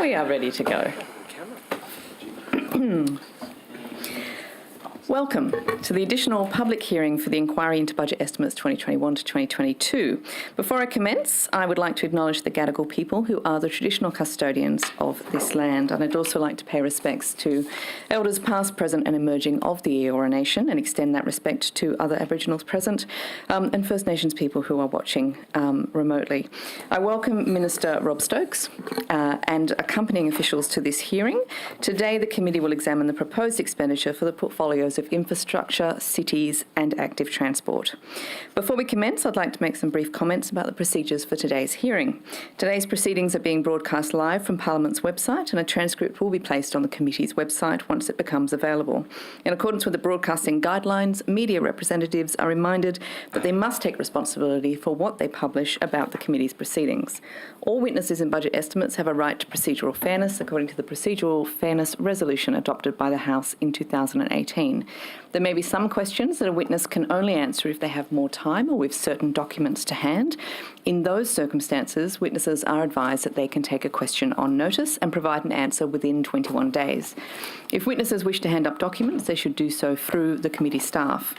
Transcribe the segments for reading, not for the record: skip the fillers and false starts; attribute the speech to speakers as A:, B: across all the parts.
A: We are ready to go. Welcome to the additional public hearing for the inquiry into budget estimates 2021 to 2022. Before I commence, I would like to acknowledge the Gadigal people who are the traditional custodians of this land, and I'd also like to pay respects to elders past, present and emerging of the Eora Nation and extend that respect to other Aboriginals present and First Nations people who are watching remotely. I welcome Minister Rob Stokes and accompanying officials to this hearing. Today the committee will examine the proposed expenditure for the portfolios of infrastructure, cities and active transport. Before we commence, I'd like to make some brief comments about the procedures for today's hearing. Today's proceedings are being broadcast live from Parliament's website, and a transcript will be placed on the committee's website once it becomes available. In accordance with the broadcasting guidelines, media representatives are reminded that they must take responsibility for what they publish about the committee's proceedings. All witnesses in budget estimates have a right to procedural fairness according to the Procedural Fairness Resolution adopted by the House in 2018. There may be some questions that a witness can only answer if they have more time or with certain documents to hand. In those circumstances, witnesses are advised that they can take a question on notice and provide an answer within 21 days. If witnesses wish to hand up documents, they should do so through the committee staff.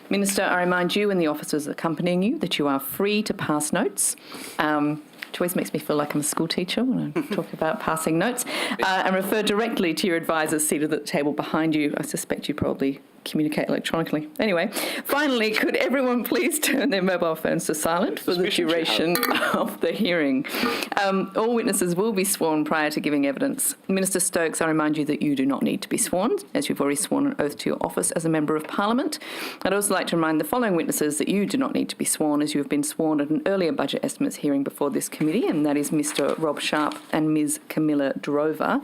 A: Minister, I remind you and the officers accompanying you that you are free to pass notes. It always makes me feel like I'm a school teacher when I talk about passing notes, and refer directly to your advisors seated at the table behind you. I suspect you probably communicate electronically. Anyway, finally, could everyone please turn their mobile phones to silent for the duration of the hearing? All witnesses will be sworn prior to giving evidence. Minister Stokes, I remind you that you do not need to be sworn, as you've already sworn an oath to your office as a Member of Parliament. I'd also like to remind the following witnesses that you do not need to be sworn, as you have been sworn at an earlier budget estimates hearing before this committee, and that is Mr Rob Sharp and Ms Camilla Drover.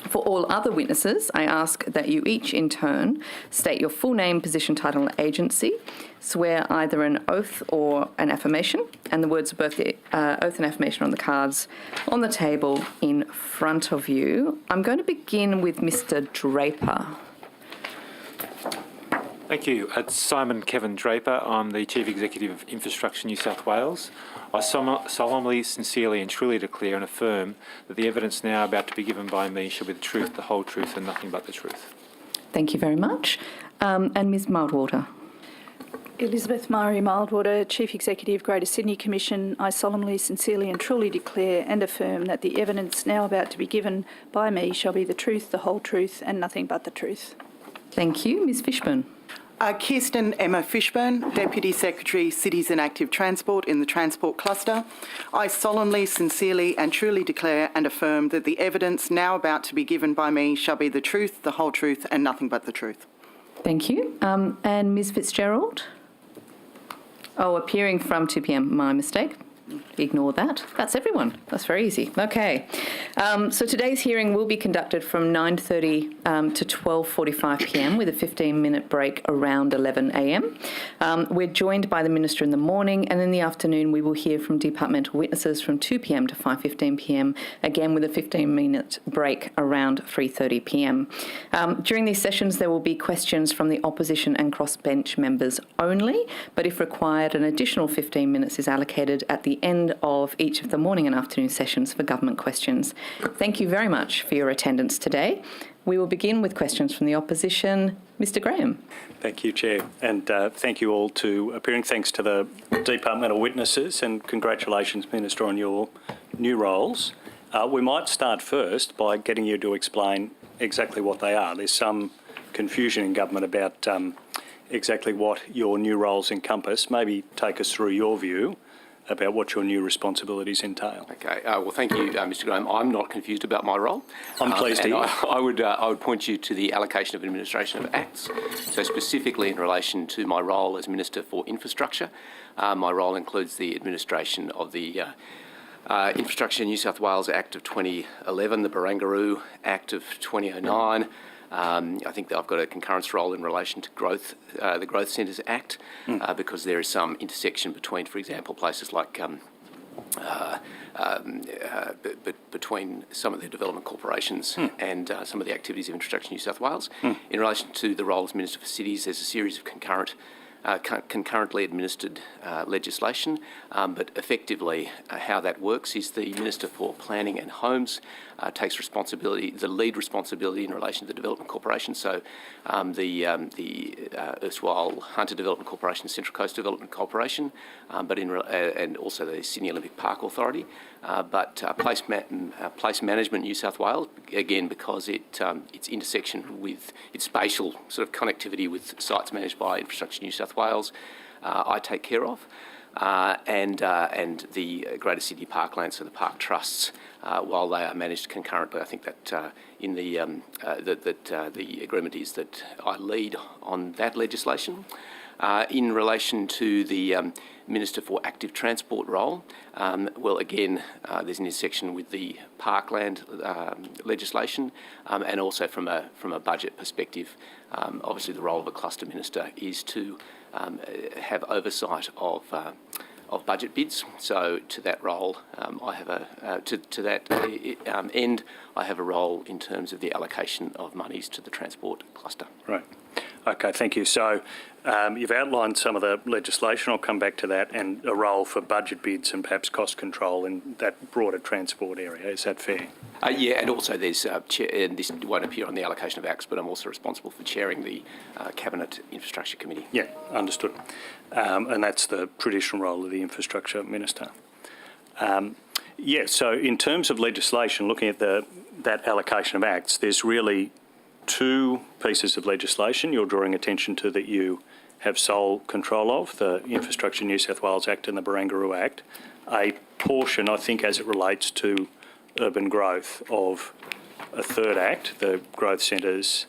A: For all other witnesses, I ask that you each in turn state your full name, position, title and agency, swear either an oath or an affirmation, and the words of both the oath and affirmation on the cards on the table in front of you. I'm going to begin with Mr Draper.
B: Thank you. It's Simon Kevin Draper. I'm the Chief Executive of Infrastructure New South Wales. I solemnly, sincerely and truly declare and affirm that the evidence now about to be given by me shall be the truth, the whole truth and nothing but the truth.
A: Thank you very much. And Ms Mildwater.
C: Elizabeth Murray Mildwater, Chief Executive, Greater Sydney Commission. I solemnly, sincerely and truly declare and affirm that the evidence now about to be given by me shall be the truth, the whole truth and nothing but the truth.
A: Thank you. Ms Fishburn.
D: Kirsten Emma Fishburn, Deputy Secretary, Cities and Active Transport in the Transport Cluster. I solemnly, sincerely and truly declare and affirm that the evidence now about to be given by me shall be the truth, the whole truth and nothing but the truth.
A: Thank you. And Ms Fitzgerald? Oh, appearing from 2 p.m, my mistake. Ignore that. That's everyone. That's very easy. Okay. So today's hearing will be conducted from 9:30 to 12:45 p.m. with a 15-minute break around 11 a.m. We're joined by the Minister in the morning, and in the afternoon we will hear from departmental witnesses from 2 p.m. to 5:15 p.m, again with a 15-minute break around 3:30 p.m. During these sessions there will be questions from the opposition and crossbench members only, but if required an additional 15 minutes is allocated at the end of each of the morning and afternoon sessions for government questions. Thank you very much for your attendance today. We will begin with questions from the opposition. Mr Graham.
E: Thank you, Chair, and thank you all to appearing. Thanks to the departmental witnesses, and congratulations, Minister, on your new roles. We might start first by getting you to explain exactly what they are. There's some confusion in government about exactly what your new roles encompass. Maybe take us through your view about what your new responsibilities entail.
F: Okay. Well, thank you, Mr Graham. I'm not confused about my role.
E: I'm pleased to hear.
F: I would point you to the allocation of administration of acts. So specifically in relation to my role as Minister for Infrastructure, my role includes the administration of the Infrastructure New South Wales Act of 2011, the Barangaroo Act of 2009. I think that I've got a concurrence role in relation to growth, the Growth Centres Act, because there is some intersection between, for example, places like between some of the development corporations and some of the activities of Infrastructure New South Wales. In relation to the role as Minister for Cities, there's a series of concurrent concurrently administered legislation, but effectively how that works is the Minister for Planning and Homes takes responsibility, the lead responsibility in relation to the Development Corporation. So the erstwhile Hunter Development Corporation, Central Coast Development Corporation, and also the Sydney Olympic Park Authority. But Place Management New South Wales, again, because its intersection with its spatial sort of connectivity with sites managed by Infrastructure New South Wales, I take care of. And the Greater Sydney Parklands, so the Park Trusts, while they are managed concurrently, I think that the agreement is that I lead on that legislation. In relation to the Minister for Active Transport role, well, again, there's an intersection with the Parkland legislation, and also from a budget perspective, obviously the role of a cluster minister is to have oversight of budget bids. So to that role, I have to that end, I have a role in terms of the allocation of monies to the transport cluster.
E: Right. Okay, thank you. So you've outlined some of the legislation. I'll come back to that, and a role for budget bids and perhaps cost control in that broader transport area. Is that fair?
F: Yeah, and also there's, and this won't appear on the allocation of acts, but I'm also responsible for chairing the Cabinet Infrastructure Committee.
E: Yeah, understood. And that's the traditional role of the Infrastructure Minister. Yeah, so in terms of legislation, looking at that allocation of acts, there's really two pieces of legislation you're drawing attention to that you have sole control of, the Infrastructure New South Wales Act and the Barangaroo Act. A portion, I think, as it relates to urban growth of a third act, the growth centres.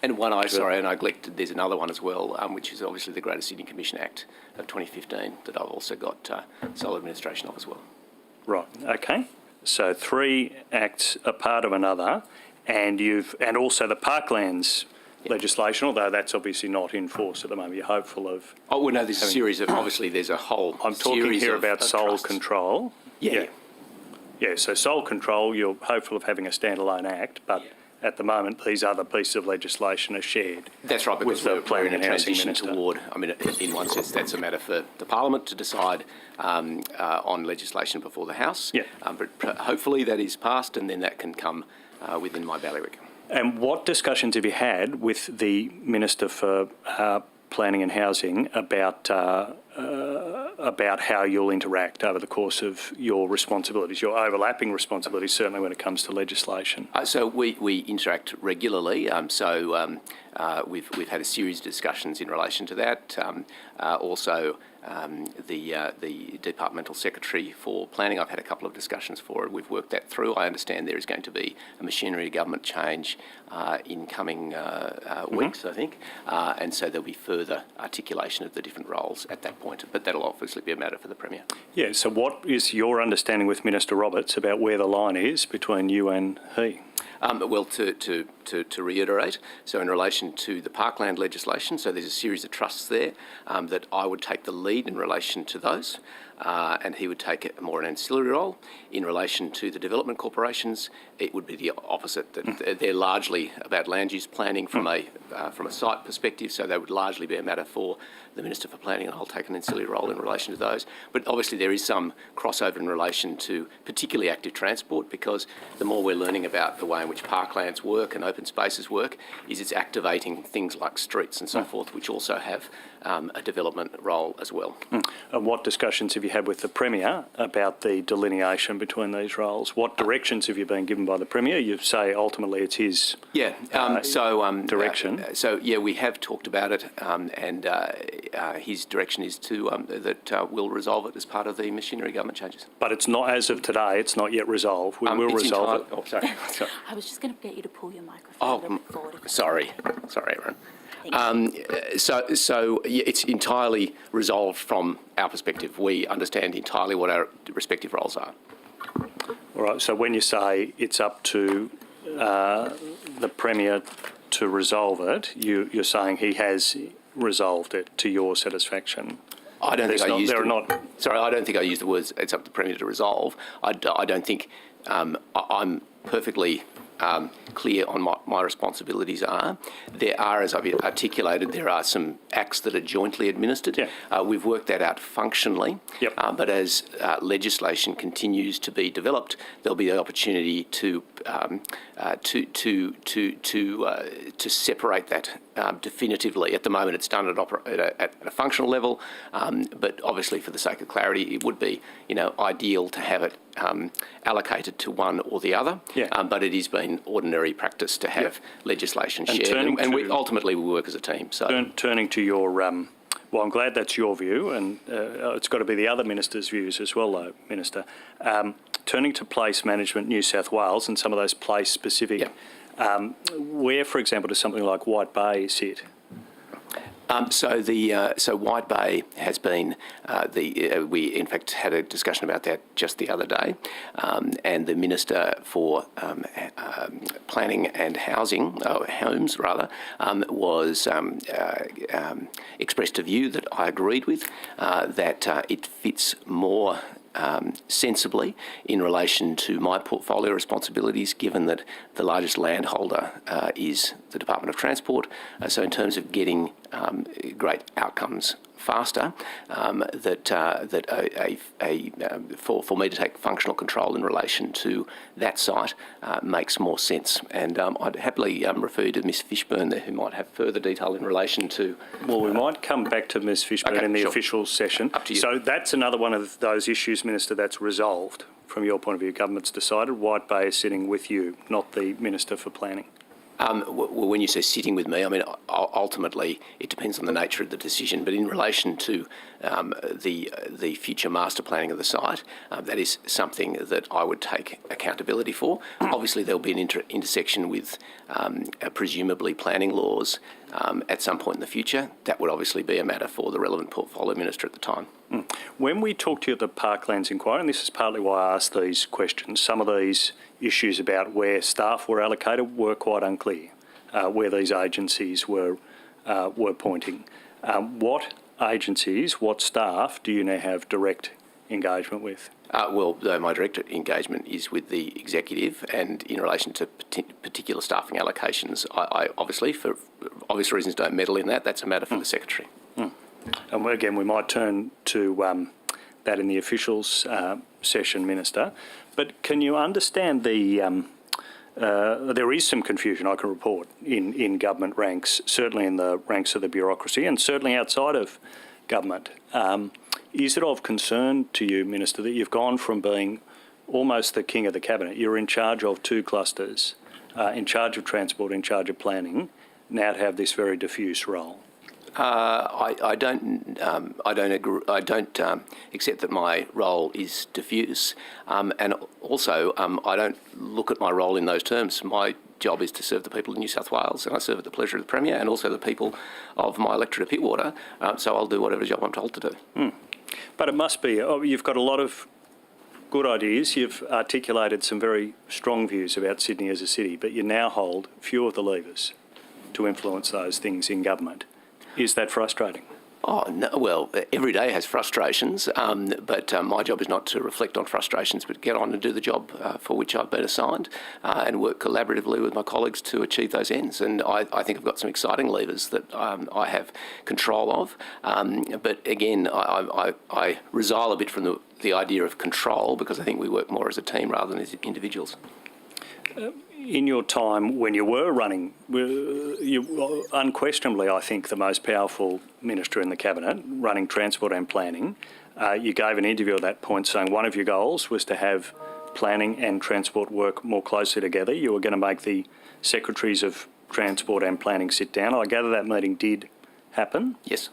F: And one, I neglected, there's another one as well, which is obviously the Greater Sydney Commission Act of 2015 that I've also got sole administration of as well.
E: Right, okay. So three acts are part of another. And also the Parklands legislation, although that's obviously not in force at the moment. You're hopeful of...
F: Oh, well, no, there's a series of... Obviously, there's a whole
E: I'm talking here about sole control.
F: Yeah.
E: Yeah, so sole control, you're hopeful of having a standalone act, but at the moment, these other pieces of legislation are shared.
F: That's right, because we're in a transition
E: Minister.
F: toward... I mean, in one sense, that's a matter for the Parliament to decide on legislation before the House.
E: Yeah.
F: But hopefully that is passed, and then that can come within my bailiwick.
E: And what discussions have you had with the Minister for Planning and Housing about how you'll interact over the course of your responsibilities, your overlapping responsibilities, certainly when it comes to legislation?
F: So we interact regularly. We've had a series of discussions in relation to that. Also, the Departmental Secretary for Planning, I've had a couple of discussions for it. We've worked that through. I understand there is going to be a machinery government change in coming weeks, I think, and so there'll be further articulation of the different roles at that point, but that'll obviously be a matter for the Premier. Yeah,
E: so what is your understanding with Minister Roberts about where the line is between you and he?
F: Well, to reiterate, so in relation to the Parkland legislation, so there's a series of trusts there that I would take the lead in relation to those, and he would take more an ancillary role. In relation to the development corporations, it would be the opposite. That they're largely about land use planning from a site perspective, so they would largely be a matter for the Minister for Planning, and I'll take an ancillary role in relation to those. But obviously there is some crossover in relation to particularly active transport, because the more we're learning about the way in which parklands work and open spaces work, is it's activating things like streets and so forth, which also have a development role as well.
E: And what discussions have you had with the Premier about the delineation between these roles? What directions have you been given by the Premier? You say ultimately it's his direction.
F: We have talked about it, and his direction is to that we'll resolve it as part of the machinery government changes.
E: But it's not, as of today, it's not yet resolved. We will resolve it.
F: Oh, sorry.
G: I was just going to get you to pull your microphone a little bit forward.
F: Sorry, everyone. It's entirely resolved from our perspective. We understand entirely what our respective roles are.
E: All right, so when you say it's up to the Premier to resolve it, you're saying he has resolved it to your satisfaction?
F: I don't think I used the words, it's up to the Premier to resolve. I don't think I'm perfectly clear on my responsibilities are. There are, as I've articulated, there are some acts that are jointly administered.
E: Yeah.
F: We've worked that out functionally.
E: Yep.
F: But as legislation continues to be developed, there'll be the opportunity to separate that definitively. At the moment, it's done at a functional level, but obviously, for the sake of clarity, it would be, ideal to have it allocated to one or the other.
E: Yeah.
F: But it has been ordinary practice to have legislation shared, and we ultimately work as a team. So
E: Turning to your, well, I'm glad that's your view, and it's got to be the other ministers' views as well, though, Minister. Turning to Place Management New South Wales and some of those place-specific, where, for example, does something like White Bay sit?
F: So White Bay has been we in fact had a discussion about that just the other day, and the Minister for Planning and Homes was expressed a view that I agreed with, that it fits more sensibly in relation to my portfolio responsibilities, given that the largest landholder is the Department of Transport. So in terms of getting great outcomes faster, for me to take functional control in relation to that site makes more sense. And I'd happily refer you to Ms Fishburn there, who might have further detail in relation to...
E: Well, we might come back to Ms Fishburn in the official session.
F: Up to you. So
E: that's another one of those issues, Minister, that's resolved. From your point of view, government's decided. White Bay is sitting with you, not the Minister for Planning.
F: Well, when you say sitting with me, I mean, ultimately it depends on the nature of the decision. But in relation to the future master planning of the site, that is something that I would take accountability for. Obviously, there'll be an intersection with presumably planning laws at some point in the future. That would obviously be a matter for the relevant portfolio minister at the time.
E: When we talked to you at the Parklands Inquiry, and this is partly why I asked these questions, some of these issues about where staff were allocated were quite unclear, where these agencies were pointing. What agencies, what staff do you now have direct engagement with?
F: Well, my direct engagement is with the executive, and in relation to particular staffing allocations, I obviously, for obvious reasons, don't meddle in that. That's a matter for the Secretary.
E: And again, we might turn to that in the officials session, Minister. But can you understand there is some confusion, I can report, in government ranks, certainly in the ranks of the bureaucracy and certainly outside of government. Is it of concern to you, Minister, that you've gone from being almost the king of the cabinet, you're in charge of two clusters, in charge of transport, in charge of planning, now to have this very diffuse role?
F: I don't agree. I don't accept that my role is diffuse, and also I don't look at my role in those terms. My job is to serve the people of New South Wales, and I serve at the pleasure of the Premier and also the people of my electorate of Pittwater. So I'll do whatever job I'm told to do.
E: But it must be. You've got a lot of good ideas. You've articulated some very strong views about Sydney as a city, but you now hold few of the levers to influence those things in government. Is that frustrating?
F: Oh, no, well, every day has frustrations, but my job is not to reflect on frustrations, but get on and do the job for which I've been assigned and work collaboratively with my colleagues to achieve those ends. And I think I've got some exciting levers that I have control of. But again, I resile a bit from the idea of control, because I think we work more as a team rather than as individuals.
E: In your time when you were running, you unquestionably, I think, the most powerful minister in the cabinet, running transport and planning. You gave an interview at that point saying one of your goals was to have planning and transport work more closely together. You were going to make the secretaries of transport and planning sit down. I gather that meeting did happen.
F: Yes.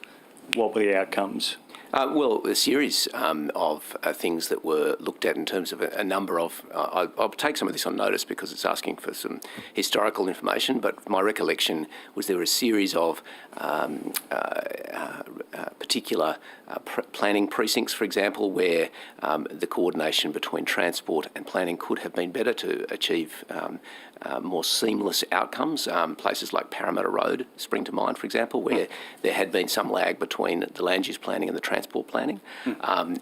E: What were the outcomes?
F: Well, a series of things that were looked at in terms of a number of... I'll take some of this on notice because it's asking for some historical information, but my recollection was there were a series of particular planning precincts, for example, where the coordination between transport and planning could have been better to achieve more seamless outcomes. Places like Parramatta Road spring to mind, for example, where there had been some lag between the land use planning and the transport planning.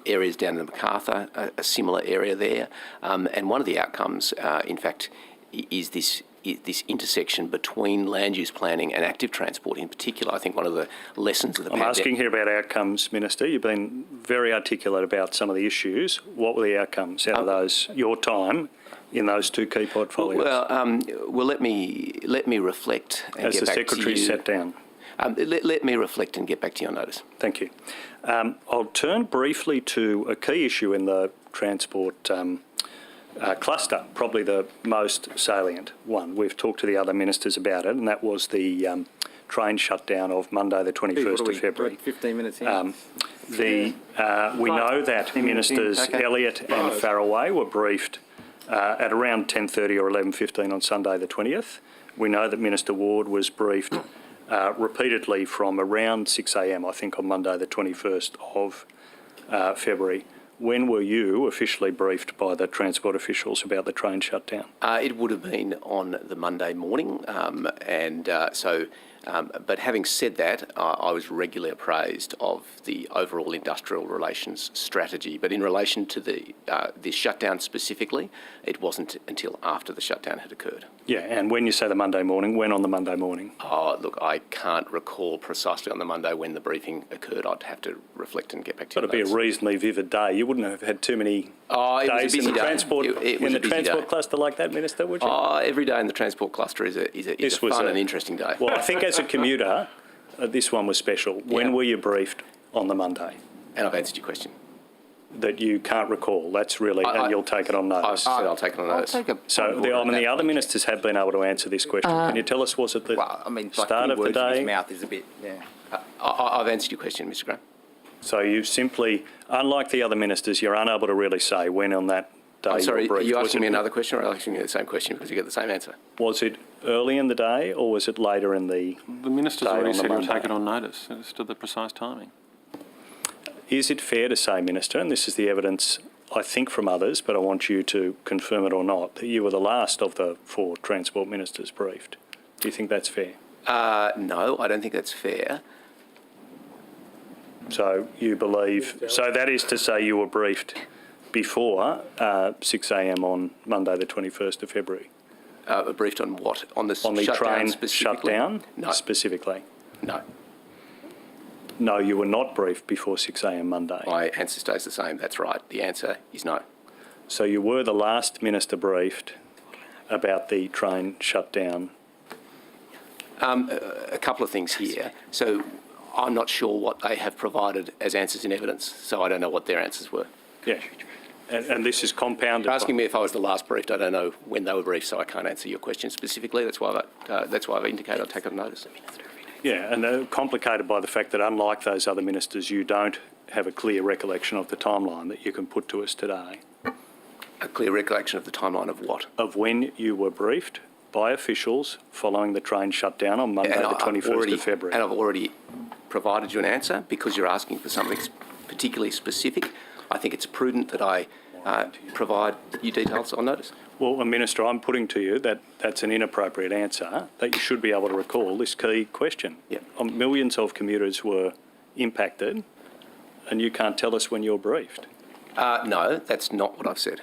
F: Areas down in Macarthur, a similar area there. And one of the outcomes, in fact, is this intersection between land use planning and active transport in particular. I think one of the lessons of the
E: I'm asking here about outcomes, Minister. You've been very articulate about some of the issues. What were the outcomes out of those, your time in those two key portfolios?
F: Well, let me reflect and
E: as
F: get
E: the
F: back
E: Secretary
F: to you.
E: sat down.
F: Let me reflect and get back to your notice.
E: Thank you. I'll turn briefly to a key issue in the transport cluster, probably the most salient one. We've talked to the other ministers about it, and that was the train shutdown of Monday the 21st of February.
H: 15 minutes in.
E: We know that Ministers Elliott and Farraway were briefed at around 10:30 or 11:15 on Sunday the 20th. We know that Minister Ward was briefed repeatedly from around 6 a.m, I think, on Monday the 21st of February. When were you officially briefed by the transport officials about the train shutdown?
F: It would have been on the Monday morning, but having said that, I was regularly appraised of the overall industrial relations strategy. But in relation to the shutdown specifically, it wasn't until after the shutdown had occurred.
E: Yeah, and when you say the Monday morning, when on the Monday morning?
F: Oh, look, I can't recall precisely on the Monday when the briefing occurred. I'd have to reflect and get back to you.
E: Got to be a reasonably vivid day. You wouldn't have had too many days in the transport cluster like that, Minister, would you?
F: Every day in the transport cluster is a fun and interesting day.
E: Well, I think as a commuter, this one was special. When were you briefed on the Monday?
F: And I've answered your question.
E: That you can't recall. That's really, and you'll take it on notice.
F: I've said I'll take it on notice.
E: The other ministers have been able to answer this question. Can you tell us, was it the start of the day?
H: His mouth is a bit,
F: I've answered your question, Mr. Graham.
E: So you simply, unlike the other ministers, you're unable to really say when on that day
F: I'm sorry,
E: you were briefed.
F: are you asking me another question or are you asking me the same question because you get the same answer?
E: Was it early in the day or was it later in the
I: The minister's
E: day
I: already
E: on the
I: said he'll
E: Monday?
I: take it on notice as to the precise timing.
E: Is it fair to say, Minister, and this is the evidence I think from others, but I want you to confirm it or not, that you were the last of the 4 transport ministers briefed? Do you think that's fair?
F: No, I don't think that's fair.
E: So you believe, so that is to say you were briefed before 6 a.m. on Monday the 21st of February?
F: Briefed on what? On the
E: train shutdown?
F: No.
E: Specifically?
F: No.
E: No, you were not briefed before 6 a.m. Monday.
F: My answer stays the same. That's right. The answer is no.
E: So you were the last minister briefed about the train shutdown?
F: A couple of things here. So I'm not sure what they have provided as answers in evidence, so I don't know what their answers were.
E: Yeah. And this is compounded.
F: You're asking me if I was the last briefed. I don't know when they were briefed, so I can't answer your question specifically. That's why I've indicated I'll take it on notice.
E: Yeah, and complicated by the fact that unlike those other ministers, you don't have a clear recollection of the timeline that you can put to us today.
F: A clear recollection of the timeline of what?
E: Of when you were briefed by officials following the train shutdown on Monday the 21st of February.
F: And I've already provided you an answer because you're asking for something particularly specific. I think it's prudent that I provide you details on notice.
E: Well, Minister, I'm putting to you that that's an inappropriate answer, that you should be able to recall this key question.
F: Yep.
E: Millions of commuters were impacted, and you can't tell us when you were briefed.
F: No, that's not what I've said.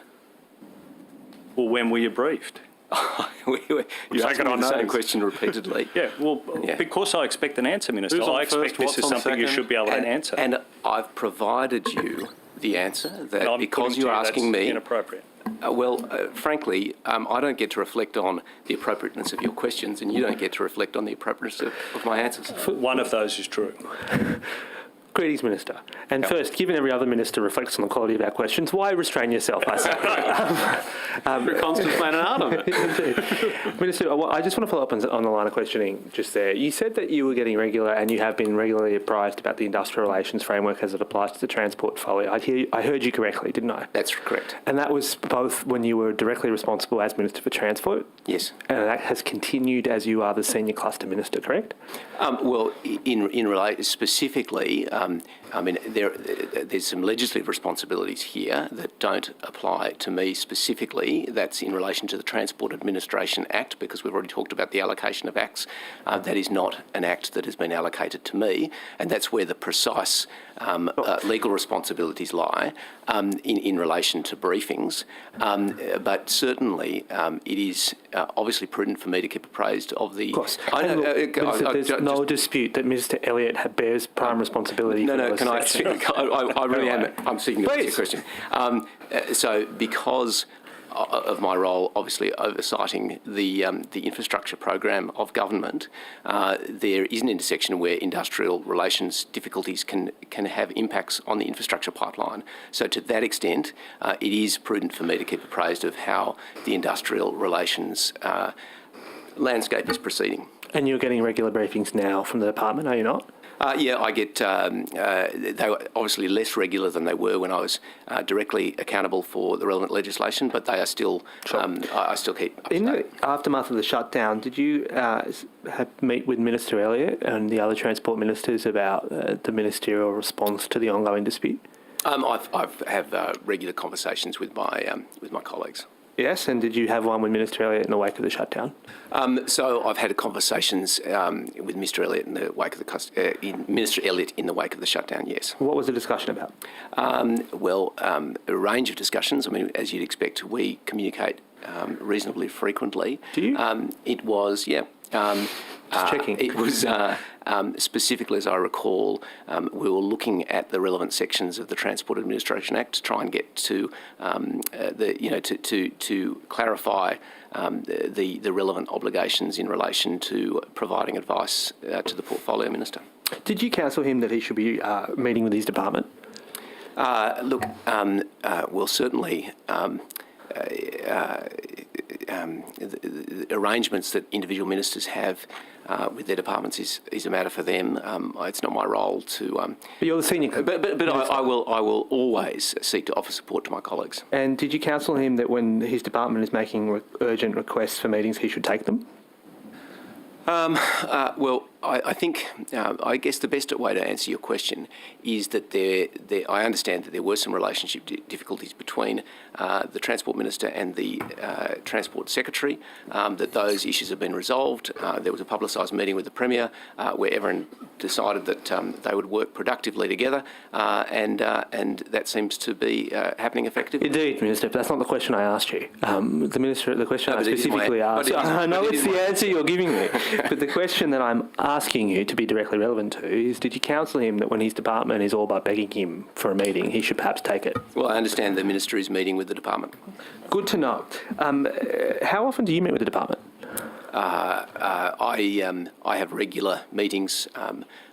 E: Well, when were you briefed?
F: You're asking me the same question repeatedly.
E: Yeah, well, because I expect an answer, Minister. I expect this is something you should be able to answer.
F: And I've provided you the answer that because you're asking me...
E: inappropriate.
F: Frankly, I don't get to reflect on the appropriateness of your questions and you don't get to reflect on the appropriateness of my answers.
E: One of those is true.
J: Greetings, Minister. And first, given every other minister reflects on the quality of our questions, why restrain yourself, I say?
I: Constance made an art of it.
J: Minister, I just want to follow up on the line of questioning just there. You said that you were getting regular and you have been regularly apprised about the industrial relations framework as it applies to the transport portfolio. I heard you correctly, didn't I?
F: That's correct.
J: And that was both when you were directly responsible as Minister for Transport?
F: Yes.
J: And that has continued as you are the Senior Cluster Minister, correct?
F: In relation specifically, I mean, there's some legislative responsibilities here that don't apply to me specifically. That's in relation to the Transport Administration Act, because we've already talked about the allocation of acts. That is not an act that has been allocated to me, and that's where the precise legal responsibilities lie in relation to briefings. But certainly it is obviously prudent for me to keep appraised of the...
J: Of course. There's no dispute that Mr Elliott bears prime responsibility for
F: No,
J: those
F: can I...
J: sections.
F: I really am... I'm seeking to answer your
J: Please.
F: question. So because of my role, obviously oversighting the infrastructure program of government, there is an intersection where industrial relations difficulties can have impacts on the infrastructure pipeline. So to that extent, it is prudent for me to keep appraised of how the industrial relations landscape is proceeding.
J: And you're getting regular briefings now from the department, are you not?
F: Yeah, I get, they were obviously less regular than they were when I was directly accountable for the relevant legislation, but they are still, I still keep up to
J: In
F: date.
J: the aftermath of the shutdown, did you meet with Minister Elliott and the other transport ministers about the ministerial response to the ongoing dispute?
F: I've have regular conversations with my colleagues.
J: Yes, and did you have one with Minister Elliott in the wake of the shutdown?
F: So I've had conversations with Mr. Elliott in the wake of Minister Elliott in the wake of the shutdown. Yes.
J: What was the discussion about?
F: A range of discussions. I mean, as you'd expect, we communicate reasonably frequently.
J: Do you?
F: It was, yeah.
J: Just checking.
F: It was specifically, as I recall, we were looking at the relevant sections of the Transport Administration Act to try and get to to clarify the relevant obligations in relation to providing advice to the portfolio minister.
J: Did you counsel him that he should be meeting with his department?
F: Look, well, certainly. The arrangements that individual ministers have with their departments is a matter for them. It's not my role to.
J: But you're the senior.
F: But I will always seek to offer support to my colleagues.
J: And did you counsel him that when his department is making urgent requests for meetings, he should take them?
F: Well, I think, I guess the best way to answer your question is that I understand that there were some relationship difficulties between the Transport Minister and the Transport Secretary, that those issues have been resolved. There was a publicised meeting with the Premier where everyone decided that they would work productively together, and that seems to be happening effectively.
J: Indeed, Minister, but that's not the question I asked you. The question I specifically asked...
F: I
J: I know it's the answer you're giving me, but the question that I'm asking you to be directly relevant to is, did you counsel him that when his department is all but begging him for a meeting, he should perhaps take it?
F: Well, I understand the Minister is meeting with the department.
J: Good to know. How often do you meet with the department?
F: I have regular meetings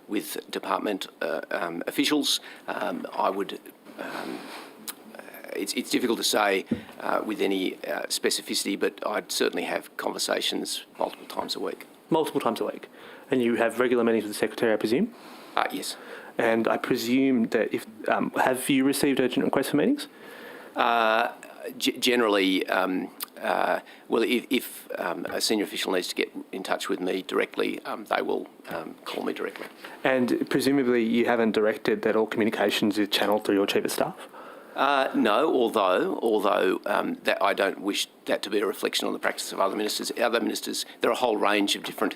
F: with department officials. I would... It's difficult to say with any specificity, but I'd certainly have conversations multiple times a week.
J: Multiple times a week. And you have regular meetings with the Secretary, I presume?
F: Yes.
J: And I presume that if... have you received urgent requests for meetings?
F: Generally, well, if a senior official needs to get in touch with me directly, they will call me directly.
J: And presumably you haven't directed that all communications is channelled through your Chief of Staff?
F: No, although that I don't wish that to be a reflection on the practice of other ministers. Other ministers, there are a whole range of different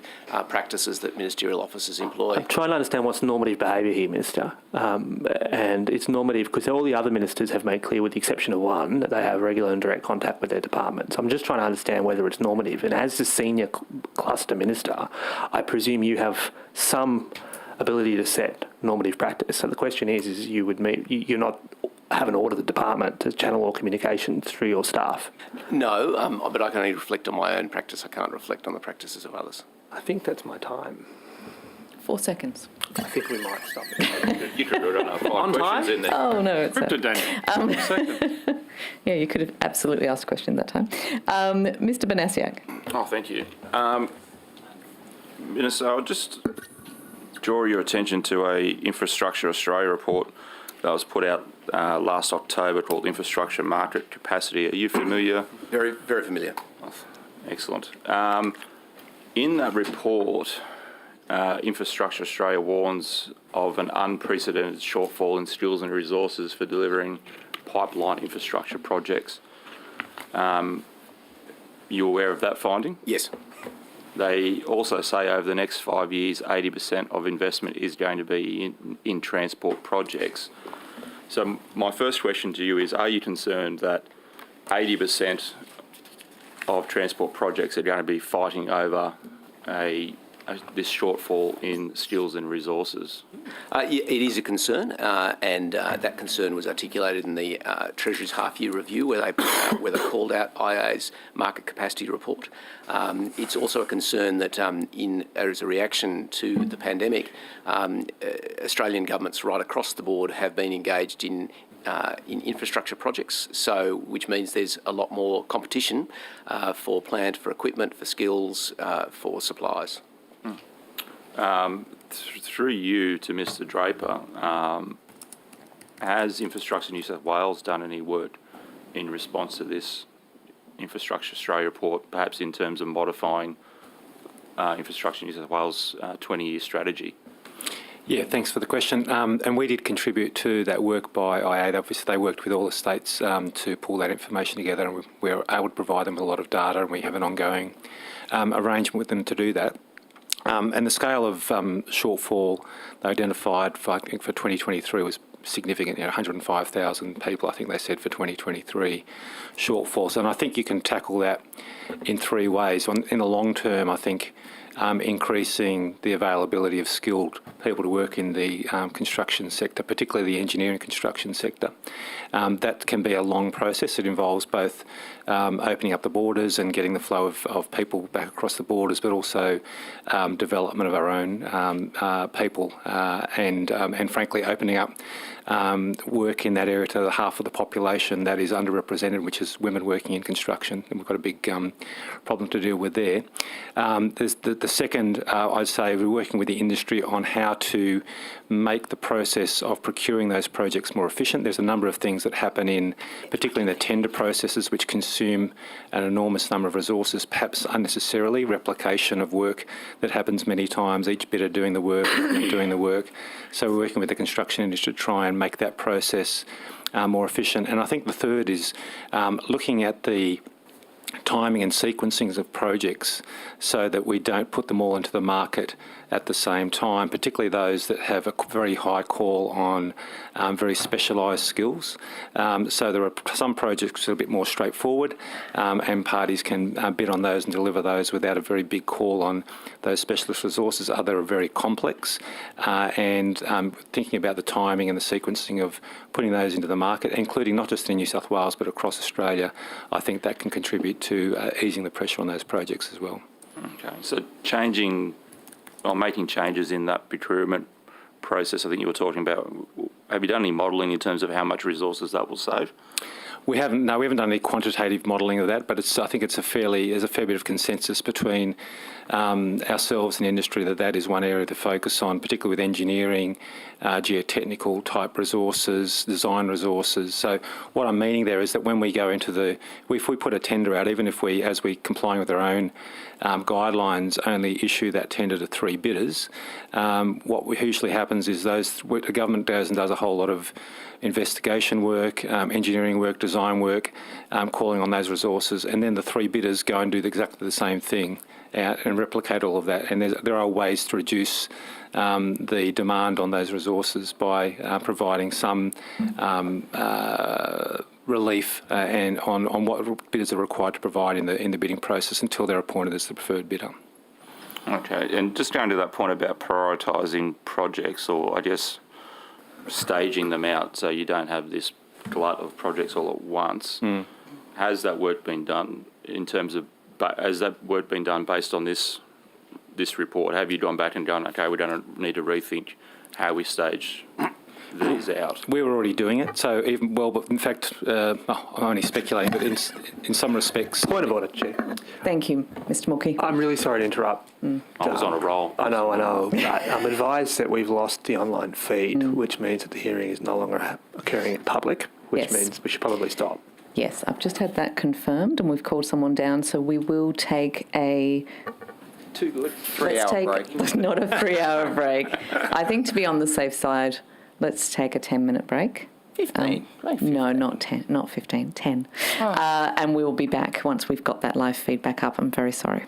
F: practices that ministerial officers employ.
J: I'm trying to understand what's normative behaviour here, Minister. And it's normative because all the other ministers have made clear, with the exception of one, that they have regular and direct contact with their departments. I'm just trying to understand whether it's normative. And as the senior cluster minister, I presume you have some ability to set normative practice. So the question is you would meet... You're not... haven't ordered the department to channel all communications through your staff?
F: No, but I can only reflect on my own practice. I can't reflect on the practices of others.
J: I think that's my time.
A: 4 seconds.
J: I think we might stop.
I: You could run our 5
J: On
I: questions
J: time?
I: in there.
A: Oh, no, it's...
I: Crypto Daniel.
A: Yeah, you could have absolutely asked a question that time. Mr Banasiak.
I: Oh, thank you. Minister, I'll just draw your attention to a Infrastructure Australia report that was put out last October called Infrastructure Market Capacity. Are you familiar?
F: Very, very familiar.
I: Excellent. In that report, Infrastructure Australia warns of an unprecedented shortfall in skills and resources for delivering pipeline infrastructure projects. You aware of that finding?
F: Yes.
I: They also say over the next 5 years, 80% of investment is going to be in transport projects. So my first question to you is, are you concerned that 80% of transport projects are going to be fighting over this shortfall in skills and resources?
F: It is a concern, and that concern was articulated in the Treasury's half-year review, where they called out IA's market capacity report. It's also a concern that, as a reaction to the pandemic, Australian governments right across the board have been engaged in infrastructure projects, which means there's a lot more competition for plant, for equipment, for skills, for supplies.
I: Through you to Mr. Draper, has Infrastructure New South Wales done any work in response to this Infrastructure Australia report, perhaps in terms of modifying Infrastructure New South Wales' 20-year strategy?
B: Yeah, thanks for the question. And we did contribute to that work by IA. Obviously, they worked with all the states to pull that information together, and we were able to provide them with a lot of data, and we have an ongoing arrangement with them to do that. And the scale of shortfall they identified for 2023 was significant, 105,000 people, I think they said, for 2023 shortfalls. And I think you can tackle that in three ways. In the long term, I think increasing the availability of skilled people to work in the construction sector, particularly the engineering construction sector. That can be a long process. It involves both opening up the borders and getting the flow of people back across the borders, but also development of our own people and frankly opening up work in that area to the half of the population that is underrepresented, which is women working in construction. And we've got a big problem to deal with there. There's the second, I'd say, we're working with the industry on how to make the process of procuring those projects more efficient. There's a number of things that happen particularly in the tender processes, which consume an enormous number of resources, perhaps unnecessarily, replication of work that happens many times, each bidder doing the work, doing the work. So we're working with the construction industry to try and make that process more efficient. And I think the third is looking at the timing and sequencing of projects so that we don't put them all into the market at the same time, particularly those that have a very high call on very specialised skills. So there are some projects that are a bit more straightforward and parties can bid on those and deliver those without a very big call on those specialist resources. Others are very complex and thinking about the timing and the sequencing of putting those into the market, including not just in New South Wales but across Australia, I think that can contribute to easing the pressure on those projects as well.
I: Okay, so making changes in that procurement process, I think you were talking about, have you done any modelling in terms of how much resources that will save?
B: We haven't done any quantitative modelling of that, but I think there's a fair bit of consensus between ourselves and the industry that is one area to focus on, particularly with engineering, geotechnical type resources, design resources. So what I'm meaning there is that when we go into if we put a tender out, even if we, as we complying with our own guidelines, only issue that tender to 3 bidders, what usually happens is the government goes and does a whole lot of investigation work, engineering work, design work, calling on those resources, and then the 3 bidders go and do exactly the same thing and replicate all of that. And there are ways to reduce the demand on those resources by providing some relief and on what bidders are required to provide in the bidding process until they're appointed as the preferred bidder.
I: Okay, and just going to that point about prioritising projects, or I guess staging them out so you don't have this glut of projects all at once. Has that work been done has that work been done based on this report? Have you gone back and gone, okay, we don't need to rethink how we stage these out?
B: We were already doing it, so but in fact, I'm only speculating, but in some respects...
J: Point of order, Chair.
A: Thank you, Mr Mulkey.
J: I'm really sorry to interrupt.
I: I was on a roll.
J: I know. But I'm advised that we've lost the online feed, which means that the hearing is no longer occurring in public, which means we should probably stop.
A: Yes, I've just had that confirmed and we've called someone down, so we will take a
H: Too good.
A: Let's
H: 3 hour
A: take
H: break.
A: not a 3-hour break. I think to be on the safe side, let's take a 10-minute break.
H: 15.
A: No, not 10, not 15, 10. And we will be back once we've got that live feedback up. I'm very sorry.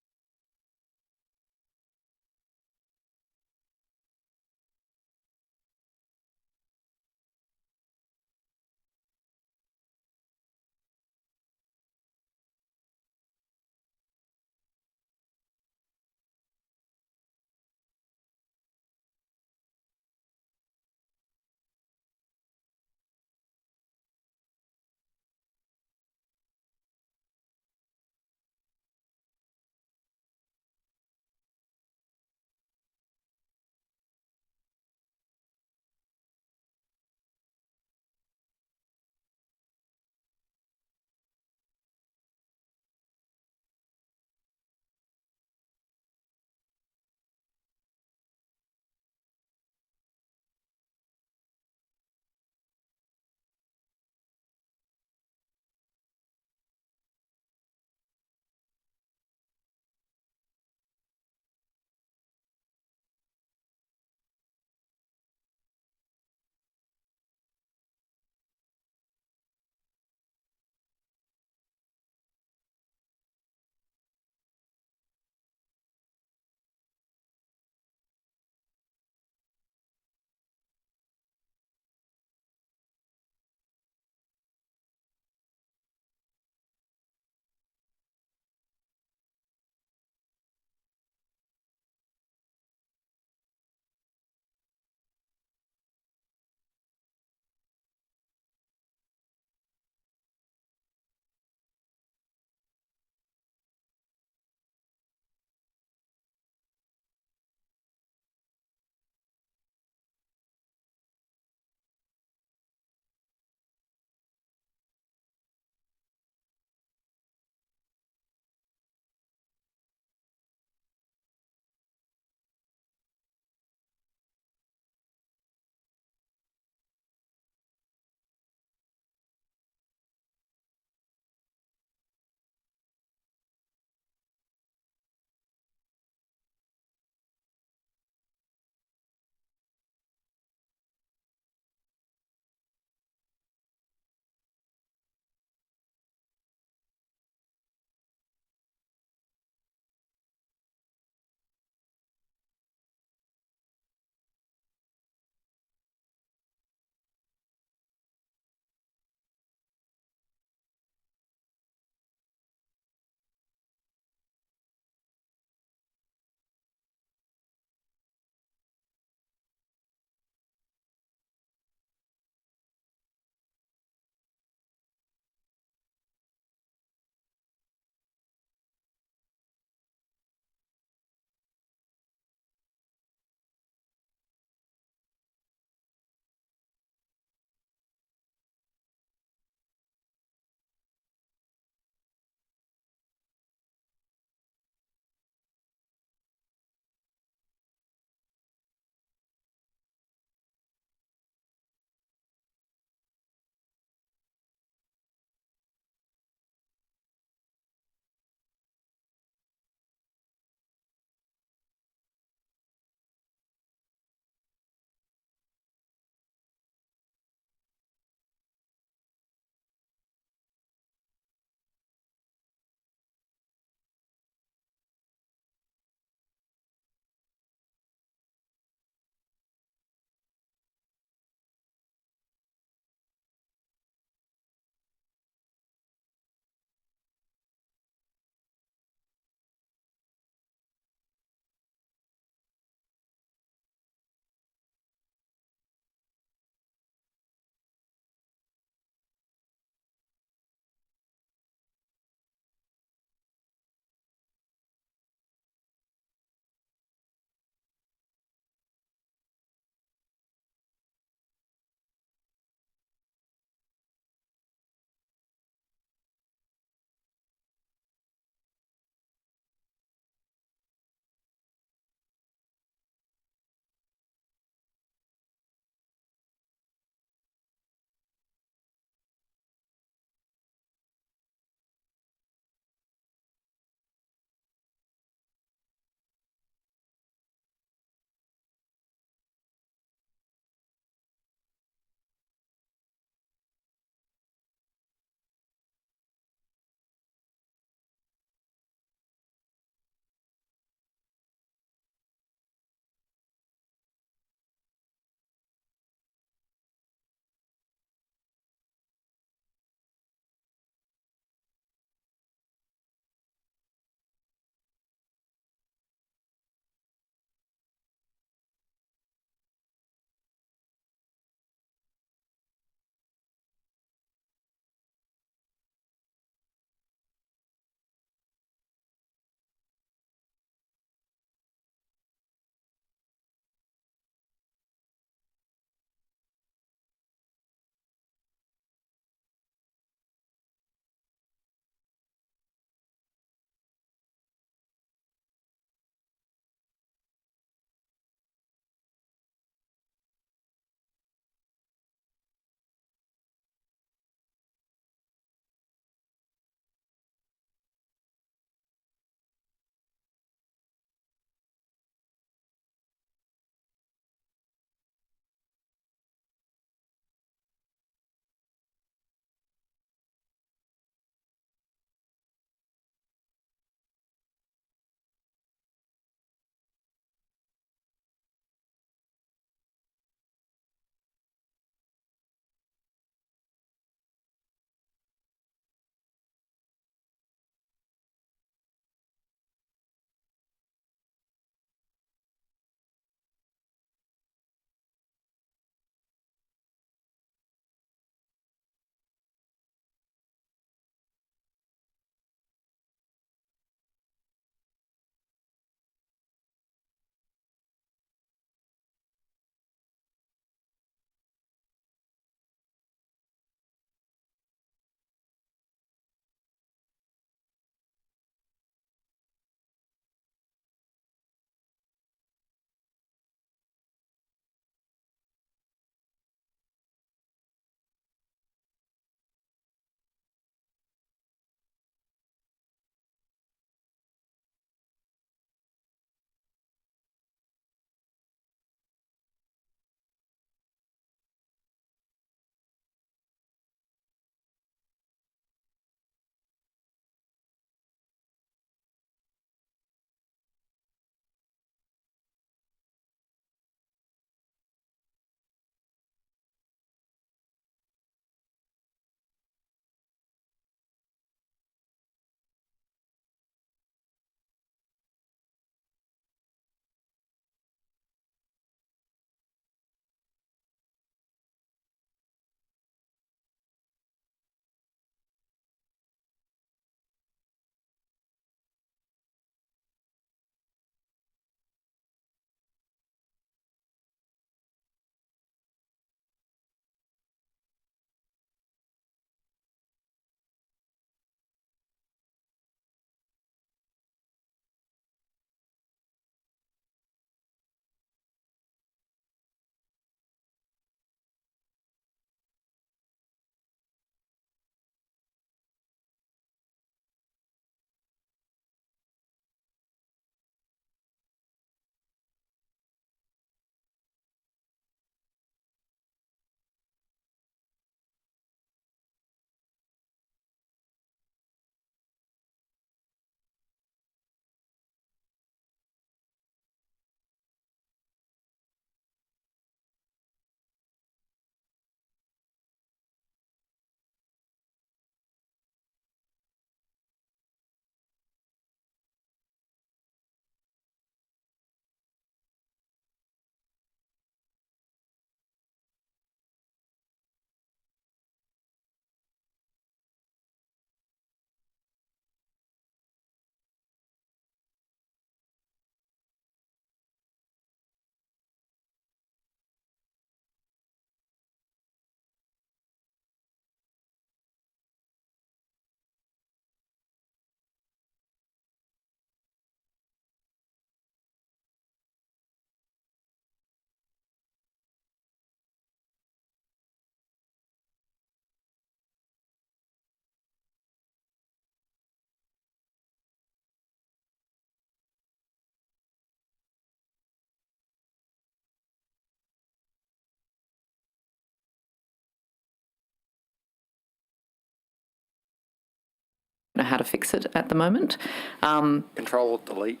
A: know how to fix it at the moment.
H: Control, delete.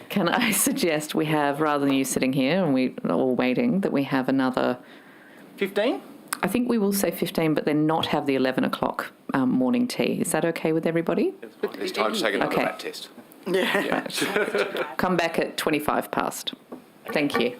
A: Can I suggest we have, rather than you sitting here and we all waiting, that we have another
D: 15?
A: I think we will say 15, but then not have the 11 o'clock morning tea. Is that okay with everybody?
F: It's time to take another
A: Okay.
F: rat test.
D: Yeah.
A: Come back at 25 past. Thank you.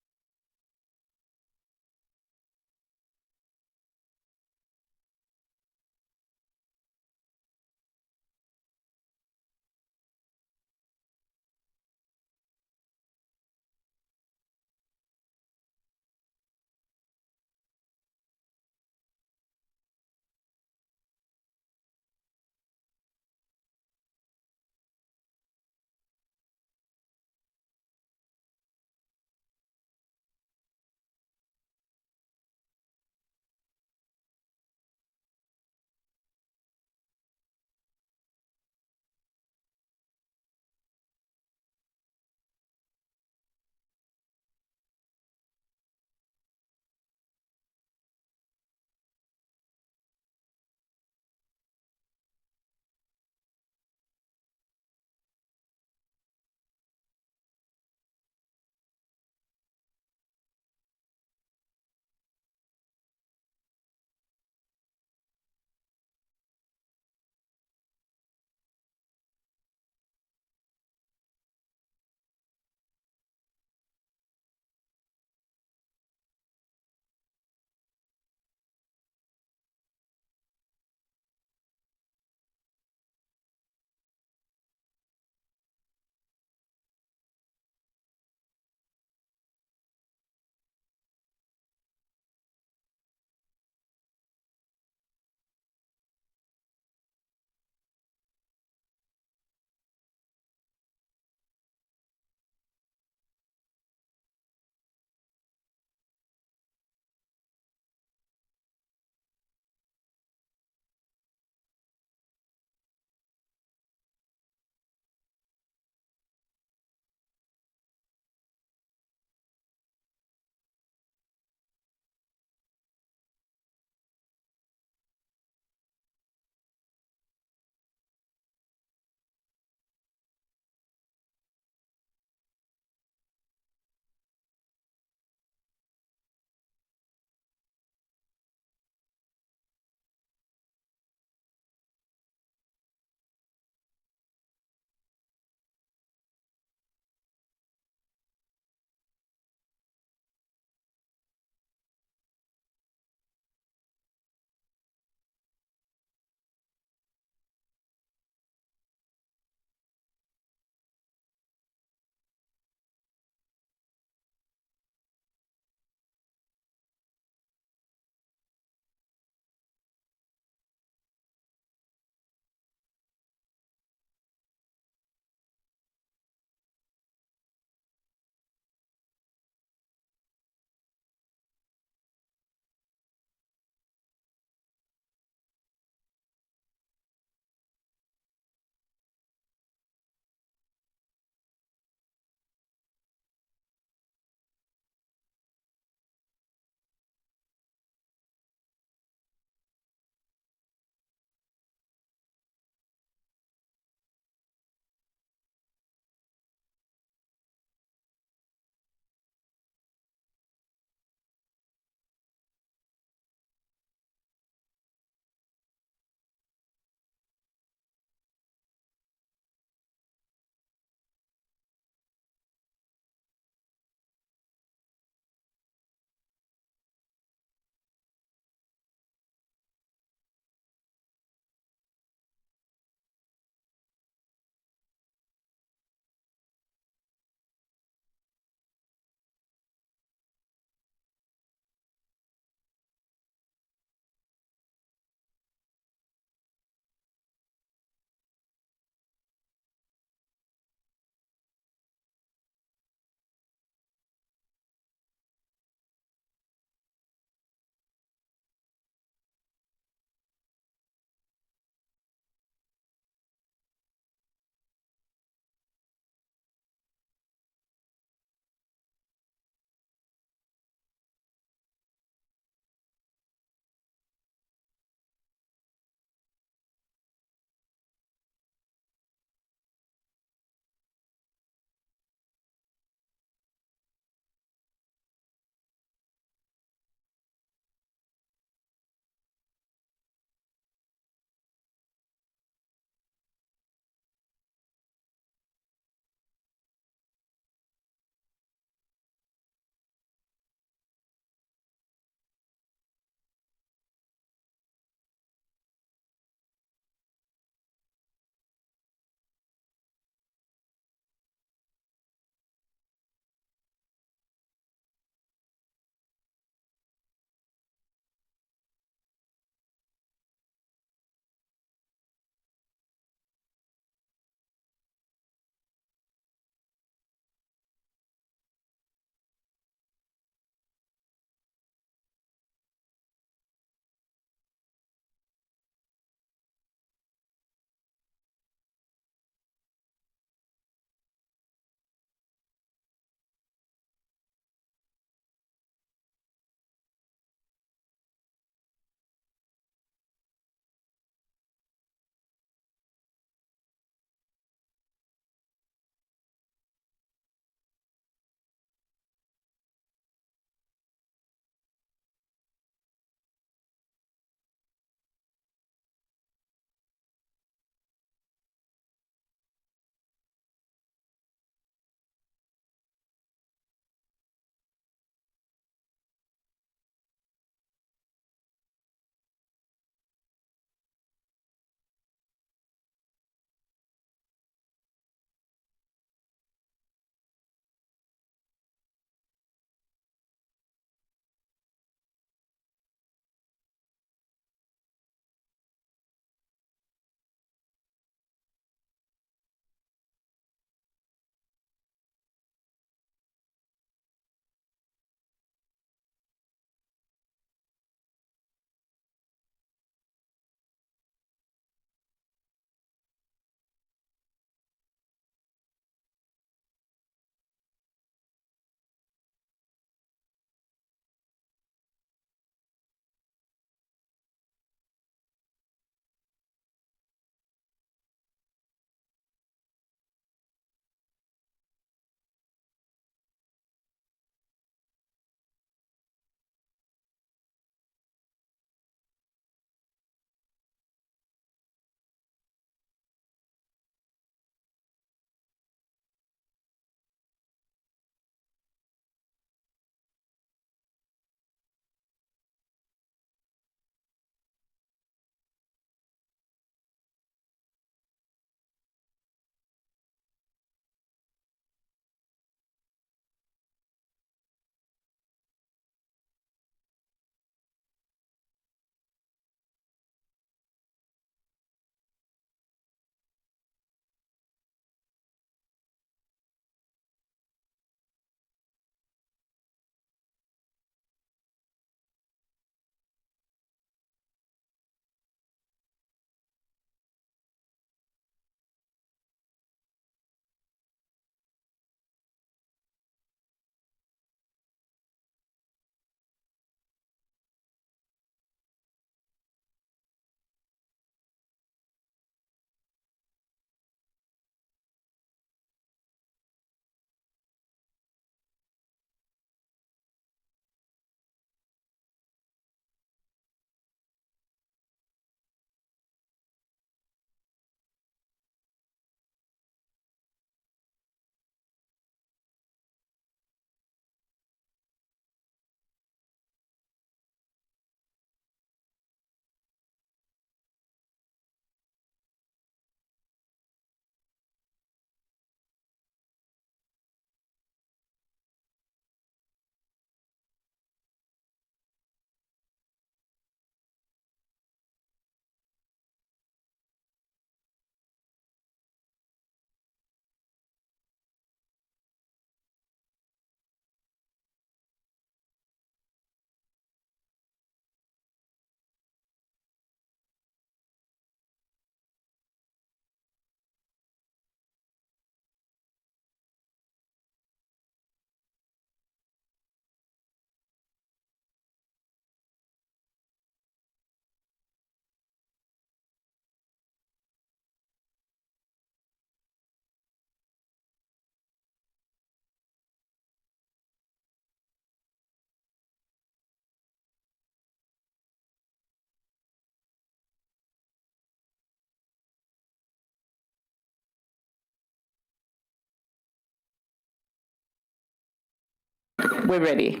A: We're ready.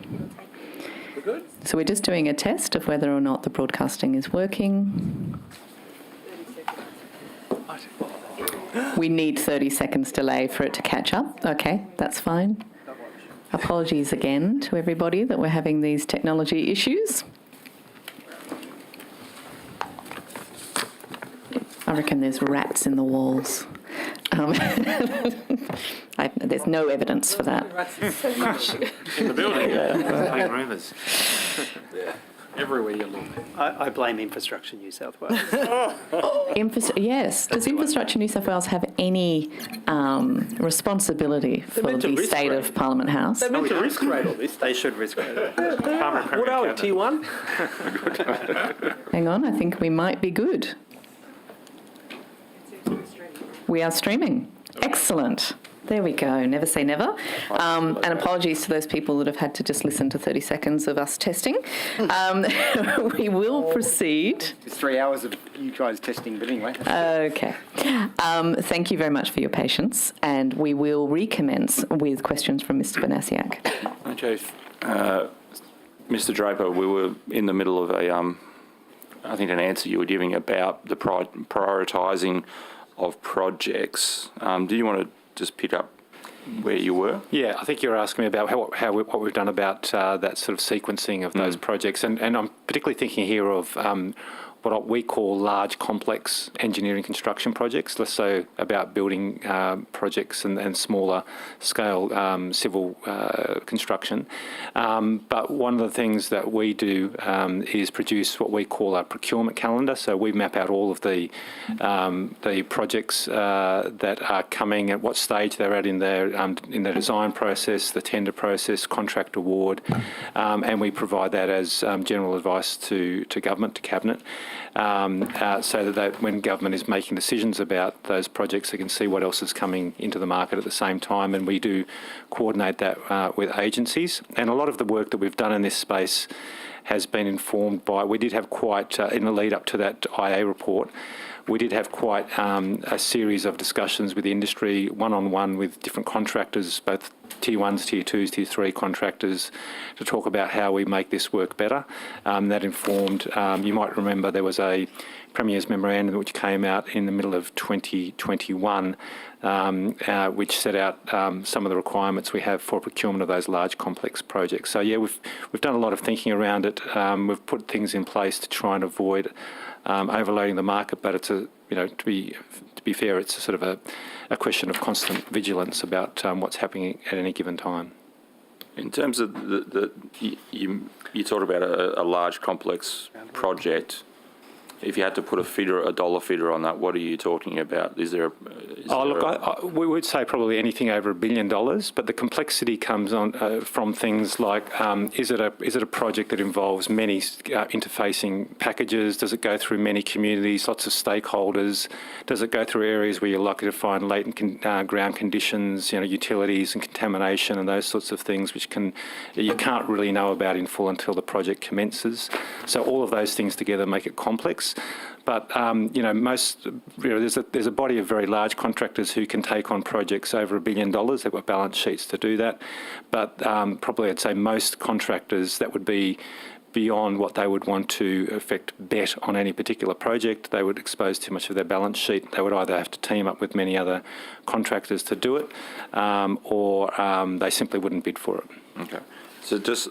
H: We're good?
A: So we're just doing a test of whether or not the broadcasting is working. We need 30 seconds delay for it to catch up. Okay, that's fine. Apologies again to everybody that we're having these technology issues. I reckon there's rats in the walls. There's no evidence for that.
C: So much.
B: In the building, yeah. Rumours. Everywhere you look.
K: I blame Infrastructure New South Wales.
A: Yes. Does Infrastructure New South Wales have any responsibility for
J: meant to
A: the
J: risk
A: state
J: rate.
A: of Parliament House?
J: They're meant to risk rate all this.
K: They should risk rate it.
J: What are we, T1?
A: Hang on, I think we might be good. We are streaming. Excellent. There we go. Never say never. And apologies to those people that have had to just listen to 30 seconds of us testing. We will proceed.
H: It's 3 hours of you guys testing, but anyway.
A: Okay. Thank you very much for your patience, and we will recommence with questions from Mr. Banasiak.
I: Okay. Mr. Draper, we were in the middle of an answer you were giving about the prioritising of projects. Do you want to just pick up where you were?
B: Yeah, I think you were asking me about what we've done about that sort of sequencing of those projects. And I'm particularly thinking here of what we call large, complex engineering construction projects, less so about building projects and smaller scale civil construction. But one of the things that we do is produce what we call a procurement calendar. So we map out all of the projects that are coming, at what stage they're at in their design process, the tender process, contract award, and we provide that as general advice to government, to cabinet. So that when government is making decisions about those projects, they can see what else is coming into the market at the same time, and we do coordinate that with agencies. And a lot of the work that we've done in this space has been informed by, we did have quite, in the lead up to that IA report, we did have quite a series of discussions with the industry, one-on-one with different contractors, both Tier 1s, Tier 2s, Tier 3 contractors, to talk about how we make this work better. That informed, you might remember there was a Premier's memorandum which came out in the middle of 2021, which set out some of the requirements we have for procurement of those large complex projects. So yeah, we've done a lot of thinking around it. We've put things in place to try and avoid overloading the market, but it's to be fair, it's a sort of a question of constant vigilance about what's happening at any given time.
I: In terms of you talked about a large complex project. If you had to put a dollar figure on that, what are you talking about? We would say probably anything over $1 billion, but the complexity comes on from things like, is it a project that involves many interfacing packages? Does it go through many communities, lots of stakeholders? Does it go through areas where you're likely to find latent ground conditions, utilities and contamination and those sorts of things, which you can't really know about in full until the project commences. So all of those things together make it complex. But there's a body of very large contractors who can take on projects over $1 billion. They've got balance sheets to do that. But probably I'd say most contractors, that would be beyond what they would want to bet on any particular project. They would expose too much of their balance sheet. They would either have to team up with many other contractors to do it, or they simply wouldn't bid for it. Okay. So I just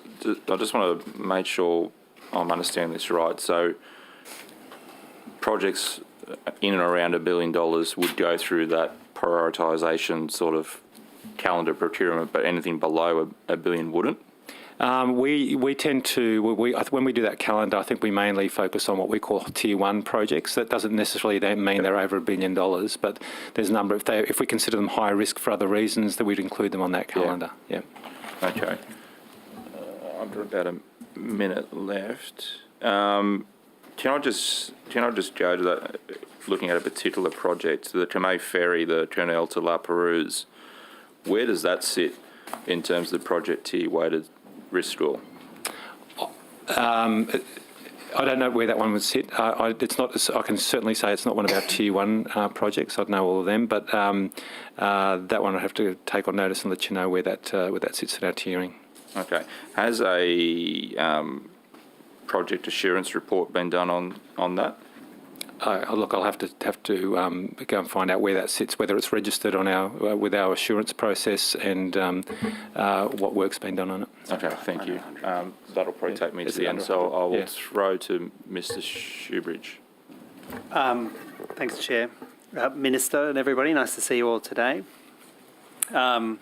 I: want to make sure I'm understanding this right. So projects in and around $1 billion would go through that prioritisation sort of calendar procurement, but anything below $1 billion wouldn't?
B: We tend to, when we do that calendar, I think we mainly focus on what we call Tier 1 projects. That doesn't necessarily mean they're over $1 billion, but there's a number, if we consider them high risk for other reasons, then we'd include them on that calendar. Yeah.
I: Okay. I've got about a minute left. Can I just go to that, looking at a particular project, the Tremay Ferry, the Turnell to La Perouse, where does that sit in terms of the project tier weighted risk score?
B: I don't know where that one would sit. It's not. I can certainly say it's not one of our Tier 1 projects. I'd know all of them, but that one I'd have to take on notice and let you know where that sits in our tiering.
I: Okay. Has a project assurance report been done on that?
B: Look, I'll have to go and find out where that sits, whether it's registered on our with our assurance process, and what work's been done on it.
I: Okay, thank you. That'll probably take me to the end, so I will throw to Mr. Shoebridge.
K: Thanks, Chair. Minister and everybody, nice to see you all today. Mr.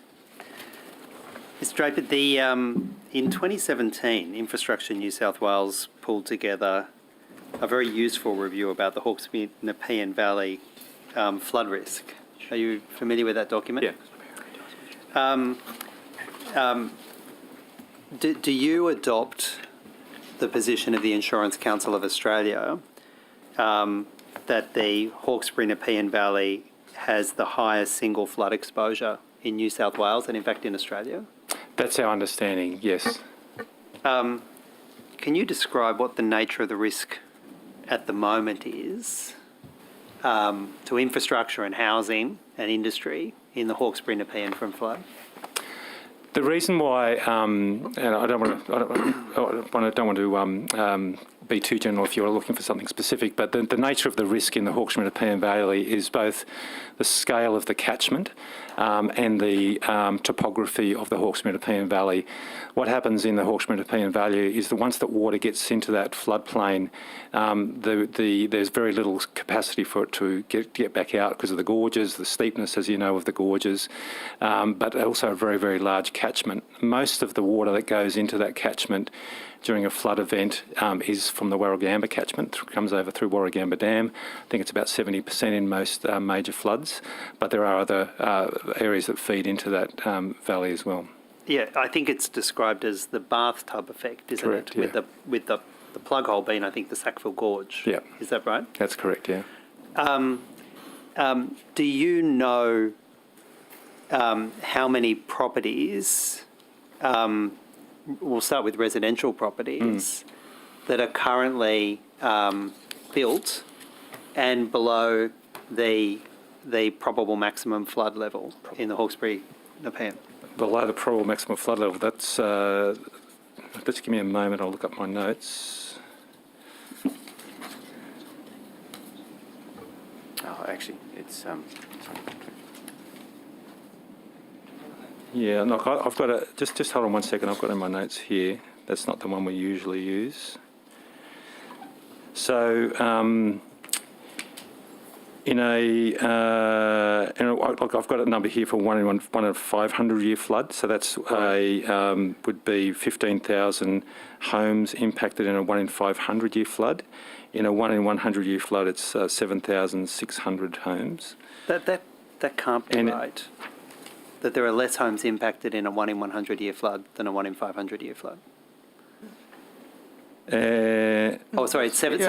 K: Draper, in 2017, Infrastructure New South Wales pulled together a very useful review about the Hawkesbury Nepean Valley flood risk. Are you familiar with that document?
B: Yeah.
K: Do you adopt the position of the Insurance Council of Australia that the Hawkesbury Nepean Valley has the highest single flood exposure in New South Wales and in fact in Australia?
B: That's our understanding, yes.
K: Can you describe what the nature of the risk at the moment is to infrastructure and housing and industry in the Hawkesbury Nepean from flood?
B: The reason why, and I don't want to be too general if you're looking for something specific, but the nature of the risk in the Hawkesbury Nepean Valley is both the scale of the catchment and the topography of the Hawkesbury Nepean Valley. What happens in the Hawkesbury Nepean Valley is that once the water gets into that floodplain, there's very little capacity for it to get back out because of the gorges, the steepness, as you know, of the gorges, but also a very, very large catchment. Most of the water that goes into that catchment during a flood event is from the Warragamba catchment, comes over through Warragamba Dam. I think it's about 70% in most major floods, but there are other areas that feed into that valley as well.
K: Yeah, I think it's described as the bathtub effect, isn't
B: Correct,
K: it?
B: yeah.
K: With the plug hole being, I think, the Sackville Gorge.
B: Yeah.
K: Is that right?
B: That's correct, yeah.
K: Do you know how many properties, we'll start with residential properties, that are currently built and below the probable maximum flood level in the Hawkesbury Nepean?
B: Below the probable maximum flood level, that's, just give me a moment, I'll look up my notes.
F: Oh, actually, it's...
B: Yeah, look, I've got a, just hold on 1 second, I've got it in my notes here. That's not the one we usually use. So, I've got a number here for one in a 500-year flood. So that's would be 15,000 homes impacted in a 1 in 500-year flood. In a 1 in 100-year flood, it's 7,600 homes.
K: That can't be right. That there are less homes impacted in a 1 in 100-year flood than a 1 in 500-year flood. Sorry, it's seven.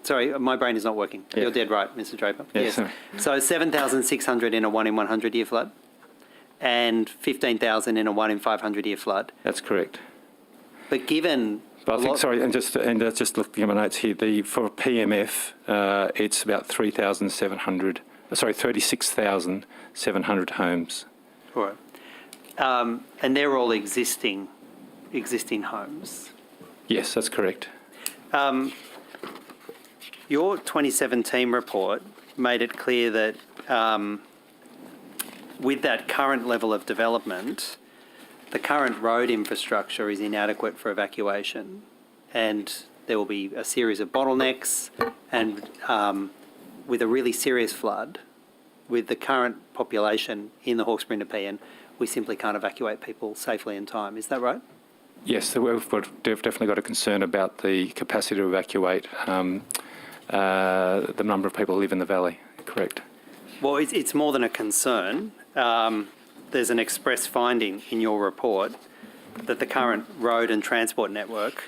K: Sorry, my brain is not working.
B: Yeah.
K: You're dead right, Mr. Draper.
B: Yeah,
K: yes.
B: sorry.
K: So 7,600 in a 1 in 100-year flood, and 15,000 in a 1 in 500-year flood.
B: That's correct.
K: But given,
B: but I think, sorry, and just looking at my notes here, for PMF, it's about 36,700 homes.
K: all right, and they're all existing homes.
B: Yes, that's correct.
K: Your 2017 report made it clear that with that current level of development, the current road infrastructure is inadequate for evacuation, and there will be a series of bottlenecks, and with a really serious flood, with the current population in the Hawkesbury Nepean, we simply can't evacuate people safely in time. Is that right?
B: Yes, so we've definitely got a concern about the capacity to evacuate the number of people who live in the valley. Correct.
K: Well, it's more than a concern. There's an express finding in your report that the current road and transport network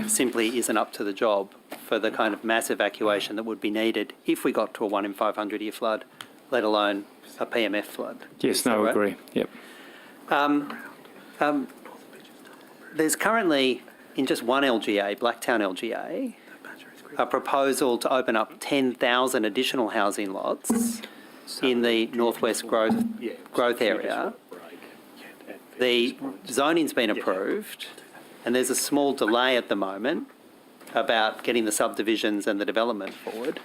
K: simply isn't up to the job for the kind of mass evacuation that would be needed if we got to a 1 in 500-year flood, let alone a PMF flood.
B: Yes, no, I agree. Yep.
K: There's currently, in just one LGA, Blacktown LGA, a proposal to open up 10,000 additional housing lots in the northwest growth area The zoning's been approved, and there's a small delay at the moment about getting the subdivisions and the development forward.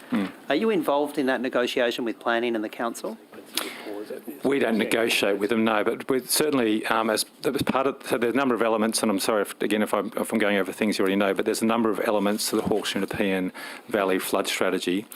K: Are you involved in that negotiation with planning and the council?
B: We don't negotiate with them, no, but we certainly, as part of, so there's a number of elements, and I'm sorry if I'm going over things you already know, but there's a number of elements to the Hawkesbury and Nepean Valley flood strategy.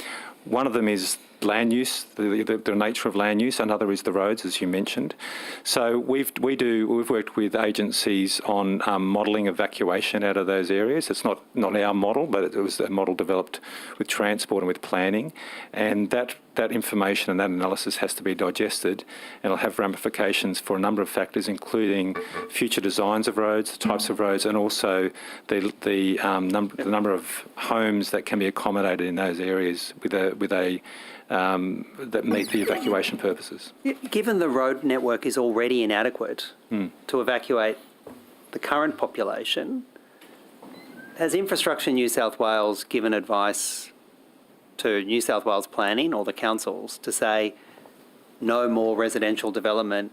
B: One of them is land use, the nature of land use. Another is the roads, as you mentioned. So we've worked with agencies on modelling evacuation out of those areas. It's not our model, but it was a model developed with transport and with planning, and that information and that analysis has to be digested, and it'll have ramifications for a number of factors, including future designs of roads, the types of roads, and also the number of homes that can be accommodated in those areas that meet the evacuation purposes.
K: Given the road network is already inadequate to evacuate the current population, has Infrastructure New South Wales given advice to New South Wales Planning or the councils to say no more residential development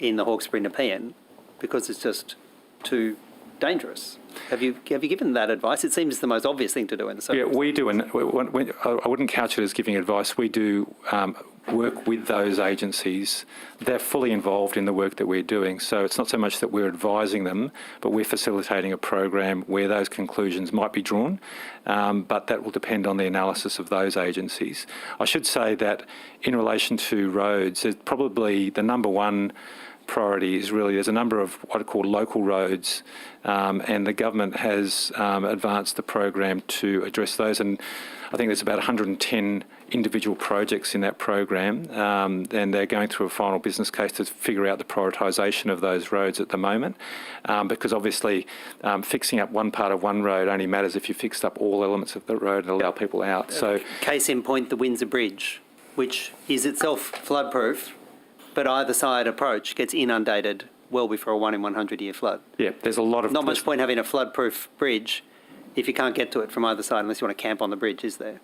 K: in the Hawkesbury Nepean because it's just too dangerous? Have you given that advice? It seems the most obvious thing to do in the circumstances.
B: Yeah, we do, and I wouldn't couch it as giving advice. We do work with those agencies. They're fully involved in the work that we're doing. So it's not so much that we're advising them, but we're facilitating a program where those conclusions might be drawn, but that will depend on the analysis of those agencies. I should say that in relation to roads, there's probably the number one priority is really there's a number of what are called local roads, and the government has advanced the program to address those, and I think there's about 110 individual projects in that program, and they're going through a final business case to figure out the prioritisation of those roads at the moment, because obviously fixing up one part of one road only matters if you fixed up all elements of the road and allow people out. So,
K: case in point, the Windsor Bridge, which is itself floodproof, but either side approach gets inundated well before a 1 in 100 year flood.
B: Yeah, there's a lot of...
K: Not much point having a floodproof bridge if you can't get to it from either side unless you want to camp on the bridge, is there?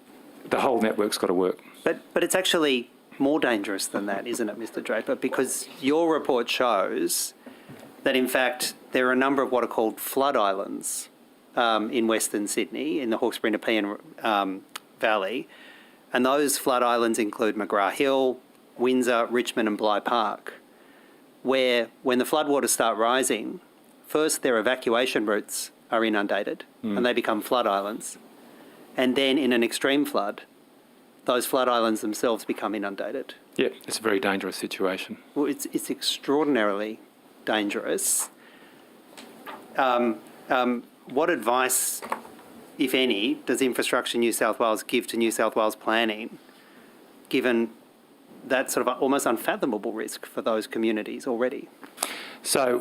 B: The whole network's got to work.
K: But it's actually more dangerous than that, isn't it, Mr. Draper? Because your report shows that, in fact, there are a number of what are called flood islands in Western Sydney, in the Hawkesbury and Nepean Valley, and those flood islands include McGrath Hill, Windsor, Richmond and Bligh Park, where when the floodwaters start rising, first their evacuation routes are inundated and they become flood islands. And then in an extreme flood, those flood islands themselves become inundated.
B: Yeah, it's a very dangerous situation.
K: Well, it's extraordinarily dangerous. What advice, if any, does Infrastructure New South Wales give to New South Wales Planning, given that sort of almost unfathomable risk for those communities already?
B: So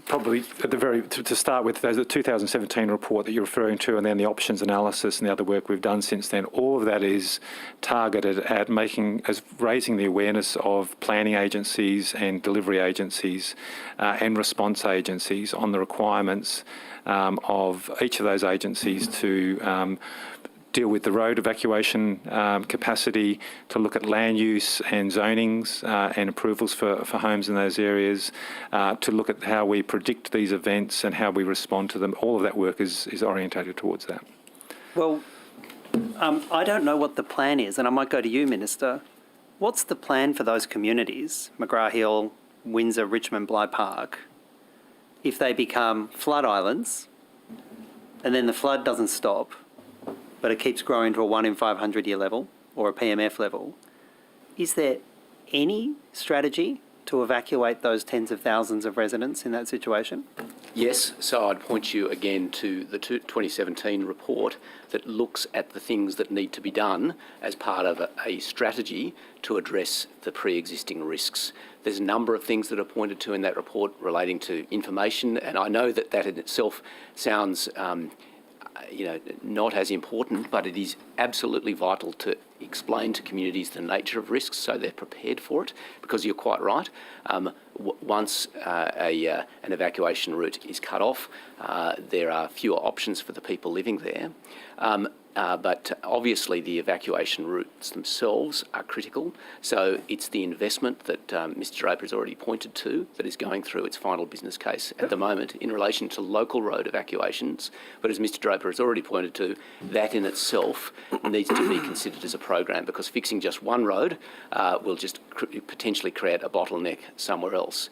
B: probably at to start with, there's a 2017 report that you're referring to, and then the options analysis and the other work we've done since then. All of that is targeted at raising the awareness of planning agencies and delivery agencies and response agencies on the requirements of each of those agencies to deal with the road evacuation capacity, to look at land use and zonings and approvals for homes in those areas, to look at how we predict these events and how we respond to them. All of that work is orientated towards that.
K: Well, I don't know what the plan is, and I might go to you, Minister. What's the plan for those communities, McGrath Hill, Windsor, Richmond, Bligh Park, if they become flood islands and then the flood doesn't stop, but it keeps growing to a 1 in 500 year level or a PMF level? Is there any strategy to evacuate those tens of thousands of residents in that situation?
F: Yes, so I'd point you again to the 2017 report that looks at the things that need to be done as part of a strategy to address the pre-existing risks. There's a number of things that are pointed to in that report relating to information, and I know that in itself sounds not as important, but it is absolutely vital to explain to communities the nature of risks so they're prepared for it, because you're quite right. Once an evacuation route is cut off, there are fewer options for the people living there. But obviously the evacuation routes themselves are critical. So it's the investment that Mr Draper has already pointed to that is going through its final business case at the moment in relation to local road evacuations. But as Mr Draper has already pointed to, that in itself needs to be considered as a program, because fixing just one road will just potentially create a bottleneck somewhere else.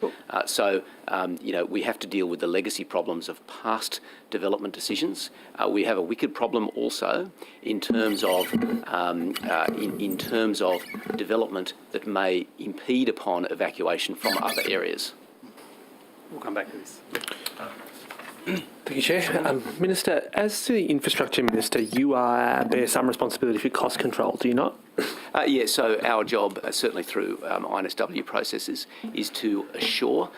F: We have to deal with the legacy problems of past development decisions. We have a wicked problem also in terms of development that may impede upon evacuation from other areas.
K: We'll come back to this.
J: Thank you, Chair. Minister, as the Infrastructure Minister, you bear some responsibility for cost control, do you not?
F: Yes, so our job, certainly through INSW processes, is to assure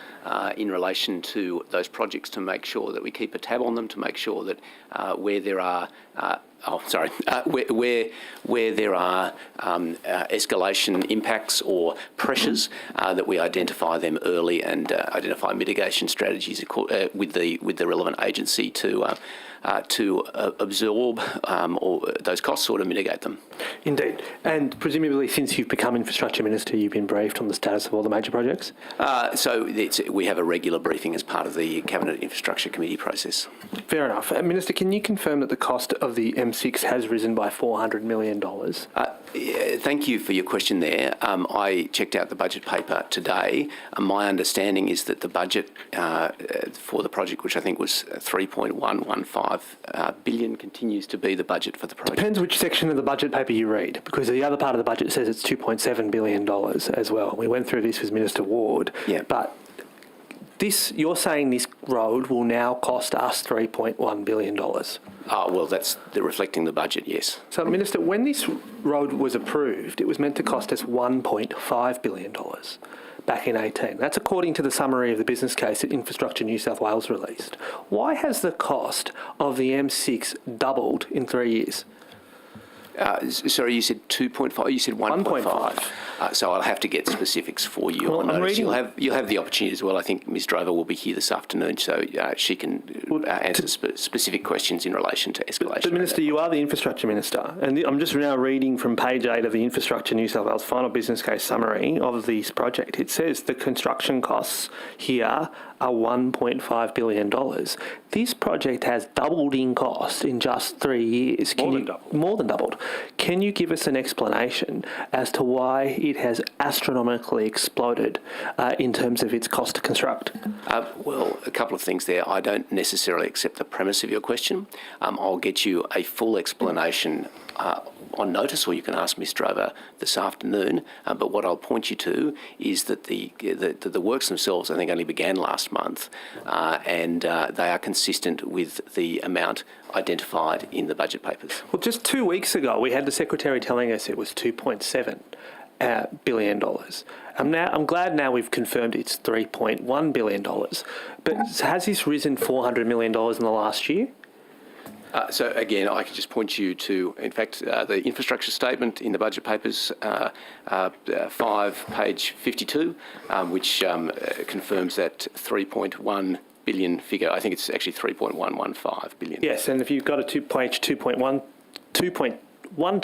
F: in relation to those projects to make sure that we keep a tab on them, to make sure that where there are escalation impacts or pressures, that we identify them early and identify mitigation strategies with the relevant agency to absorb those costs or to mitigate them.
J: Indeed. And presumably since you've become Infrastructure Minister, you've been briefed on the status of all the major projects?
F: We have a regular briefing as part of the Cabinet Infrastructure Committee process.
J: Fair enough. Minister, can you confirm that the cost of the M6 has risen by $400 million?
F: Thank you for your question there. I checked out the budget paper today. My understanding is that the budget for the project, which I think was $3.115 billion, continues to be the budget for the project.
J: Depends which section of the budget paper you read, because the other part of the budget says it's $2.7 billion as well. We went through this with Minister Ward.
F: Yeah.
J: But you're saying this road will now cost us $3.1 billion.
F: Well, that's reflecting the budget, yes.
J: So, Minister, when this road was approved, it was meant to cost us $1.5 billion back in 2018. That's according to the summary of the business case that Infrastructure New South Wales released. Why has the cost of the M6 doubled in 3 years?
F: Sorry, you said 2.5. You said 1.5. So I'll have to get specifics for you.
J: Well,
F: on notice. You'll have the opportunity as well. I think Ms. Drover will be here this afternoon, so she can answer specific questions in relation to escalation.
J: But Minister, you are the Infrastructure Minister, and I'm just now reading from page 8 of the Infrastructure New South Wales final business case summary of this project. It says the construction costs here are $1.5 billion. This project has doubled in cost in just 3 years. More than doubled. Can you give us an explanation as to why it has astronomically exploded in terms of its cost to construct?
F: Well, a couple of things there. I don't necessarily accept the premise of your question. I'll get you a full explanation on notice, or you can ask Ms. Drover this afternoon. But what I'll point you to is that the works themselves, I think, only began last month, and they are consistent with the amount identified in the budget papers.
J: Well, just 2 weeks ago, we had the Secretary telling us it was $2.7 billion. I'm glad now we've confirmed it's $3.1 billion. But has this risen $400 million in the last year?
F: So again, I can just point you to, in fact, the infrastructure statement in the budget papers, 5, page 52, which confirms that 3.1 billion figure. I think it's actually 3.115 billion.
J: Yes, and if you've got a page 2.12,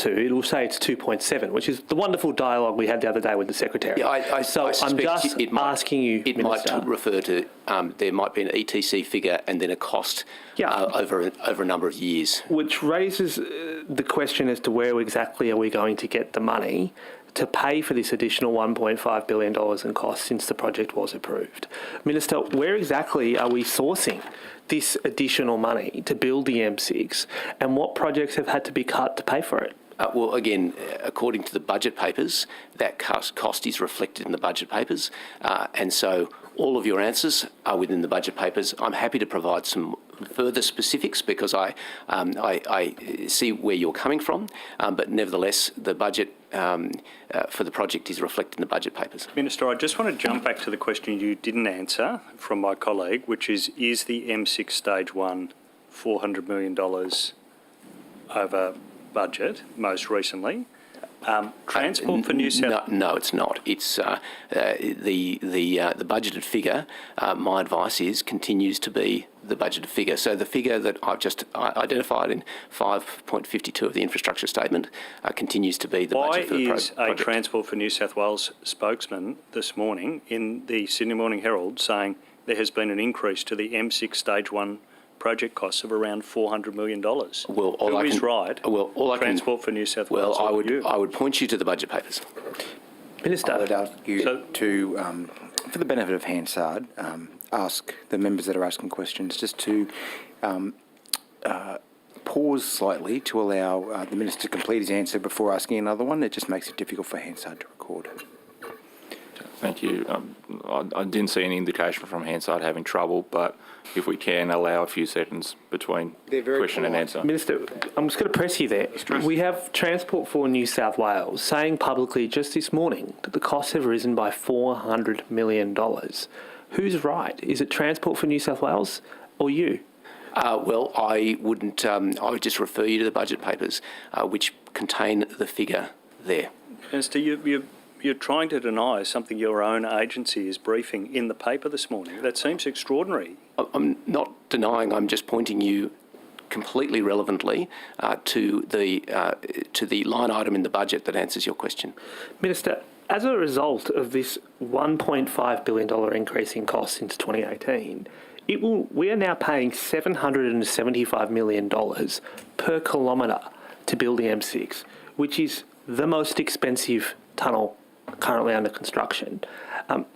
J: it will say it's 2.7, which is the wonderful dialogue we had the other day with the Secretary.
F: Yeah,
J: I'm just asking you,
F: it
J: Minister.
F: might refer to, there might be an ETC figure and then a cost over a number of years.
J: Which raises the question as to where exactly are we going to get the money to pay for this additional $1.5 billion in costs since the project was approved. Minister, where exactly are we sourcing this additional money to build the M6, and what projects have had to be cut to pay for it?
F: Well, again, according to the budget papers, that cost is reflected in the budget papers, and so all of your answers are within the budget papers. I'm happy to provide some further specifics because I see where you're coming from, but nevertheless, the budget for the project is reflected in the budget papers.
E: Minister, I just want to jump back to the question you didn't answer from my colleague, which is the M6 Stage 1 $400 million over budget most recently? Transport for New South...
F: No, it's not. It's the budgeted figure, my advice is, continues to be the budgeted figure. So the figure that I've just identified in 5.52 of the infrastructure statement continues to be the budget for the project.
E: Why is a Transport for New South Wales spokesman this morning in the Sydney Morning Herald saying there has been an increase to the M6 Stage 1 project costs of around $400 million?
F: Well,
E: Who is right?
F: Well, Transport
E: for New South Wales.
F: Well, I would point you to the budget papers.
J: Minister.
H: I would ask you to, for the benefit of Hansard, ask the members that are asking questions just to pause slightly to allow the Minister to complete his answer before asking another one. It just makes it difficult for Hansard to record.
I: Thank you. I didn't see any indication from Hansard having trouble, but if we can allow a few seconds between question and answer.
J: Minister, I'm just going to press you there. We have Transport for New South Wales saying publicly just this morning that the costs have risen by $400 million. Who's right? Is it Transport for New South Wales or you?
F: Well, I wouldn't. I would just refer you to the budget papers, which contain the figure there.
E: Minister, you're trying to deny something your own agency is briefing in the paper this morning. That seems extraordinary.
F: I'm not denying. I'm just pointing you completely relevantly to the line item in the budget that answers your question.
J: Minister, as a result of this $1.5 billion increase in costs since 2018, we are now paying $775 million per kilometre to build the M6, which is the most expensive tunnel currently under construction.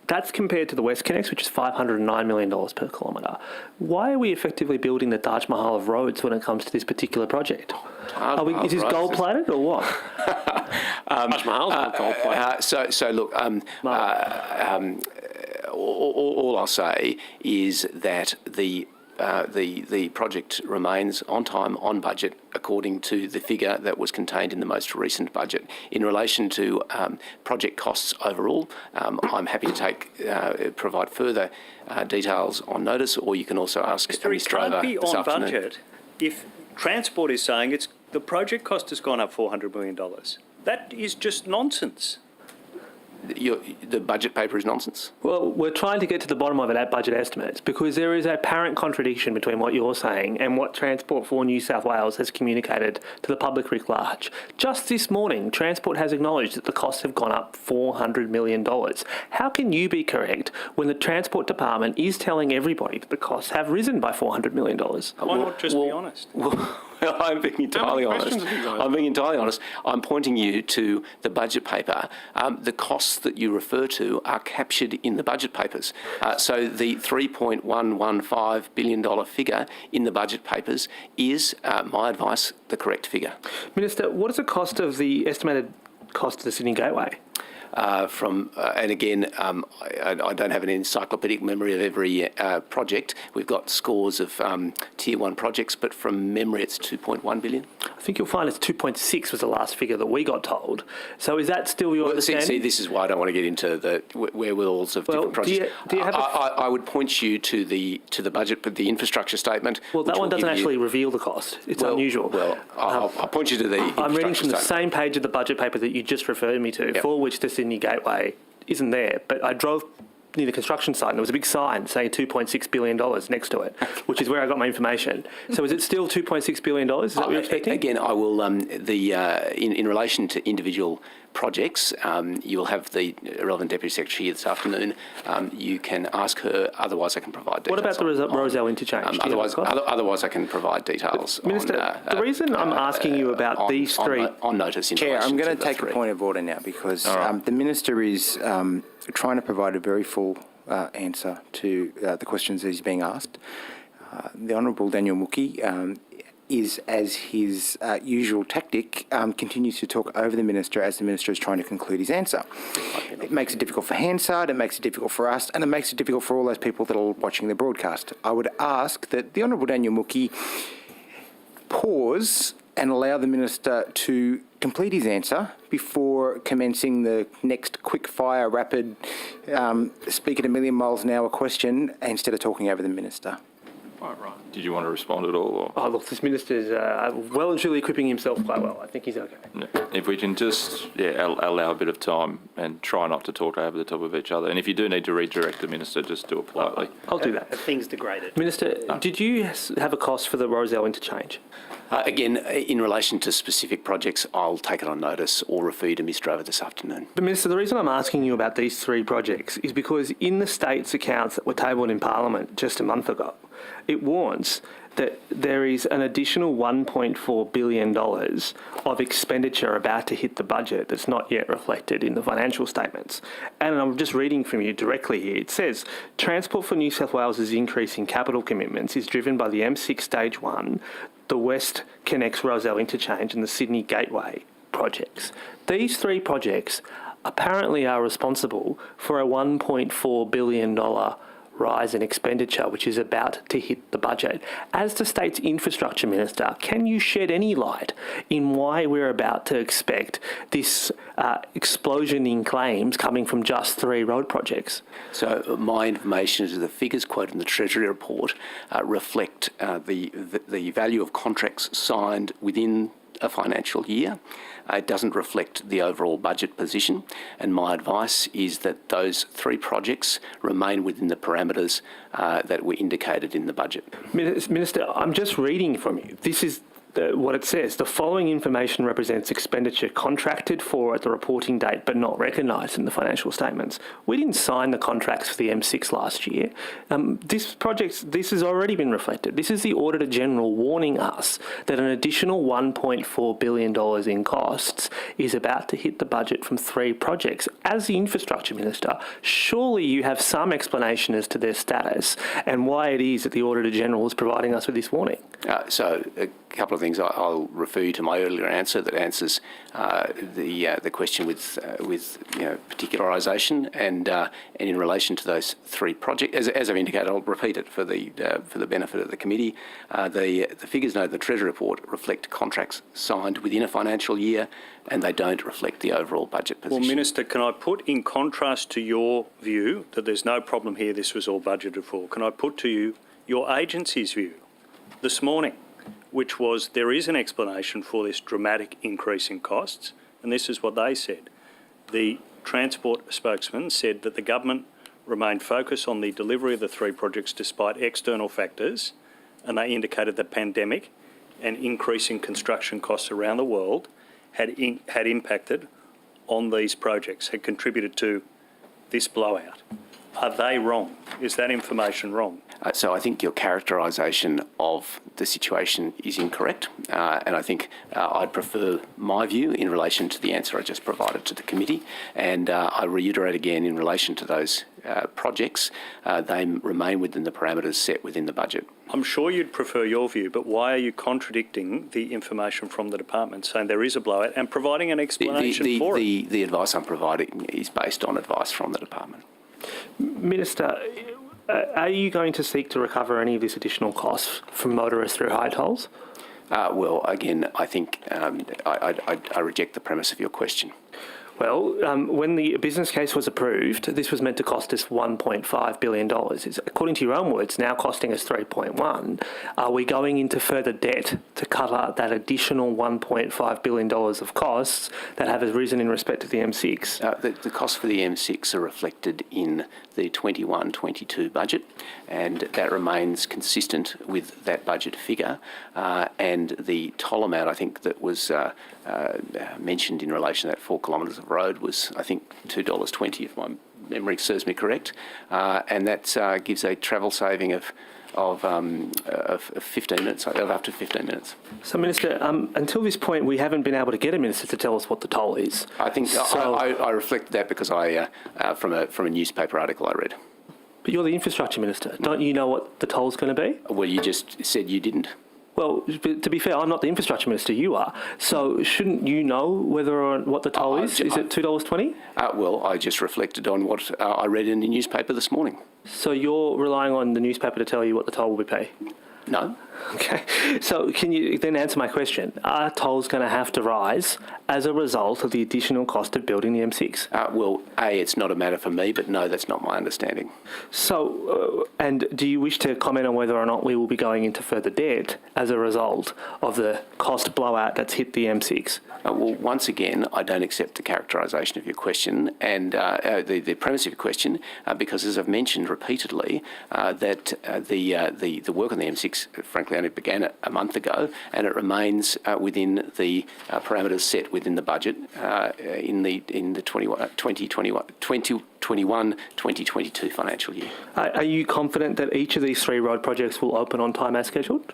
J: That's compared to the WestConnex, which is $509 million per kilometre. Why are we effectively building the Taj Mahal of roads when it comes to this particular project? Is this gold-plated or what?
F: Taj Mahal's not gold-plated. So look, all I'll say is that the project remains on time, on budget, according to the figure that was contained in the most recent budget. In relation to project costs overall, I'm happy to provide further details on notice, or you can also ask Mr. Over this afternoon.
E: Budget if Transport is saying the project cost has gone up $400 million. That is just nonsense.
F: The budget paper is nonsense?
J: Well, we're trying to get to the bottom of it at budget estimates because there is a apparent contradiction between what you're saying and what Transport for New South Wales has communicated to the public writ large. Just this morning, Transport has acknowledged that the costs have gone up $400 million. How can you be correct when the Transport Department is telling everybody that the costs have risen by $400 million?
E: Why not just be honest?
F: Well, I'm being entirely honest. I'm pointing you to the budget paper. The costs that you refer to are captured in the budget papers. So the $3.115 billion figure in the budget papers is, my advice, the correct figure.
J: Minister, what is the cost of the estimated cost of the Sydney Gateway?
F: And again, I don't have an encyclopedic memory of every project. We've got scores of Tier 1 projects, but from memory it's $2.1 billion.
J: I think you'll find it's 2.6 was the last figure that we got told. So is that still your understanding?
F: See, this is why I don't want to get into the wherewithals of different projects.
J: Do you have
F: I would point you to the budget, but the infrastructure statement.
J: Well, that one doesn't actually reveal the cost. It's unusual.
F: Well, I'll point you to the
J: I'm reading from the
F: statement.
J: same page of the budget paper that you just referred me to, for which the Sydney Gateway isn't there. But I drove near the construction site and there was a big sign saying $2.6 billion next to it, which is where I got my information. So is it still $2.6 billion? Is that what you're expecting?
F: Again, I will, in relation to individual projects, you will have the relevant Deputy Secretary here this afternoon. You can ask her, otherwise I can provide details.
J: What about the Rozelle interchange?
F: Otherwise I can provide details.
J: Minister, the reason I'm asking you about these three...
F: On notice in
H: Chair, I'm going
F: to
H: to take a point of order now because the Minister is trying to provide a very full answer to the questions that he's being asked. The Honourable Daniel Mookie is, as his usual tactic, continues to talk over the Minister as the Minister is trying to conclude his answer. It makes it difficult for Hansard, it makes it difficult for us, and it makes it difficult for all those people that are watching the broadcast. I would ask that the Honourable Daniel Mookie pause and allow the Minister to complete his answer before commencing the next quick-fire, rapid, speak at a million miles an hour question instead of talking over the Minister.
I: Right. Did you want to respond at all? Or?
J: Oh, look, this minister's well and truly equipping himself quite well. I think he's okay.
I: If we can just allow a bit of time and try not to talk over the top of each other. And if you do need to redirect the minister, just do it politely.
J: I'll do that.
K: Things degraded.
J: Minister, did you have a cost for the Rozelle interchange?
F: Again, in relation to specific projects, I'll take it on notice or refer you to Mr Drover this afternoon.
J: But Minister, the reason I'm asking you about these three projects is because in the state's accounts that were tabled in Parliament just a month ago, it warns that there is an additional $1.4 billion of expenditure about to hit the budget that's not yet reflected in the financial statements. And I'm just reading from you directly here. It says, Transport for New South Wales' increase in capital commitments is driven by the M6 Stage 1, the West Connects Rozelle Interchange and the Sydney Gateway projects. These three projects apparently are responsible for a $1.4 billion rise in expenditure, which is about to hit the budget. As the state's infrastructure minister, can you shed any light in why we're about to expect this explosion in claims coming from just three road projects?
F: So my information is the figures quoted in the Treasury report reflect the value of contracts signed within a financial year. It doesn't reflect the overall budget position, and my advice is that those three projects remain within the parameters that were indicated in the budget.
J: Minister, I'm just reading from you. This is what it says. The following information represents expenditure contracted for at the reporting date but not recognised in the financial statements. We didn't sign the contracts for the M6 last year. This has already been reflected. This is the Auditor General warning us that an additional $1.4 billion in costs is about to hit the budget from three projects. As the Infrastructure Minister, surely you have some explanation as to their status and why it is that the Auditor General is providing us with this warning.
F: So a couple of things. I'll refer you to my earlier answer that answers the question with particularisation and in relation to those three projects. As I've indicated, I'll repeat it for the benefit of the committee. The figures noted in the Treasury report reflect contracts signed within a financial year, and they don't reflect the overall budget position.
E: Well, Minister, can I put in contrast to your view that there's no problem here, this was all budgeted for, can I put to you your agency's view this morning, which was there is an explanation for this dramatic increase in costs, and this is what they said. The Transport spokesman said that the government remained focused on the delivery of the three projects despite external factors, and they indicated the pandemic and increasing construction costs around the world had impacted on these projects, had contributed to this blowout. Are they wrong? Is that information wrong?
F: So I think your characterisation of the situation is incorrect, and I think I'd prefer my view in relation to the answer I just provided to the committee, and I reiterate again in relation to those projects, they remain within the parameters set within the budget.
E: I'm sure you'd prefer your view, but why are you contradicting the information from the department, saying there is a blowout and providing an explanation for it?
F: The advice I'm providing is based on advice from the department.
J: Minister, are you going to seek to recover any of this additional costs from motorists through high tolls?
F: Well, again, I think I reject the premise of your question.
J: Well, when the business case was approved, this was meant to cost us $1.5 billion. It's, according to your own words, now costing us $3.1. Are we going into further debt to cover that additional $1.5 billion of costs that have arisen in respect to the M6?
F: The costs for the M6 are reflected in the 21-22 budget, and that remains consistent with that budget figure. And the toll amount, I think, that was mentioned in relation to that 4 kilometres of road was, I think, $2.20, if my memory serves me correct, and that gives a travel saving of 15 minutes, of up to 15 minutes.
J: So, Minister, until this point, we haven't been able to get a minister to tell us what the toll is.
F: I think I reflected that because from a newspaper article I read.
J: But you're the infrastructure minister. Don't you know what the toll's going to be?
F: Well, you just said you didn't.
J: Well, to be fair, I'm not the infrastructure minister, you are. So shouldn't you know what the toll is? Is it $2.20?
F: Well, I just reflected on what I read in the newspaper this morning.
J: So you're relying on the newspaper to tell you what the toll will be paid?
F: No.
J: Okay, so can you then answer my question? Are tolls going to have to rise as a result of the additional cost of building the M6?
F: Well, A, it's not a matter for me, but no, that's not my understanding.
J: So, and do you wish to comment on whether or not we will be going into further debt as a result of the cost blowout that's hit the M6?
F: Well, once again, I don't accept the characterisation of your question and the premise of your question, because as I've mentioned repeatedly, that the work on the M6, frankly, only began a month ago, and it remains within the parameters set within the budget in the 2021-2022 financial year.
J: Are you confident that each of these three road projects will open on time as scheduled?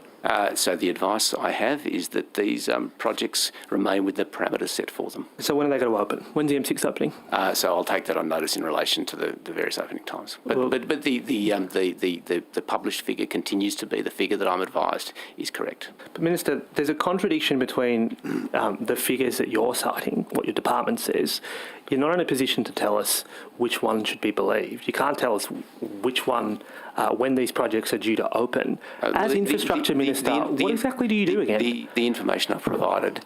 F: So the advice I have is that these projects remain with the parameters set for them.
J: So when are they going to open? When's the M6 opening?
F: So I'll take that on notice in relation to the various opening times. But the published figure continues to be the figure that I'm advised is correct.
J: But Minister, there's a contradiction between the figures that you're citing, what your department says. You're not in a position to tell us which one should be believed. You can't tell us which one, when these projects are due to open. As Infrastructure Minister, what exactly do you do again?
F: The information I've provided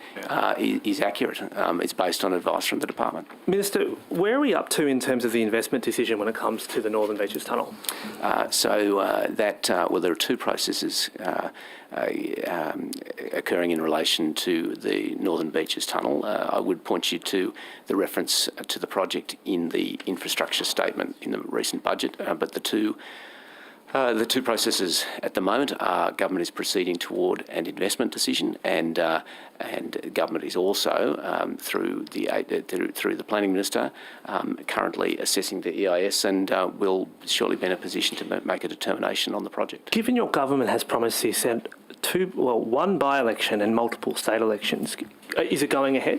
F: is accurate. It's based on advice from the department.
J: Minister, where are we up to in terms of the investment decision when it comes to the Northern Beaches Tunnel?
F: Well, there are two processes occurring in relation to the Northern Beaches Tunnel. I would point you to the reference to the project in the infrastructure statement in the recent budget, but the two processes at the moment are government is proceeding toward an investment decision, and government is also through the planning minister currently assessing the EIS, and will shortly be in a position to make a determination on the project.
J: Given your government has promised this and one by-election and multiple state elections, is it going ahead?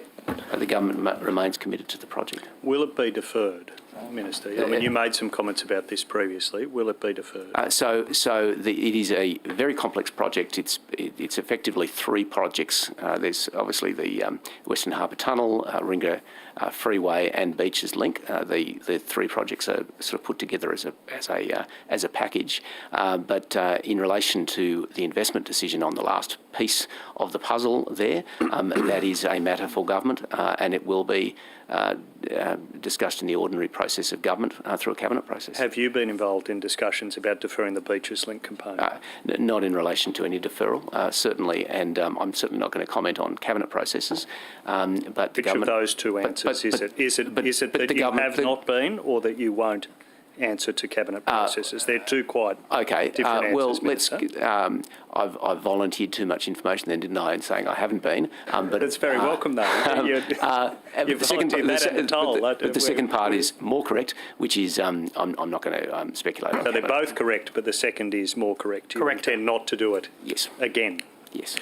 F: The government remains committed to the project.
E: Will it be deferred, Minister? I mean, you made some comments about this previously. Will it be deferred?
F: It is a very complex project. It's effectively three projects. There's obviously the Western Harbour Tunnel, Ringa Freeway, and Beaches Link. The three projects are sort of put together as a package. But in relation to the investment decision on the last piece of the puzzle there, that is a matter for government, and it will be discussed in the ordinary process of government through a cabinet process.
E: Have you been involved in discussions about deferring the Beaches Link component?
F: Not in relation to any deferral, certainly, and I'm certainly not going to comment on cabinet processes. But
E: which of those two answers is it that you have not been, or that you won't answer to cabinet processes? They're two quite different answers. I've volunteered too much information then, didn't I, in saying I haven't been. But it's very welcome, though. The
F: second part is more correct, which is I'm not going to speculate on.
E: So they're both correct, but the second is more correct. You intend not to do it.
F: Yes.
E: Again.
F: Yes.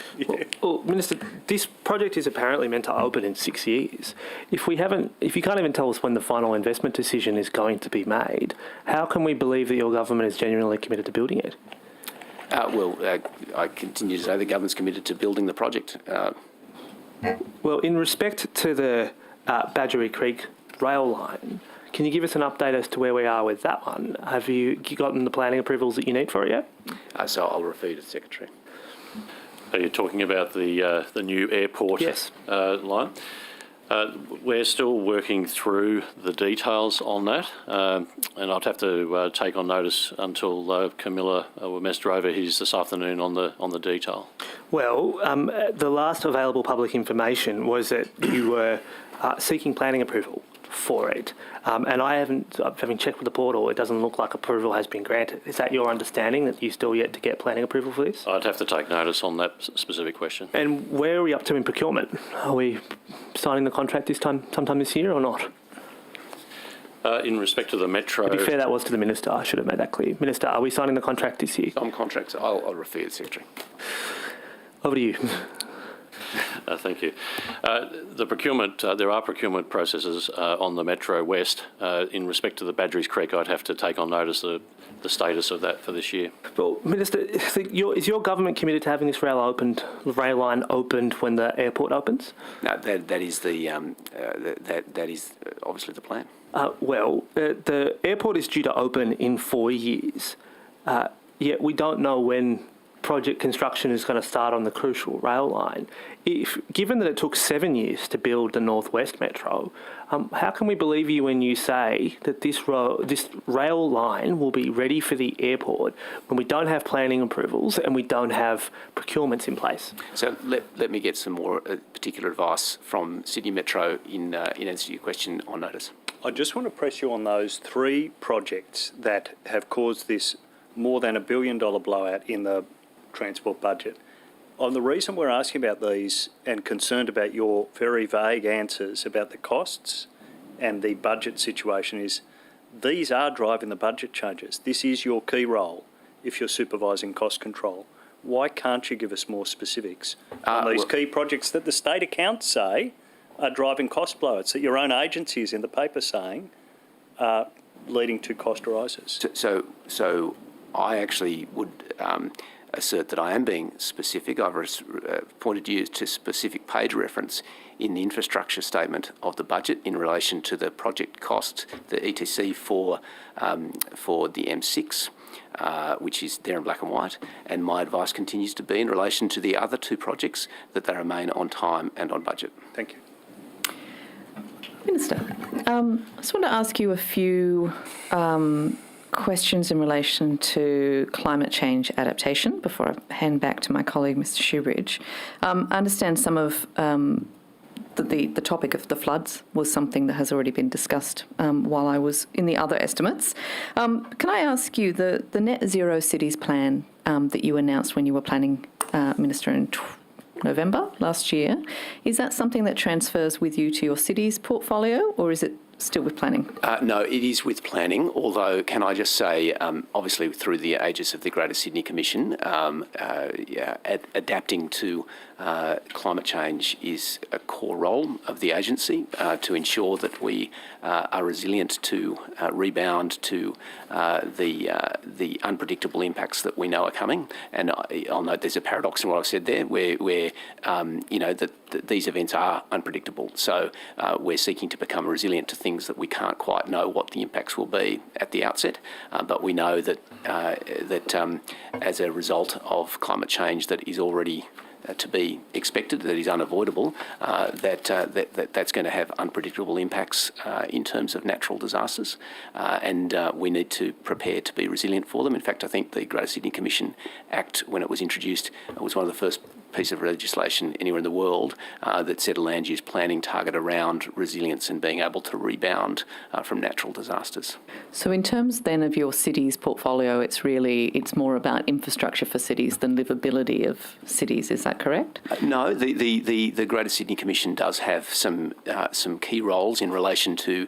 J: Well, Minister, this project is apparently meant to open in 6 years. If you can't even tell us when the final investment decision is going to be made, how can we believe that your government is genuinely committed to building it?
F: I continue to say the government's committed to building the project.
J: Well, in respect to the Badgerys Creek rail line, can you give us an update as to where we are with that one? Have you gotten the planning approvals that you need for it yet?
F: So I'll refer you to the Secretary.
L: Are you talking about the new airport line? We're still working through the details on that, and I'd have to take on notice until Camilla Wemester over here this afternoon on the detail.
J: Well, the last available public information was that you were seeking planning approval for it, and having checked with the portal, it doesn't look like approval has been granted. Is that your understanding, that you're still yet to get planning approval for this?
L: I'd have to take notice on that specific question.
J: And where are we up to in procurement? Are we signing the contract sometime this year or not?
L: In respect to the metro...
J: To be fair, that was to the Minister. I should have made that clear. Minister, are we signing the contract this year?
F: Some contracts, I'll refer you to the Secretary.
J: Over to you.
L: Thank you. The procurement, there are procurement processes on the Metro West. In respect to the Badgerys Creek, I'd have to take on notice the status of that for this year. Well,
J: Minister, is your government committed to having this rail line opened when the airport opens?
F: No, that is obviously the plan.
J: The airport is due to open in 4 years, yet we don't know when project construction is going to start on the crucial rail line. Given that it took 7 years to build the North West Metro, how can we believe you when you say that this rail line will be ready for the airport when we don't have planning approvals and we don't have procurements in place?
F: So let me get some more particular advice from Sydney Metro in answer to your question on notice.
E: I just want to press you on those 3 projects that have caused this more than $1 billion blowout in the transport budget. On the reason we're asking about these and concerned about your very vague answers about the costs and the budget situation is these are driving the budget changes. This is your key role if you're supervising cost control. Why can't you give us more specifics on these key projects that the state accounts say are driving cost blowouts, that your own agencies in the paper saying are leading to cost rises?
F: So I actually would assert that I am being specific. I've pointed you to specific page reference in the infrastructure statement of the budget in relation to the project cost, the ETC for the M6, which is there in black and white. And my advice continues to be in relation to the other 2 projects that they remain on time and on budget.
E: Thank you.
A: Minister, I just want to ask you a few questions in relation to climate change adaptation before I hand back to my colleague, Mr. Shoebridge. I understand some of the topic of the floods was something that has already been discussed while I was in the other estimates. Can I ask you, the Net Zero Cities plan that you announced when you were planning Minister in November last year, is that something that transfers with you to your city's portfolio, or is it still with planning?
F: No, it is with planning, although can I just say, obviously through the aegis of the Greater Sydney Commission, adapting to climate change is a core role of the agency to ensure that we are resilient to rebound to the unpredictable impacts that we know are coming. And I'll note there's a paradox in what I've said there, where that these events are unpredictable. So we're seeking to become resilient to things that we can't quite know what the impacts will be at the outset, but we know that as a result of climate change that is already to be expected, that is unavoidable, that's going to have unpredictable impacts in terms of natural disasters, and we need to prepare to be resilient for them. In fact, I think the Greater Sydney Commission Act, when it was introduced, was one of the first piece of legislation anywhere in the world that set a land use planning target around resilience and being able to rebound from natural disasters.
A: So in terms then of your city's portfolio, it's more about infrastructure for cities than livability of cities, is that correct?
F: No, the Greater Sydney Commission does have some key roles in relation to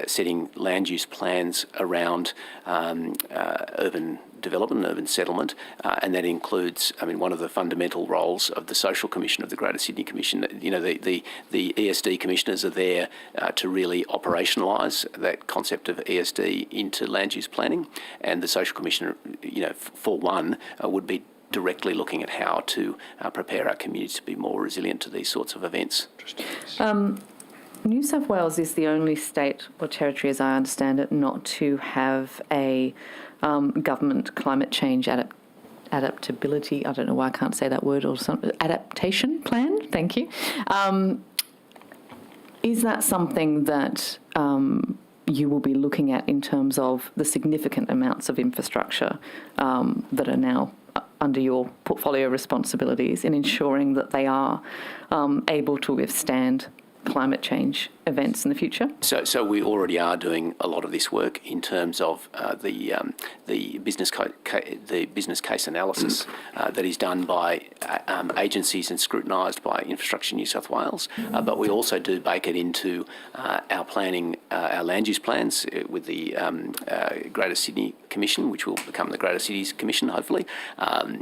F: setting land use plans around urban development, urban settlement, and that includes, one of the fundamental roles of the Social Commission of the Greater Sydney Commission. The ESD commissioners are there to really operationalise that concept of ESD into land use planning, and the Social Commissioner, for one, would be directly looking at how to prepare our communities to be more resilient to these sorts of events.
A: New South Wales is the only state or territory, as I understand it, not to have a government climate change adaptability, I don't know why I can't say that word, or something, adaptation plan, thank you. Is that something that you will be looking at in terms of the significant amounts of infrastructure that are now under your portfolio responsibilities in ensuring that they are able to withstand climate change events in the future?
F: So we already are doing a lot of this work in terms of the business case analysis that is done by agencies and scrutinised by Infrastructure New South Wales. But we also do bake it into our planning, our land use plans with the Greater Sydney Commission, which will become the Greater Cities Commission, hopefully,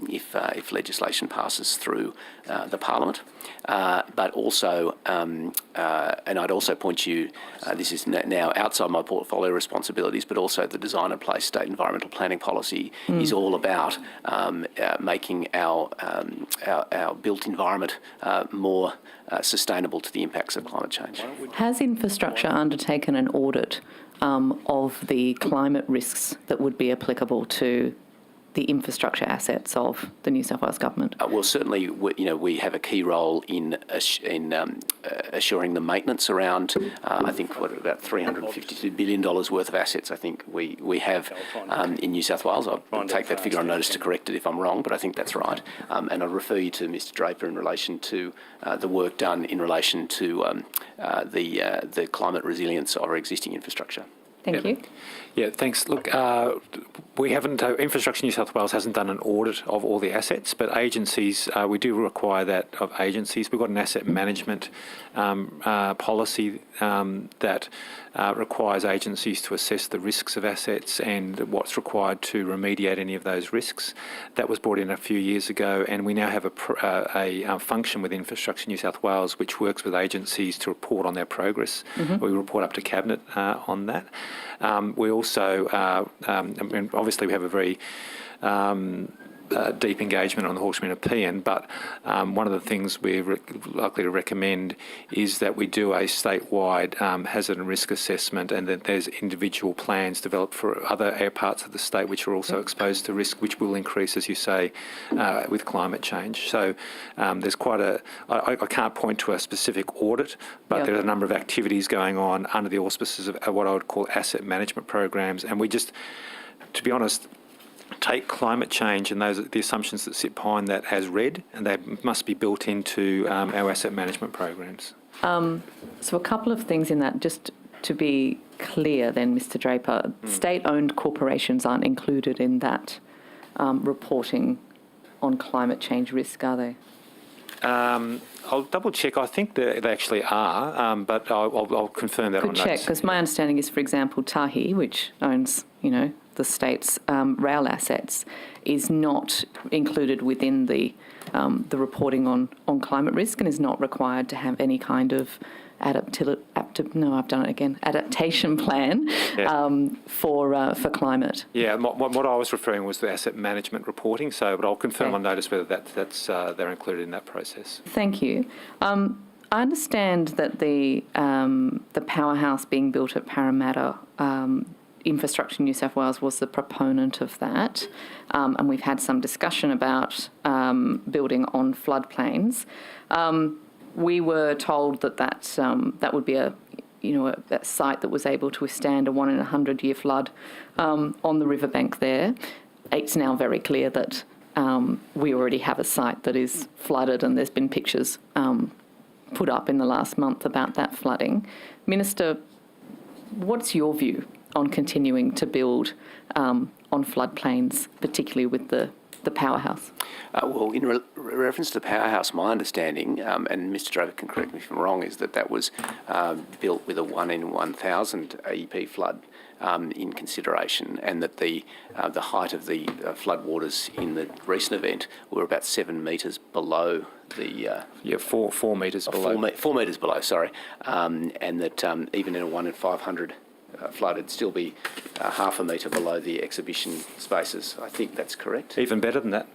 F: if legislation passes through the Parliament. But also, and I'd also point you, this is now outside my portfolio responsibilities, but also the Design and Place State Environmental Planning Policy is all about making our built environment more sustainable to the impacts of climate change.
A: Has infrastructure undertaken an audit of the climate risks that would be applicable to the infrastructure assets of the New South Wales government?
F: Well, certainly, we have a key role in assuring the maintenance around, I think, about $352 billion worth of assets. I think we have in New South Wales. I'll take that figure on notice to correct it if I'm wrong, but I think that's right. And I'll refer you to Mr. Draper in relation to the work done in relation to the climate resilience of our existing infrastructure.
A: Thank you.
B: Yeah, thanks. Look, we haven't, Infrastructure New South Wales hasn't done an audit of all the assets, but agencies, we do require that of agencies. We've got an asset management policy that requires agencies to assess the risks of assets and what's required to remediate any of those risks. That was brought in a few years ago, and we now have a function with Infrastructure New South Wales which works with agencies to report on their progress. We report up to Cabinet on that. We also, obviously we have a very deep engagement on the Hawkesbury and Nepean, but one of the things we're likely to recommend is that we do a statewide hazard and risk assessment, and that there's individual plans developed for other parts of the state which are also exposed to risk, which will increase, as you say, with climate change. So there's quite I can't point to a specific audit, but there are a number of activities going on under the auspices of what I would call asset management programs, and we just, to be honest, take climate change and the assumptions that sit behind that as read, and they must be built into our asset management programs.
A: So a couple of things in that, just to be clear then, Mr. Draper, state-owned corporations aren't included in that reporting on climate change risk, are they?
B: I'll double check. I think they actually are, but I'll confirm that on notice.
A: Could check, because my understanding is, for example, Tahi, which owns, the state's rail assets, is not included within the reporting on climate risk, and is not required to have any kind of adaptation plan for climate.
B: Yeah, what I was referring was the asset management reporting. So, but I'll confirm on notice whether that's they're included in that process.
A: Thank you. I understand that the powerhouse being built at Parramatta, Infrastructure New South Wales was the proponent of that, and we've had some discussion about building on floodplains. We were told that would be a site that was able to withstand a 1 in 100 year flood on the riverbank there. It's now very clear that we already have a site that is flooded, and there's been pictures put up in the last month about that flooding. Minister, what's your view on continuing to build on floodplains, particularly with the powerhouse?
F: Well, in reference to the powerhouse, my understanding, and Mr. Draper can correct me if I'm wrong, is that was built with a 1 in 1,000 AEP flood in consideration, and that the height of the floodwaters in the recent event were about 7 metres below the...
B: 4 metres below.
F: 4 metres below, sorry. And that even in a 1 in 500 flood, it'd still be half a metre below the exhibition spaces. I think that's correct. Even
B: better than that.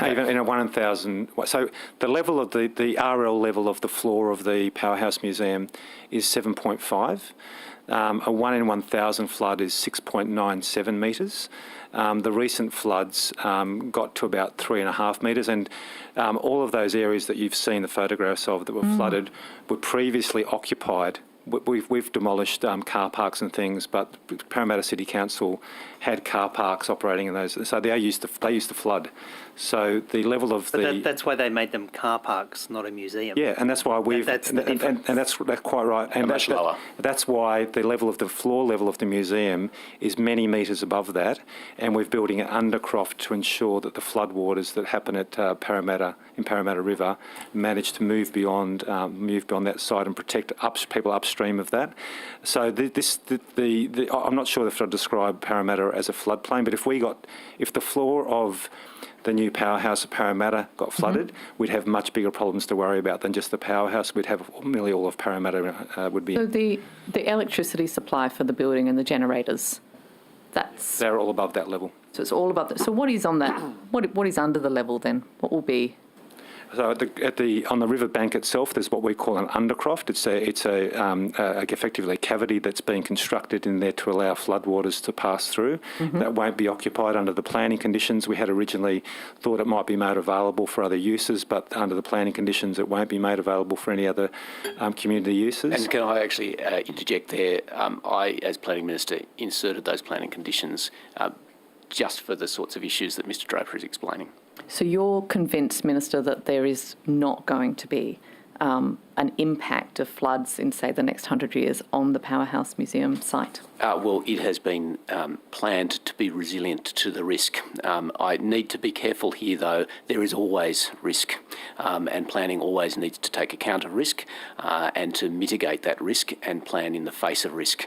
B: Even in a 1 in 1,000. So the level of the RL level of the floor of the Powerhouse Museum is 7.5. A 1 in 1,000 flood is 6.97 metres. The recent floods got to about 3.5 metres, and all of those areas that you've seen the photographs of that were flooded were previously occupied. We've demolished car parks and things, but Parramatta City Council had car parks operating in those, so they used to flood. So the level of
K: that's why they made them car parks, not a museum.
B: Yeah, and that's why that's quite right. And
F: much lower.
B: That's why the level of the floor level of the museum is many metres above that, and we're building an undercroft to ensure that the floodwaters that happen at Parramatta River manage to move beyond that side and protect people upstream of that. So I'm not sure if I'd describe Parramatta as a floodplain, but if the floor of the new powerhouse at Parramatta got flooded, we'd have much bigger problems to worry about than just the powerhouse. We'd have nearly all of Parramatta would be...
A: So the electricity supply for the building and the generators,
B: they're all above that level.
A: So it's all above that. So what is on that? What is under the level then? What will be...
B: So on the river bank itself, there's what we call an undercroft. It's effectively a cavity that's been constructed in there to allow floodwaters to pass through. That won't be occupied under the planning conditions. We had originally thought it might be made available for other uses, but under the planning conditions, it won't be made available for any other community uses.
F: And can I actually interject there? I, as Planning Minister, inserted those planning conditions just for the sorts of issues that Mr Draper is explaining.
A: So you're convinced, Minister, that there is not going to be an impact of floods in, say, the next 100 years on the Powerhouse Museum site?
F: Well, it has been planned to be resilient to the risk. I need to be careful here, though. There is always risk, and planning always needs to take account of risk and to mitigate that risk and plan in the face of risk.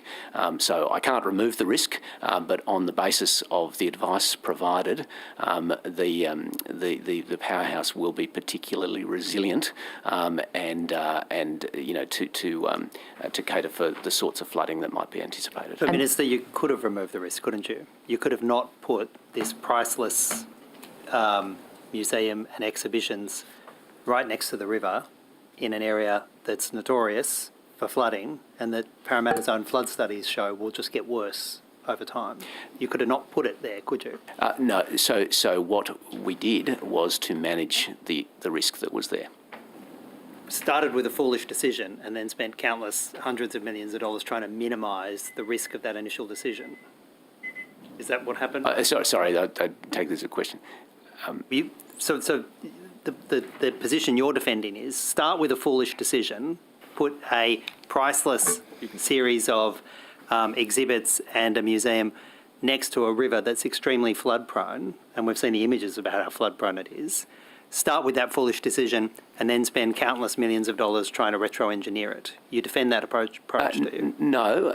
F: So I can't remove the risk, but on the basis of the advice provided, the Powerhouse will be particularly resilient and you know, to cater for the sorts of flooding that might be anticipated.
K: But Minister, you could have removed the risk, couldn't you? You could have not put this priceless museum and exhibitions right next to the river in an area that's notorious for flooding and that Parramatta's own flood studies show will just get worse over time. You could have not put it there, could you?
F: No. So what we did was to manage the risk that was there.
K: Started with a foolish decision and then spent countless hundreds of millions of dollars trying to minimise the risk of that initial decision. Is that what happened?
F: Sorry, I take this as a question.
K: So the position you're defending is start with a foolish decision, put a priceless series of exhibits and a museum next to a river that's extremely flood prone, and we've seen the images about how flood prone it is. Start with that foolish decision and then spend countless millions of dollars trying to retro-engineer it. You defend that approach, do you?
F: No,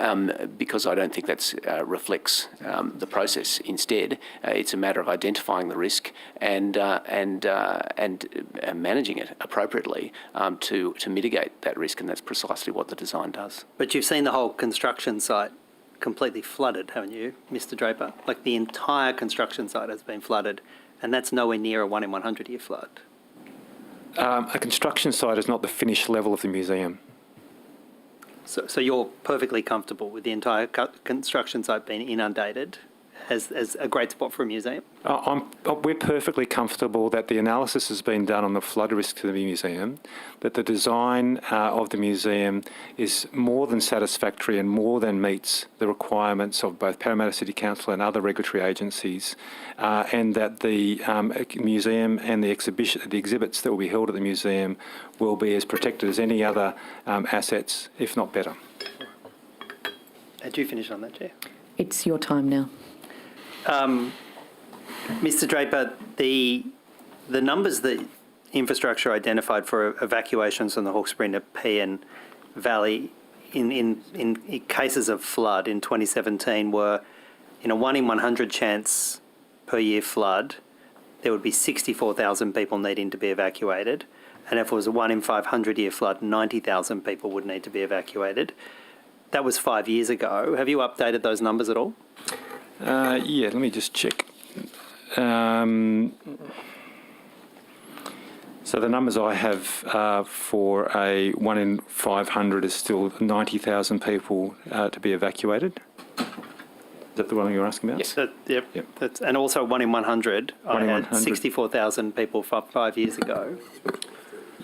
F: because I don't think that reflects the process. Instead, it's a matter of identifying the risk and managing it appropriately to mitigate that risk, and that's precisely what the design does.
K: But you've seen the whole construction site completely flooded, haven't you, Mr Draper? Like the entire construction site has been flooded, and that's nowhere near a 1 in 100 year flood.
B: A construction site is not the finished level of the museum.
K: So you're perfectly comfortable with the entire construction site being inundated as a great spot for a museum?
B: We're perfectly comfortable that the analysis has been done on the flood risk to the museum, that the design of the museum is more than satisfactory and more than meets the requirements of both Parramatta City Council and other regulatory agencies, and that the museum and the exhibits that will be held at the museum will be as protected as any other assets, if not better.
K: Had you finished on that, Chair?
A: It's your time now.
K: Mr Draper, the numbers that infrastructure identified for evacuations on the Hawkesbury and Nepean Valley in cases of flood in 2017 were, in a 1 in 100 chance per year flood, there would be 64,000 people needing to be evacuated. And if it was a 1 in 500 year flood, 90,000 people would need to be evacuated. That was 5 years ago. Have you updated those numbers at all?
B: Yeah, let me just check. So the numbers I have for a 1 in 500 is still 90,000 people to be evacuated. Is that the one you're asking about?
K: Yes. Yep. And also 1 in 100. I had 64,000 people 5 years ago.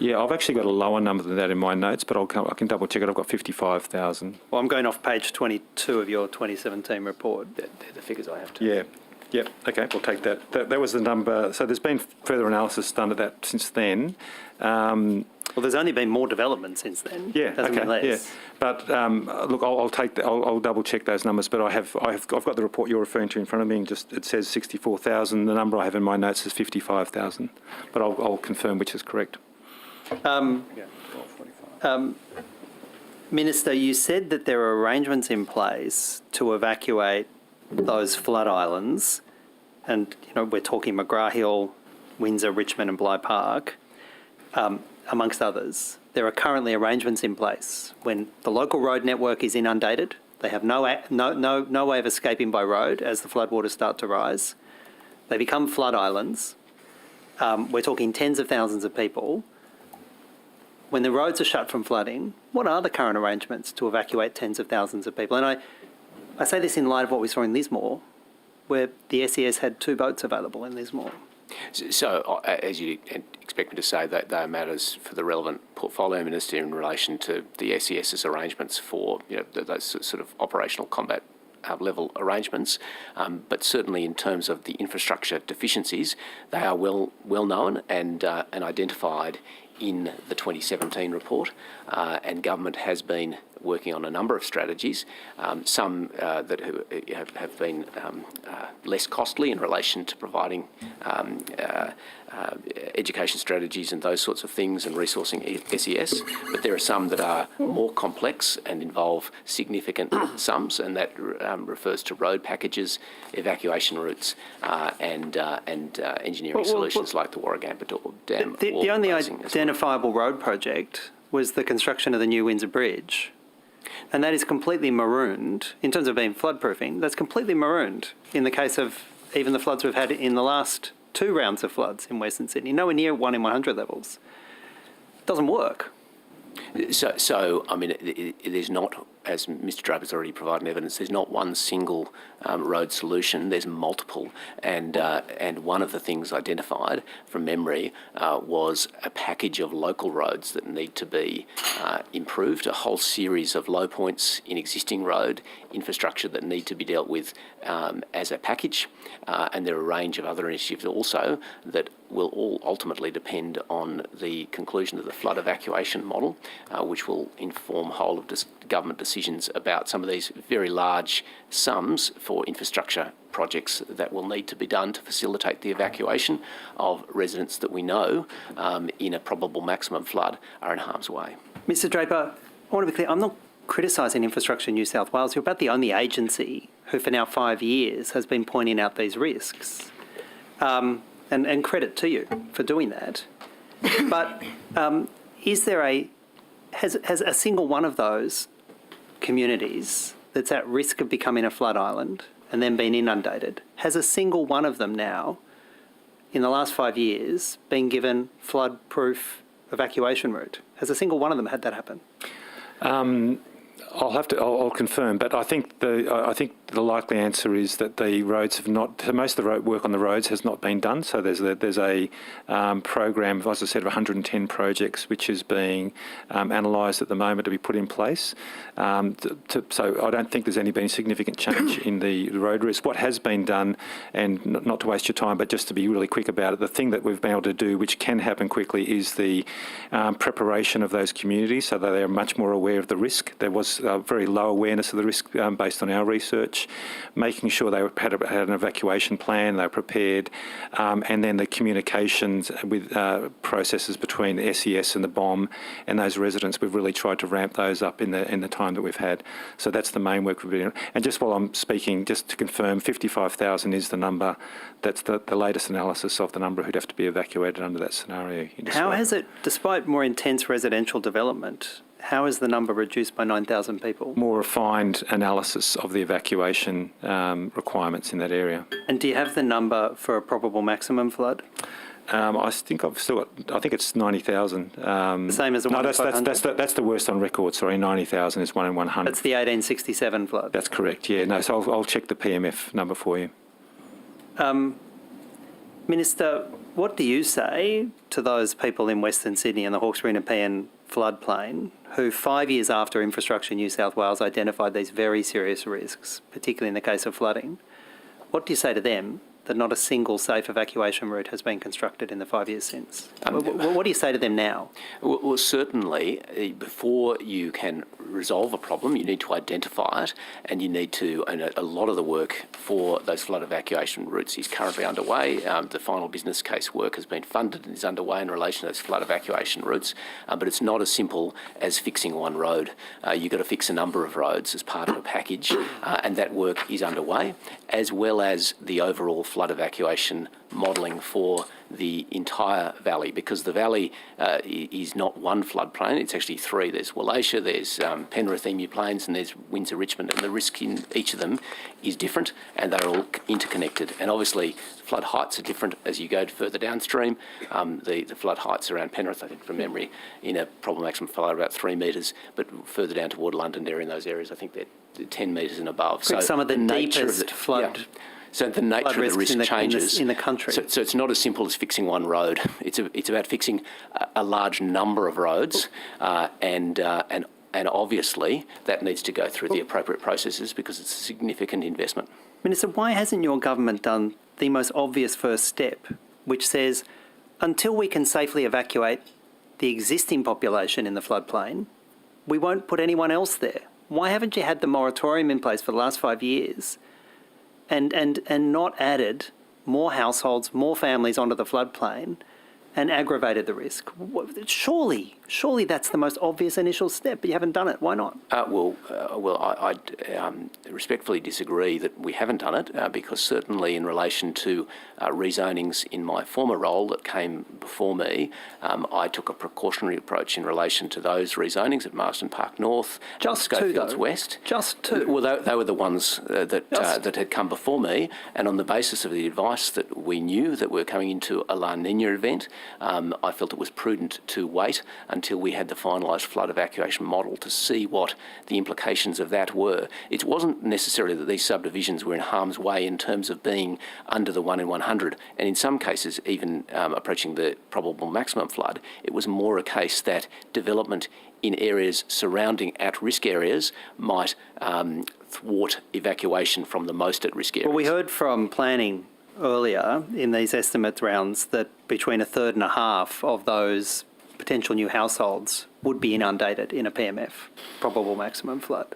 B: Yeah, I've actually got a lower number than that in my notes, but I can double check it. I've got 55,000.
K: Well, I'm going off page 22 of your 2017 report. They're the figures I have to.
B: Yeah. Yep. Okay, we'll take that. That was the number. So there's been further analysis done of that since then.
K: Well, there's only been more development since then.
B: Yeah.
K: Doesn't mean less.
B: Yeah. But look, I'll take that. I'll double check those numbers. But I've got the report you're referring to in front of me, and just it says 64,000. The number I have in my notes is 55,000. But I'll confirm which is correct.
K: Minister, you said that there are arrangements in place to evacuate those flood islands, and we're talking McGrath Hill, Windsor, Richmond, and Bligh Park, amongst others. There are currently arrangements in place when the local road network is inundated. They have no way of escaping by road as the floodwaters start to rise. They become flood islands. we're talking tens of thousands of people. When the roads are shut from flooding, what are the current arrangements to evacuate tens of thousands of people? And I say this in light of what we saw in Lismore, where the SES had 2 boats available in Lismore.
F: So, as you expect me to say, that they are matters for the relevant portfolio minister in relation to the SES's arrangements for those sort of operational combat level arrangements. But certainly in terms of the infrastructure deficiencies, they are well known and identified in the 2017 report, and government has been working on a number of strategies, some that have been less costly in relation to providing education strategies and those sorts of things and resourcing SES, but there are some that are more complex and involve significant sums, and that refers to road packages, evacuation routes, and engineering solutions like the Warragamba Dam.
K: The only identifiable road project was the construction of the new Windsor Bridge. And that is completely marooned, in terms of being floodproofing, that's completely marooned in the case of even the floods we've had in the last 2 rounds of floods in Western Sydney, nowhere near 1 in 100 levels. It doesn't work.
F: So I mean, it is not, as Mr Draper's already provided evidence, there's not one single road solution, there's multiple. And one of the things identified from memory was a package of local roads that need to be improved, a whole series of low points in existing road infrastructure that need to be dealt with as a package. And there are a range of other initiatives also that will all ultimately depend on the conclusion of the flood evacuation model, which will inform whole of government decisions about some of these very large sums for infrastructure projects that will need to be done to facilitate the evacuation of residents that we know in a probable maximum flood are in harm's way.
K: Mr Draper, I want to be clear, I'm not criticising Infrastructure New South Wales. You're about the only agency who for now 5 years has been pointing out these risks. And credit to you for doing that. But has a single one of those communities that's at risk of becoming a flood island and then being inundated, has a single one of them now, in the last 5 years, been given flood-proof evacuation route? Has a single one of them had that happen?
B: I'll confirm, but I think the likely answer is that the roads have not. Most of the road work on the roads has not been done. So there's a program, as I said, of 110 projects which is being analysed at the moment to be put in place. So I don't think there's been any significant change in the road risk. What has been done, and not to waste your time, but just to be really quick about it, the thing that we've been able to do, which can happen quickly, is the preparation of those communities so that they are much more aware of the risk. There was very low awareness of the risk based on our research, making sure they had an evacuation plan, they were prepared, and then the communications with processes between the SES and the BOM and those residents, we've really tried to ramp those up in the time that we've had. So that's the main work we've been doing. And just while I'm speaking, just to confirm, 55,000 is the number. That's the latest analysis of the number who'd have to be evacuated under that scenario.
K: How has it, despite more intense residential development, how is the number reduced by 9,000 people? More
B: refined analysis of the evacuation requirements in that area.
K: And do you have the number for a probable maximum flood?
B: I think I've still got. I think it's 90,000.
K: The same as the 1 in 500?
B: That's the worst on record. Sorry, 90,000 is 1 in 100.
K: That's the 1867 flood.
B: That's correct. Yeah. No. So I'll check the PMF number for you.
K: Minister, what do you say to those people in Western Sydney and the Hawkesbury and Nepean floodplain who 5 years after Infrastructure New South Wales identified these very serious risks, particularly in the case of flooding? What do you say to them that not a single safe evacuation route has been constructed in the 5 years since? What do you say to them now?
F: Well, certainly, before you can resolve a problem, you need to identify it, and you need to, and a lot of the work for those flood evacuation routes is currently underway. The final business case work has been funded and is underway in relation to those flood evacuation routes, but it's not as simple as fixing one road. You've got to fix a number of roads as part of a package, and that work is underway, as well as the overall flood flood evacuation modelling for the entire valley, because the valley is not one floodplain, it's actually three. There's Wallachia, there's Penrith Emu Plains, and there's Windsor Richmond, and the risk in each of them is different, and they're all interconnected. And obviously, flood heights are different as you go further downstream. The flood heights around Penrith, I think from memory, in a probable maximum flow are about 3 metres, but further down toward London, they're in those areas, I think they're 10 metres and above.
K: So some of the deepest flood.
F: Yeah. So the nature of the risk changes
K: in the country.
F: So it's not as simple as fixing one road. It's about fixing a large number of roads, and obviously that needs to go through the appropriate processes because it's a significant investment.
K: Minister, why hasn't your government done the most obvious first step, which says, until we can safely evacuate the existing population in the floodplain, we won't put anyone else there? Why haven't you had the moratorium in place for the last 5 years and not added more households, more families onto the floodplain and aggravated the risk? Surely that's the most obvious initial step, but you haven't done it. Why not?
F: I respectfully disagree that we haven't done it, because certainly in relation to rezonings in my former role that came before me, I took a precautionary approach in relation to those rezonings at Marsden Park North, Schofields West.
K: Just two?
F: Well, they were the ones that had come before me, and on the basis of the advice that we knew that we were coming into a La Nina event, I felt it was prudent to wait until we had the finalised flood evacuation model to see what the implications of that were. It wasn't necessarily that these subdivisions were in harm's way in terms of being under the 1 in 100, and in some cases even approaching the probable maximum flood. It was more a case that development in areas surrounding at-risk areas might thwart evacuation from the most at-risk areas.
K: Well, we heard from planning earlier in these estimate rounds that between a third and a half of those potential new households would be inundated in a PMF, probable maximum flood.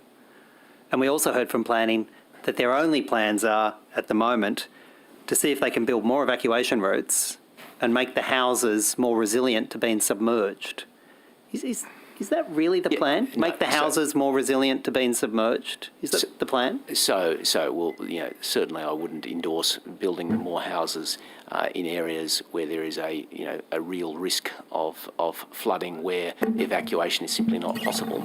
K: And we also heard from planning that their only plans are, at the moment, to see if they can build more evacuation routes and make the houses more resilient to being submerged. Is that really the plan? Make the houses more resilient to being submerged? Is that the plan?
F: Certainly I wouldn't endorse building more houses in areas where there is a real risk of flooding, where evacuation is simply not possible.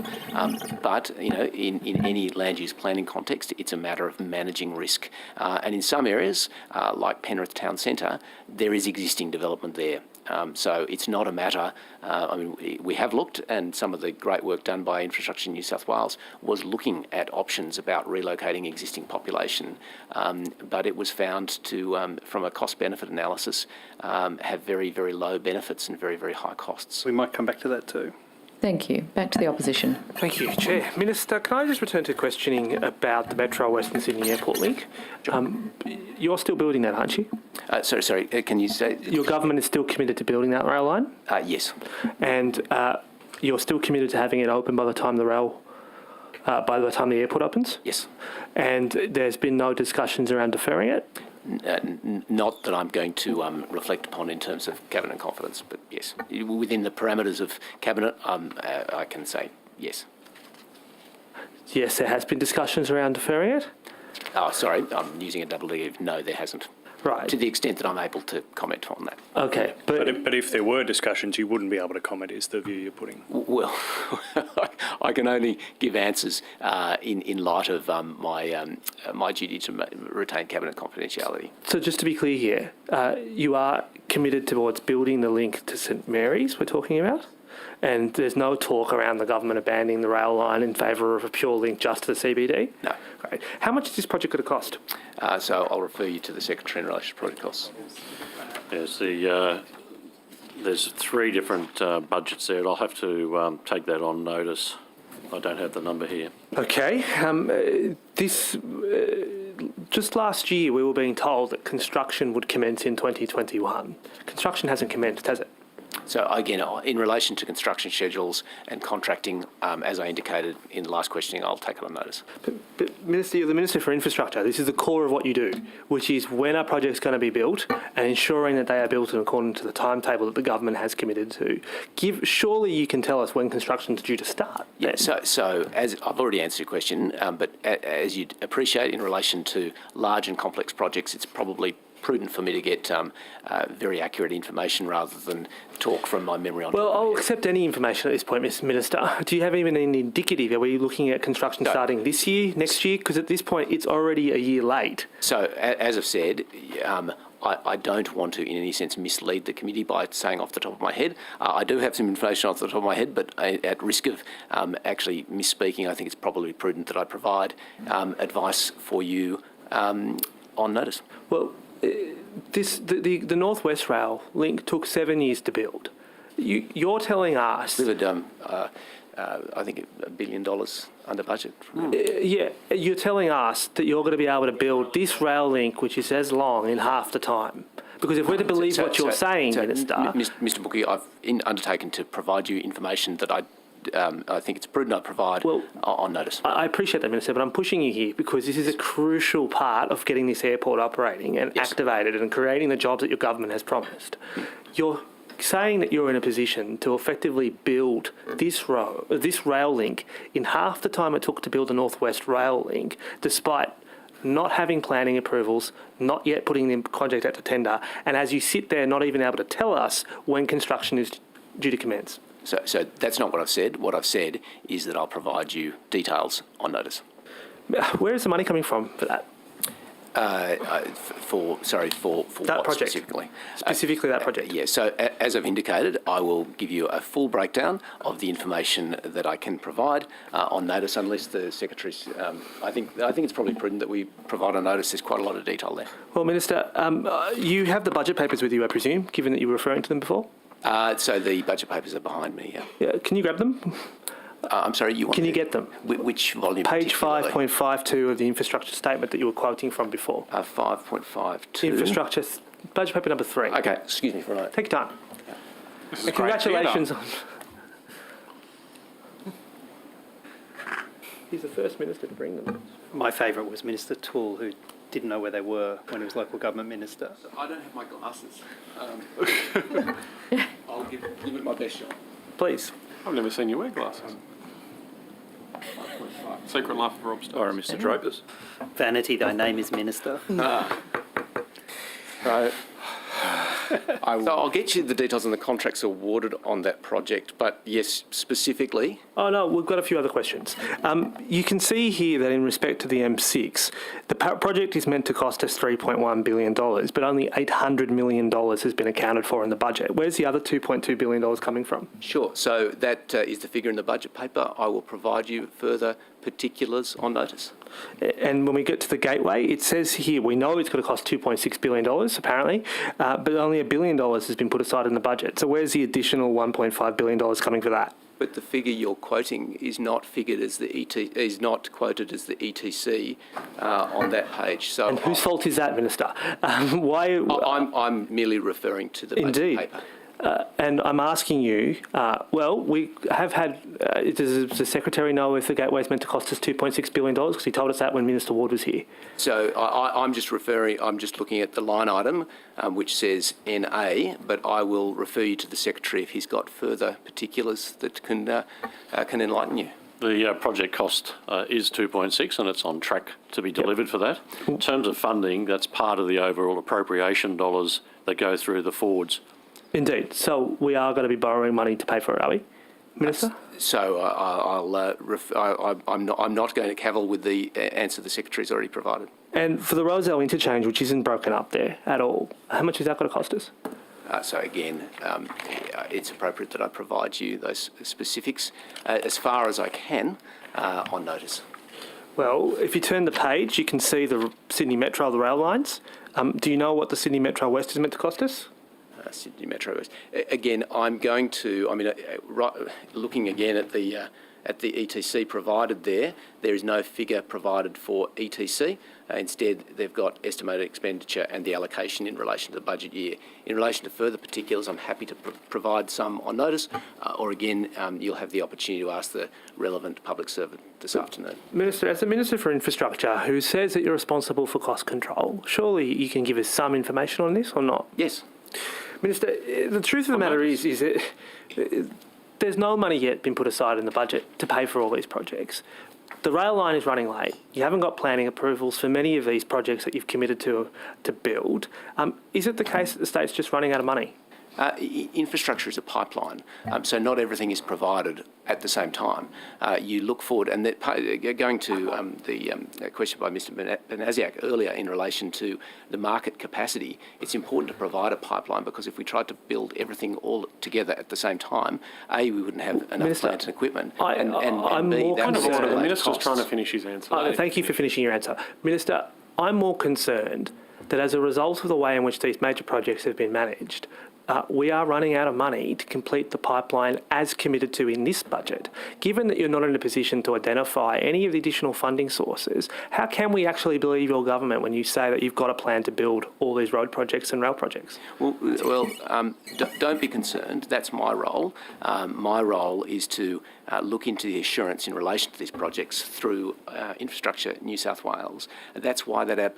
F: But in any land use planning context, it's a matter of managing risk. And in some areas, like Penrith Town Centre, there is existing development there. So it's not a matter, we have looked, and some of the great work done by Infrastructure New South Wales was looking at options about relocating existing population, but it was found to, from a cost-benefit analysis, have very, very low benefits and very, very high costs.
K: We might come back to that too.
A: Thank you. Back to the opposition.
J: Thank you, Chair. Minister, can I just return to questioning about the Metro Western Sydney Airport link? You're still building that, aren't you?
F: Sorry, can you say?
J: Your government is still committed to building that rail line?
F: Yes.
J: And you're still committed to having it open by the time the airport opens?
F: Yes.
J: And there's been no discussions around deferring it?
F: Not that I'm going to reflect upon in terms of Cabinet confidence, but yes. Within the parameters of Cabinet, I can say yes.
J: Yes, there has been discussions around deferring it?
F: Oh, sorry, I'm using a double negative. No, there hasn't.
J: Right.
F: To the extent that I'm able to comment on that.
J: Okay.
E: But if there were discussions, you wouldn't be able to comment, is the view you're putting?
F: Well, I can only give answers in light of my duty to retain Cabinet confidentiality.
J: So just to be clear here, you are committed towards building the link to St Mary's we're talking about? And there's no talk around the government abandoning the rail line in favour of a pure link just to the CBD?
F: No.
J: Great. How much is this project going to cost?
F: So I'll refer you to the Secretary in relation to project costs.
L: Yes, there's 3 different budgets there, and I'll have to take that on notice. I don't have the number here.
J: Okay. Just last year we were being told that construction would commence in 2021. Construction hasn't commenced, has it?
F: So again, in relation to construction schedules and contracting, as I indicated in the last questioning, I'll take it on notice.
J: But Minister, you're the Minister for Infrastructure. This is the core of what you do, which is when are projects going to be built and ensuring that they are built in accordance to the timetable that the government has committed to. Surely you can tell us when construction is due to start.
F: Yeah, so as I've already answered your question, but as you'd appreciate in relation to large and complex projects, it's probably prudent for me to get very accurate information rather than talk from my memory on.
J: Well, I'll accept any information at this point, Mr Minister. Do you have even an indicative? Are we looking at construction starting this year, next year? Because at this point, it's already a year late.
F: So, as I've said, I don't want to, in any sense, mislead the committee by saying off the top of my head. I do have some information off the top of my head, but at risk of actually misspeaking, I think it's probably prudent that I provide advice for you on notice.
J: Well, the North West Rail link took 7 years to build. You're telling us...
F: Delivered, I think, $1 billion under budget.
J: Yeah, you're telling us that you're going to be able to build this rail link, which is as long, in half the time. Because if we're to believe what you're saying, Minister...
F: Mr Bookie, I've undertaken to provide you information that I think it's prudent I provide on notice.
J: I appreciate that, Minister, but I'm pushing you here because this is a crucial part of getting this airport operating and activated and creating the jobs that your government has promised. You're saying that you're in a position to effectively build this rail link in half the time it took to build the North West Rail link, despite not having planning approvals, not yet putting the project out to tender, and as you sit there not even able to tell us when construction is due to commence.
F: So that's not what I've said. What I've said is that I'll provide you details on notice.
J: Where is the money coming from for that?
F: For
J: that project
F: specifically?
J: Specifically that project?
F: Yeah, so as I've indicated, I will give you a full breakdown of the information that I can provide on notice, unless the Secretary's... I think it's probably prudent that we provide a notice. There's quite a lot of detail there.
J: Well, Minister, you have the budget papers with you, I presume, given that you were referring to them before?
F: So the budget papers are behind me,
J: yeah. Can you grab them?
F: I'm sorry, you want
J: Can you get them?
F: Which volume?
J: Page 5.52 of the infrastructure statement that you were quoting from before.
F: 5.52.
J: Infrastructure, budget paper number 3.
F: Okay, excuse me for a moment.
J: Take your time.
M: This is
J: And congratulations on... He's the first minister to bring them.
K: My favourite was Minister Toole, who didn't know where they were when he was local government minister.
F: I don't have my glasses. I'll give it my best shot.
J: Please.
M: I've never seen you wear glasses. Secret Life of Rob Starr.
I: Mr Draper's.
K: Vanity, thy name is minister.
F: Right. So I'll get you the details on the contracts awarded on that project, but yes, specifically...
J: Oh, no, we've got a few other questions. You can see here that in respect to the M6, the project is meant to cost us $3.1 billion, but only $800 million has been accounted for in the budget. Where's the other $2.2 billion coming from?
F: Sure. So that is the figure in the budget paper. I will provide you further particulars on notice.
J: And when we get to the gateway, it says here, we know it's going to cost $2.6 billion, apparently, but only $1 billion has been put aside in the budget. So where's the additional $1.5 billion coming for that?
F: But the figure you're quoting is not quoted as the ETC on that page. So
J: and whose fault is that, Minister? Why?
F: I'm merely referring to the budget paper.
J: And I'm asking you, well, we have had, does the Secretary know if the gateway is meant to cost us $2.6 billion? Because he told us that when Minister Ward was here.
F: So I'm just looking at the line item, which says NA, but I will refer you to the Secretary if he's got further particulars that can enlighten you.
L: The project cost is 2.6 and it's on track to be delivered for that. In terms of funding, that's part of the overall appropriation dollars that go through the forwards.
J: Indeed. So we are going to be borrowing money to pay for it, are we, Minister?
F: So I'm not going to cavil with the answer the Secretary's already provided.
J: And for the Rozelle interchange, which isn't broken up there at all, how much is that going to cost us?
F: So again, it's appropriate that I provide you those specifics as far as I can on notice.
J: Well, if you turn the page, you can see the Sydney Metro, the rail lines. Do you know what the Sydney Metro West is meant to cost us?
F: Sydney Metro West. Again, looking again at the ETC provided there is no figure provided for ETC. Instead, they've got estimated expenditure and the allocation in relation to the budget year. In relation to further particulars, I'm happy to provide some on notice, or again, you'll have the opportunity to ask the relevant public servant this afternoon.
J: Minister, as the Minister for Infrastructure, who says that you're responsible for cost control, surely you can give us some information on this or not?
F: Yes.
J: Minister, the truth of the matter is that there's no money yet been put aside in the budget to pay for all these projects. the rail line is running late. You haven't got planning approvals for many of these projects that you've committed to build. Is it the case that the state's just running out of money?
F: Infrastructure is a pipeline, so not everything is provided at the same time. You look forward, and going to the question by Mr Benasiak earlier in relation to the market capacity, it's important to provide a pipeline, because if we tried to build everything all together at the same time, A, we wouldn't have enough
J: Minister,
F: plant and equipment,
J: I'm
F: B,
J: more
F: that would
J: concerned.
F: escalate
M: The Minister's
F: costs.
M: trying to finish his answer.
J: Thank you for finishing your answer. Minister, I'm more concerned that as a result of the way in which these major projects have been managed, we are running out of money to complete the pipeline as committed to in this budget. Given that you're not in a position to identify any of the additional funding sources, how can we actually believe your government when you say that you've got a plan to build all these road projects and rail projects?
F: Well, don't be concerned. That's my role. My role is to look into the assurance in relation to these projects through Infrastructure New South Wales. That's why that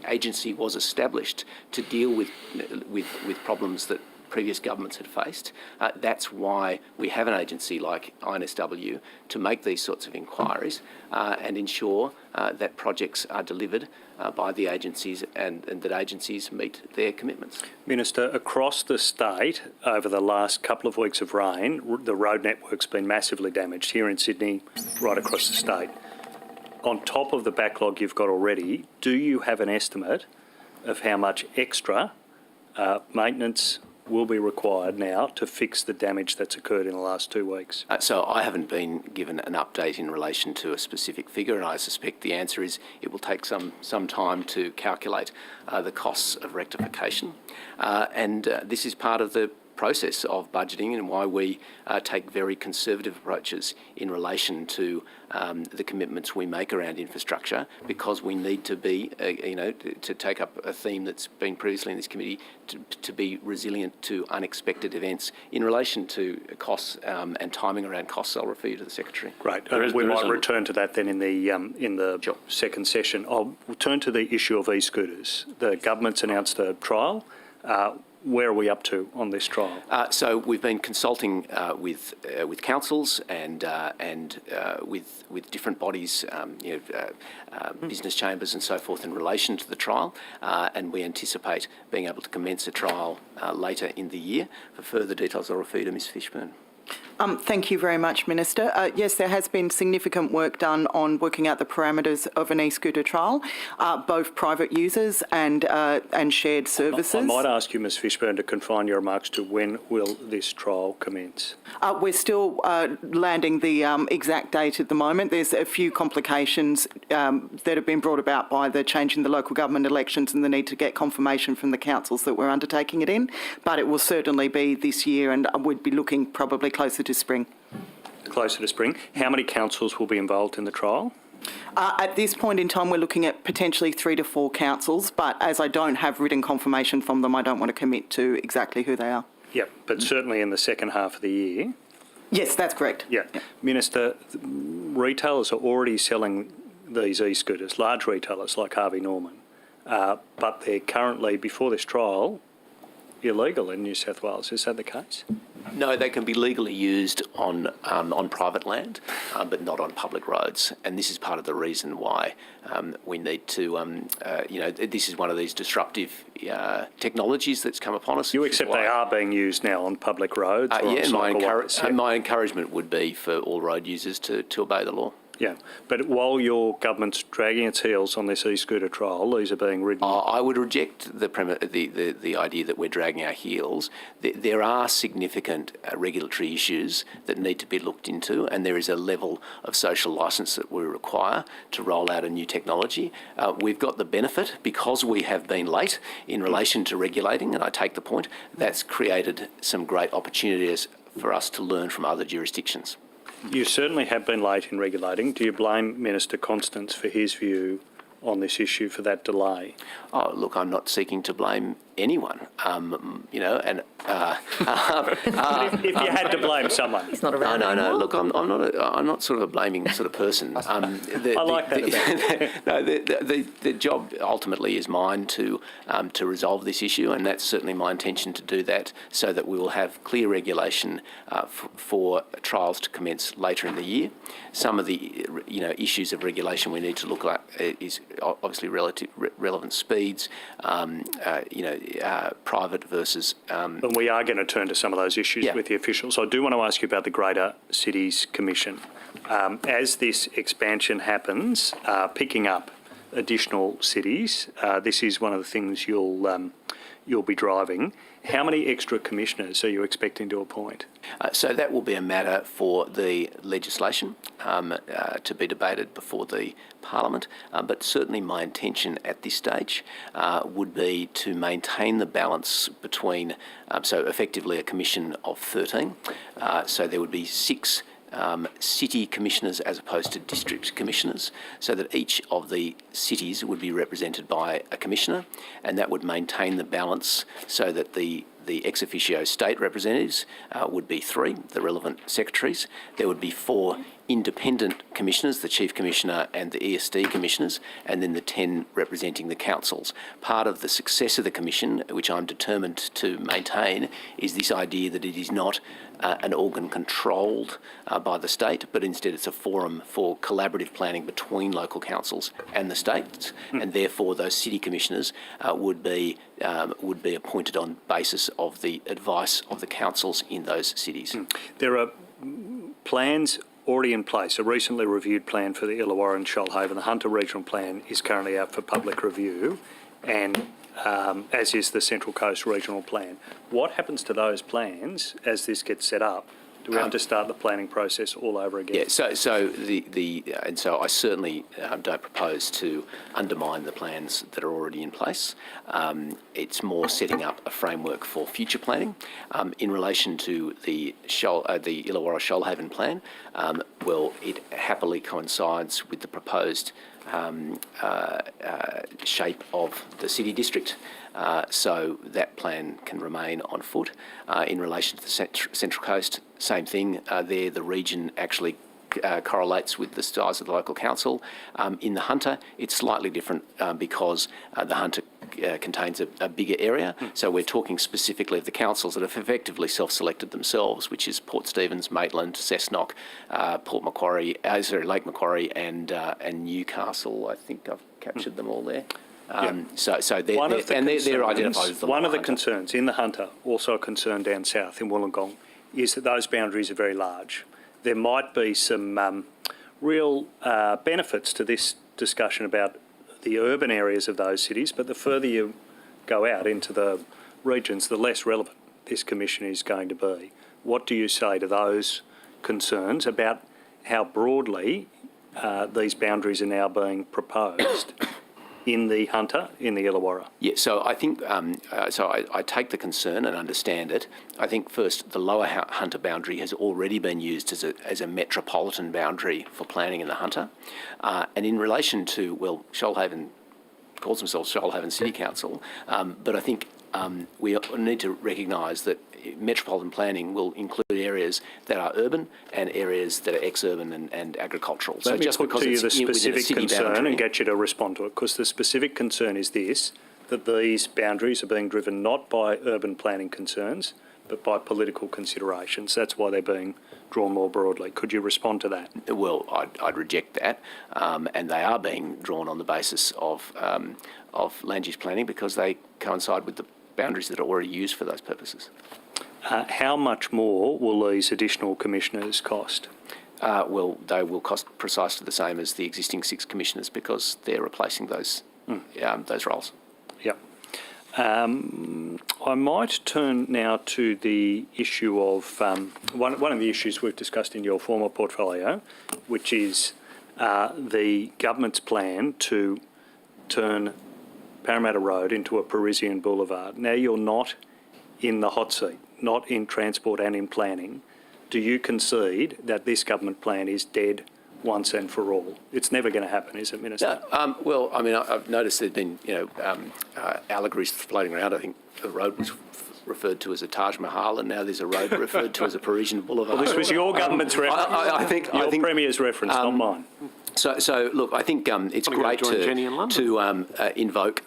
F: agency was established, to deal with problems that previous governments had faced. That's why we have an agency like INSW to make these sorts of inquiries and ensure that projects are delivered by the agencies and that agencies meet their commitments.
E: Minister, across the state, over the last couple of weeks of rain, the road network's been massively damaged here in Sydney, right across the state. On top of the backlog you've got already, do you have an estimate of how much extra maintenance will be required now to fix the damage that's occurred in the last 2 weeks?
F: So I haven't been given an update in relation to a specific figure, and I suspect the answer is it will take some time to calculate the costs of rectification. And this is part of the process of budgeting and why we take very conservative approaches in relation to the commitments we make around infrastructure, because we need to be, to take up a theme that's been previously in this committee, to be resilient to unexpected events. In relation to costs and timing around costs, I'll refer you to the Secretary.
E: Great. We might return to that then in the
F: Sure.
E: second session. I'll turn to the issue of e-scooters. The government's announced a trial. Where are we up to on this trial?
F: So we've been consulting with councils and with different bodies, business chambers and so forth in relation to the trial, and we anticipate being able to commence a trial later in the year. For further details, I'll refer you to Ms Fishburn.
D: Thank you very much, Minister. Yes, there has been significant work done on working out the parameters of an e-scooter trial, both private users and shared services.
E: I might ask you, Ms Fishburn, to confine your remarks to when will this trial commence?
D: We're still landing the exact date at the moment. There's a few complications that have been brought about by the change in the local government elections and the need to get confirmation from the councils that we're undertaking it in, but it will certainly be this year, and we'd be looking probably closer to spring.
E: Closer to spring. How many councils will be involved in the trial?
D: At this point in time, we're looking at potentially 3 to 4 councils, but as I don't have written confirmation from them, I don't want to commit to exactly who they are.
E: Yeah, but certainly in the second half of the year.
D: Yes, that's correct.
E: Yeah. Minister, retailers are already selling these e-scooters, large retailers like Harvey Norman, but they're currently, before this trial, illegal in New South Wales. Is that the case?
F: No, they can be legally used on private land, but not on public roads. And this is part of the reason why we need to, this is one of these disruptive technologies that's come upon us.
E: You accept they are being used now on public roads?
F: My encouragement would be for all road users to obey the law.
E: Yeah, but while your government's dragging its heels on this e-scooter trial, these are being ridden.
F: I would reject the idea that we're dragging our heels. There are significant regulatory issues that need to be looked into, and there is a level of social licence that we require to roll out a new technology. We've got the benefit, because we have been late in relation to regulating, and I take the point, that's created some great opportunities for us to learn from other jurisdictions.
E: You certainly have been late in regulating. Do you blame Minister Constance for his view on this issue for that delay?
F: Oh, look, I'm not seeking to blame anyone, you know, and
E: If you had to blame someone.
A: He's not around
F: no.
A: anymore.
F: Look, I'm not sort of a blaming sort of person.
E: I like that about
F: the job ultimately is mine to resolve this issue, and that's certainly my intention to do that, so that we will have clear regulation for trials to commence later in the year. Some of the issues of regulation we need to look at is obviously relevant speeds, private versus.
E: And we are going to turn to some of those issues with the officials. I do want to ask you about the Greater Cities Commission. As this expansion happens, picking up additional cities, this is one of the things you'll be driving. How many extra commissioners are you expecting to appoint?
F: So that will be a matter for the legislation to be debated before the Parliament, but certainly my intention at this stage would be to maintain the balance between, so effectively a commission of 13, so there would be 6 city commissioners as opposed to district commissioners, so that each of the cities would be represented by a commissioner, and that would maintain the balance so that the ex officio state representatives would be 3, the relevant secretaries. There would be 4 independent commissioners, the Chief Commissioner and the ESD commissioners, and then the 10 representing the councils. Part of the success of the Commission, which I'm determined to maintain, is this idea that it is not an organ controlled by the state, but instead it's a forum for collaborative planning between local councils and the states, and therefore those city commissioners would be appointed on basis of the advice of the councils in those cities.
E: There are plans already in place, a recently reviewed plan for the Illawarra and Shoalhaven. The Hunter Regional Plan is currently out for public review, and as is the Central Coast Regional Plan. What happens to those plans as this gets set up? Do we have to start the planning process all over again?
F: Yeah, so I certainly don't propose to undermine the plans that are already in place. It's more setting up a framework for future planning. In relation to the Illawarra Shoalhaven plan, well, it happily coincides with the proposed shape of the city district. So that plan can remain on foot. In relation to the Central Coast, same thing. There, the region actually correlates with the size of the local council. In the Hunter, it's slightly different because the Hunter contains a bigger area. So we're talking specifically of the councils that have effectively self-selected themselves, which is Port Stephens, Maitland, Cessnock, Lake Macquarie, and Newcastle. I think I've captured them all there. So they're identified as the
E: one of the
F: Hunter.
E: concerns in the Hunter, also a concern down south in Wollongong, is that those boundaries are very large. There might be some real benefits to this discussion about the urban areas of those cities, but the further you go out into the regions, the less relevant this commission is going to be. What do you say to those concerns about how broadly these boundaries are now being proposed in the Hunter, in the Illawarra?
F: Yeah, so I think, I take the concern and understand it. I think first, the lower Hunter boundary has already been used as a metropolitan boundary for planning in the Hunter. And in relation to, well, Shoalhaven calls themselves Shoalhaven City Council, but I think we need to recognise that metropolitan planning will include areas that are urban and areas that are ex-urban and agricultural.
E: Let me put to you the specific concern
F: boundary,
E: and get you to respond to it, because the specific concern is this, that these boundaries are being driven not by urban planning concerns, but by political considerations. That's why they're being drawn more broadly. Could you respond to that?
F: Well, I'd reject that, and they are being drawn on the basis of land use planning because they coincide with the boundaries that are already used for those purposes.
E: How much more will these additional commissioners cost?
F: Well, they will cost precisely the same as the existing 6 commissioners because they're replacing those roles.
E: Yep. I might turn now to the issue of one of the issues we've discussed in your former portfolio, which is the government's plan to turn Parramatta Road into a Parisian boulevard. Now you're not in the hot seat, not in transport and in planning. Do you concede that this government plan is dead once and for all. It's never going to happen, is it, Minister?
F: Well, I mean, I've noticed there's been, allegories floating around. I think the road was referred to as a Taj Mahal, and now there's a road referred to as a Parisian boulevard.
E: Well, this was your government's reference.
F: I think
E: Premier's reference, not mine.
F: So look, I think it's great to invoke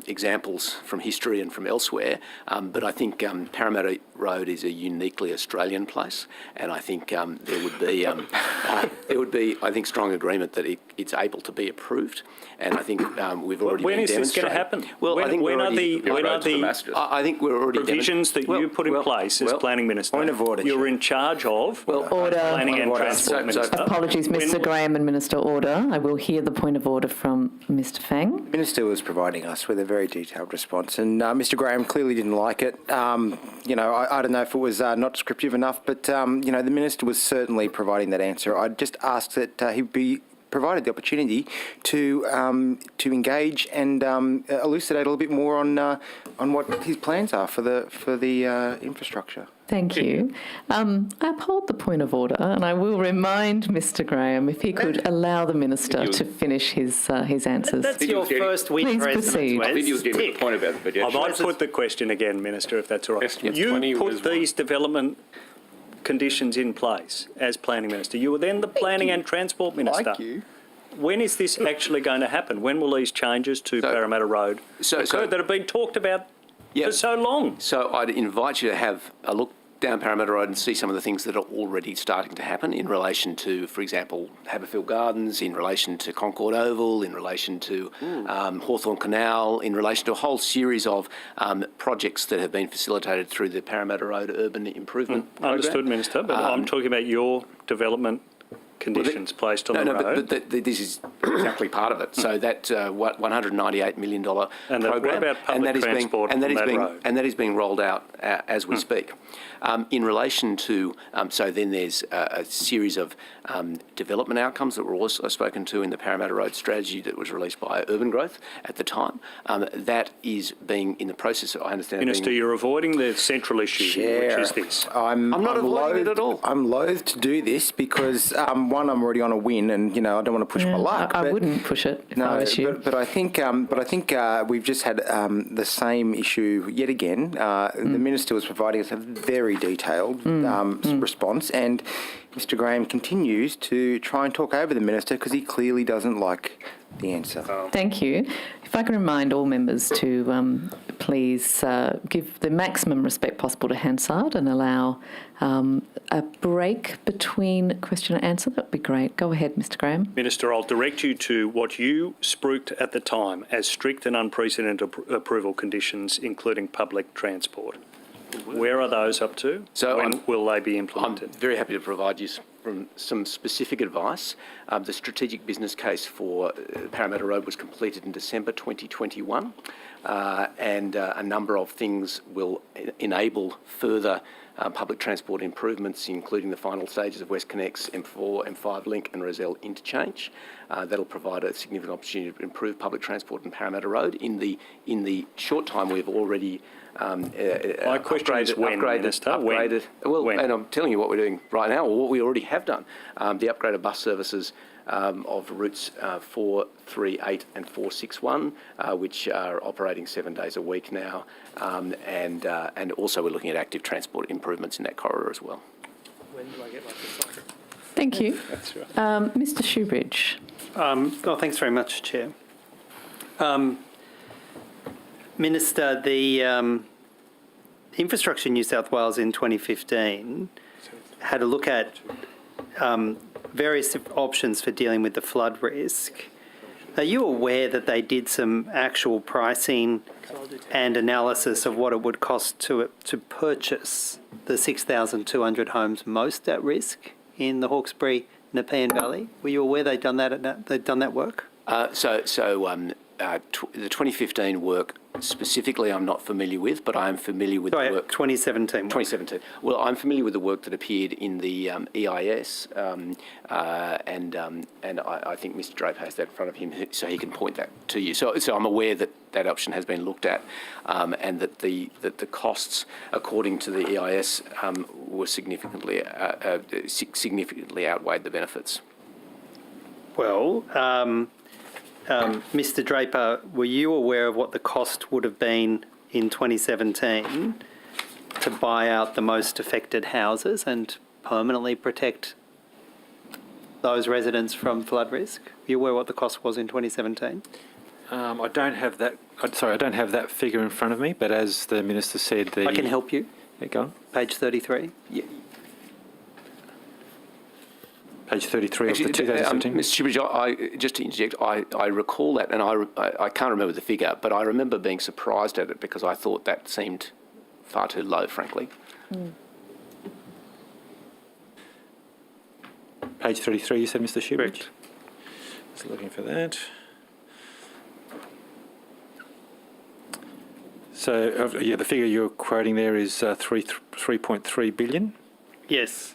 F: examples from history and from elsewhere, but I think Parramatta Road is a uniquely Australian place, and I think there would be I think strong agreement that it's able to be approved, and I think we've already
E: when
F: been
E: is this going to happen?
F: Well, I think
E: when are
F: we're already
E: provisions that you put in place as Planning Minister?
H: Point of order.
E: You're in charge of
A: Order.
E: Planning and Transport Minister.
A: Apologies, Mr. Graham and Minister. Order. I will hear the point of order from Mr. Fang.
H: The Minister was providing us with a very detailed response, and Mr. Graham clearly didn't like it. I don't know if it was not descriptive enough, but, the Minister was certainly providing that answer. I just asked that he be provided the opportunity to engage and elucidate a little bit more on what his plans are for the infrastructure.
A: Thank you. I uphold the point of order, and I will remind Mr. Graham if he could allow the Minister to finish his answers.
K: That's your first week.
A: Please proceed.
M: I think you was getting the point about the
E: I might put the question again, Minister, if that's all right.
M: Estimates
E: You
M: 20
E: put
M: was
E: these development conditions in place as Planning Minister. You were then the Planning and Transport Minister.
H: Thank you.
E: When is this actually going to happen? When will these changes to Parramatta Road occur that have been talked about for so long?
F: So I'd invite you to have a look down Parramatta Road and see some of the things that are already starting to happen in relation to, for example, Haberfield Gardens, in relation to Concord Oval, in relation to Hawthorn Canal, in relation to a whole series of projects that have been facilitated through the Parramatta Road Urban Improvement Program.
E: Understood, Minister, but I'm talking about your development conditions placed on the road.
F: But this is exactly part of it. So that $198 million program,
E: what about public transport on that road?
F: And that is being rolled out as we speak. In relation to, so then there's a series of development outcomes that were also spoken to in the Parramatta Road strategy that was released by Urban Growth at the time. That is being in the process, I understand.
E: Minister, you're avoiding the central issue, which is this.
F: I'm not avoiding it at all.
H: I'm loath to do this because, one, I'm already on a win, and I don't want to push my luck.
A: I wouldn't push it if I was you.
H: But I think we've just had the same issue yet again. The Minister was providing us a very detailed response, and Mr. Graham continues to try and talk over the Minister because he clearly doesn't like the answer.
A: Thank you. If I can remind all members to please give the maximum respect possible to Hansard and allow a break between question and answer, that would be great. Go ahead, Mr. Graham.
E: Minister, I'll direct you to what you spruiked at the time as strict and unprecedented approval conditions, including public transport. Where are those up to?
F: So
E: when will they be implemented?
F: I'm very happy to provide you some specific advice. The strategic business case for Parramatta Road was completed in December 2021, and a number of things will enable further public transport improvements, including the final stages of WestConnex, M4, M5 Link and Rozelle interchange. That'll provide a significant opportunity to improve public transport in Parramatta Road. In the short time we've already
E: my question is when, Minister?
F: When?
E: When?
F: And I'm telling you what we're doing right now, or what we already have done. The upgrade of bus services of routes 4, 3, 8 and 461, which are operating 7 days a week now. And also we're looking at active transport improvements in that corridor as well.
K: When do I get my soccer?
A: Thank you.
E: That's right.
A: Mr. Shoebridge.
K: Thanks very much, Chair. Minister, the Infrastructure New South Wales in 2015 had a look at various options for dealing with the flood risk. Are you aware that they did some actual pricing and analysis of what it would cost to purchase the 6,200 homes most at risk in the Hawkesbury Nepean Valley? Were you aware they'd done that work?
F: The 2015 work specifically I'm not familiar with, but I am familiar with
K: Sorry,
F: the work.
K: 2017.
F: 2017. Well, I'm familiar with the work that appeared in the EIS, and I think Mr. Draper has that in front of him, so he can point that to you. So I'm aware that that option has been looked at, and that the costs, according to the EIS, were significantly outweighed the benefits.
K: Well, Mr. Draper, were you aware of what the cost would have been in 2017 to buy out the most affected houses and permanently protect those residents from flood risk? Are you aware what the cost was in 2017?
B: I don't have that. Sorry, I don't have that figure in front of me. But as the minister said,
K: I can help you.
B: Yeah, go on.
K: Page 33.
F: Yeah.
B: Page 33 of the 2017.
F: Mr. Shibbridge, just to interject, I recall that, and I can't remember the figure, but I remember being surprised at it because I thought that seemed far too low, frankly.
B: Page 33, you said, Mr. Shibbridge?
K: Correct.
B: Just looking for that. So, yeah, the figure you're quoting there is 3.3 billion.
K: Yes.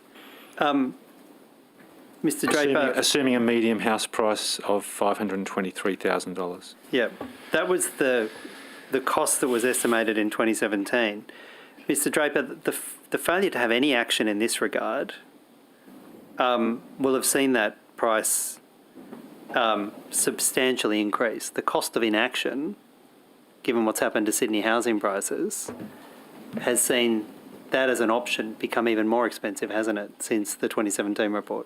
K: Mr. Draper.
B: Assuming a medium house price of $523,000.
K: Yeah, that was the cost that was estimated in 2017. Mr. Draper, the failure to have any action in this regard will have seen that price substantially increase. The cost of inaction, given what's happened to Sydney housing prices, has seen that as an option become even more expensive, hasn't it, since the 2017 report?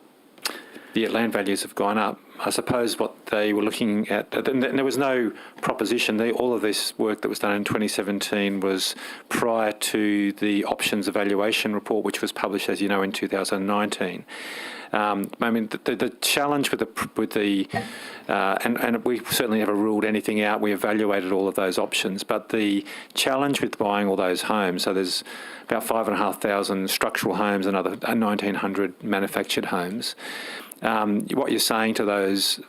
B: Yeah, land values have gone up. I suppose what they were looking at, and there was no proposition. All of this work that was done in 2017 was prior to the options evaluation report, which was published, as you know, in 2019. I mean, the challenge with the and we certainly never ruled anything out. We evaluated all of those options, but the challenge with buying all those homes, so there's about 5,500 structural homes and another 1,900 manufactured homes. What you're saying to those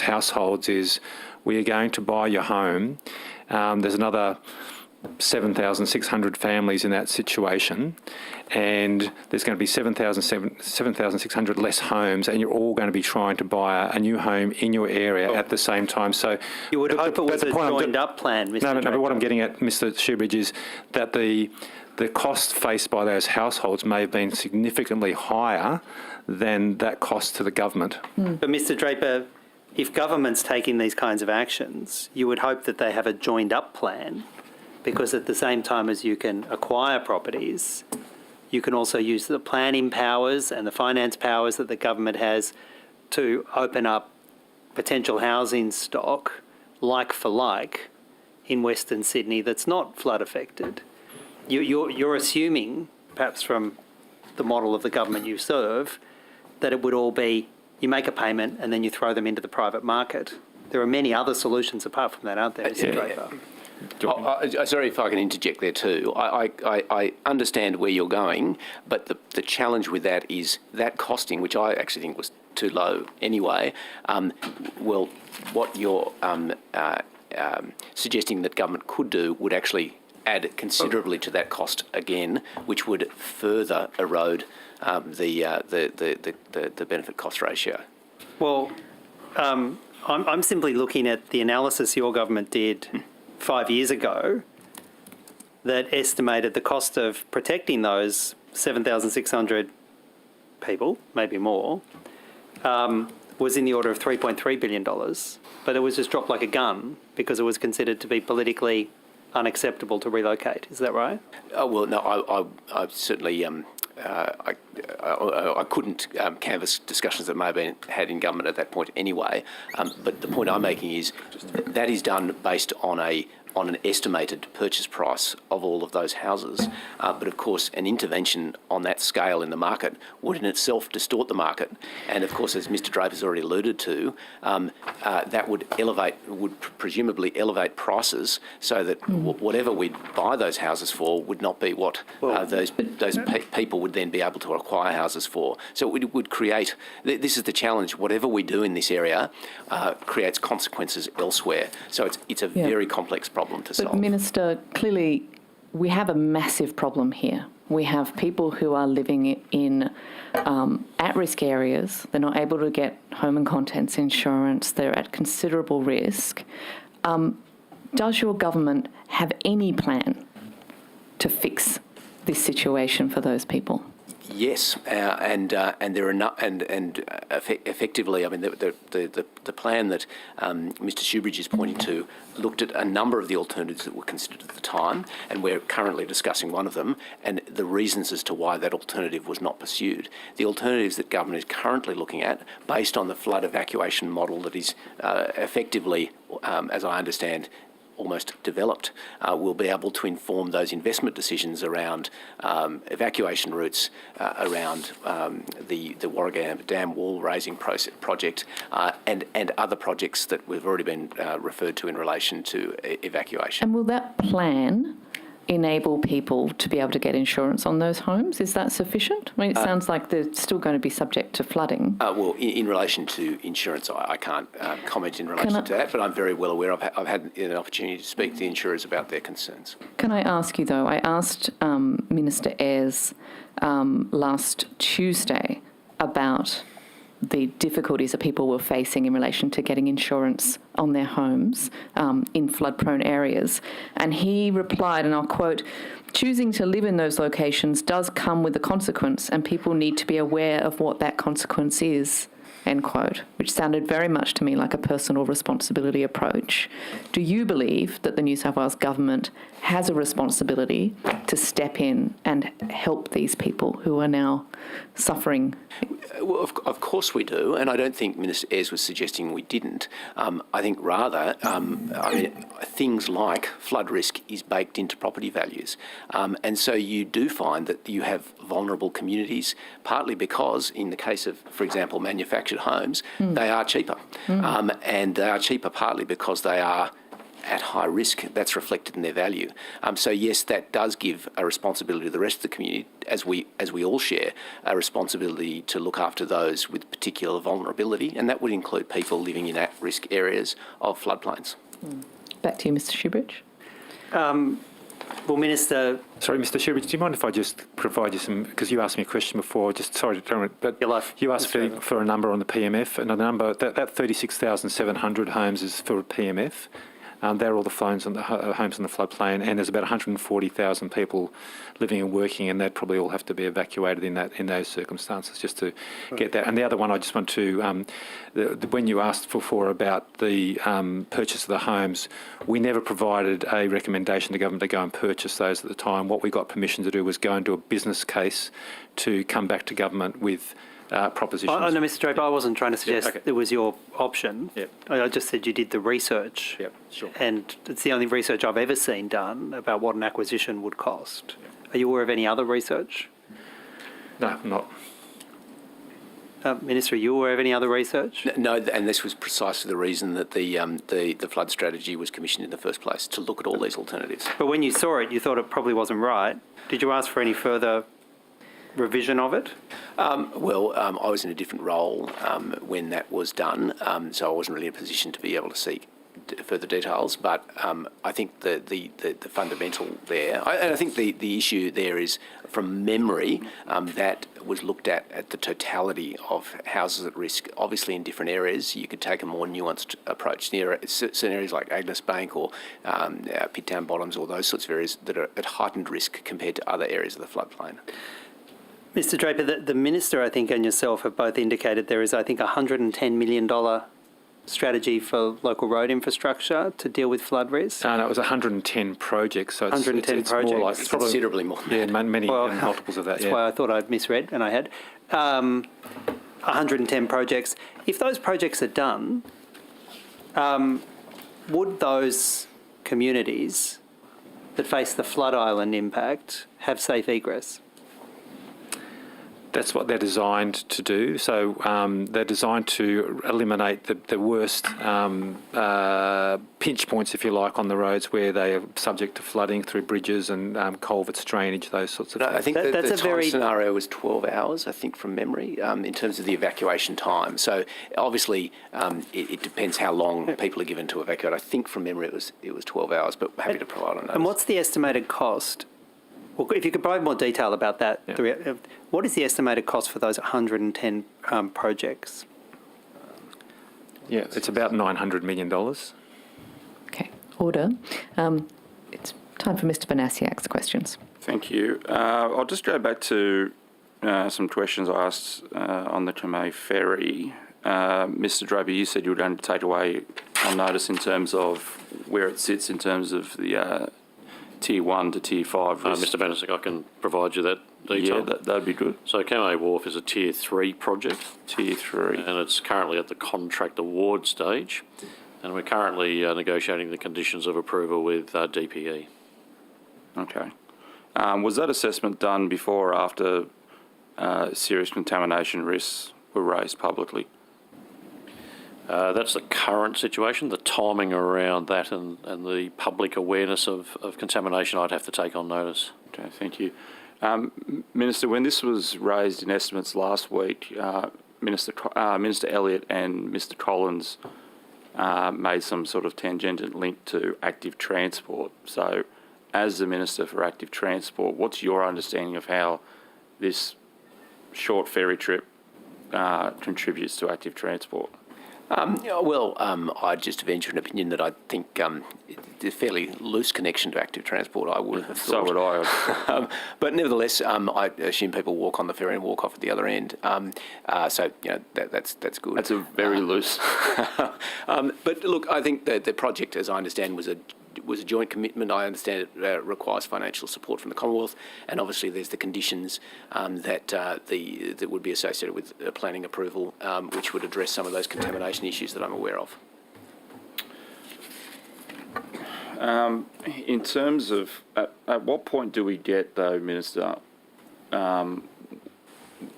B: households is, we are going to buy your home. There's another 7,600 families in that situation, and there's going to be 7,600 less homes, and you're all going to be trying to buy a new home in your area at the same time. So
K: you would hope it was a joined-up plan, Mr.
B: No,
K: Draper.
B: but what I'm getting at, Mr. Shibbridge, is that the cost faced by those households may have been significantly higher than that cost to the government.
K: But Mr. Draper, if government's taking these kinds of actions, you would hope that they have a joined-up plan, because at the same time as you can acquire properties, you can also use the planning powers and the finance powers that the government has to open up potential housing stock, like for like, in Western Sydney that's not flood affected. You're assuming, perhaps from the model of the government you serve, that it would all be, you make a payment and then you throw them into the private market. There are many other solutions apart from that, aren't there, Mr. Draper?
F: Sorry if I can interject there too. I understand where you're going, but the challenge with that is that costing, which I actually think was too low anyway, well, what you're suggesting that government could do would actually add considerably to that cost again, which would further erode the benefit cost ratio.
K: Well, I'm simply looking at the analysis your government did 5 years ago that estimated the cost of protecting those 7,600 people, maybe more, was in the order of $3.3 billion. But it was just dropped like a gun because it was considered to be politically unacceptable to relocate. Is that right?
F: Oh, well, no, I certainly... I couldn't canvass discussions that may have been had in government at that point anyway, but the point I'm making is that is done based on an estimated purchase price of all of those houses. But of course, an intervention on that scale in the market would in itself distort the market. And of course, as Mr. Draper's already alluded to, that would presumably elevate prices so that whatever we'd buy those houses for would not be what those people would then be able to acquire houses for. So it would create, this is the challenge, whatever we do in this area creates consequences elsewhere. So it's a very complex problem. problem to
A: But
F: solve.
A: Minister, clearly we have a massive problem here. We have people who are living in at-risk areas. They're not able to get home and contents insurance. They're at considerable risk. Does your government have any plan to fix this situation for those people?
F: Yes, and there are effectively, I mean, the plan that Mr. Shoebridge is pointing to looked at a number of the alternatives that were considered at the time, and we're currently discussing one of them, and the reasons as to why that alternative was not pursued. The alternatives that government is currently looking at, based on the flood evacuation model that is effectively, as I understand, almost developed, will be able to inform those investment decisions around evacuation routes, around the Warragamba Dam wall raising project, and other projects that we've already been referred to in relation to evacuation.
A: And will that plan enable people to be able to get insurance on those homes? Is that sufficient? I mean, it sounds like they're still going to be subject to flooding.
F: Well, in relation to insurance, I can't comment in relation to that, but I'm very well aware. I've had an opportunity to speak to the insurers about their concerns.
A: Can I ask you, though, I asked Minister Ayres last Tuesday about the difficulties that people were facing in relation to getting insurance on their homes in flood-prone areas. And he replied, and I'll quote, "Choosing to live in those locations does come with a consequence, and people need to be aware of what that consequence is," end quote, which sounded very much to me like a personal responsibility approach. Do you believe that the New South Wales government has a responsibility to step in and help these people who are now suffering?
F: Well, of course we do, and I don't think Minister Ayres was suggesting we didn't. I think rather, things like flood risk is baked into property values. And so you do find that you have vulnerable communities, partly because in the case of, for example, manufactured homes, they are cheaper. And they are cheaper partly because they are at high risk. That's reflected in their value. So yes, that does give a responsibility to the rest of the community, as we all share, a responsibility to look after those with particular vulnerability, and that would include people living in at-risk areas of floodplains.
A: Back to you, Mr. Shoebridge.
K: Well, Minister...
B: Sorry, Mr. Shoebridge, do you mind if I just provide you some, because you asked me a question before, just sorry to interrupt, but you asked for a number on the PMF, and a number, that 36,700 homes is for a PMF. They're all the homes on the floodplain, and there's about 140,000 people living and working, and they'd probably all have to be evacuated in those circumstances, just to get that. And the other one, I just want to, when you asked for about the purchase of the homes, we never provided a recommendation to government to go and purchase those at the time. What we got permission to do was go and do a business case to come back to government with propositions.
K: No, Mr. Draper, I wasn't trying to suggest it was your option.
B: Yep.
K: I just said you did the research.
B: Yep, sure.
K: And it's the only research I've ever seen done about what an acquisition would cost. Yep. Are you aware of any other research?
B: No, I'm not.
K: Minister, are you aware of any other research?
F: No, and this was precisely the reason that the flood strategy was commissioned in the first place, to look at all these alternatives.
K: But when you saw it, you thought it probably wasn't right. Did you ask for any further revision of it?
F: I was in a different role when that was done, so I wasn't really in a position to be able to seek further details. But I think the fundamental there, and I think the issue there is, from memory, that was looked at the totality of houses at risk. Obviously, in different areas, you could take a more nuanced approach. Certain areas like Agnes Bank or Pittown Bottoms, or those sorts of areas that are at heightened risk compared to other areas of the floodplain.
K: Mr. Draper, the Minister, I think, and yourself have both indicated there is, I think, a $110 million strategy for local road infrastructure to deal with flood risk.
B: No, it was 110 projects. So it's
K: 110 projects.
F: More like, it's probably considerably more.
B: Yeah, many multiples of that.
K: That's why I thought I'd misread, and I had. 110 projects. If those projects are done, would those communities that face the flood island impact have safe egress?
B: That's what they're designed to do. So they're designed to eliminate the worst pinch points, if you like, on the roads where they are subject to flooding through bridges and culverts, drainage, those sorts of things.
F: I think
K: That's
F: the
K: a
F: time
K: very-
F: scenario was 12 hours, I think, from memory, in terms of the evacuation time. So obviously it depends how long people are given to evacuate. I think from memory it was 12 hours, but happy to provide on that.
K: And what's the estimated cost? Well, if you could provide more detail about that, what is the estimated cost for those 110 projects?
B: Yeah, it's about $900 million.
A: Okay, order. It's time for Mr. Banasiak's questions.
I: Thank you. I'll just go back to some questions I asked on the Chimay Ferry. Mr. Draper, you said you were going to take away on notice in terms of where it sits in terms of the Tier 1 to Tier 5 risk.
L: Mr. Banasiak, I can provide you that detail.
I: Yeah, that'd be good.
L: So Chimay Wharf is a Tier 3 project.
I: Tier 3.
L: And it's currently at the contract award stage. And we're currently negotiating the conditions of approval with DPE.
I: Okay. Was that assessment done before or after serious contamination risks were raised publicly?
L: That's the current situation. The timing around that and the public awareness of contamination, I'd have to take on notice.
I: Okay, thank you. Minister, when this was raised in estimates last week, Minister Elliott and Mr. Collins made some sort of tangential link to active transport. So, as the Minister for Active Transport, what's your understanding of how this short ferry trip contributes to active transport?
F: I'd just venture an opinion that I think it's a fairly loose connection to active transport, I would have thought.
I: So would I.
F: But nevertheless, I assume people walk on the ferry and walk off at the other end. So, that's good.
I: That's a very loose.
F: But look, I think that the project, as I understand, was a joint commitment. I understand it requires financial support from the Commonwealth, and obviously there's the conditions that would be associated with planning approval, which would address some of those contamination issues that I'm aware of.
I: In terms of, at what point do we get, though, Minister,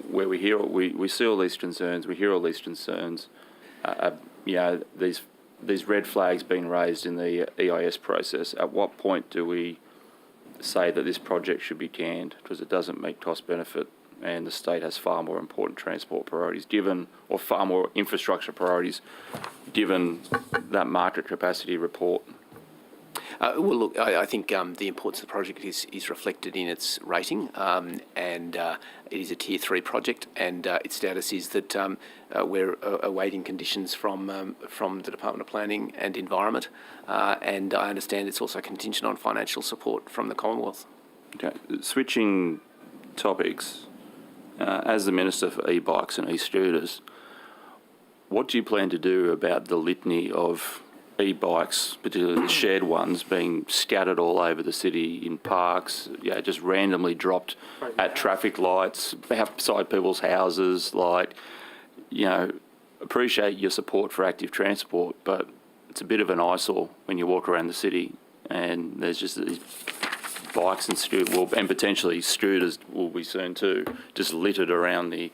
I: where we see all these concerns, we hear all these concerns, these red flags being raised in the EIS process, at what point do we say that this project should be canned because it doesn't meet cost benefit and the state has far more important transport priorities or far more infrastructure priorities given that market capacity report?
F: I think the importance of the project is reflected in its rating, and it is a Tier 3 project, and its status is that we're awaiting conditions from the Department of Planning and Environment, and I understand it's also contingent on financial support from the Commonwealth.
I: Okay, switching topics, as the Minister for e-bikes and e-scooters, what do you plan to do about the litany of e-bikes, particularly the shared ones, being scattered all over the city in parks, just randomly dropped at traffic lights, outside people's houses? Appreciate your support for active transport, but it's a bit of an eyesore when you walk around the city and there's just these bikes and potentially scooters will be soon too, just littered around the...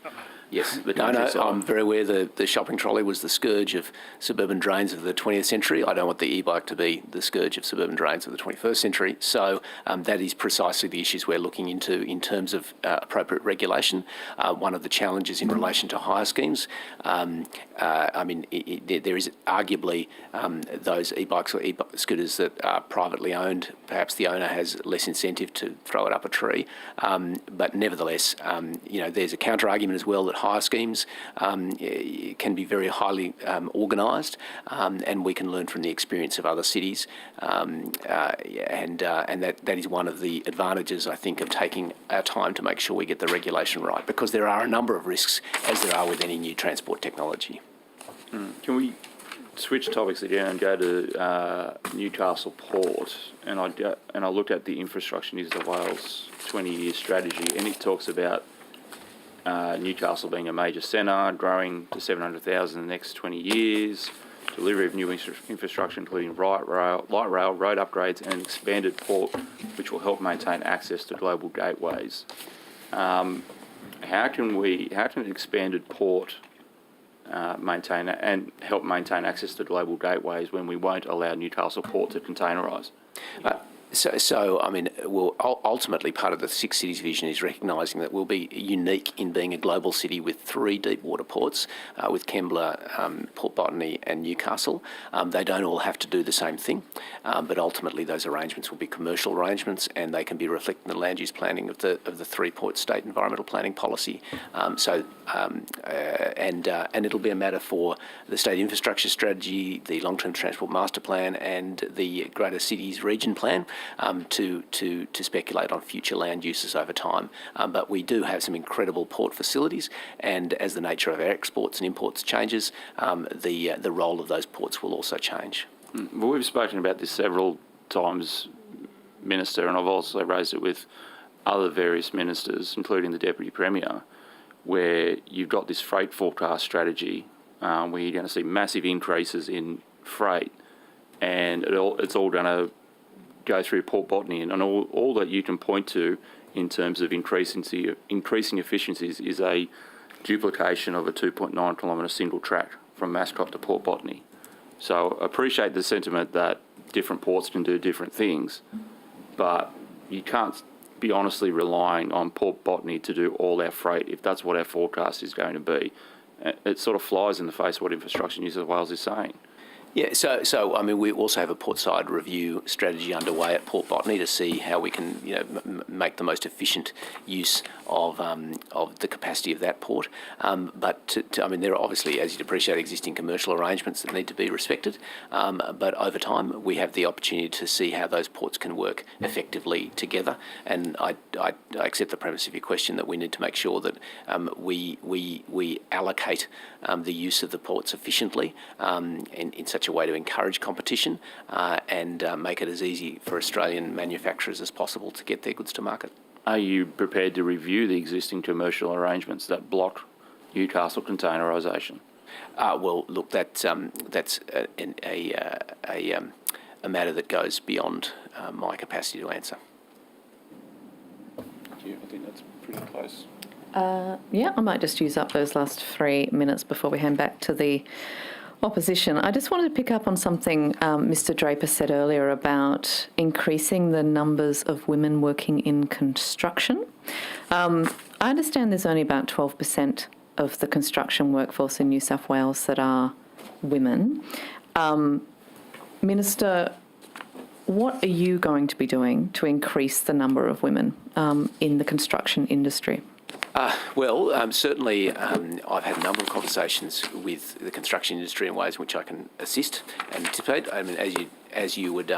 F: Yes, I'm very aware the shopping trolley was the scourge of suburban drains of the 20th century. I don't want the e-bike to be the scourge of suburban drains of the 21st century. So that is precisely the issues we're looking into in terms of appropriate regulation. One of the challenges in relation to hire schemes, there is arguably those e-bikes or e-scooters that are privately owned. Perhaps the owner has less incentive to throw it up a tree. But nevertheless, there's a counter-argument as well that hire schemes can be very highly organised, and we can learn from the experience of other cities, and that is one of the advantages, I think, of taking our time to make sure we get the regulation right, because there are a number of risks, as there are with any new transport technology.
I: Can we switch topics again and go to Newcastle Port? And I looked at the Infrastructure New South Wales 20-year strategy, and it talks about Newcastle being a major centre, growing to 700,000 in the next 20 years, delivery of new infrastructure including light rail, road upgrades and an expanded port which will help maintain access to global gateways. how can an expanded port maintain and help maintain access to global gateways when we won't allow Newcastle Port to containerise?
F: Ultimately, part of the Six Cities vision is recognising that we'll be unique in being a global city with 3 deep water ports, with Kembla, Port Botany and Newcastle. They don't all have to do the same thing, but ultimately those arrangements will be commercial arrangements, and they can be reflected in the land use planning of the 3-port state environmental planning policy. And it'll be a matter for the state infrastructure strategy, the long-term transport master plan, and the Greater Cities Region Plan to speculate on future land uses over time. But we do have some incredible port facilities, and as the nature of our exports and imports changes, the role of those ports will also change.
I: Well, we've spoken about this several times, Minister, and I've also raised it with other various ministers, including the Deputy Premier, where you've got this freight forecast strategy where you're going to see massive increases in freight, and it's all going to go through Port Botany, and all that you can point to in terms of increasing efficiencies is a duplication of a 2.9 kilometre single track from Mascot to Port Botany. So appreciate the sentiment that different ports can do different things, but you can't be honestly relying on Port Botany to do all our freight if that's what our forecast is going to be. It sort of flies in the face of what Infrastructure New South Wales is saying.
F: Yeah, so I mean, we also have a portside review strategy underway at Port Botany to see how we can, make the most efficient use of the capacity of that port. But there are obviously, as you'd appreciate, existing commercial arrangements that need to be respected. But over time, we have the opportunity to see how those ports can work effectively together. And I accept the premise of your question that we need to make sure that we allocate the use of the ports efficiently in such a way to encourage competition and make it as easy for Australian manufacturers as possible to get their goods to market.
I: Are you prepared to review the existing commercial arrangements that block Newcastle containerisation?
F: Well, look, that's a matter that goes beyond my capacity to answer.
I: Thank you. I think that's pretty close.
A: I might just use up those last 3 minutes before we hand back to the opposition. I just wanted to pick up on something Mr. Draper said earlier about increasing the numbers of women working in construction. I understand there's only about 12% of the construction workforce in New South Wales that are women. Minister, what are you going to be doing to increase the number of women in the construction industry?
F: Certainly I've had a number of conversations with the construction industry in ways in which I can assist and participate. I mean, as you would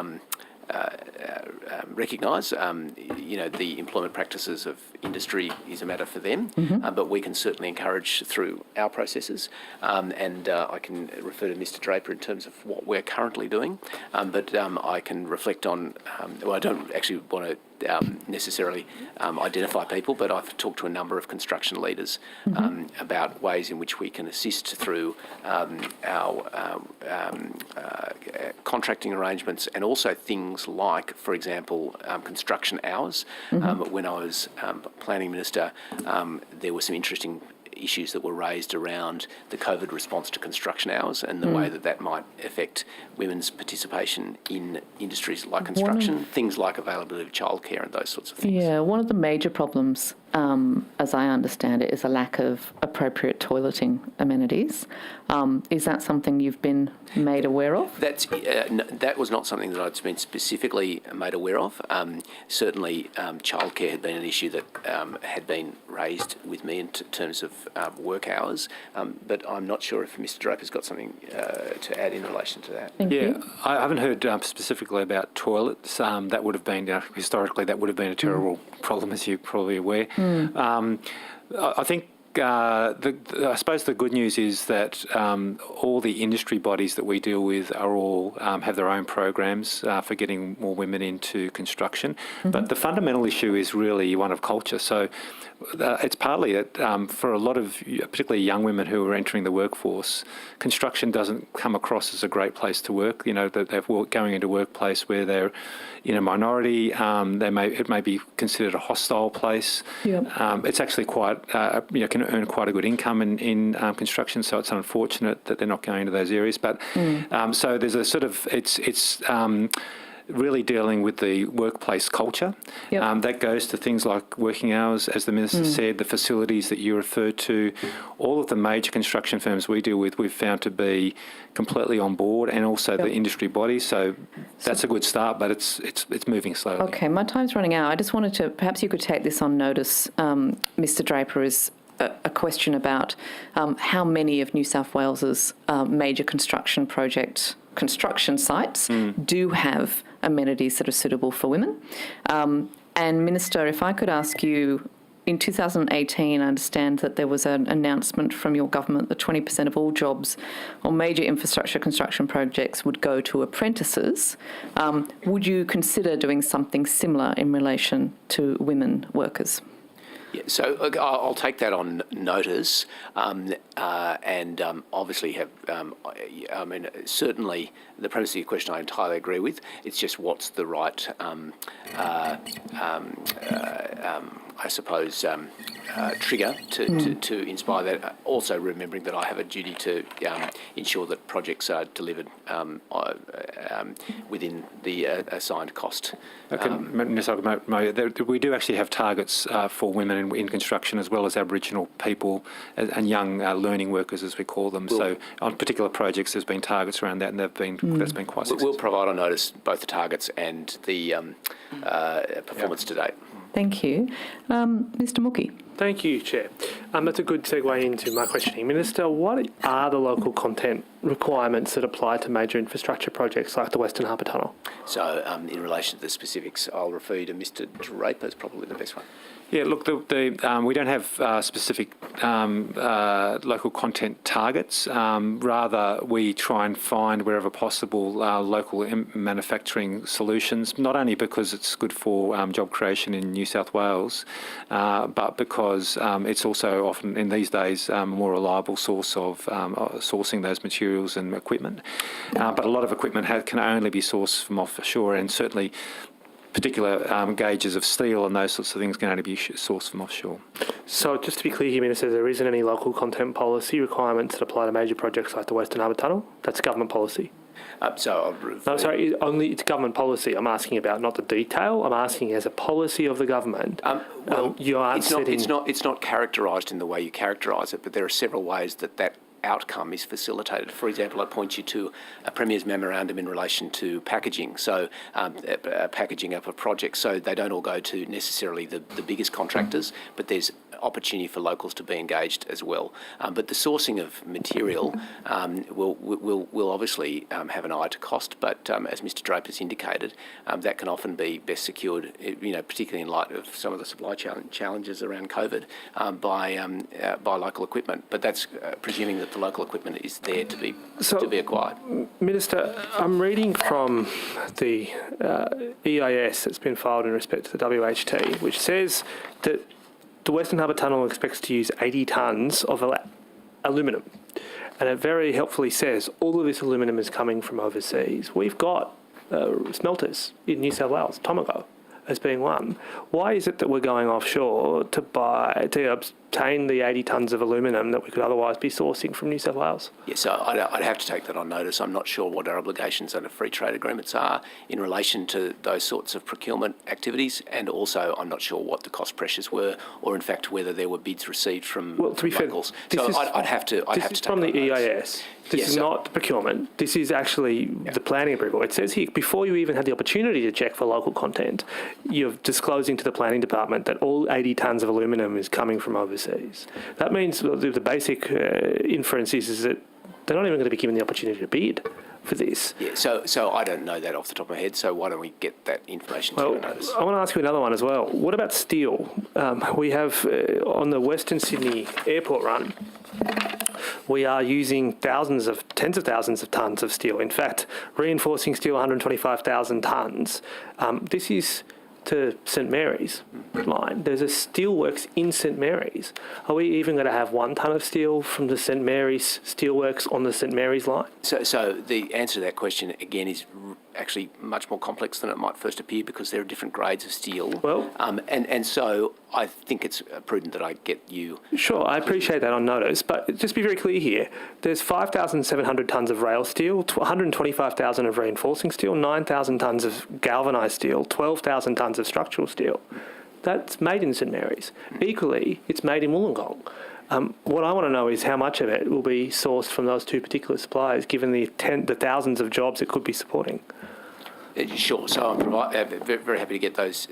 F: recognise, the employment practices of industry is a matter for them, but we can certainly encourage through our processes, and I can refer to Mr. Draper in terms of what we're currently doing, but I can reflect on, I don't actually want to necessarily identify people, but I've talked to a number of construction leaders about ways in which we can assist through our contracting arrangements, and also things like, for example, construction hours. When I was Planning Minister, there were some interesting issues that were raised around the COVID response to construction hours and the way that might affect women's participation in industries like construction, things like availability of childcare and those sorts of things.
A: Yeah, one of the major problems, as I understand it, is a lack of appropriate toileting amenities. Is that something you've been made aware of?
F: That was not something that I'd been specifically made aware of. Certainly, childcare had been an issue that had been raised with me in terms of work hours, but I'm not sure if Mr. Draper's got something to add in relation to that.
A: Thank you.
B: I haven't heard specifically about toilets. That would have been, historically, that would have been a terrible problem, as you're probably aware. I think I suppose the good news is that all the industry bodies that we deal with are all have their own programs for getting more women into construction. But the fundamental issue is really one of culture. So it's partly that for a lot of, particularly young women who are entering the workforce, construction doesn't come across as a great place to work. You know, that they're going into a workplace where they're in a minority. It may be considered a hostile place.
A: Yep.
B: It's actually quite, can earn quite a good income in construction. So it's unfortunate that they're not going to those areas. But so there's a sort of it's really dealing with the workplace culture.
A: Yep.
B: That goes to things like working hours, as the Minister said, the facilities that you referred to. All of the major construction firms we deal with, we've found to be completely on board, and also the industry bodies. So that's a good start, but it's moving slowly.
A: Okay, my time's running out. I just wanted to, perhaps you could take this on notice, Mr. Draper, is a question about how many of New South Wales's major construction sites do have amenities that are suitable for women. And Minister, if I could ask you, in 2018, I understand that there was an announcement from your government that 20% of all jobs on major infrastructure construction projects would go to apprentices. Would you consider doing something similar in relation to women workers?
F: Yeah, so I'll take that on notice, and obviously have. I mean, certainly the premise of your question I entirely agree with. It's just what's the right, I suppose, trigger to inspire that. Also remembering that I have a duty to ensure that projects are delivered within the assigned cost.
B: We do actually have targets for women in construction, as well as Aboriginal people and young learning workers, as we call them. So on particular projects, there's been targets around that, and that's been quite successful.
F: We'll provide on notice both the targets and the performance to date.
A: Thank you. Mr. Mookie.
J: Thank you, Chair. That's a good segue into my questioning. Minister, what are the local content requirements that apply to major infrastructure projects like the Western Harbour Tunnel?
F: So in relation to the specifics, I'll refer you to Mr. Draper, is probably the best one.
B: Yeah, look, we don't have specific local content targets. Rather, we try and find, wherever possible, local manufacturing solutions, not only because it's good for job creation in New South Wales, but because it's also often, in these days, a more reliable source of sourcing those materials and equipment. But a lot of equipment can only be sourced from offshore, and certainly particular gauges of steel and those sorts of things can only be sourced from offshore.
J: So just to be clear here, Minister, there isn't any local content policy requirements that apply to major projects like the Western Harbour Tunnel? That's government policy?
F: It's
J: government policy I'm asking about, not the detail. I'm asking as a policy of the government. You aren't
F: it's not characterised in the way you characterise it, but there are several ways that outcome is facilitated. For example, I point you to a Premier's memorandum in relation to packaging, so packaging up of projects, so they don't all go to necessarily the biggest contractors, but there's opportunity for locals to be engaged as well. But the sourcing of material will obviously have an eye to cost, but as Mr. Draper's indicated, that can often be best secured, particularly in light of some of the supply challenges around COVID, by local equipment. But that's presuming that the local equipment is there to be acquired.
J: Minister, I'm reading from the EIS that's been filed in respect to the WHT, which says that the Western Harbour Tunnel expects to use 80 tonnes of aluminium. And it very helpfully says all of this aluminium is coming from overseas. We've got smelters in New South Wales, Tomago as being one. Why is it that we're going offshore to obtain the 80 tonnes of aluminium that we could otherwise be sourcing from New South Wales?
F: Yes, so I'd have to take that on notice. I'm not sure what our obligations under free trade agreements are in relation to those sorts of procurement activities, and also I'm not sure what the cost pressures were, or in fact whether there were bids received from locals. I'd have to take
J: this is from the EIS. This is not procurement. This is actually the planning approval. It says here, before you even had the opportunity to check for local content, you're disclosing to the planning department that all 80 tonnes of aluminium is coming from overseas. That means the basic inference is that they're not even going to be given the opportunity to bid for this.
F: Yeah, so I don't know that off the top of my head, so why don't we get that information to
J: Well,
F: your notice?
J: I want to ask you another one as well. What about steel? We have, on the Western Sydney airport run, we are using tens of thousands of tonnes of steel. In fact, reinforcing steel, 125,000 tonnes. This is to St Mary's line. There's a steelworks in St Mary's. Are we even going to have 1 tonne of steel from the St Mary's steelworks on the St Mary's line?
F: So the answer to that question, again, is actually much more complex than it might first appear because there are different grades of steel.
J: Well,
F: and so I think it's prudent that I get you...
J: Sure, I appreciate that on notice, but just be very clear here. There's 5,700 tonnes of rail steel, 125,000 of reinforcing steel, 9,000 tonnes of galvanised steel, 12,000 tonnes of structural steel. That's made in St Mary's. Equally, it's made in Wollongong. What I want to know is how much of it will be sourced from those 2 particular suppliers, given the thousands of jobs it could be supporting.
F: Sure. So I'm very happy to get those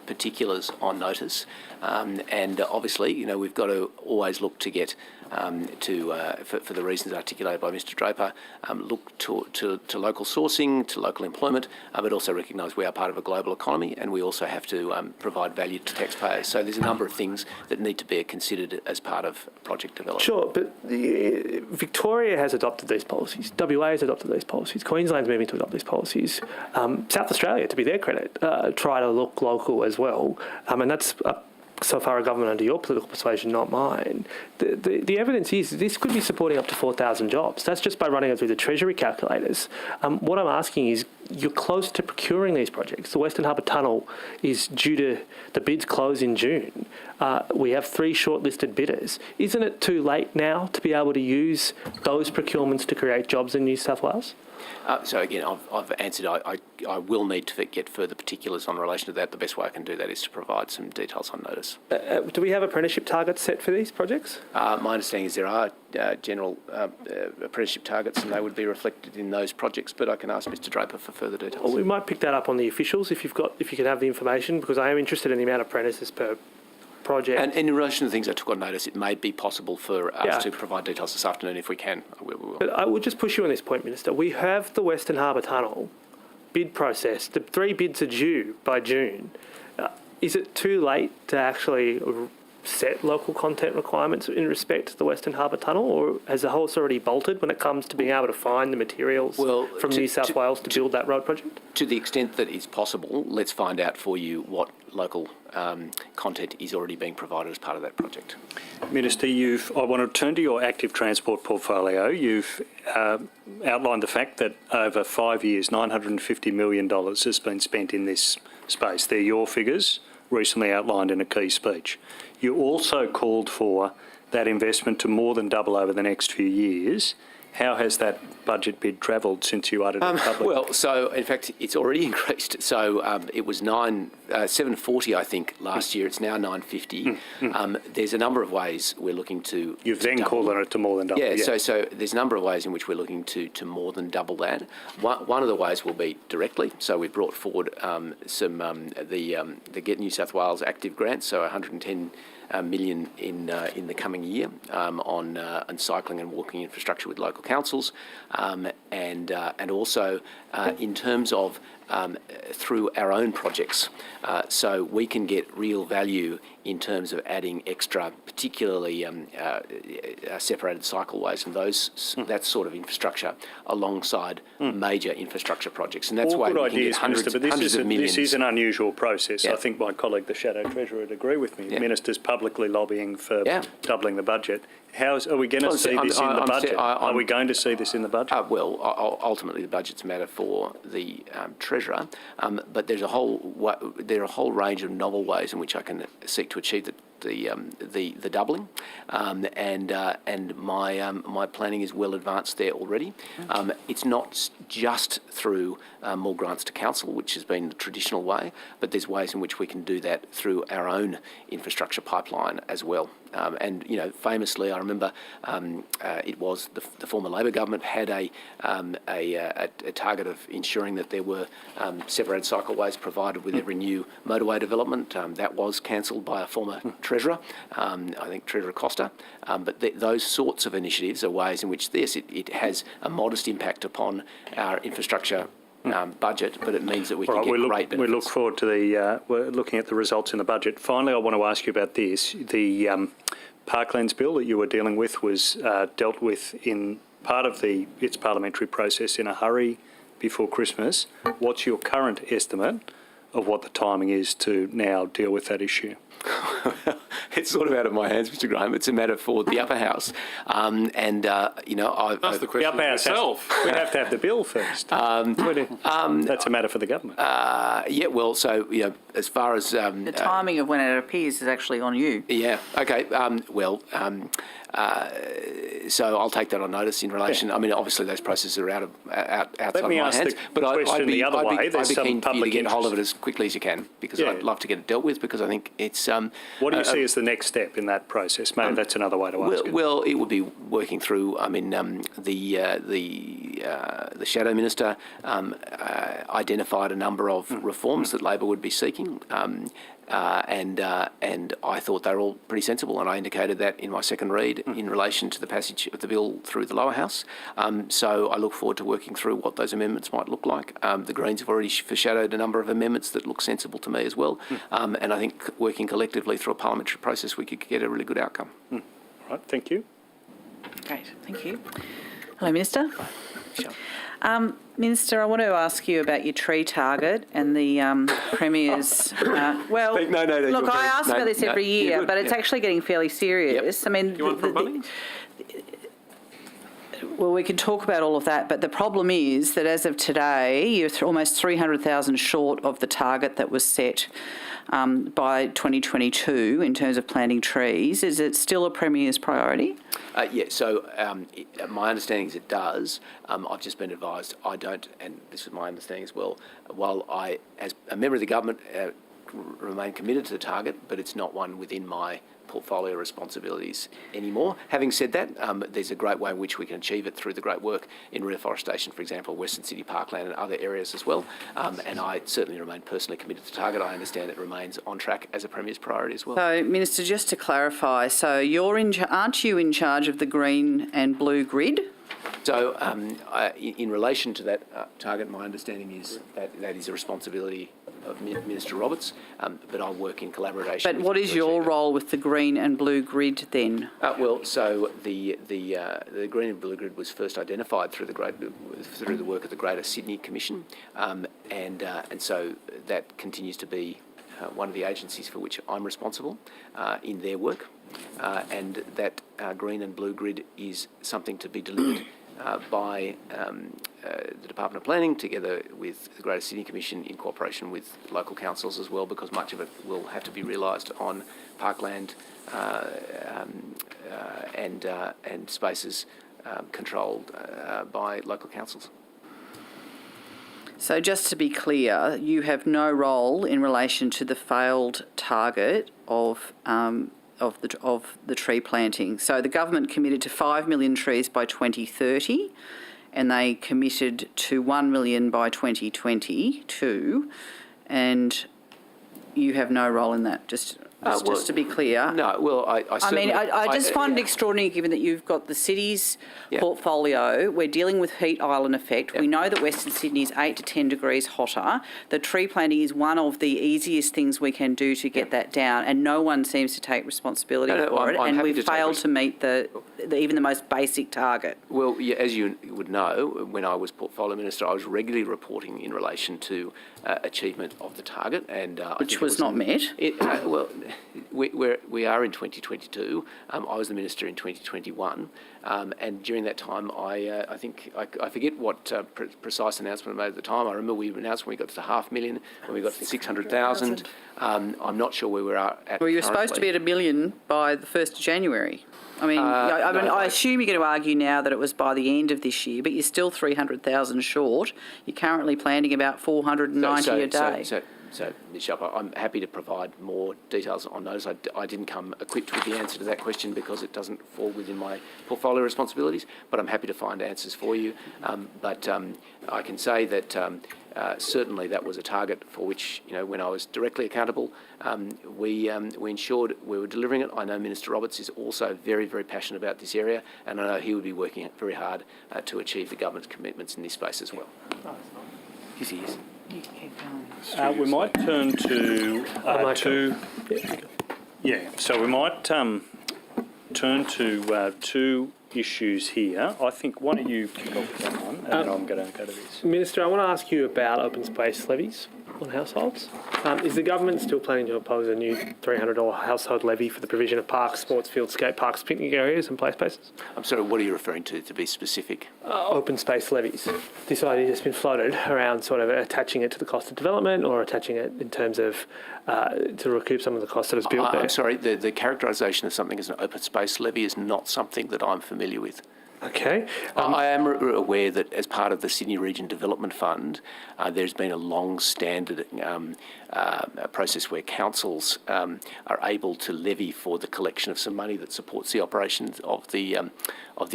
F: particulars on notice. And obviously, we've got to always look to get for the reasons articulated by Mr Draper, look to local sourcing, to local employment, but also recognise we are part of a global economy and we also have to provide value to taxpayers. So there's a number of things that need to be considered as part of project development.
J: Sure, but Victoria has adopted these policies. WA has adopted these policies. Queensland's moving to adopt these policies. South Australia, to be their credit, try to look local as well. And that's so far a government under your political persuasion, not mine. The evidence is this could be supporting up to 4,000 jobs. That's just by running it through the Treasury calculators. What I'm asking is, you're close to procuring these projects. The Western Harbour Tunnel is due to, the bids close in June. We have 3 shortlisted bidders. Isn't it too late now to be able to use those procurements to create jobs in New South Wales?
F: So again, I've answered. I will need to get further particulars on relation to that. The best way I can do that is to provide some details on notice.
J: Do we have apprenticeship targets set for these projects?
F: My understanding is there are general apprenticeship targets, and they would be reflected in those projects. But I can ask Mr Draper for further details.
J: Well, we might pick that up on the officials if you can have the information, because I am interested in the amount of apprentices per project.
F: And in relation to the things I took on notice, it may be possible for us to provide details this afternoon if we can. We will.
J: But I would just push you on this point, Minister. We have the Western Harbour Tunnel bid process. The 3 bids are due by June. Is it too late to actually set local content requirements in respect to the Western Harbour Tunnel, or has the horse already bolted when it comes to being able to find the materials from New South Wales to build that road project?
F: To the extent that it's possible, let's find out for you what local content is already being provided as part of that project.
E: Minister, I want to turn to your active transport portfolio. You've outlined the fact that over 5 years, $950 million has been spent in this space. They're your figures, recently outlined in a key speech. You also called for that investment to more than double over the next few years. How has that budget bid travelled since you uttered it publicly?
F: Well, so in fact, it's already increased. So it was 740, I think, last year. It's now 950. There's a number of ways we're looking to.
E: You've then called on it to more than double.
F: Yeah. So there's a number of ways in which we're looking to more than double that. One of the ways will be directly. So we brought forward the Get New South Wales Active grant. So 110 million in the coming year on cycling and walking infrastructure with local councils, and also in terms of through our own projects, so we can get real value in terms of adding extra, particularly separated cycleways and that sort of infrastructure alongside major infrastructure projects, and that's
E: all
F: why
E: good
F: we can
E: ideas,
F: get hundreds of millions.
E: This is an unusual process.
F: Yeah.
E: I think my colleague, the Shadow Treasurer, would agree with me.
F: Yeah.
E: Ministers publicly lobbying for doubling the budget. Are we going to see this in the budget? Are we going to see this in the budget?
F: Well, ultimately the budget's a matter for the Treasurer, but there are a whole range of novel ways in which I can seek to achieve the doubling, and my planning is well advanced there already. It's not just through more grants to council, which has been the traditional way, but there's ways in which we can do that through our own infrastructure pipeline as well. And, you know, famously, I remember it was the former Labor government had a target of ensuring that there were separated cycleways provided with every new motorway development. That was cancelled by a former Treasurer, I think Treasurer Costa. But those sorts of initiatives are ways in which it has a modest impact upon our infrastructure budget, but it means that we can get great benefits.
E: We look forward to we're looking at the results in the budget. Finally, I want to ask you about this. The Parklands bill that you were dealing with was dealt with in part of its parliamentary process in a hurry before Christmas. What's your current estimate of what the timing is to now deal with that issue?
F: It's sort of out of my hands, Mr. Graham. It's a matter for the upper house, you know,
M: That's the question
E: upper house
M: itself.
E: We have to have the bill first. That's a matter for the government.
F: Yeah, well, so, you know, as far as
N: the timing of when it appears is actually on you.
F: Yeah. Okay. So I'll take that on notice in relation. I mean, obviously those processes are outside my hands.
E: But I'd be
F: keen for you to get hold of it as quickly as you can, because I'd love to get it dealt with, because I think it's.
E: What do you see as the next step in that process? Maybe that's another way to ask it.
F: Well, it would be working through. I mean, the Shadow Minister identified a number of reforms that Labor would be seeking. And I thought they were all pretty sensible, and I indicated that in my second read in relation to the passage of the bill through the lower house. So I look forward to working through what those amendments might look like. The Greens have already foreshadowed a number of amendments that look sensible to me as well, and I think working collectively through a parliamentary process we could get a really good outcome.
E: All right, thank you.
N: Great, thank you. Hello, Minister.
F: Sure.
N: Minister, I want to ask you about your tree target and the Premier's... Look, I ask about this every year, but it's actually getting fairly serious.
F: Yep.
N: I mean...
M: You want from Bunnings?
N: Well, we can talk about all of that, but the problem is that as of today, you're almost 300,000 short of the target that was set by 2022 in terms of planting trees. Is it still a Premier's priority?
F: So my understanding is it does. I've just been advised I don't, and this is my understanding as well, while I, as a member of the government, remain committed to the target, but it's not one within my portfolio responsibilities anymore. Having said that, there's a great way in which we can achieve it through the great work in reforestation, for example, Western Sydney Parkland and other areas as well. And I certainly remain personally committed to target. I understand it remains on track as a Premier's priority as well.
N: So, Minister, just to clarify, so aren't you in charge of the green and blue grid?
F: So, in relation to that target, my understanding is that is a responsibility of Minister Roberts, but I'll work in collaboration.
N: But what is your role with the green and blue grid then?
F: So the green and blue grid was first identified through the work of the Greater Sydney Commission, and so that continues to be one of the agencies for which I'm responsible in their work, and that green and blue grid is something to be delivered by the Department of Planning together with the Greater Sydney Commission in cooperation with local councils as well, because much of it will have to be realised on parkland and spaces controlled by local councils.
N: So just to be clear, you have no role in relation to the failed target of the tree planting. So the government committed to 5 million trees by 2030, and they committed to 1 million by 2022, and you have no role in that. Just to be clear.
F: No, well, I
N: just find it extraordinary given that you've got the city's portfolio. We're dealing with heat island effect. We know that Western Sydney is 8 to 10 degrees hotter. The tree planting is one of the easiest things we can do to get that down, and no one seems to take responsibility for it, and we've failed to meet even the most basic target.
F: Well, as you would know, when I was Portfolio Minister, I was regularly reporting in relation to achievement of the target, and
N: which was not met.
F: We are in 2022. I was the Minister in 2021, and during that time, I think I forget what precise announcement I made at the time. I remember we announced when we got to the 500,000, when we got to 600,000. I'm not sure where we're at.
N: Well, you're supposed to be at 1 million by the 1st of January. I assume you're going to argue now that it was by the end of this year, but you're still 300,000 short. You're currently planting about 490 a day.
F: So, Ms Sharp, I'm happy to provide more details on those. I didn't come equipped with the answer to that question because it doesn't fall within my portfolio responsibilities, but I'm happy to find answers for you. But I can say that certainly that was a target for which, when I was directly accountable, we ensured we were delivering it. I know Minister Roberts is also very, very passionate about this area, and I know he would be working very hard to achieve the government's commitments in this space as well. Yes, he is.
E: We might turn to So we might turn to two issues here. I think, why don't you kick off with that one, and then I'm going to go to this.
J: Minister, I want to ask you about open space levies on households. Is the government still planning to impose a new $300 household levy for the provision of parks, sports fields, skate parks, picnic areas and play spaces?
F: I'm sorry, what are you referring to be specific?
J: Open space levies. This idea has been floated around sort of attaching it to the cost of development or attaching it in terms of to recoup some of the cost that is built there.
F: I'm sorry, the characterisation of something as an open space levy is not something that I'm familiar with.
J: Okay.
F: I am aware that as part of the Sydney Region Development Fund, there's been a long-standard process where councils are able to levy for the collection of some money that supports the operations of the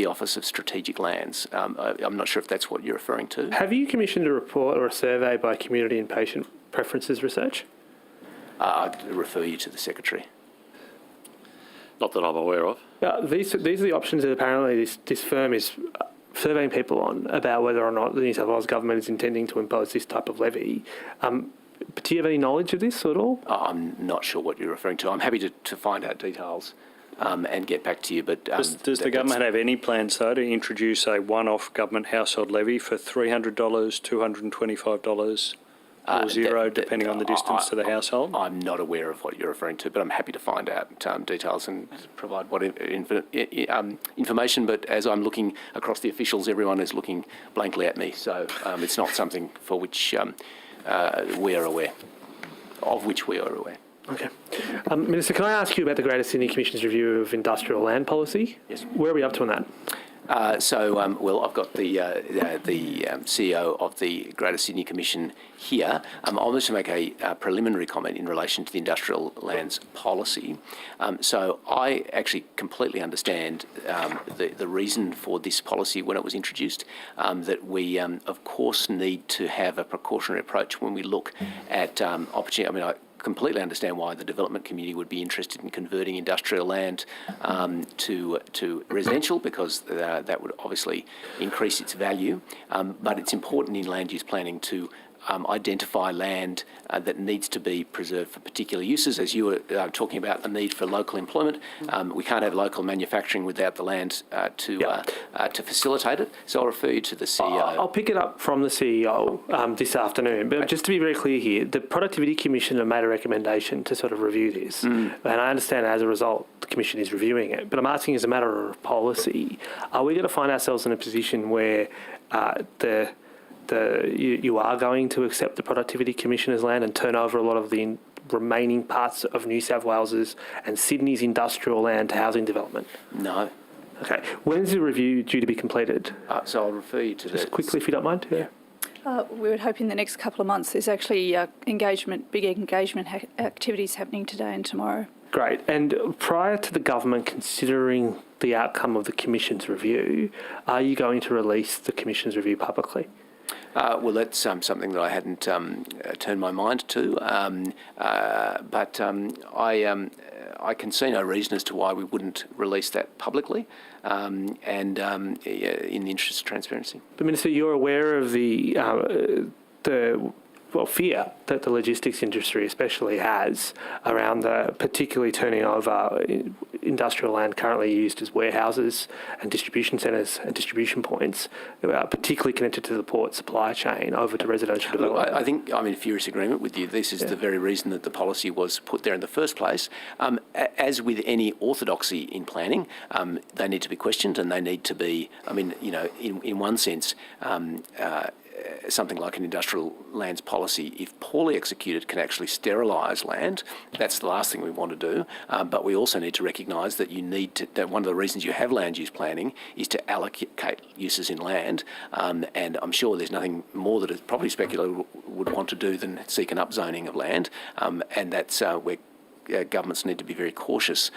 F: Office of Strategic Lands. I'm not sure if that's what you're referring to.
J: Have you commissioned a report or a survey by community and patient preferences research?
F: I'd refer you to the Secretary.
L: Not that I'm aware of.
J: These are the options that apparently this firm is surveying people on about whether or not the New South Wales government is intending to impose this type of levy. But do you have any knowledge of this at all?
F: I'm not sure what you're referring to. I'm happy to find out details and get back to you. But
E: does the government have any plans, though, to introduce a one-off government household levy for $300, $225, or zero, depending on the distance to the household?
F: I'm not aware of what you're referring to, but I'm happy to find out details and provide what information. But as I'm looking across the officials, everyone is looking blankly at me. So it's not something for which we are aware, of which we are aware.
J: Okay. Minister, can I ask you about the Greater Sydney Commission's review of industrial land policy?
F: Yes.
J: Where are we up to on that?
F: Well, I've got the CEO of the Greater Sydney Commission here. I'll just make a preliminary comment in relation to the industrial lands policy. So I actually completely understand the reason for this policy when it was introduced, that we, of course, need to have a precautionary approach when we look at opportunity. I completely understand why the development community would be interested in converting industrial land to residential, because that would obviously increase its value. But it's important in land use planning to identify land that needs to be preserved for particular uses. As you were talking about the need for local employment, we can't have local manufacturing without the land to facilitate it. So I'll refer you to the CEO.
J: I'll pick it up from the CEO this afternoon. But just to be very clear here, the Productivity Commission have made a recommendation to sort of review this. And I understand as a result the Commission is reviewing it. But I'm asking as a matter of policy, are we going to find ourselves in a position where you are going to accept the Productivity Commissioner's land and turn over a lot of the remaining parts of New South Wales's and Sydney's industrial land to housing development?
F: No.
J: Okay. When is the review due to be completed?
F: So I'll refer you to
J: Just quickly, if you don't mind. Yeah.
C: We would hope in the next couple of months. There's actually big engagement activities happening today and tomorrow.
J: Great. And prior to the government considering the outcome of the Commission's review, are you going to release the Commission's review publicly?
F: Well, that's something that I hadn't turned my mind to, but I can see no reason as to why we wouldn't release that publicly, and in the interest of transparency.
J: But Minister, you're aware of the fear that the logistics industry especially has around particularly turning over industrial land currently used as warehouses and distribution centres and distribution points, particularly connected to the port supply chain, over to residential development.
F: I think I'm in furious agreement with you. This is the very reason that the policy was put there in the first place. As with any orthodoxy in planning, they need to be questioned and they need to be, in one sense, something like an industrial lands policy, if poorly executed, can actually sterilise land. That's the last thing we want to do. But we also need to recognise that that one of the reasons you have land use planning is to allocate uses in land. And I'm sure there's nothing more that a property speculator would want to do than seek an upzoning of land. And that's where governments need to be very cautious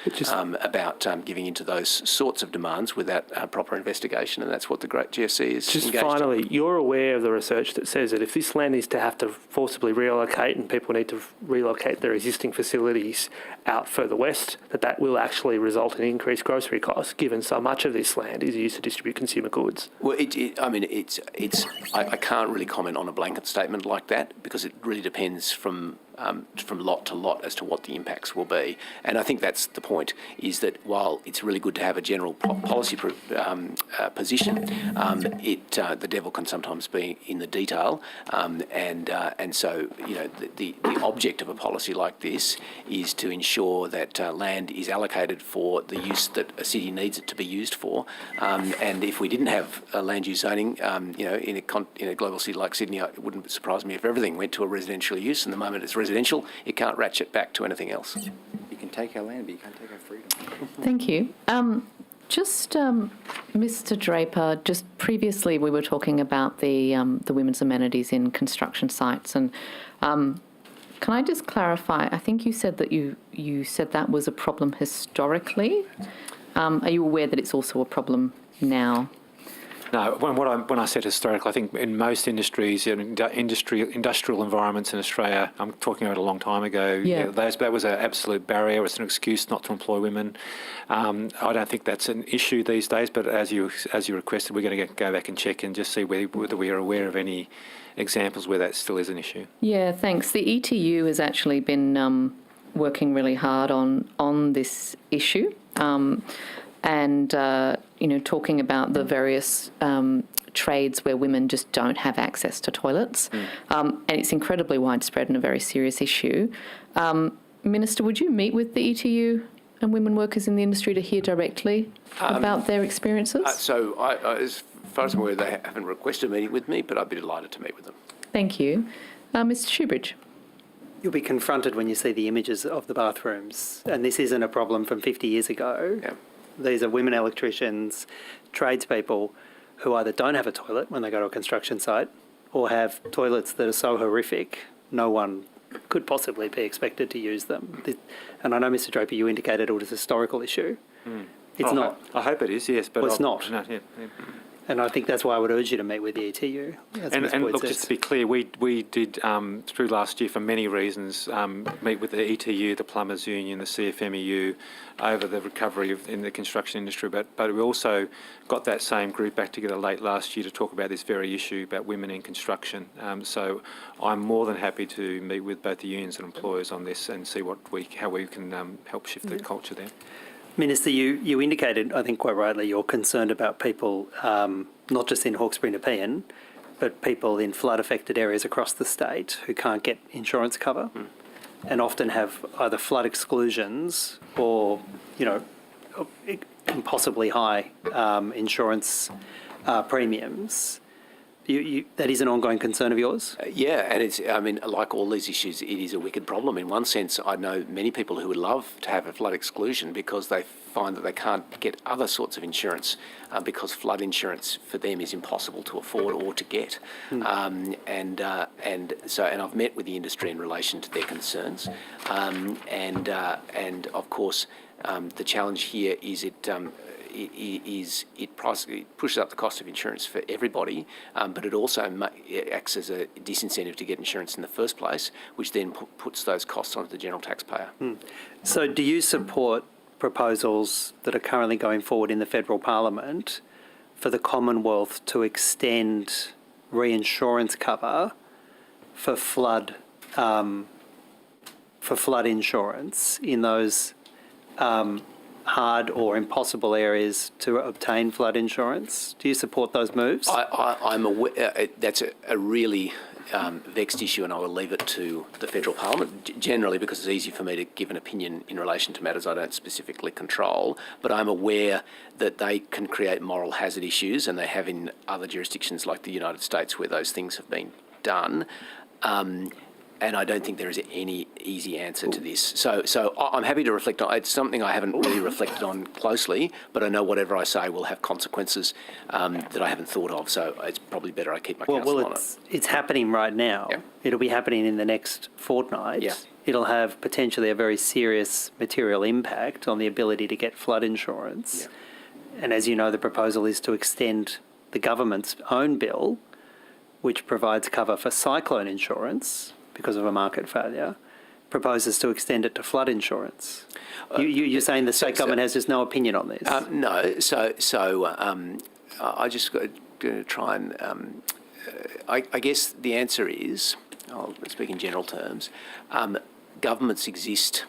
F: about giving into those sorts of demands without proper investigation, and that's what the great GFC is
J: Just
F: engaged
J: finally,
F: in.
J: you're aware of the research that says that if this land is to have to forcibly relocate and people need to relocate their existing facilities out further west, that will actually result in increased grocery costs, given so much of this land is used to distribute consumer goods.
F: Well, I can't really comment on a blanket statement like that because it really depends from lot to lot as to what the impacts will be. And I think that's the point, is that while it's really good to have a general policy position, the devil can sometimes be in the detail. And so, the object of a policy like this is to ensure that land is allocated for the use that a city needs it to be used for. And if we didn't have land use zoning, in a global city like Sydney, it wouldn't surprise me if everything went to a residential use, and the moment it's residential, it can't ratchet back to anything else.
H: You can take our land, but you can't take our freedom.
A: Thank you. Mr. Draper, just previously we were talking about the women's amenities in construction sites, and can I just clarify? I think you said that you said that was a problem historically. Are you aware that it's also a problem now?
B: No, when I said historical, I think in most industries, industrial environments in Australia, I'm talking about a long time ago, that was an absolute barrier. It's an excuse not to employ women. I don't think that's an issue these days, but as you requested, we're going to go back and check and just see whether we are aware of any examples where that still is an issue. Yeah, thanks. The ETU has actually been working really hard on this issue. And talking about the various trades where women just don't have access to toilets. And it's incredibly widespread and a very serious issue. Minister, would you meet with the ETU and women workers in the industry to hear directly about their experiences?
F: As far as I'm aware, they haven't requested a meeting with me, but I'd be delighted to meet with them.
A: Thank you. Mr. Shoebridge.
K: You'll be confronted when you see the images of the bathrooms, and this isn't a problem from 50 years ago.
F: Yeah.
K: These are women electricians, tradespeople who either don't have a toilet when they go to a construction site or have toilets that are so horrific no one could possibly be expected to use them. And I know, Mr. Draper, you indicated it was a historical issue. It's not.
B: I hope it is, yes. But
K: it's not.
B: No, yeah.
K: And I think that's why I would urge you to meet with the ETU.
B: And look, just to be clear, we did, through last year, for many reasons, meet with the ETU, the Plumbers Union, the CFMEU, over the recovery in the construction industry. But we also got that same group back together late last year to talk about this very issue about women in construction. So I'm more than happy to meet with both the unions and employers on this and see how we can help shift the culture there.
K: Minister, you indicated, I think quite rightly, you're concerned about people, not just in Hawkesbury and Nepean, but people in flood-affected areas across the state who can't get insurance cover and often have either flood exclusions or, impossibly high insurance premiums. That is an ongoing concern of yours?
F: Yeah, and like all these issues, it is a wicked problem. In one sense, I know many people who would love to have a flood exclusion because they find that they can't get other sorts of insurance because flood insurance for them is impossible to afford or to get. And I've met with the industry in relation to their concerns. And of course, the challenge here is it pushes up the cost of insurance for everybody, but it also acts as a disincentive to get insurance in the first place, which then puts those costs onto the general taxpayer.
K: So do you support proposals that are currently going forward in the federal parliament for the Commonwealth to extend reinsurance cover for flood insurance in those hard or impossible areas to obtain flood insurance? Do you support those moves?
F: I'm aware that's a really vexed issue, and I will leave it to the federal parliament, generally because it's easy for me to give an opinion in relation to matters I don't specifically control, but I'm aware that they can create moral hazard issues, and they have in other jurisdictions like the United States where those things have been done. And I don't think there is any easy answer to this. So I'm happy to reflect on it. It's something I haven't really reflected on closely, but I know whatever I say will have consequences that I haven't thought of. So it's probably better I keep my counsel on it.
K: It's happening right now.
F: Yeah.
K: It'll be happening in the next fortnight.
F: Yeah.
K: It'll have potentially a very serious material impact on the ability to get flood insurance.
F: Yeah.
K: And as you know, the proposal is to extend the government's own bill, which provides cover for cyclone insurance because of a market failure, proposes to extend it to flood insurance. You're saying the state government has just no opinion on this?
F: No. I just going to try and... I guess the answer is, I'll speak in general terms, governments exist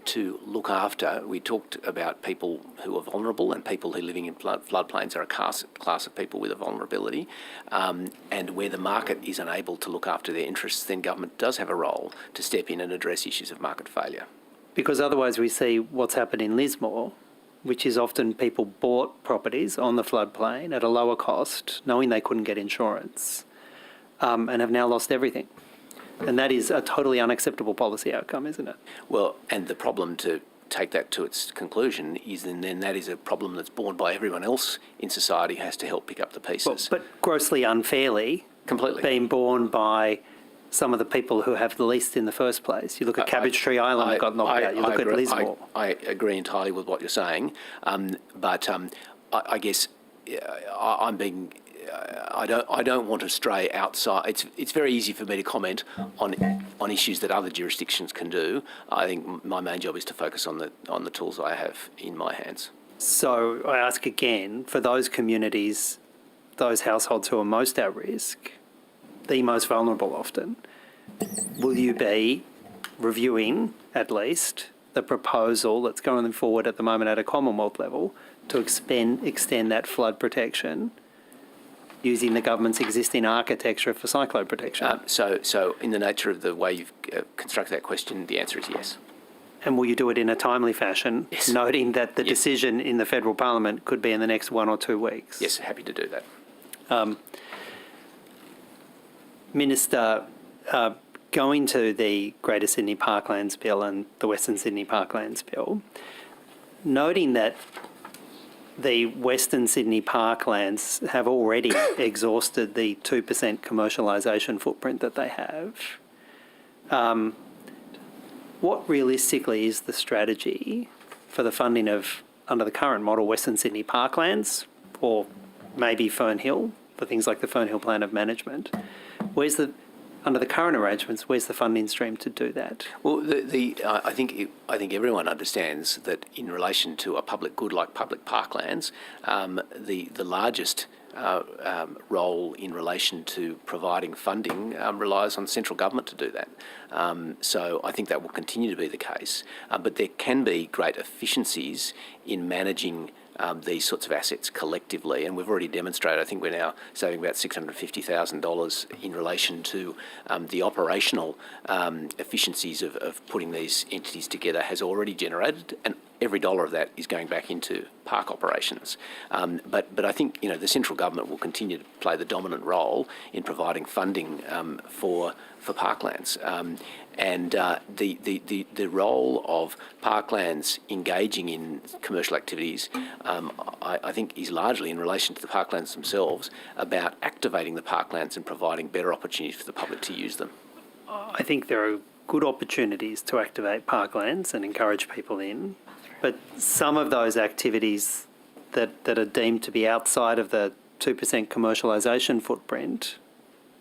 F: to look after. We talked about people who are vulnerable, and people who are living in floodplains are a class of people with a vulnerability. And where the market is unable to look after their interests, then government does have a role to step in and address issues of market failure.
K: Because otherwise we see what's happened in Lismore, which is often people bought properties on the floodplain at a lower cost, knowing they couldn't get insurance, and have now lost everything. And that is a totally unacceptable policy outcome, isn't it?
F: Well, and the problem, to take that to its conclusion, is then that is a problem that's borne by everyone else in society who has to help pick up the pieces.
K: But grossly unfairly,
F: completely
K: being borne by some of the people who have the least in the first place. You look at Cabbage Tree Island that got knocked out. You look at Lismore.
F: I agree entirely with what you're saying, but I guess I'm being... I don't want to stray outside. It's very easy for me to comment on issues that other jurisdictions can do. I think my main job is to focus on the tools I have in my hands.
K: So I ask again, for those communities, those households who are most at risk, the most vulnerable often, will you be reviewing, at least, the proposal that's going forward at the moment at a Commonwealth level to extend that flood protection using the government's existing architecture for cyclone protection?
F: So in the nature of the way you've constructed that question, the answer is yes.
K: And will you do it in a timely fashion,
F: yes,
K: noting that the decision in the federal parliament could be in the next 1 or 2 weeks?
F: Yes, happy to do that.
K: Minister, going to the Greater Sydney Parklands Bill and the Western Sydney Parklands Bill, noting that the Western Sydney Parklands have already exhausted the 2% commercialisation footprint that they have, what realistically is the strategy for the funding of, under the current model, Western Sydney Parklands, or maybe Fernhill, for things like the Fernhill Plan of Management? Under the current arrangements, where's the funding stream to do that?
F: Well, I think everyone understands that in relation to a public good like public parklands, the largest role in relation to providing funding relies on central government to do that. So I think that will continue to be the case. But there can be great efficiencies in managing these sorts of assets collectively, and we've already demonstrated, I think we're now saving about $650,000 in relation to the operational efficiencies of putting these entities together has already generated, and every dollar of that is going back into park operations. But I think the central government will continue to play the dominant role in providing funding for parklands. And the role of parklands engaging in commercial activities, I think, is largely in relation to the parklands themselves, about activating the parklands and providing better opportunities for the public to use them.
K: I think there are good opportunities to activate parklands and encourage people in, but some of those activities that are deemed to be outside of the 2% commercialisation footprint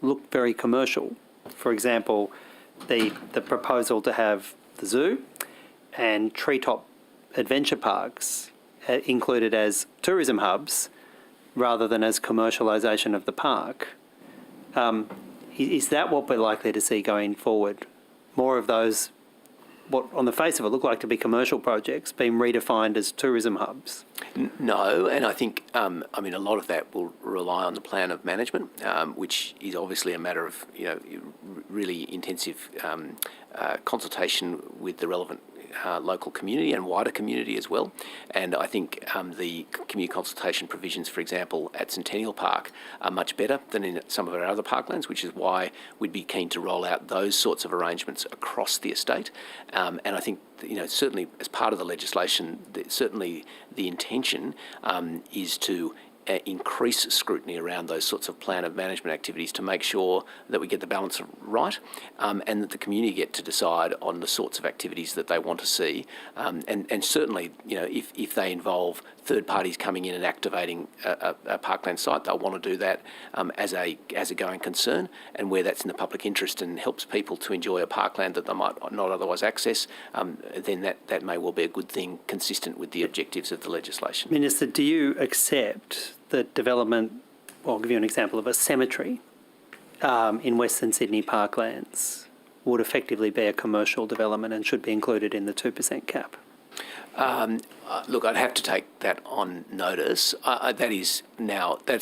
K: look very commercial. For example, the proposal to have the zoo and treetop adventure parks included as tourism hubs rather than as commercialisation of the park. Is that what we're likely to see going forward? More of those what on the face of it look like to be commercial projects being redefined as tourism hubs?
F: No, and I think, a lot of that will rely on the plan of management, which is obviously a matter of, really intensive consultation with the relevant local community and wider community as well. And I think the community consultation provisions, for example, at Centennial Park are much better than in some of our other parklands, which is why we'd be keen to roll out those sorts of arrangements across the estate. And I think, certainly as part of the legislation, certainly the intention is to increase scrutiny around those sorts of plan of management activities to make sure that we get the balance right, and that the community get to decide on the sorts of activities that they want to see. And certainly, if they involve third parties coming in and activating a parkland site, they'll want to do that as a going concern, and where that's in the public interest and helps people to enjoy a parkland that they might not otherwise access, then that may well be a good thing consistent with the objectives of the legislation.
K: Minister, do you accept that development, well, I'll give you an example of a cemetery in Western Sydney parklands would effectively be a commercial development and should be included in the 2% cap?
F: Look, I'd have to take that on notice. That's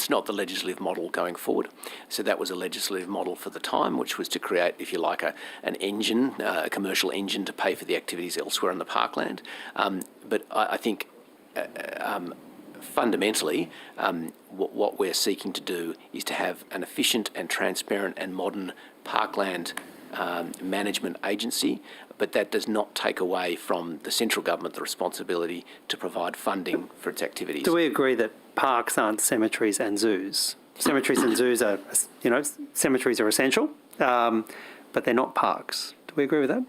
F: not the legislative model going forward. So that was a legislative model for the time, which was to create, if you like, an engine, a commercial engine to pay for the activities elsewhere in the parkland. But I think fundamentally, what we're seeking to do is to have an efficient and transparent and modern parkland management agency, but that does not take away from the central government the responsibility to provide funding for its activities.
K: Do we agree that parks aren't cemeteries and zoos? Cemeteries and zoos are, cemeteries are essential, but they're not parks. Do we agree with that?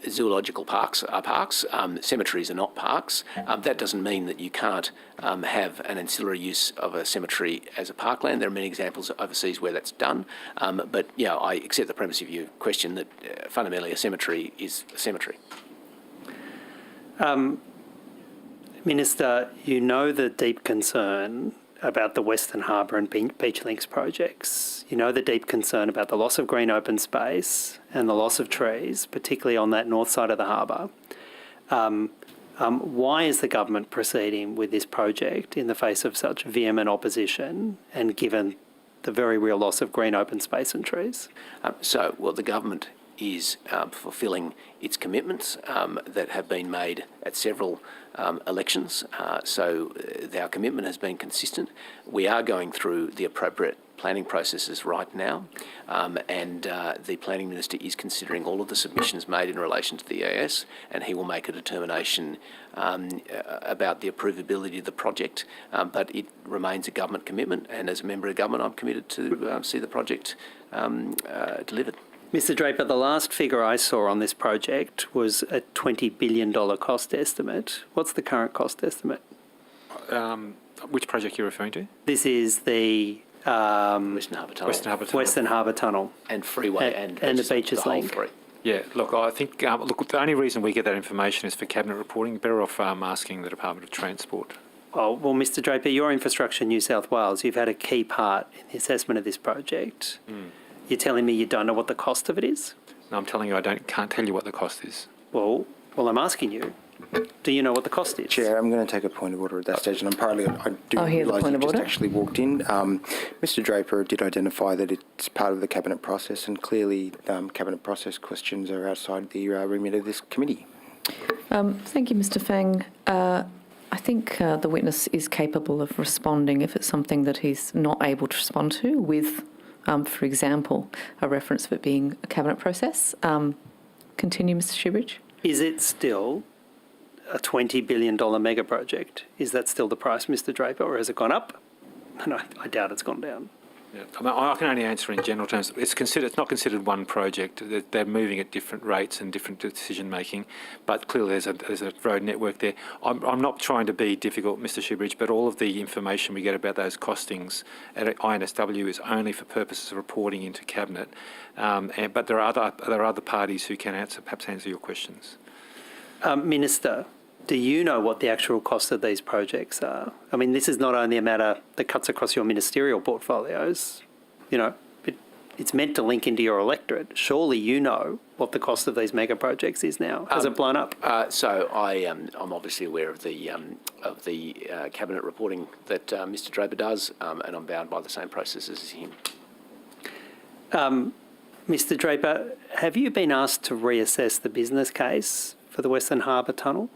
F: Zoological parks are parks, cemeteries are not parks. That doesn't mean that you can't have an ancillary use of a cemetery as a parkland. There are many examples overseas where that's done. But I accept the premise of your question that fundamentally a cemetery is a cemetery.
K: Minister, you know the deep concern about the Western Harbour and Beach Links projects. You know the deep concern about the loss of green open space and the loss of trees, particularly on that north side of the harbour. Why is the government proceeding with this project in the face of such vehement opposition and given the very real loss of green open space and trees?
F: The government is fulfilling its commitments that have been made at several elections. Our commitment has been consistent. We are going through the appropriate planning processes right now, and the Planning Minister is considering all of the submissions made in relation to the EAS, and he will make a determination about the approvability of the project, but it remains a government commitment, and as a member of government I'm committed to see the project delivered.
K: Mr Draper, the last figure I saw on this project was a $20 billion cost estimate. What's the current cost estimate?
B: Which project are you referring to?
K: This is the
F: Western Harbour Tunnel.
K: Western Harbour Tunnel.
F: And Freeway
K: and the Beaches Link.
B: Yeah, look, I think the only reason we get that information is for cabinet reporting. Better off asking the Department of Transport.
K: Oh, well, Mr Draper, your Infrastructure New South Wales, you've had a key part in the assessment of this project. You're telling me you don't know what the cost of it is?
B: No, I'm telling you can't tell you what the cost is.
K: Well, I'm asking you. Do you know what the cost is?
H: Chair, I'm going to take a point of order at that stage, and I do realise you just actually walked in. Mr Draper did identify that it's part of the cabinet process, and clearly cabinet process questions are outside the remit of this committee.
A: Thank you, Mr Fang. I think the witness is capable of responding if it's something that he's not able to respond to with, for example, a reference of it being a cabinet process. Continue, Mr Shoebridge.
K: Is it still a $20 billion mega project? Is that still the price, Mr Draper, or has it gone up? No, I doubt it's gone down.
B: Yeah. I can only answer in general terms. It's not considered one project. They're moving at different rates and different decision making, but clearly there's a road network there. I'm not trying to be difficult, Mr Shoebridge, but all of the information we get about those costings at INSW is only for purposes of reporting into cabinet. But there are other parties who can perhaps answer your questions.
K: Minister, do you know what the actual cost of these projects are? This is not only a matter that cuts across your ministerial portfolios. it's meant to link into your electorate. Surely you know what the cost of these mega projects is now. Has it blown up?
F: So I'm obviously aware of the cabinet reporting that Mr. Draper does, and I'm bound by the same processes as him.
K: Mr. Draper, have you been asked to reassess the business case for the Western Harbour Tunnel?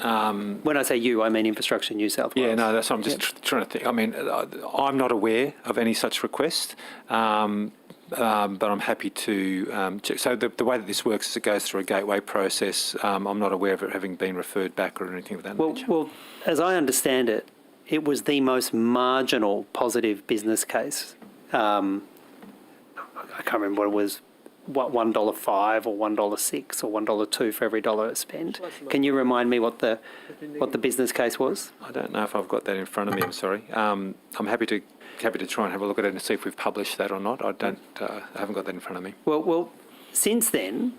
K: When I say you, I mean Infrastructure New South Wales.
B: Yeah, no, that's what I'm just trying to think. I mean, I'm not aware of any such request, but I'm happy to check. So the way that this works is it goes through a gateway process. I'm not aware of it having been referred back or anything of that nature.
K: Well, as I understand it, it was the most marginal positive business case. I can't remember what it was. What, $1.05 or $1.06 or $1.02 for every dollar spent. Can you remind me what the business case was?
B: I don't know if I've got that in front of me. I'm sorry. I'm happy to try and have a look at it and see if we've published that or not. I haven't got that in front of me.
K: Well, since then,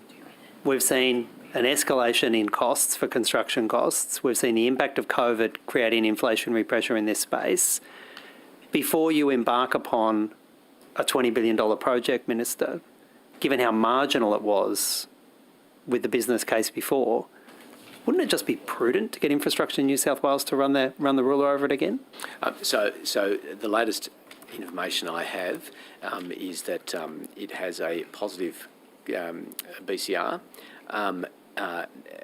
K: we've seen an escalation in costs for construction costs. We've seen the impact of COVID creating inflationary pressure in this space. Before you embark upon a $20 billion project, Minister, given how marginal it was with the business case before, wouldn't it just be prudent to get Infrastructure New South Wales to run the ruler over it again?
F: So the latest information I have is that it has a positive BCR.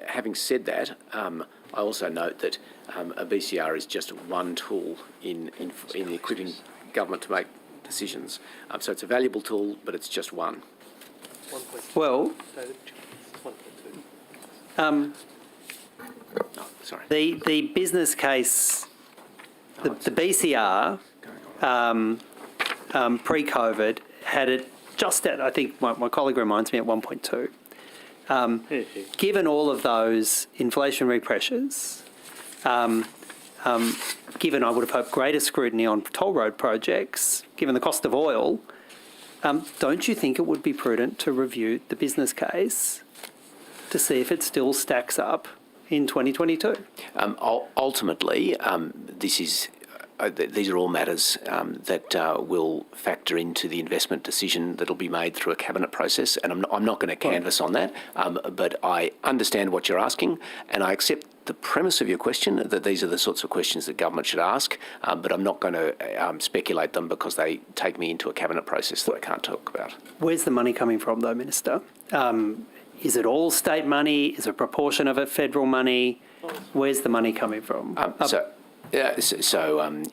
F: Having said that, I also note that a BCR is just one tool in equipping government to make decisions. So it's a valuable tool, but it's just one.
K: Well,
F: sorry.
K: The business case, the BCR, pre-COVID had it just at, I think my colleague reminds me, at 1.2. Given all of those inflationary pressures, given I would have hoped greater scrutiny on toll road projects, given the cost of oil, don't you think it would be prudent to review the business case to see if it still stacks up in 2022?
F: Ultimately, these are all matters that will factor into the investment decision that will be made through a cabinet process, and I'm not going to canvass on that, but I understand what you're asking, and I accept the premise of your question, that these are the sorts of questions that government should ask, but I'm not going to speculate them because they take me into a cabinet process that I can't talk about.
K: Where's the money coming from, though, Minister? Is it all state money? Is a proportion of it federal money? Where's the money coming from?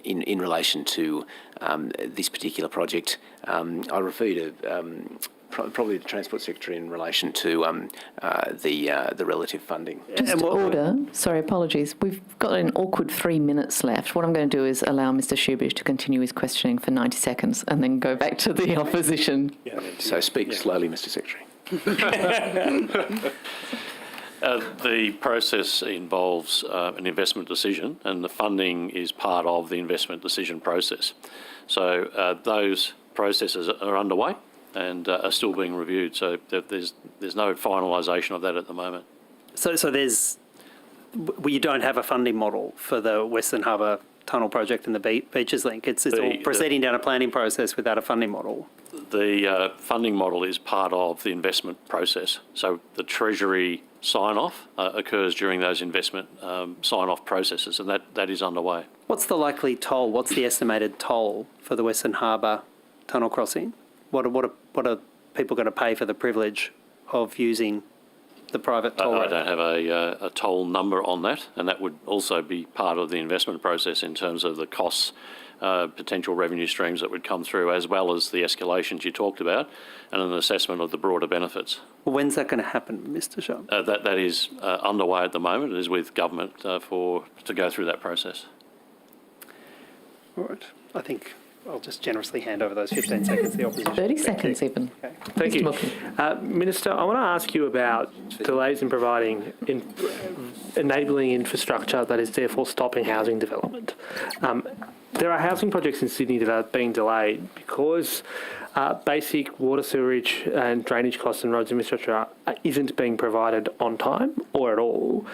K: In relation to this particular project, I refer you to probably the Transport Secretary in relation to the relative funding.
A: Just order. Sorry, apologies. We've got an awkward 3 minutes left. What I'm going to do is allow Mr Shoebridge to continue his questioning for 90 seconds and then go back to the opposition.
F: So speak slowly, Mr Secretary.
L: The process involves an investment decision, and the funding is part of the investment decision process. So those processes are underway and are still being reviewed. So there's no finalisation of that at the moment.
K: So you don't have a funding model for the Western Harbour Tunnel project and the Beaches Link. It's all proceeding down a planning process without a funding model.
L: The funding model is part of the investment process. So the Treasury sign-off occurs during those investment sign-off processes, and that is underway.
K: What's the likely toll? What's the estimated toll for the Western Harbour tunnel crossing? What are people going to pay for the privilege of using the private toll road?
L: I don't have a toll number on that, and that would also be part of the investment process in terms of the costs, potential revenue streams that would come through, as well as the escalations you talked about, and an assessment of the broader benefits.
K: Well, when's that going to happen, Mr Shaw?
L: That is underway at the moment. It is with government to go through that process.
K: All right. I think I'll just generously hand over those 15 seconds to the opposition.
A: 30 seconds even.
K: Okay.
J: Thank you. Minister, I want to ask you about delays in providing enabling infrastructure that is therefore stopping housing development. There are housing projects in Sydney that are being delayed because basic water, sewerage and drainage costs and roads infrastructure isn't being provided on time or at all.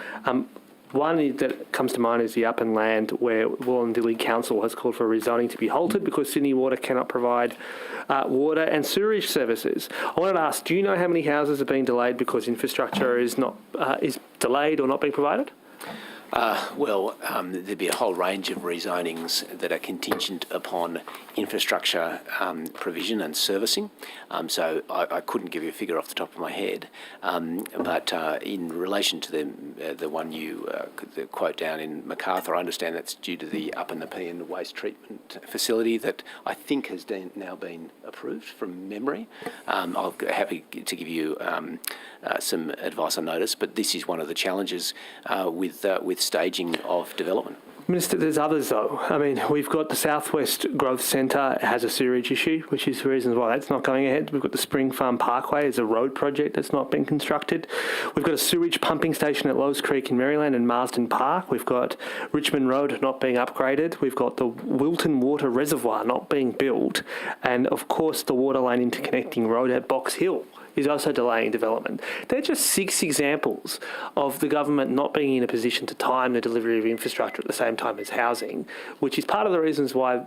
J: One that comes to mind is the Upland, where Wollondilly Council has called for rezoning to be halted because Sydney Water cannot provide water and sewerage services. I wanted to ask, do you know how many houses are being delayed because infrastructure is delayed or not being provided?
F: There'd be a whole range of rezonings that are contingent upon infrastructure provision and servicing. So I couldn't give you a figure off the top of my head. But in relation to the one you the quote down in Macarthur, I understand that's due to the Up and the Pean waste treatment facility that I think has now been approved from memory. I'll be happy to give you some advice on notice, but this is one of the challenges with staging of development.
J: Minister, there's others though. I mean, we've got the Southwest Growth Centre has a sewerage issue, which is the reasons why that's not going ahead. We've got the Spring Farm Parkway as a road project that's not been constructed. We've got a sewage pumping station at Lowe's Creek in Maryland and Marsden Park. We've got Richmond Road not being upgraded. We've got the Wilton Water Reservoir not being built. And of course, the water line interconnecting road at Box Hill is also delaying development. They're just 6 examples of the government not being in a position to time the delivery of infrastructure at the same time as housing, which is part of the reasons why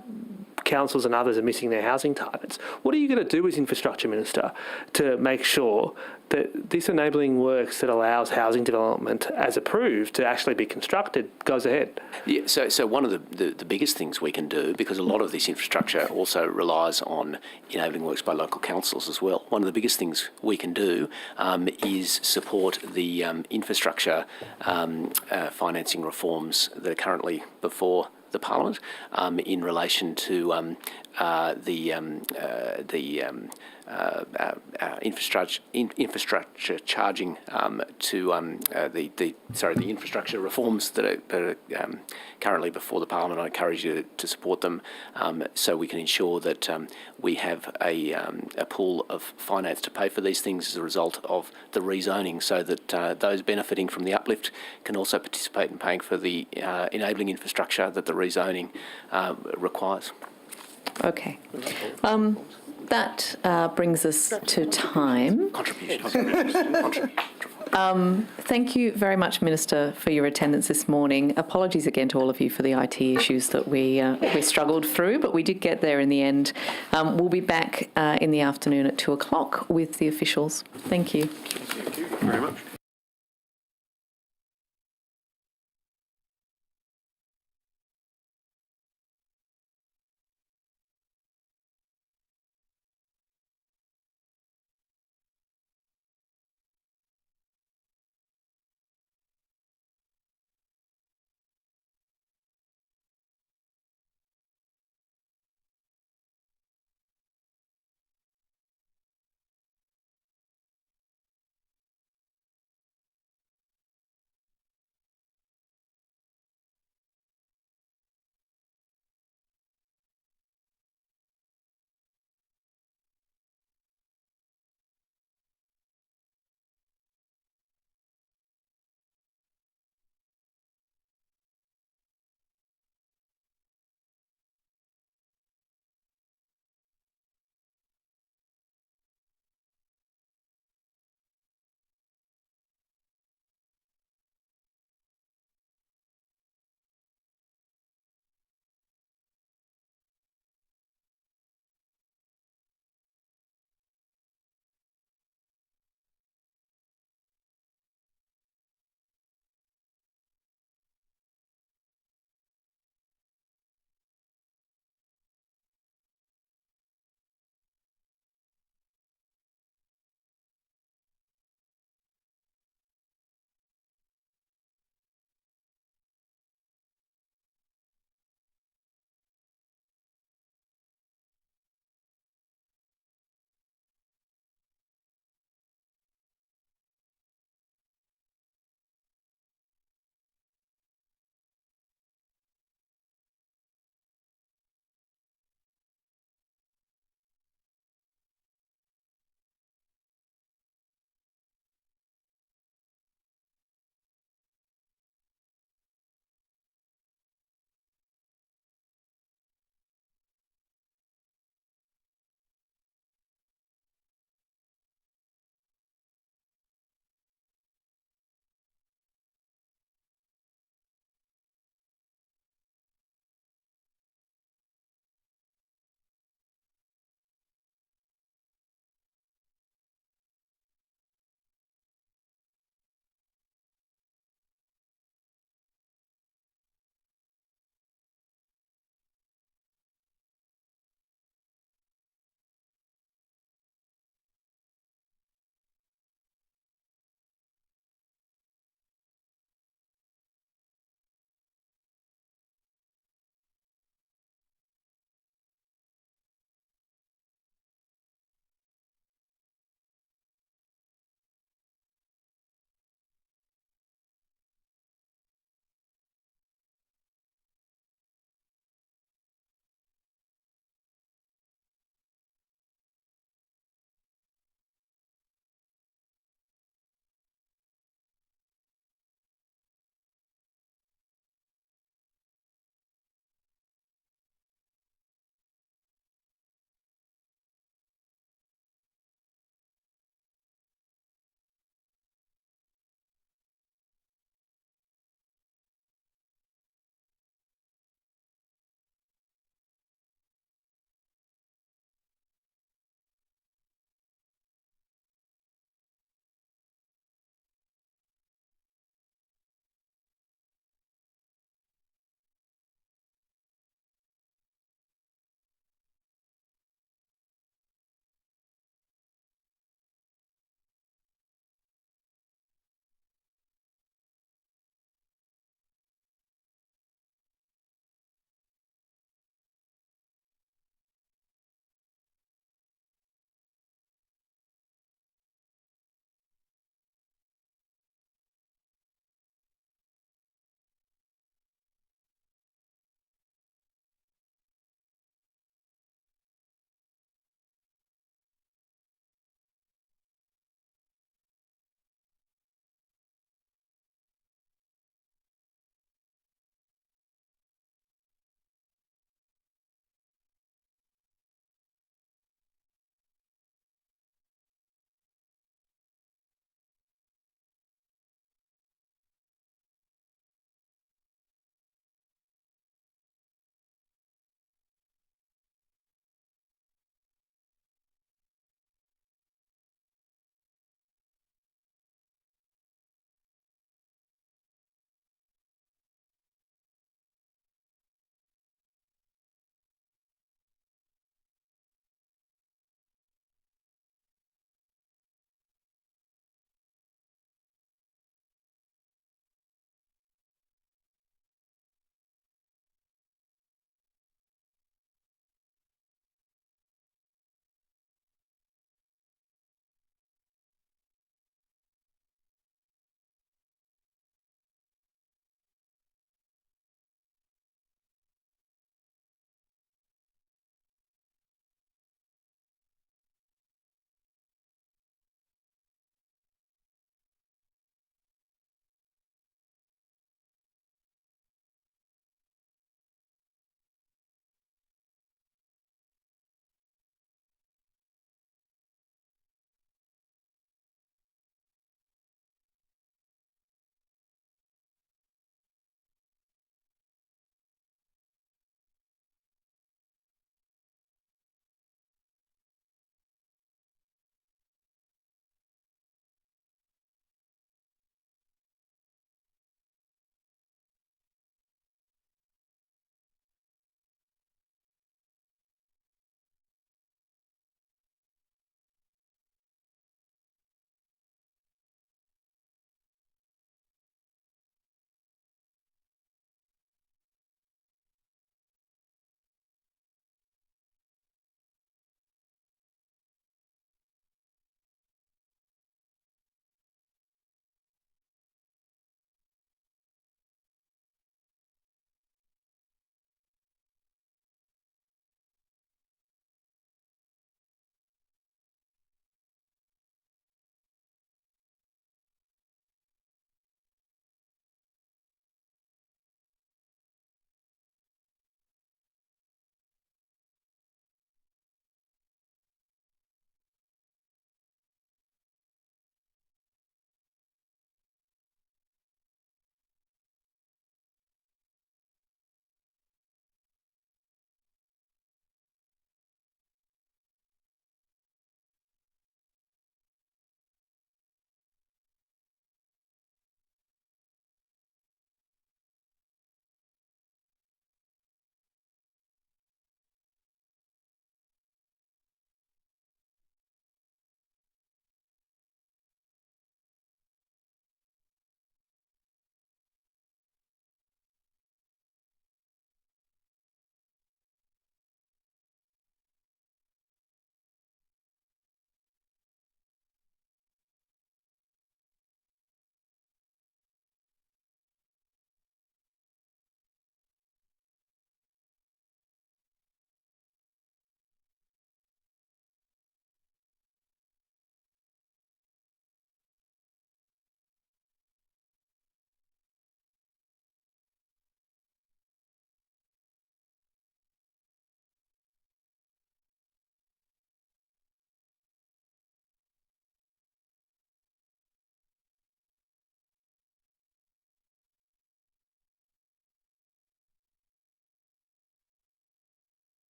J: councils and others are missing their housing targets. What are you going to do as Infrastructure Minister to make sure that this enabling works that allows housing development as approved to actually be constructed goes ahead?
F: Yeah, so one of the biggest things we can do, because a lot of this infrastructure also relies on enabling works by local councils as well, one of the biggest things we can do is support the infrastructure financing reforms that are currently before the Parliament in relation to infrastructure charging to the infrastructure reforms that are currently before the Parliament. I encourage you to support them so we can ensure that we have a pool of finance to pay for these things as a result of the rezoning, so that those benefiting from the uplift can also participate in paying for the enabling infrastructure that the rezoning requires.
A: Okay. That brings us to time. Thank you very much, Minister, for your attendance this morning. Apologies again to all of you for the IT issues that we struggled through, but we did get there in the end. We'll be back in the afternoon at 2 o'clock with the officials. Thank you.
M: Thank you very much.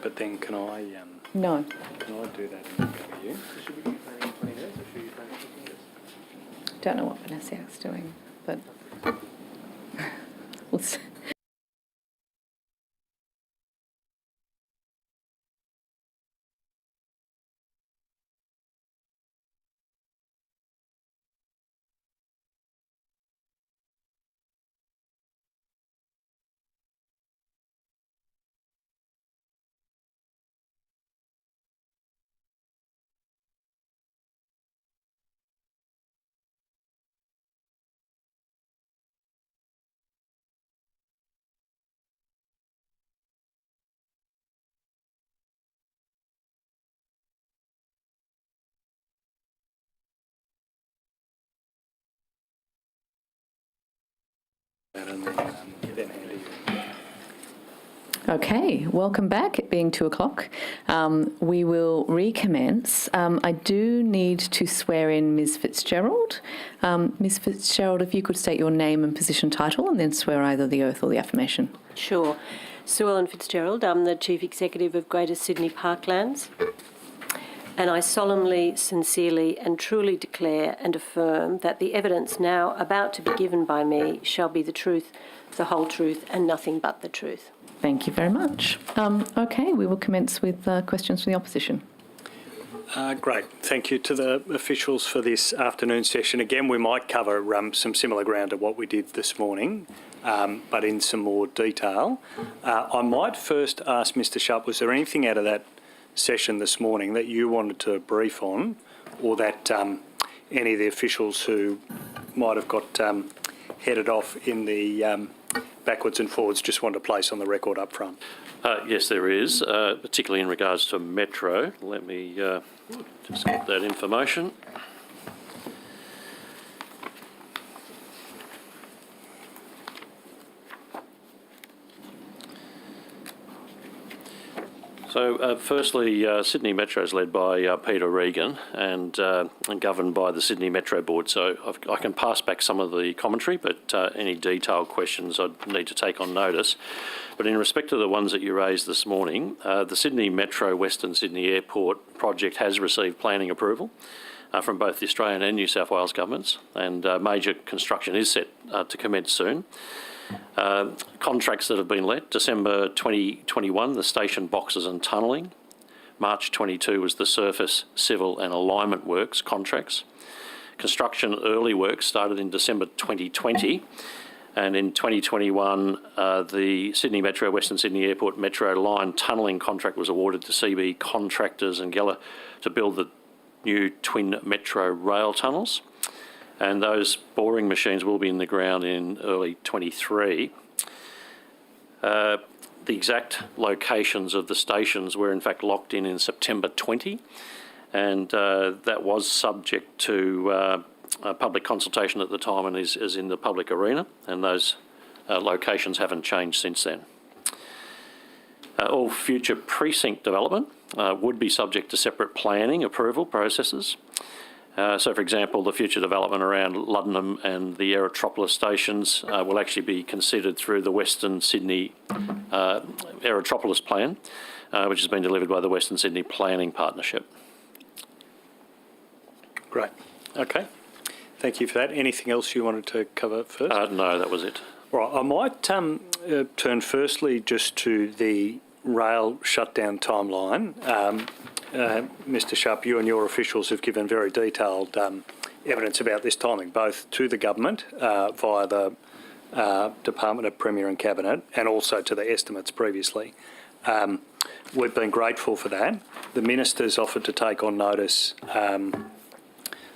E: But then can I
A: No.
E: do that and then go to you?
A: Don't know what Vanessa's doing, but we'll see. Okay, welcome back. It being 2 o'clock, we will recommence. I do need to swear in Ms. Fitzgerald. Ms. Fitzgerald, if you could state your name and position title and then swear either the oath or the affirmation.
O: Sure. Sue Ellen Fitzgerald, I'm the Chief Executive of Greater Sydney Parklands, and I solemnly, sincerely and truly declare and affirm that the evidence now about to be given by me shall be the truth, the whole truth and nothing but the truth.
A: Thank you very much. Okay, we will commence with questions from the opposition.
E: Great. Thank you to the officials for this afternoon session. Again, we might cover some similar ground to what we did this morning, but in some more detail. I might first ask Mr. Sharp, was there anything out of that session this morning that you wanted to brief on, or that any of the officials who might have got headed off in the backwards and forwards just want to place on the record up front?
L: Yes, there is, particularly in regards to Metro. Let me just get that information. So, firstly, Sydney Metro is led by Peter Regan and governed by the Sydney Metro Board. So I can pass back some of the commentary, but any detailed questions I'd need to take on notice. But in respect to the ones that you raised this morning, the Sydney Metro Western Sydney Airport project has received planning approval from both the Australian and New South Wales governments, and major construction is set to commence soon. Contracts that have been let: December 2021, the station boxes and tunnelling. March 22 was the surface, civil and alignment works contracts. Construction early works started in December 2020, and in 2021 the Sydney Metro Western Sydney Airport Metro Line tunnelling contract was awarded to CB Contractors and Geller to build the new twin metro rail tunnels. And those boring machines will be in the ground in early 23. The exact locations of the stations were in fact locked in September 20, and that was subject to public consultation at the time and is in the public arena, and those locations haven't changed since then. All future precinct development would be subject to separate planning approval processes. So, for example, the future development around Luddenham and the Aerotropolis stations will actually be considered through the Western Sydney Aerotropolis plan, which has been delivered by the Western Sydney Planning Partnership.
E: Great. Okay. Thank you for that. Anything else you wanted to cover first?
L: No, that was it.
E: All right. I might turn firstly just to the rail shutdown timeline. Mr. Sharp, you and your officials have given very detailed evidence about this timing, both to the government via the Department of Premier and Cabinet, and also to the estimates previously. We've been grateful for that. The Minister's offered to take on notice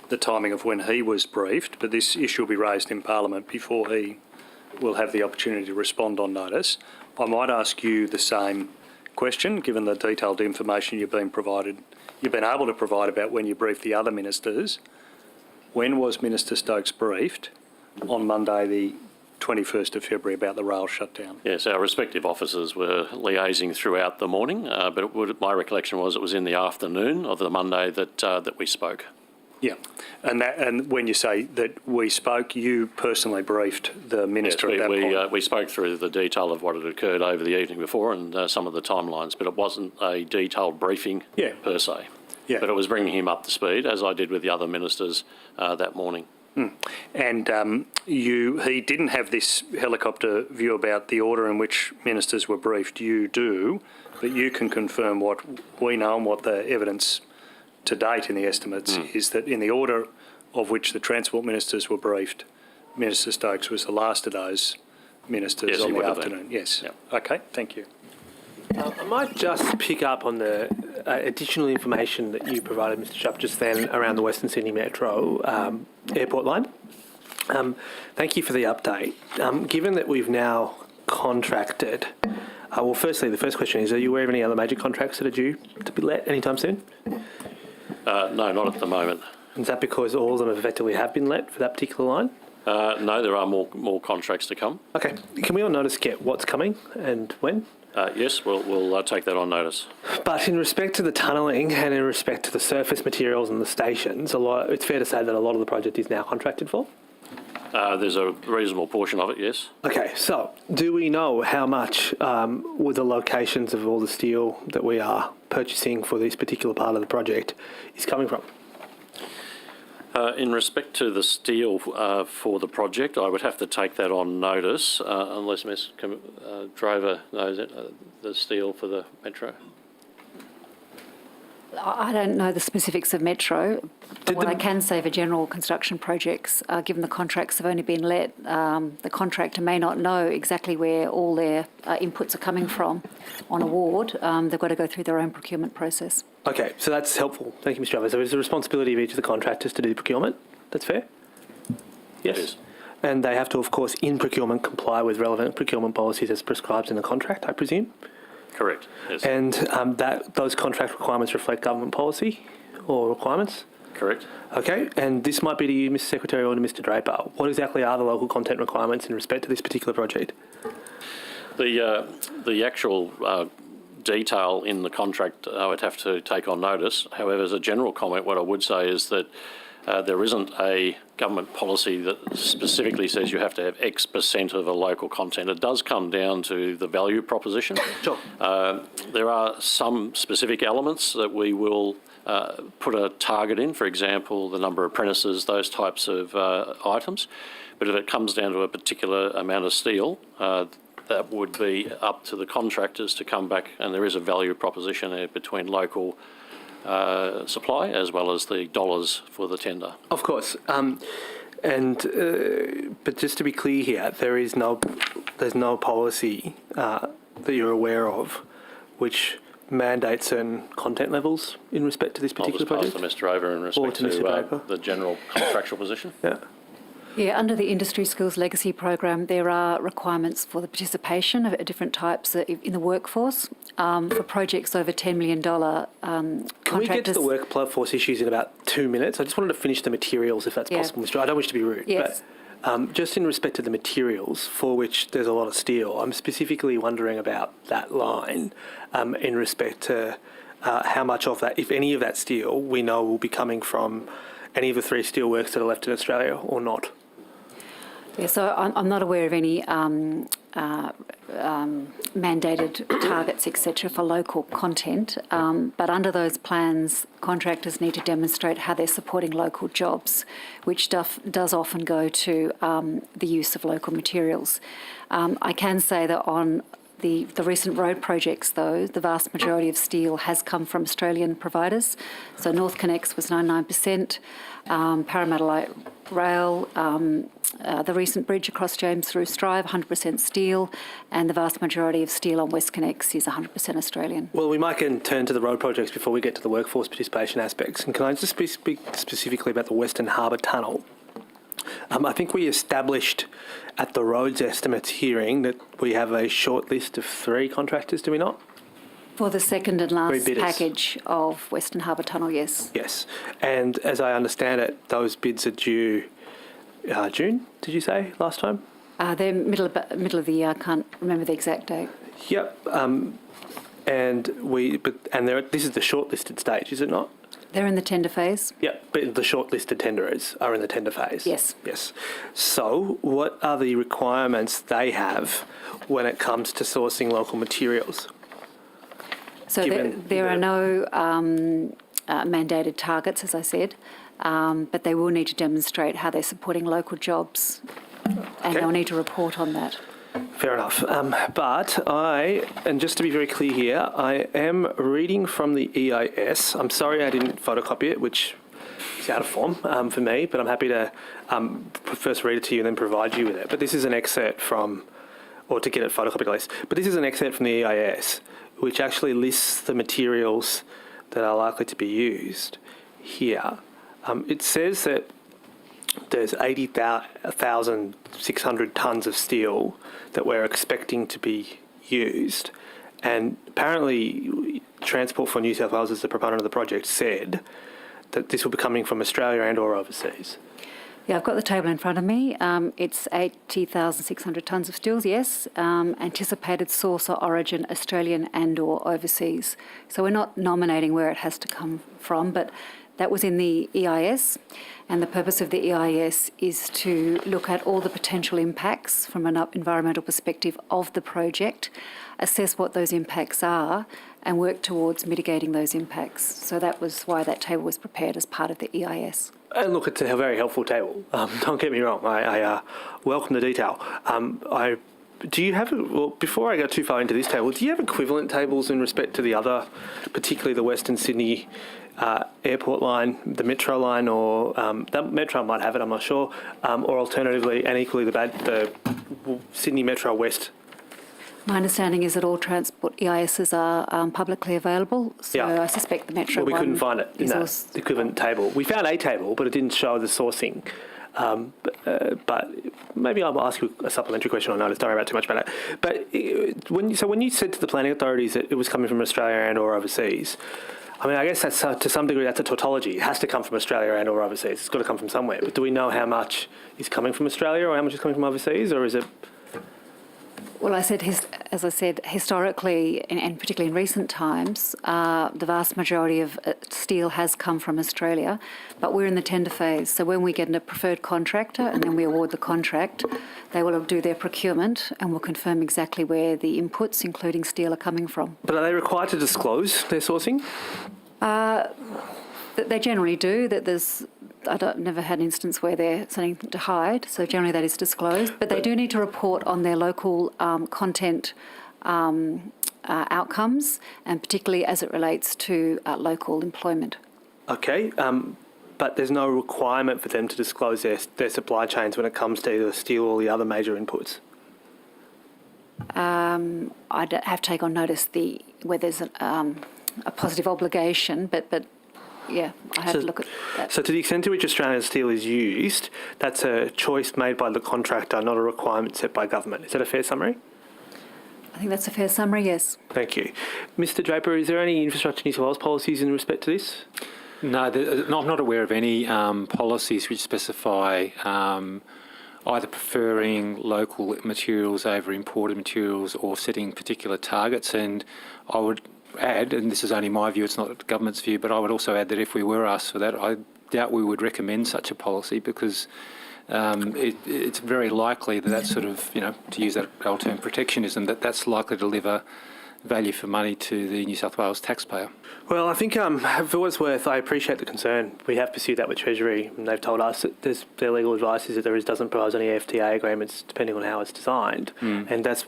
E: the timing of when he was briefed, but this issue will be raised in Parliament before he will have the opportunity to respond on notice. I might ask you the same question, given the detailed information you've been able to provide about when you briefed the other ministers. When was Minister Stokes briefed on Monday the 21st of February about the rail shutdown?
L: Yes, our respective officers were liaising throughout the morning, but my recollection was it was in the afternoon of the Monday that we spoke.
E: Yeah, and when you say that we spoke, you personally briefed the minister at that point.
L: We spoke through the detail of what had occurred over the evening before and some of the timelines, but it wasn't a detailed briefing per se.
E: Yeah.
L: But it was bringing him up to speed, as I did with the other ministers that morning.
E: And he didn't have this helicopter view about the order in which ministers were briefed. You do, but you can confirm what we know and what the evidence to date in the estimates is that in the order of which the transport ministers were briefed, Minister Stokes was the last of those ministers on the afternoon. Yes. Yep. Okay, thank you.
J: I might just pick up on the additional information that you provided, Mr. Shupp, just then around the Western Sydney Metro airport line. Thank you for the update. Given that we've now contracted, well, firstly, the first question is, are you aware of any other major contracts that are due to be let anytime soon?
L: No, not at the moment.
J: Is that because all of them effectively have been let for that particular line?
L: No, there are more contracts to come.
J: Okay. Can we on notice get what's coming and when?
L: Yes, we'll take that on notice.
J: But in respect to the tunnelling and in respect to the surface materials and the stations, it's fair to say that a lot of the project is now contracted for?
L: There's a reasonable portion of it, yes.
J: Okay, so do we know how much with the locations of all the steel that we are purchasing for this particular part of the project is coming from?
L: In respect to the steel for the project, I would have to take that on notice, unless Ms. Drover knows it, the steel for the metro.
P: I don't know the specifics of Metro. But what I can say for general construction projects, given the contracts have only been let, the contractor may not know exactly where all their inputs are coming from on award. They've got to go through their own procurement process.
J: Okay, so that's helpful. Thank you, Mr. Travers. So it's the responsibility of each of the contractors to do the procurement. That's fair? Yes.
L: Yes.
J: And they have to, of course, in procurement, comply with relevant procurement policies as prescribed in the contract, I presume?
L: Correct, yes.
J: And those contract requirements reflect government policy or requirements?
L: Correct.
J: Okay, and this might be to you, Mr. Secretary, or to Mr. Draper. What exactly are the local content requirements in respect to this particular project?
L: The actual detail in the contract I would have to take on notice. However, as a general comment, what I would say is that there isn't a government policy that specifically says you have to have X% of a local content. It does come down to the value proposition.
J: Sure.
L: There are some specific elements that we will put a target in, for example, the number of apprentices, those types of items. But if it comes down to a particular amount of steel, that would be up to the contractors to come back, and there is a value proposition there between local supply as well as the dollars for the tender.
J: Of course. But just to be clear here, there's no policy that you're aware of which mandates certain content levels in respect to this particular project?
L: I'll just pass to Mr. Draper in respect to the general contractual position.
J: Yeah.
P: Yeah, under the Industry Skills Legacy Program, there are requirements for the participation of different types in the workforce. For projects over $10 million,
J: Can we get to the workforce issues in about 2 minutes? I just wanted to finish the materials, if that's possible, Mr. I don't wish to be rude.
P: Yes.
J: But just in respect to the materials for which there's a lot of steel, I'm specifically wondering about that line in respect to how much of that, if any of that steel, we know will be coming from any of the 3 steelworks that are left in Australia or not.
P: Yeah, so I'm not aware of any mandated targets, etc., for local content. But under those plans, contractors need to demonstrate how they're supporting local jobs, which does often go to the use of local materials. I can say that on the recent road projects, though, the vast majority of steel has come from Australian providers. So North Connects was 99%, Parramatta Light Rail, the recent bridge across James through Strive, 100% steel, and the vast majority of steel on West Connects is 100% Australian.
J: Well, we might turn to the road projects before we get to the workforce participation aspects. And can I just speak specifically about the Western Harbour Tunnel? I think we established at the roads estimates hearing that we have a short list of 3 contractors, do we not?
P: For the second and last package of Western Harbour Tunnel, yes.
J: Yes. And as I understand it, those bids are due June, did you say, last time?
P: They're middle of the year. I can't remember the exact date.
J: Yep. This is the shortlisted stage, is it not?
P: They're in the tender phase.
J: Yep. but the shortlisted tenderers are in the tender phase?
P: Yes.
J: Yes. So what are the requirements they have when it comes to sourcing local materials?
P: So there are no mandated targets, as I said, but they will need to demonstrate how they're supporting local jobs, and they'll need to report on that.
J: Fair enough. And just to be very clear here, I am reading from the EIS. I'm sorry I didn't photocopy it, which is out of form for me, but I'm happy to first read it to you and then provide you with it. But this is an excerpt from, or to get it photocopied at least, but this is an excerpt from the EIS, which actually lists the materials that are likely to be used here. It says that there's 80,600 tonnes of steel that we're expecting to be used. And apparently Transport for New South Wales, as the proponent of the project, said that this will be coming from Australia and or overseas.
P: Yeah, I've got the table in front of me. It's 80,600 tonnes of steel, yes. Anticipated source or origin, Australian and or overseas. So we're not nominating where it has to come from, but that was in the EIS, and the purpose of the EIS is to look at all the potential impacts from an environmental perspective of the project, assess what those impacts are, and work towards mitigating those impacts. So that was why that table was prepared as part of the EIS.
J: And look, it's a very helpful table. Don't get me wrong. I welcome the detail. Do you have, before I go too far into this table, do you have equivalent tables in respect to the other, particularly the Western Sydney airport line, the metro line, or that metro might have it, I'm not sure, or alternatively, and equally the Sydney Metro West?
P: My understanding is that all transport EISs are publicly available, so I suspect the metro
J: one. Well, we couldn't find it in that
P: also
J: equivalent table. We found a table, but it didn't show the sourcing. But maybe I'll ask you a supplementary question on notice. Don't worry about too much about it. But when you said to the planning authorities that it was coming from Australia and or overseas, I mean, I guess that's to some degree that's a tautology. It has to come from Australia and or overseas. It's got to come from somewhere. But do we know how much is coming from Australia or how much is coming from overseas, or is it?
P: Well, as I said, historically, and particularly in recent times, the vast majority of steel has come from Australia, but we're in the tender phase. So when we get a preferred contractor and then we award the contract, they will do their procurement and will confirm exactly where the inputs, including steel, are coming from.
J: But are they required to disclose their sourcing?
P: They generally do. I've never had an instance where they're something to hide, so generally that is disclosed. But they do need to report on their local content outcomes, and particularly as it relates to local employment.
J: Okay, but there's no requirement for them to disclose their supply chains when it comes to either steel or the other major inputs?
P: I'd have to take on notice where there's a positive obligation, but yeah, I have to look at that.
J: So to the extent to which Australian steel is used, that's a choice made by the contractor, not a requirement set by government. Is that a fair summary?
P: I think that's a fair summary, yes.
J: Thank you. Mr Draper, is there any Infrastructure New South Wales policies in respect to this?
B: No, I'm not aware of any policies which specify either preferring local materials over imported materials or setting particular targets. And I would add, and this is only my view, it's not the government's view, but I would also add that if we were asked for that, I doubt we would recommend such a policy, because it's very likely that sort of, to use that old term, protectionism, that's likely to deliver value for money to the New South Wales taxpayer.
J: Well, I think for what it's worth, I appreciate the concern. We have pursued that with Treasury, and they've told us that their legal advice is that doesn't propose any FTA agreements depending on how it's designed. And that's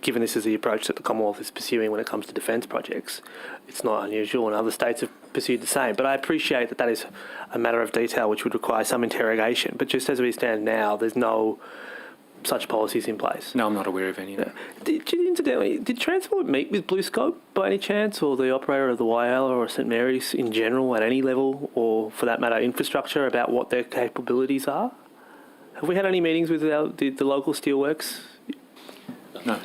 J: given this is the approach that the Commonwealth is pursuing when it comes to defence projects. It's not unusual, and other states have pursued the same. But I appreciate that is a matter of detail which would require some interrogation. But just as we stand now, there's no such policies in place.
B: No, I'm not aware of any. No.
J: Incidentally, did Transport meet with BlueScope by any chance, or the operator of the Whyalla or St Mary's in general at any level, or for that matter infrastructure, about what their capabilities are? Have we had any meetings with the local steelworks?
B: No,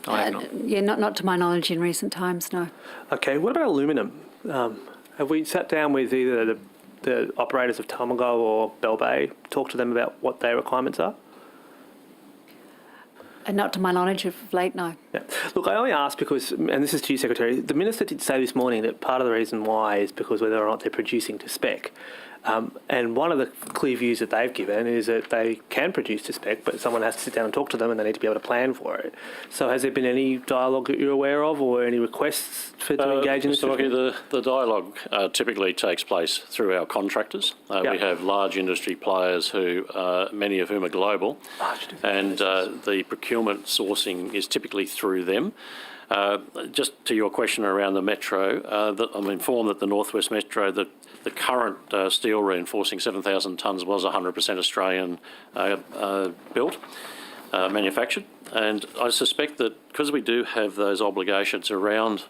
B: I have not.
P: Yeah, not to my knowledge in recent times, no.
J: Okay, what about aluminium? Have we sat down with either the operators of Tomago or Bell Bay, talked to them about what their requirements are?
P: And not to my knowledge of late, no.
J: Yeah. Look, I only ask because, and this is to you, Secretary, the Minister did say this morning that part of the reason why is because whether or not they're producing to spec. And one of the clear views that they've given is that they can produce to spec, but someone has to sit down and talk to them and they need to be able to plan for it. So has there been any dialogue that you're aware of or any requests to engage in this?
L: So the dialogue typically takes place through our contractors. We have large industry players who, many of whom are global, and the procurement sourcing is typically through them. Just to your question around the Metro, I'm informed that the North West Metro, the current steel reinforcing 7,000 tonnes was 100% Australian built, manufactured. And I suspect that because we do have those obligations around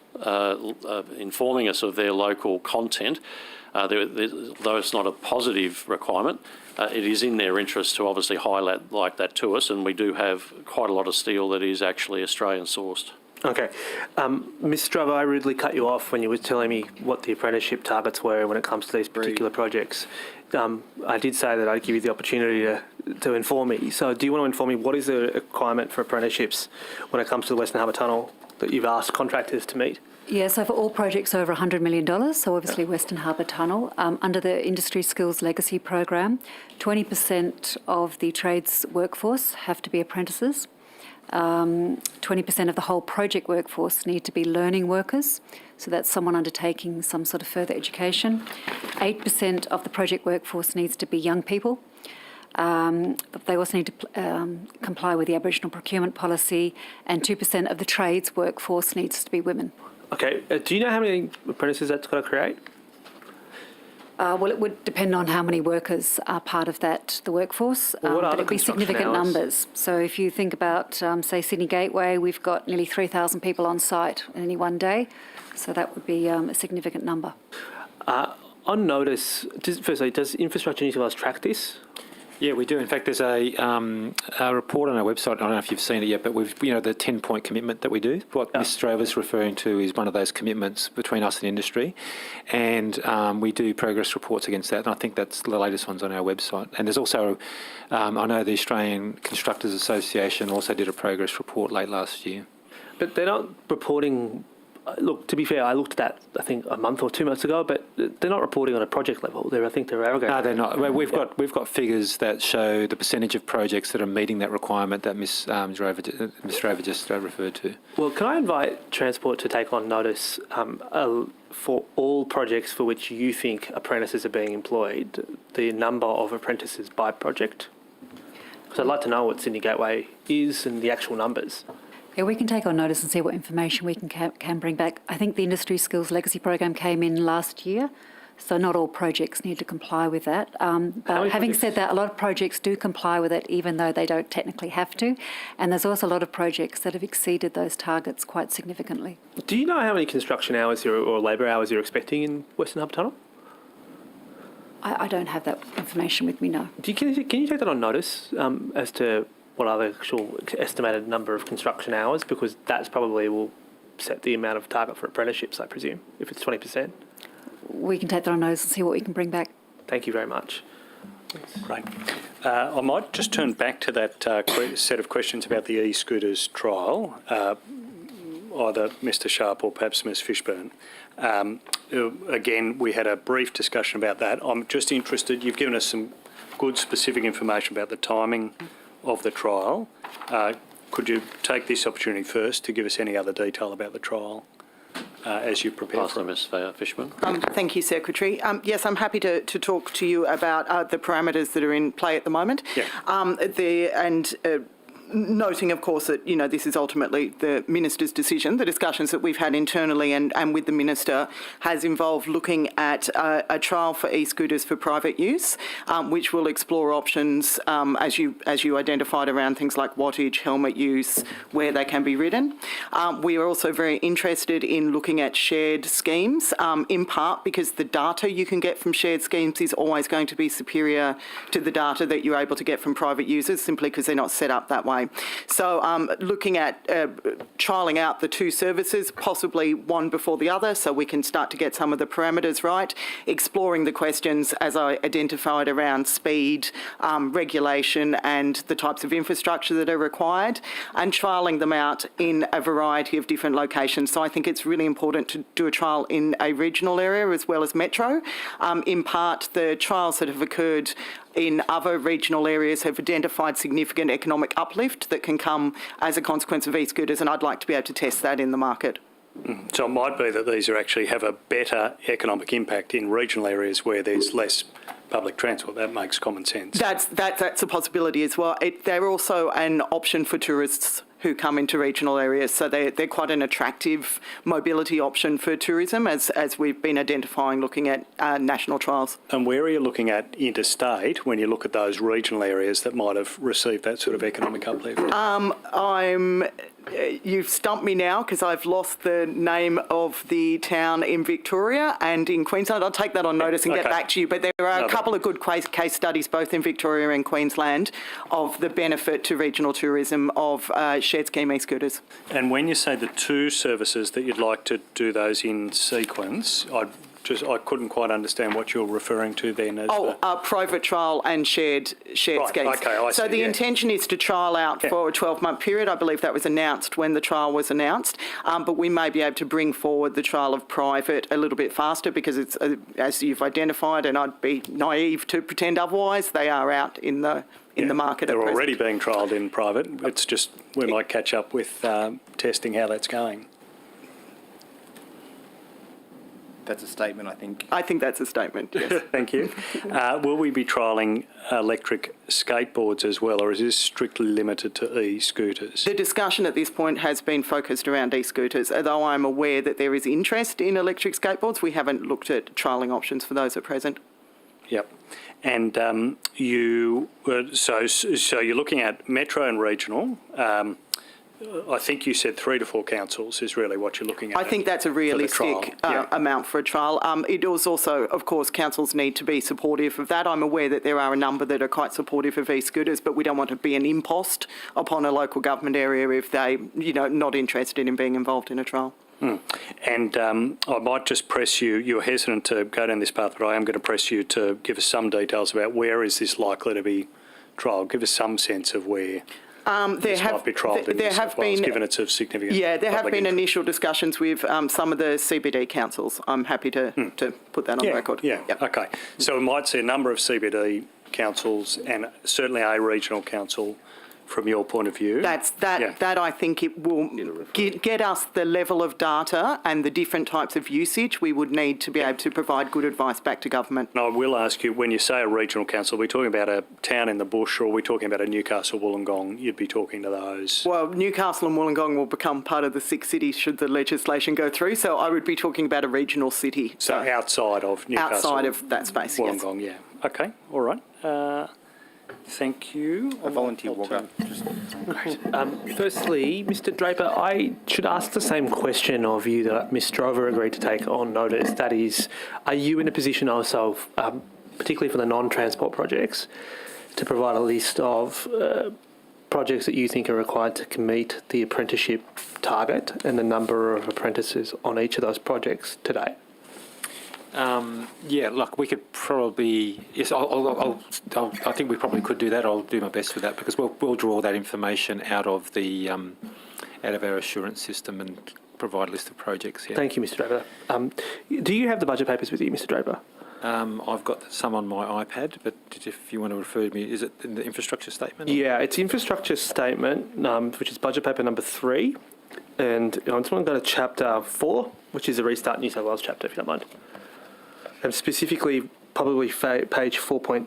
L: informing us of their local content, though it's not a positive requirement, it is in their interest to obviously highlight like that to us, and we do have quite a lot of steel that is actually Australian sourced.
J: Okay. Ms. Stravo, I rudely cut you off when you were telling me what the apprenticeship targets were when it comes to these particular projects. I did say that I'd give you the opportunity to inform me. So do you want to inform me what is the requirement for apprenticeships when it comes to the Western Harbour Tunnel that you've asked contractors to meet?
P: Yeah, so for all projects over $100 million, so obviously Western Harbour Tunnel, under the Industry Skills Legacy Program, 20% of the trades workforce have to be apprentices. 20% of the whole project workforce need to be learning workers, so that's someone undertaking some sort of further education. 8% of the project workforce needs to be young people. But they also need to comply with the Aboriginal procurement policy, and 2% of the trades workforce needs to be women.
J: Okay. Do you know how many apprentices that's got to create?
P: Well, it would depend on how many workers are part of the workforce, but it'd be significant numbers. So if you think about, say, Sydney Gateway, we've got nearly 3,000 people on site in any one day, so that would be a significant number.
J: On notice, firstly, does Infrastructure New South Wales track this?
B: Yeah, we do. In fact, there's a report on our website. I don't know if you've seen it yet, but we've, the 10-point commitment that we do. What Ms. Strover's referring to is one of those commitments between us and industry, and we do progress reports against that. And I think that's the latest ones on our website. And there's also, I know the Australian Constructors Association also did a progress report late last year.
J: But they're not reporting. Look, to be fair, I looked at that, I think, a month or 2 months ago, but they're not reporting on a project level. I think they're aggregating.
B: No, they're not. Well, we've got figures that show the percentage of projects that are meeting that requirement that Ms. Drover just referred to.
J: Well, can I invite Transport to take on notice for all projects for which you think apprentices are being employed, the number of apprentices by project? Because I'd like to know what Sydney Gateway is and the actual numbers.
P: Yeah, we can take on notice and see what information we can bring back. I think the Industry Skills Legacy Program came in last year, so not all projects need to comply with that. But having said that, a lot of projects do comply with it, even though they don't technically have to. And there's also a lot of projects that have exceeded those targets quite significantly.
J: Do you know how many construction hours or labour hours you're expecting in Western Harbour Tunnel?
P: I don't have that information with me, no.
J: Can you take that on notice as to what are the actual estimated number of construction hours? Because that's probably will set the amount of target for apprenticeships, I presume, if it's 20%.
P: We can take that on notice and see what we can bring back.
J: Thank you very much.
E: Great. I might just turn back to that set of questions about the e-scooters trial, either Mr Sharp or perhaps Ms Fishburn. Again, we had a brief discussion about that. I'm just interested, you've given us some good specific information about the timing of the trial. Could you take this opportunity first to give us any other detail about the trial as you prepare for it?
L: Ms Fishburn.
D: Thank you, Secretary. Yes, I'm happy to talk to you about the parameters that are in play at the moment. Yeah. Noting, of course, that, this is ultimately the Minister's decision. The discussions that we've had internally and with the Minister has involved looking at a trial for e-scooters for private use, which will explore options, as you identified, around things like wattage, helmet use, where they can be ridden. We are also very interested in looking at shared schemes, in part because the data you can get from shared schemes is always going to be superior to the data that you're able to get from private users, simply because they're not set up that way way. So looking at trialling out the two services, possibly one before the other, so we can start to get some of the parameters right, exploring the questions, as I identified, around speed, regulation and the types of infrastructure that are required, and trialling them out in a variety of different locations. So I think it's really important to do a trial in a regional area as well as metro. In part, the trials that have occurred in other regional areas have identified significant economic uplift that can come as a consequence of e-scooters, and I'd like to be able to test that in the market.
E: So it might be that these are actually have a better economic impact in regional areas where there's less public transport. That makes common sense.
D: That's a possibility as well. They're also an option for tourists who come into regional areas, so they're quite an attractive mobility option for tourism, as we've been identifying looking at national trials.
E: And where are you looking at interstate when you look at those regional areas that might have received that sort of economic uplift? You've stumped me now because I've lost the name of the town in Victoria and in Queensland. I'll take that on notice and get back to you. But there are a couple of good case studies, both in Victoria and Queensland, of the benefit to regional tourism of shared scheme e-scooters. And when you say the two services that you'd like to do those in sequence, I couldn't quite understand what you're referring to then. As private trial and shared schemes. Okay, I see, the intention is to trial out for a 12-month period. I believe that was announced when the trial was announced, but we may be able to bring forward the trial of private a little bit faster because it's, as you've identified, and I'd be naive to pretend otherwise, they are out in the market. They're already being trialled in private. It's just we might catch up with testing how that's going.
H: That's a statement, I think.
D: I think that's a statement, yes.
E: Thank you. Will we be trialling electric skateboards as well, or is this strictly limited to e-scooters? The discussion at this point has been focused around e-scooters. Although I'm aware that there is interest in electric skateboards, we haven't looked at trialling options for those at present. Yep. And so you're looking at metro and regional. I think you said 3 to 4 councils is really what you're looking at. I think that's a realistic amount for a trial. It is also, of course, councils need to be supportive of that. I'm aware that there are a number that are quite supportive of e-scooters, but we don't want to be an impost upon a local government area if they, not interested in being involved in a trial. And I might just press you, you're hesitant to go down this path, but I am going to press you to give us some details about where is this likely to be trialled. Give us some sense of where. There have been, given its of significance. Yeah, there have been initial discussions with some of the CBD councils. I'm happy to put that on the record. Yeah, okay. So we might see a number of CBD councils and certainly a regional council from your point of view. That I think it will get us the level of data and the different types of usage we would need to be able to provide good advice back to government. And I will ask you, when you say a regional council, are we talking about a town in the bush or are we talking about a Newcastle, Wollongong? You'd be talking to those. Well, Newcastle and Wollongong will become part of the 6 cities should the legislation go through, so I would be talking about a regional city. So outside of Newcastle? Outside of that space, Wollongong, yes. Yeah. Okay, all right. Thank you.
H: A volunteer walker.
J: Firstly, Mr. Draper, I should ask the same question of you that Ms. Drover agreed to take on notice. That is, are you in a position also, particularly for the non-transport projects, to provide a list of projects that you think are required to meet the apprenticeship target and the number of apprentices on each of those projects today?
B: Look, we could probably, yes, I think we probably could do that. I'll do my best with that because we'll draw that information out of the out of our assurance system and provide a list of projects. Yeah.
J: Thank you, Mr. Draper. Do you have the budget papers with you, Mr. Draper?
B: I've got some on my iPad, but if you want to refer me, is it in the infrastructure statement?
J: Yeah, it's infrastructure statement, which is budget paper number 3. And I just want to go to chapter 4, which is the Restart New South Wales chapter, if you don't mind. And specifically, probably page 4.3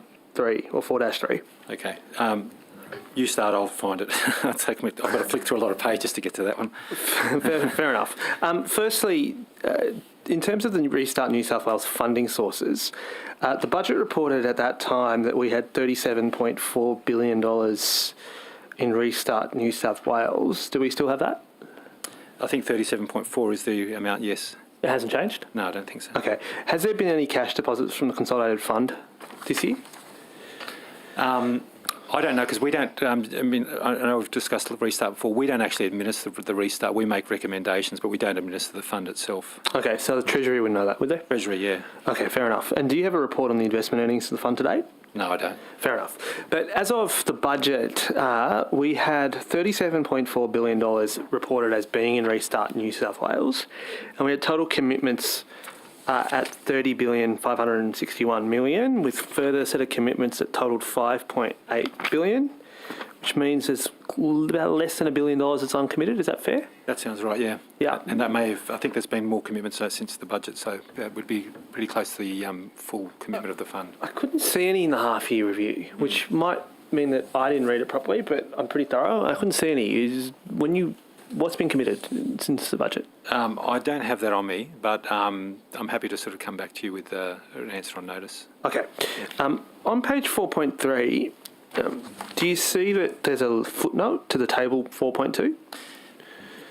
J: or 4-3.
B: Okay. You start, I'll find it. I've got to flick through a lot of pages to get to that one.
J: Fair enough. Firstly, in terms of the Restart New South Wales funding sources, the budget reported at that time that we had $37.4 billion in Restart New South Wales. Do we still have that?
B: I think 37.4 is the amount, yes.
J: It hasn't changed?
B: No, I don't think so.
J: Okay. Has there been any cash deposits from the Consolidated Fund this year?
B: I don't know, because we don't, I know we've discussed the restart before. We don't actually administer the restart. We make recommendations, but we don't administer the fund itself.
J: Okay, so the Treasury would know that, would they?
B: Treasury, yeah.
J: Okay, fair enough. And do you have a report on the investment earnings of the fund to date?
B: No, I don't.
J: Fair enough. But as of the budget, we had $37.4 billion reported as being in Restart New South Wales, and we had total commitments at $30,561 million, with further set of commitments that totalled $5.8 billion, which means there's about less than $1 billion that's uncommitted. Is that fair?
B: That sounds right, yeah.
J: Yeah.
B: And that may have, I think there's been more commitments since the budget, so that would be pretty close to the full commitment of the fund.
J: I couldn't see any in the half-year review, which might mean that I didn't read it properly, but I'm pretty thorough. I couldn't see any. What's been committed since the budget?
B: I don't have that on me, but I'm happy to sort of come back to you with an answer on notice.
J: Okay. On page 4.3, do you see that there's a footnote to the table 4.2?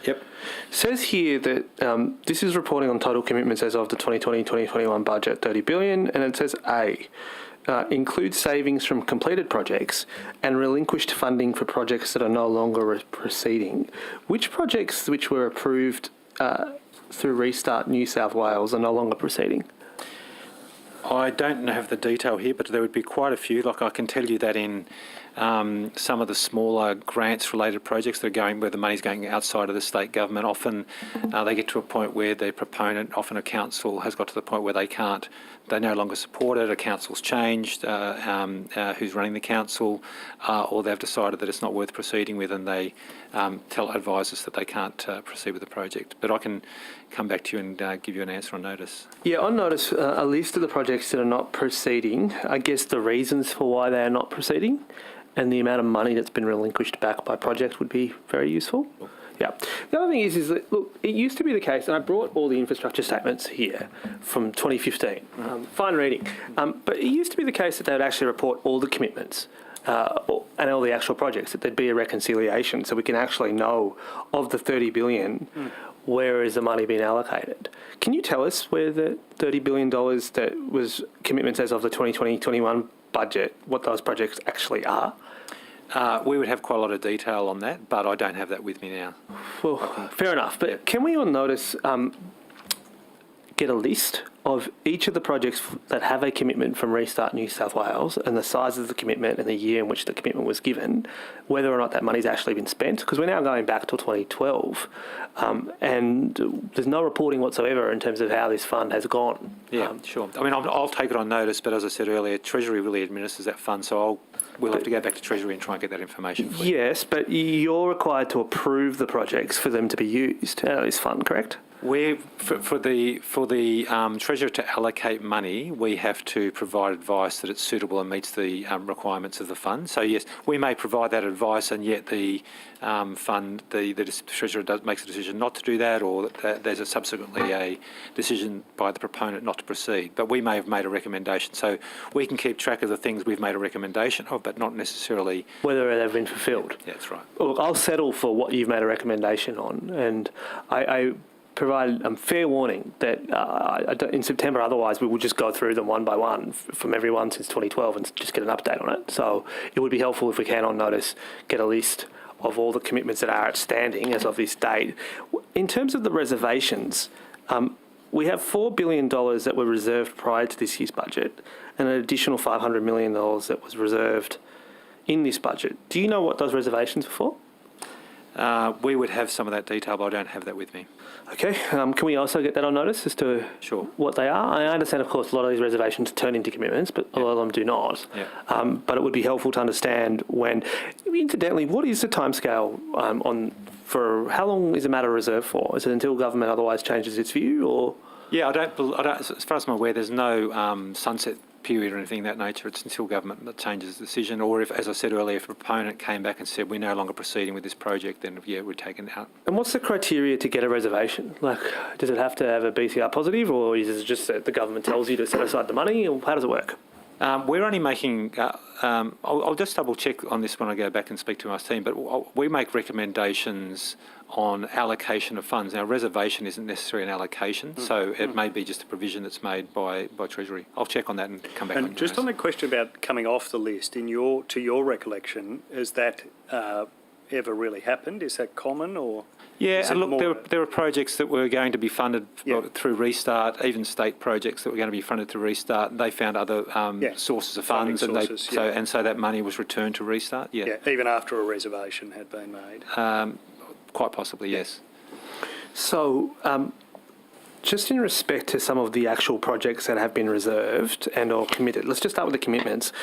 B: Yep.
J: Says here that this is reporting on total commitments as of the 2020-2021 budget, $30 billion, and it says A, includes savings from completed projects and relinquished funding for projects that are no longer proceeding. Which projects which were approved through Restart New South Wales are no longer proceeding?
B: I don't have the detail here, but there would be quite a few. Like I can tell you that in some of the smaller grants-related projects that are going where the money's going outside of the state government, often they get to a point where their proponent, often a council, has got to the point where they no longer support it. A council's changed, who's running the council, or they've decided that it's not worth proceeding with, and they tell advisors that they can't proceed with the project. But I can come back to you and give you an answer on notice.
J: Yeah, on notice, a list of the projects that are not proceeding, I guess the reasons for why they are not proceeding and the amount of money that's been relinquished back by projects would be very useful. Yeah. The other thing is that, look, it used to be the case, and I brought all the infrastructure statements here from 2015. Fine reading. But it used to be the case that they would actually report all the commitments and all the actual projects, that there'd be a reconciliation so we can actually know of the $30 billion, where is the money being allocated. Can you tell us where the $30 billion that was commitments as of the 2020-21 budget, what those projects actually are?
B: We would have quite a lot of detail on that, but I don't have that with me now.
J: Well, fair enough. But can we on notice get a list of each of the projects that have a commitment from Restart New South Wales and the size of the commitment and the year in which the commitment was given, whether or not that money's actually been spent? Because we're now going back to 2012 and there's no reporting whatsoever in terms of how this fund has gone.
B: Yeah, sure. I mean, I'll take it on notice, but as I said earlier, Treasury really administers that fund, so we'll have to go back to Treasury and try and get that information for you.
J: Yes, but you're required to approve the projects for them to be used out of this fund, correct?
B: For the Treasurer to allocate money, we have to provide advice that it's suitable and meets the requirements of the fund. So yes, we may provide that advice, and yet the fund, the Treasurer makes a decision not to do that, or there's subsequently a decision by the proponent not to proceed. But we may have made a recommendation, so we can keep track of the things we've made a recommendation of, but not necessarily
J: whether they've been fulfilled.
B: Yeah, that's right.
J: Well, I'll settle for what you've made a recommendation on, and I provide fair warning that in September, otherwise we will just go through them one by one from everyone since 2012 and just get an update on it. So it would be helpful if we can, on notice, get a list of all the commitments that are outstanding as of this date. In terms of the reservations, we have $4 billion that were reserved prior to this year's budget and an additional $500 million that was reserved in this budget. Do you know what those reservations were for?
B: We would have some of that detail, but I don't have that with me.
J: Okay. Can we also get that on notice as to what they are? I understand, of course, a lot of these reservations turn into commitments, but a lot of them do not.
B: Yeah.
J: But it would be helpful to understand when. Incidentally, what is the timescale for how long is a matter reserved for? Is it until government otherwise changes its view, or?
B: Yeah, I don't. As far as I'm aware, there's no sunset period or anything of that nature. It's until government that changes the decision, or if, as I said earlier, if a proponent came back and said we're no longer proceeding with this project, then yeah, we're taken out.
J: And what's the criteria to get a reservation? Like, does it have to have a BCR positive, or is it just that the government tells you to set aside the money, or how does it work?
B: We're only making, I'll just double check on this when I go back and speak to my team, but we make recommendations on allocation of funds. Now, reservation isn't necessarily an allocation, so it may be just a provision that's made by Treasury. I'll check on that and come back on
E: And
B: you.
E: just on the question about coming off the list, to your recollection, has that ever really happened? Is that common or?
B: Yeah, and look, there are projects that were going to be funded through Restart, even state projects that were going to be funded through Restart. They found other sources of funds, and so that money was returned to Restart. Yeah,
E: even after a reservation had been made.
B: Quite possibly, yes.
J: So, just in respect to some of the actual projects that have been reserved and or committed, let's just start with the commitments.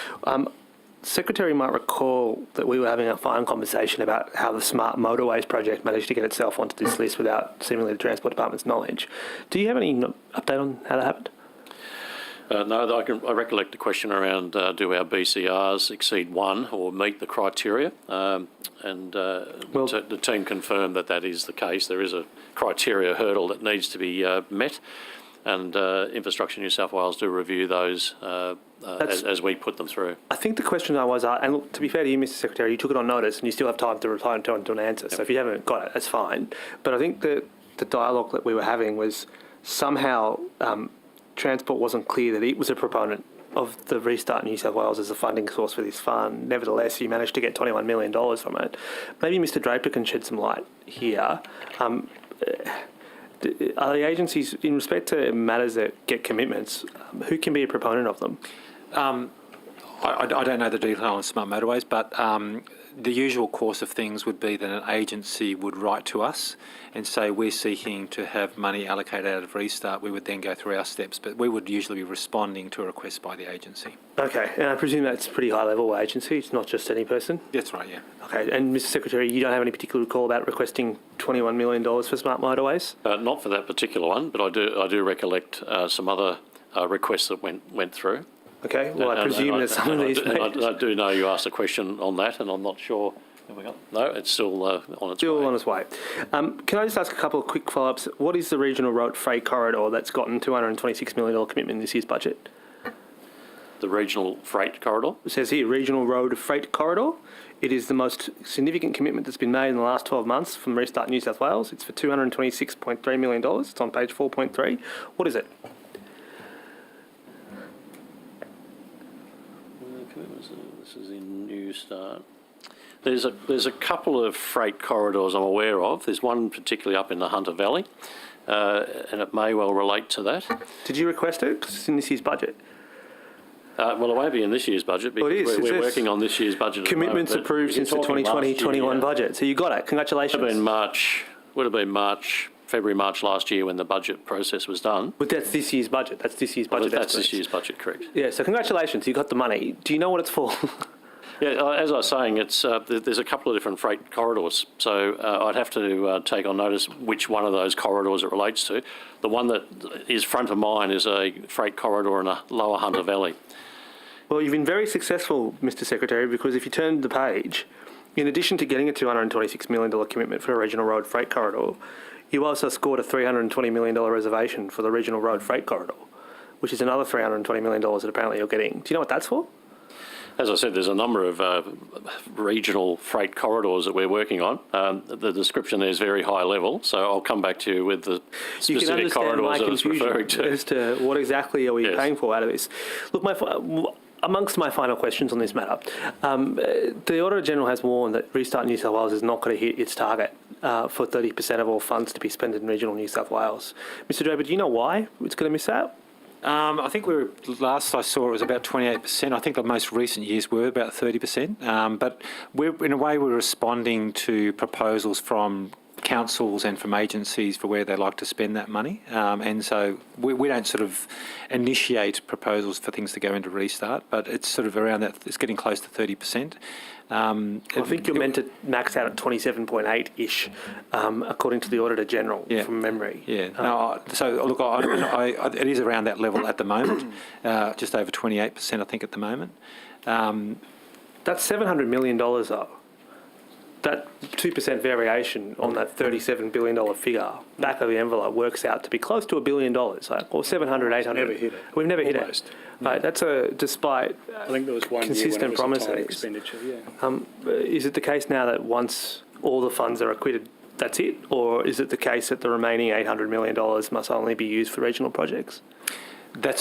J: Secretary might recall that we were having a fine conversation about how the Smart Motorways project managed to get itself onto this list without seemingly the Transport Department's knowledge. Do you have any update on how that happened?
L: No, I recollect the question around do our BCRs exceed 1 or meet the criteria, the team confirmed that is the case. There is a criteria hurdle that needs to be met, and Infrastructure New South Wales do review those as we put them through.
J: I think the question I was, and look, to be fair to you, Mr Secretary, you took it on notice and you still have time to reply to an answer. So if you haven't got it, that's fine. But I think the dialogue that we were having was somehow Transport wasn't clear that it was a proponent of the Restart New South Wales as a funding source for this fund. Nevertheless, you managed to get $21 million from it. Maybe Mr Draper can shed some light here. Are the agencies, in respect to matters that get commitments, who can be a proponent of them?
B: I don't know the detail on Smart Motorways, but the usual course of things would be that an agency would write to us and say we're seeking to have money allocated out of Restart. We would then go through our steps, but we would usually be responding to a request by the agency.
J: Okay, and I presume that's a pretty high-level agency. It's not just any person?
B: That's right, yeah.
J: Okay, and Mr Secretary, you don't have any particular recall about requesting $21 million for Smart Motorways?
L: Not for that particular one, but I do recollect some other requests that went through.
J: Okay, well, I presume that some of these...
L: I do know you asked a question on that, and I'm not sure... No, it's still on its way.
J: Still on its way. Can I just ask a couple of quick follow-ups? What is the regional road freight corridor that's gotten $226 million commitment in this year's budget?
L: The regional freight corridor?
J: It says here, regional road freight corridor. It is the most significant commitment that's been made in the last 12 months from Restart New South Wales. It's for $226.3 million. It's on page 4.3. What is it?
L: This is in New Start. There's a couple of freight corridors I'm aware of. There's one particularly up in the Hunter Valley, and it may well relate to that.
J: Did you request it? Because it's in this year's budget.
L: Well, it won't be in this year's budget because we're working on this year's budget.
J: Commitments approved since the 2020-21 budget. So you got it. Congratulations.
L: Would have been February, March last year when the budget process was done.
J: But that's this year's budget. That's this year's budget.
L: That's this year's budget, correct.
J: Yeah, so congratulations. You got the money. Do you know what it's for?
L: Yeah, as I was saying, it's there's a couple of different freight corridors, so I'd have to take on notice which one of those corridors it relates to. The one that is front of mind is a freight corridor in a lower Hunter Valley.
J: Well, you've been very successful, Mr Secretary, because if you turn the page, in addition to getting a $226 million commitment for a regional road freight corridor, you also scored a $320 million reservation for the regional road freight corridor, which is another $320 million that apparently you're getting. Do you know what that's for?
L: As I said, there's a number of regional freight corridors that we're working on. The description there is very high level, so I'll come back to you with the specific corridors that it's referring to.
J: As to what exactly are we paying for out of this. Look, amongst my final questions on this matter, the Auditor General has warned that Restart New South Wales is not going to hit its target for 30% of all funds to be spent in regional New South Wales. Mr Draper, do you know why it's going to miss out?
B: I think last I saw it was about 28%. I think the most recent years were about 30%. But in a way, we're responding to proposals from councils and from agencies for where they like to spend that money. And so we don't sort of initiate proposals for things to go into Restart, but it's sort of around that, it's getting close to 30%.
J: I think you're meant to max out at 27.8-ish, according to the Auditor General, from memory.
B: Yeah. So look, it is around that level at the moment, just over 28%, I think, at the moment.
J: That's $700 million, though. that 2% variation on that $37 billion figure, back of the envelope, works out to be close to $1 billion, like, or 700, 800.
E: Never hit it.
J: We've never hit
E: Almost.
J: it. Right, that's despite
E: I think there was one
J: consistent
E: year when it was a tiny
J: promises.
E: expenditure, yeah.
J: Is it the case now that once all the funds are acquitted, that's it? Or is it the case that the remaining $800 million must only be used for regional projects?
B: That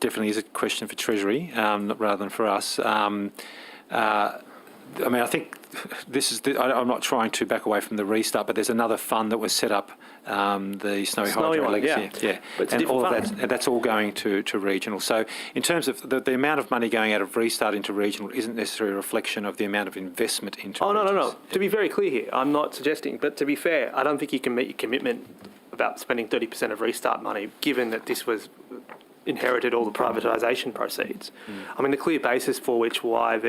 B: definitely is a question for Treasury rather than for us. I mean, I think this is. I'm not trying to back away from the restart, but there's another fund that was set up, the Snowy Hydro
J: one,
B: Legacy,
J: yeah. But it's a
B: and all of
J: different
B: that. That's all going to regional. So, in terms of the amount of money going out of restart into regional, isn't necessarily a reflection of the amount of investment into.
J: Oh, no.
B: regions.
J: To be very clear here, I'm not suggesting, but to be fair, I don't think you can meet your commitment about spending 30% of restart money, given that this was inherited all the privatisation proceeds. I mean, the clear basis for why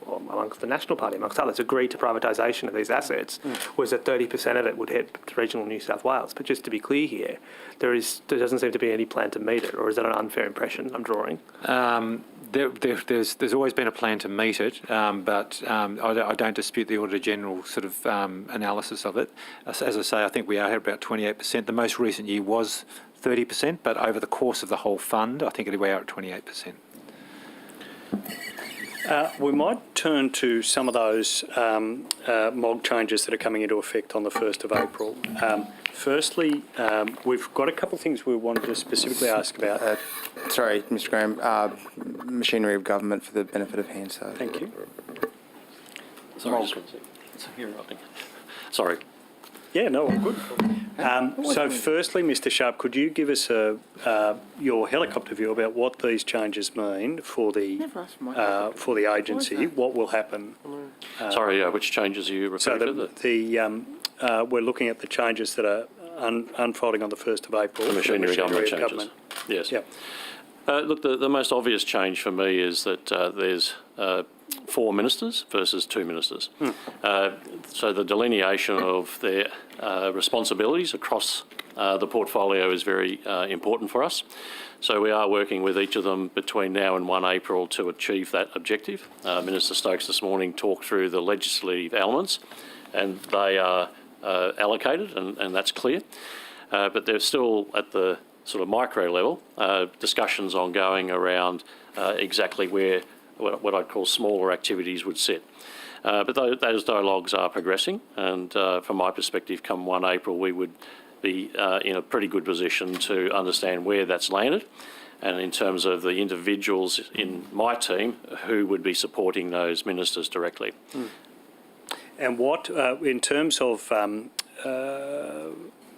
J: amongst the National Party, amongst others, agreed to privatisation of these assets was that 30% of it would head to regional New South Wales. But just to be clear here, there doesn't seem to be any plan to meet it, or is that an unfair impression I'm drawing?
B: There's always been a plan to meet it, but I don't dispute the Auditor General sort of analysis of it. As I say, I think we are at about 28%. The most recent year was 30%, but over the course of the whole fund, I think we are at 28%.
E: We might turn to some of those MOG changes that are coming into effect on the 1st of April. Firstly, we've got a couple of things we wanted to specifically ask about.
H: Sorry, Mr Graham, machinery of government for the benefit of Hansard.
E: Thank you.
L: Sorry, just one second. Sorry.
E: Yeah, no, all good. So firstly, Mr Sharp, could you give us your helicopter view about what these changes mean for the agency? What will happen?
L: Sorry, which changes are you referring to?
E: We're looking at the changes that are unfolding on the 1st of April.
L: The machinery government changes. Yes.
E: Yep.
L: Look, the most obvious change for me is that there's 4 ministers versus 2 ministers. So the delineation of their responsibilities across the portfolio is very important for us. So we are working with each of them between now and 1 April to achieve that objective. Minister Stokes this morning talked through the legislative elements, and they are allocated, and that's clear. But there's still at the sort of micro level discussions ongoing around exactly where what I'd call smaller activities would sit. But those dialogues are progressing, and from my perspective, come 1 April, we would be in a pretty good position to understand where that's landed, and in terms of the individuals in my team who would be supporting those ministers directly.
E: And what, in terms of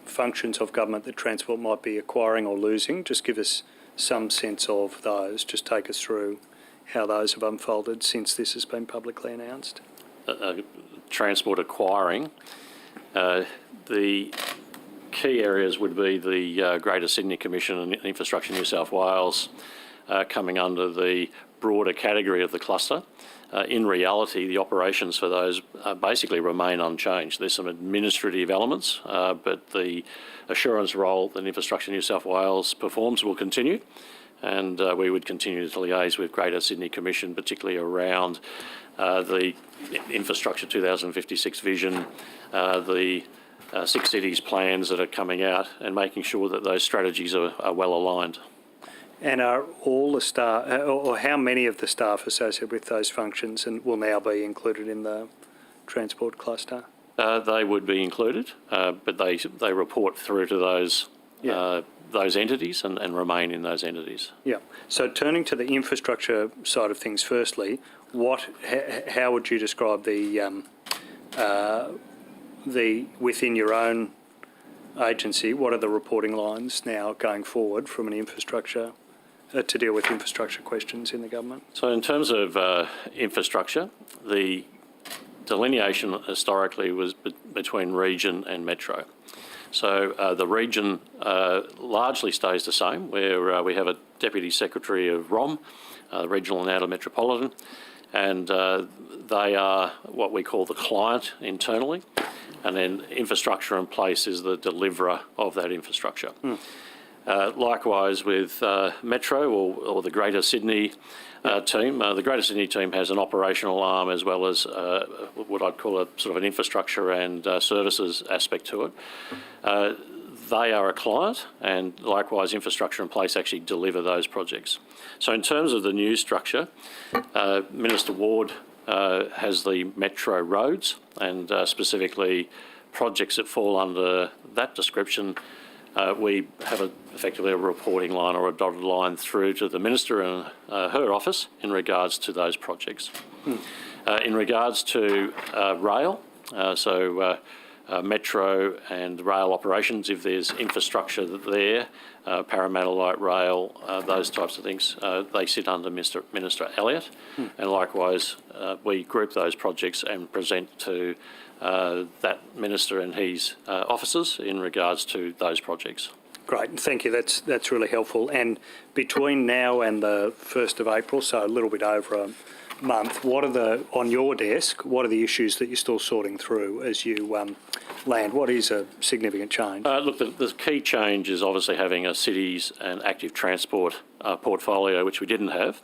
E: functions of government that Transport might be acquiring or losing, just give us some sense of those. Just take us through how those have unfolded since this has been publicly announced.
L: Transport acquiring, the key areas would be the Greater Sydney Commission and Infrastructure New South Wales coming under the broader category of the cluster. In reality, the operations for those basically remain unchanged. There's some administrative elements, but the assurance role that Infrastructure New South Wales performs will continue. And we would continue to liaise with Greater Sydney Commission, particularly around the Infrastructure 2056 vision, the 6 cities plans that are coming out, and making sure that those strategies are well aligned.
E: And are all the staff, or how many of the staff associated with those functions and will now be included in the transport cluster?
L: They would be included, but they report through to those entities and remain in those entities.
E: Yeah. So turning to the infrastructure side of things, firstly, how would you describe the within your own agency? What are the reporting lines now going forward from an infrastructure to deal with infrastructure questions in the government?
L: So in terms of infrastructure, the delineation historically was between region and metro. So the region largely stays the same, where we have a Deputy Secretary of ROM, Regional and Outer Metropolitan, and they are what we call the client internally, and then infrastructure in place is the deliverer of that infrastructure. Likewise with Metro or the Greater Sydney team. The Greater Sydney team has an operational arm as well as what I'd call a sort of an infrastructure and services aspect to it. They are a client, and likewise infrastructure in place actually deliver those projects. So in terms of the new structure, Minister Ward has the Metro roads, and specifically projects that fall under that description. We have effectively a reporting line or a dotted line through to the Minister and her office in regards to those projects. In regards to rail, Metro and rail operations, if there's infrastructure there, Parramatta Light Rail, those types of things, they sit under Minister Elliott. And likewise, we group those projects and present to that Minister and his officers in regards to those projects.
E: Great, thank you. That's really helpful. And between now and the 1st of April, so a little bit over a month, on your desk, what are the issues that you're still sorting through as you land? What is a significant change?
L: Look, the key change is obviously having a cities and active transport portfolio, which we didn't have.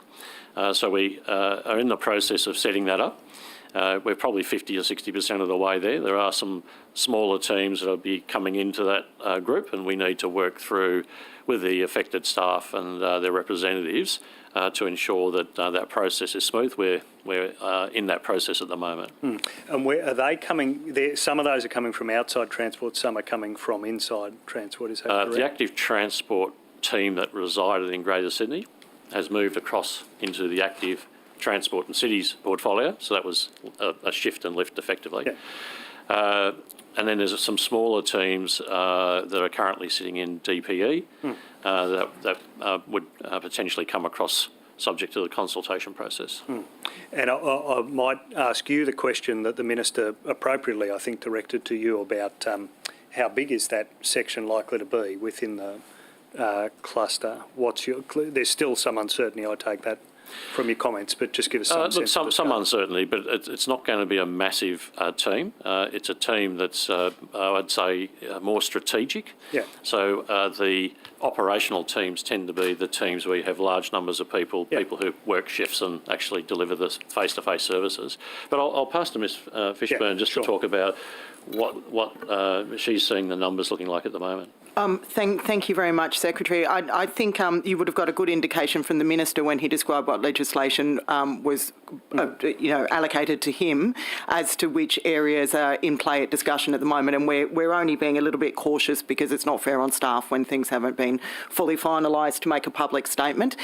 L: So we are in the process of setting that up. We're probably 50 or 60% of the way there. There are some smaller teams that will be coming into that group, and we need to work through with the affected staff and their representatives to ensure that that process is smooth. We're in that process at the moment.
E: And where are they coming? Some of those are coming from outside transport, some are coming from inside transport, is that correct?
L: The active transport team that resided in Greater Sydney has moved across into the active transport and cities portfolio, so that was a shift and lift effectively. Yeah. And then there's some smaller teams that are currently sitting in DPE that would potentially come across subject to the consultation process.
E: And I might ask you the question that the Minister appropriately, I think, directed to you about how big is that section likely to be within the cluster? There's still some uncertainty, I take that from your comments, but just give us some sense.
L: Some uncertainty, but it's not going to be a massive team. It's a team that's, I'd say, more strategic. Yeah. So the operational teams tend to be the teams where you have large numbers of people, people who work shifts and actually deliver the face-to-face services. But I'll pass to Ms Fishburn just to talk about what she's seeing the numbers looking like at the moment.
D: Thank you very much, Secretary. I think you would have got a good indication from the Minister when he described what legislation was allocated to him as to which areas are in play at discussion at the moment, and we're only being a little bit cautious because it's not fair on staff when things haven't been fully finalised to make a public statement.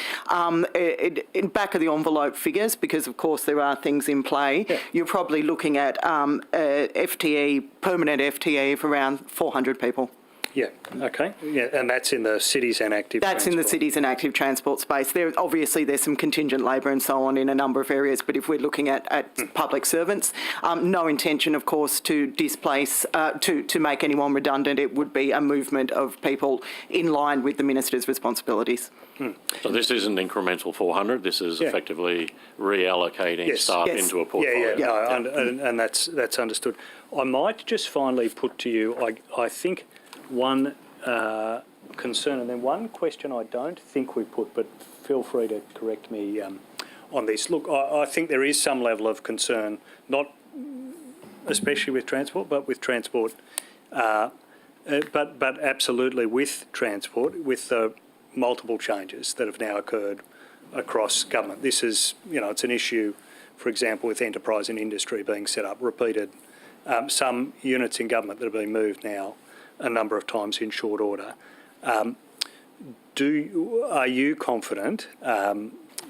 D: In back of the envelope figures, because of course there are things in play, you're probably looking at FTE, permanent FTE of around 400 people.
E: Yeah, okay. Yeah, and that's in the cities and active
D: transport. That's in the cities and active transport space. Obviously, there's some contingent labour and so on in a number of areas, but if we're looking at public servants, no intention, of course, to displace, to make anyone redundant. It would be a movement of people in line with the Minister's responsibilities.
L: So this isn't incremental 400, this is effectively reallocating staff into a portfolio.
E: And that's understood. I might just finally put to you, I think, one concern and then one question I don't think we put, but feel free to correct me on this. Look, I think there is some level of concern, not especially with transport, but with transport, but absolutely with transport, with the multiple changes that have now occurred across government. This is, it's an issue, for example, with enterprise and industry being set up, repeated, some units in government that have been moved now a number of times in short order. Are you confident,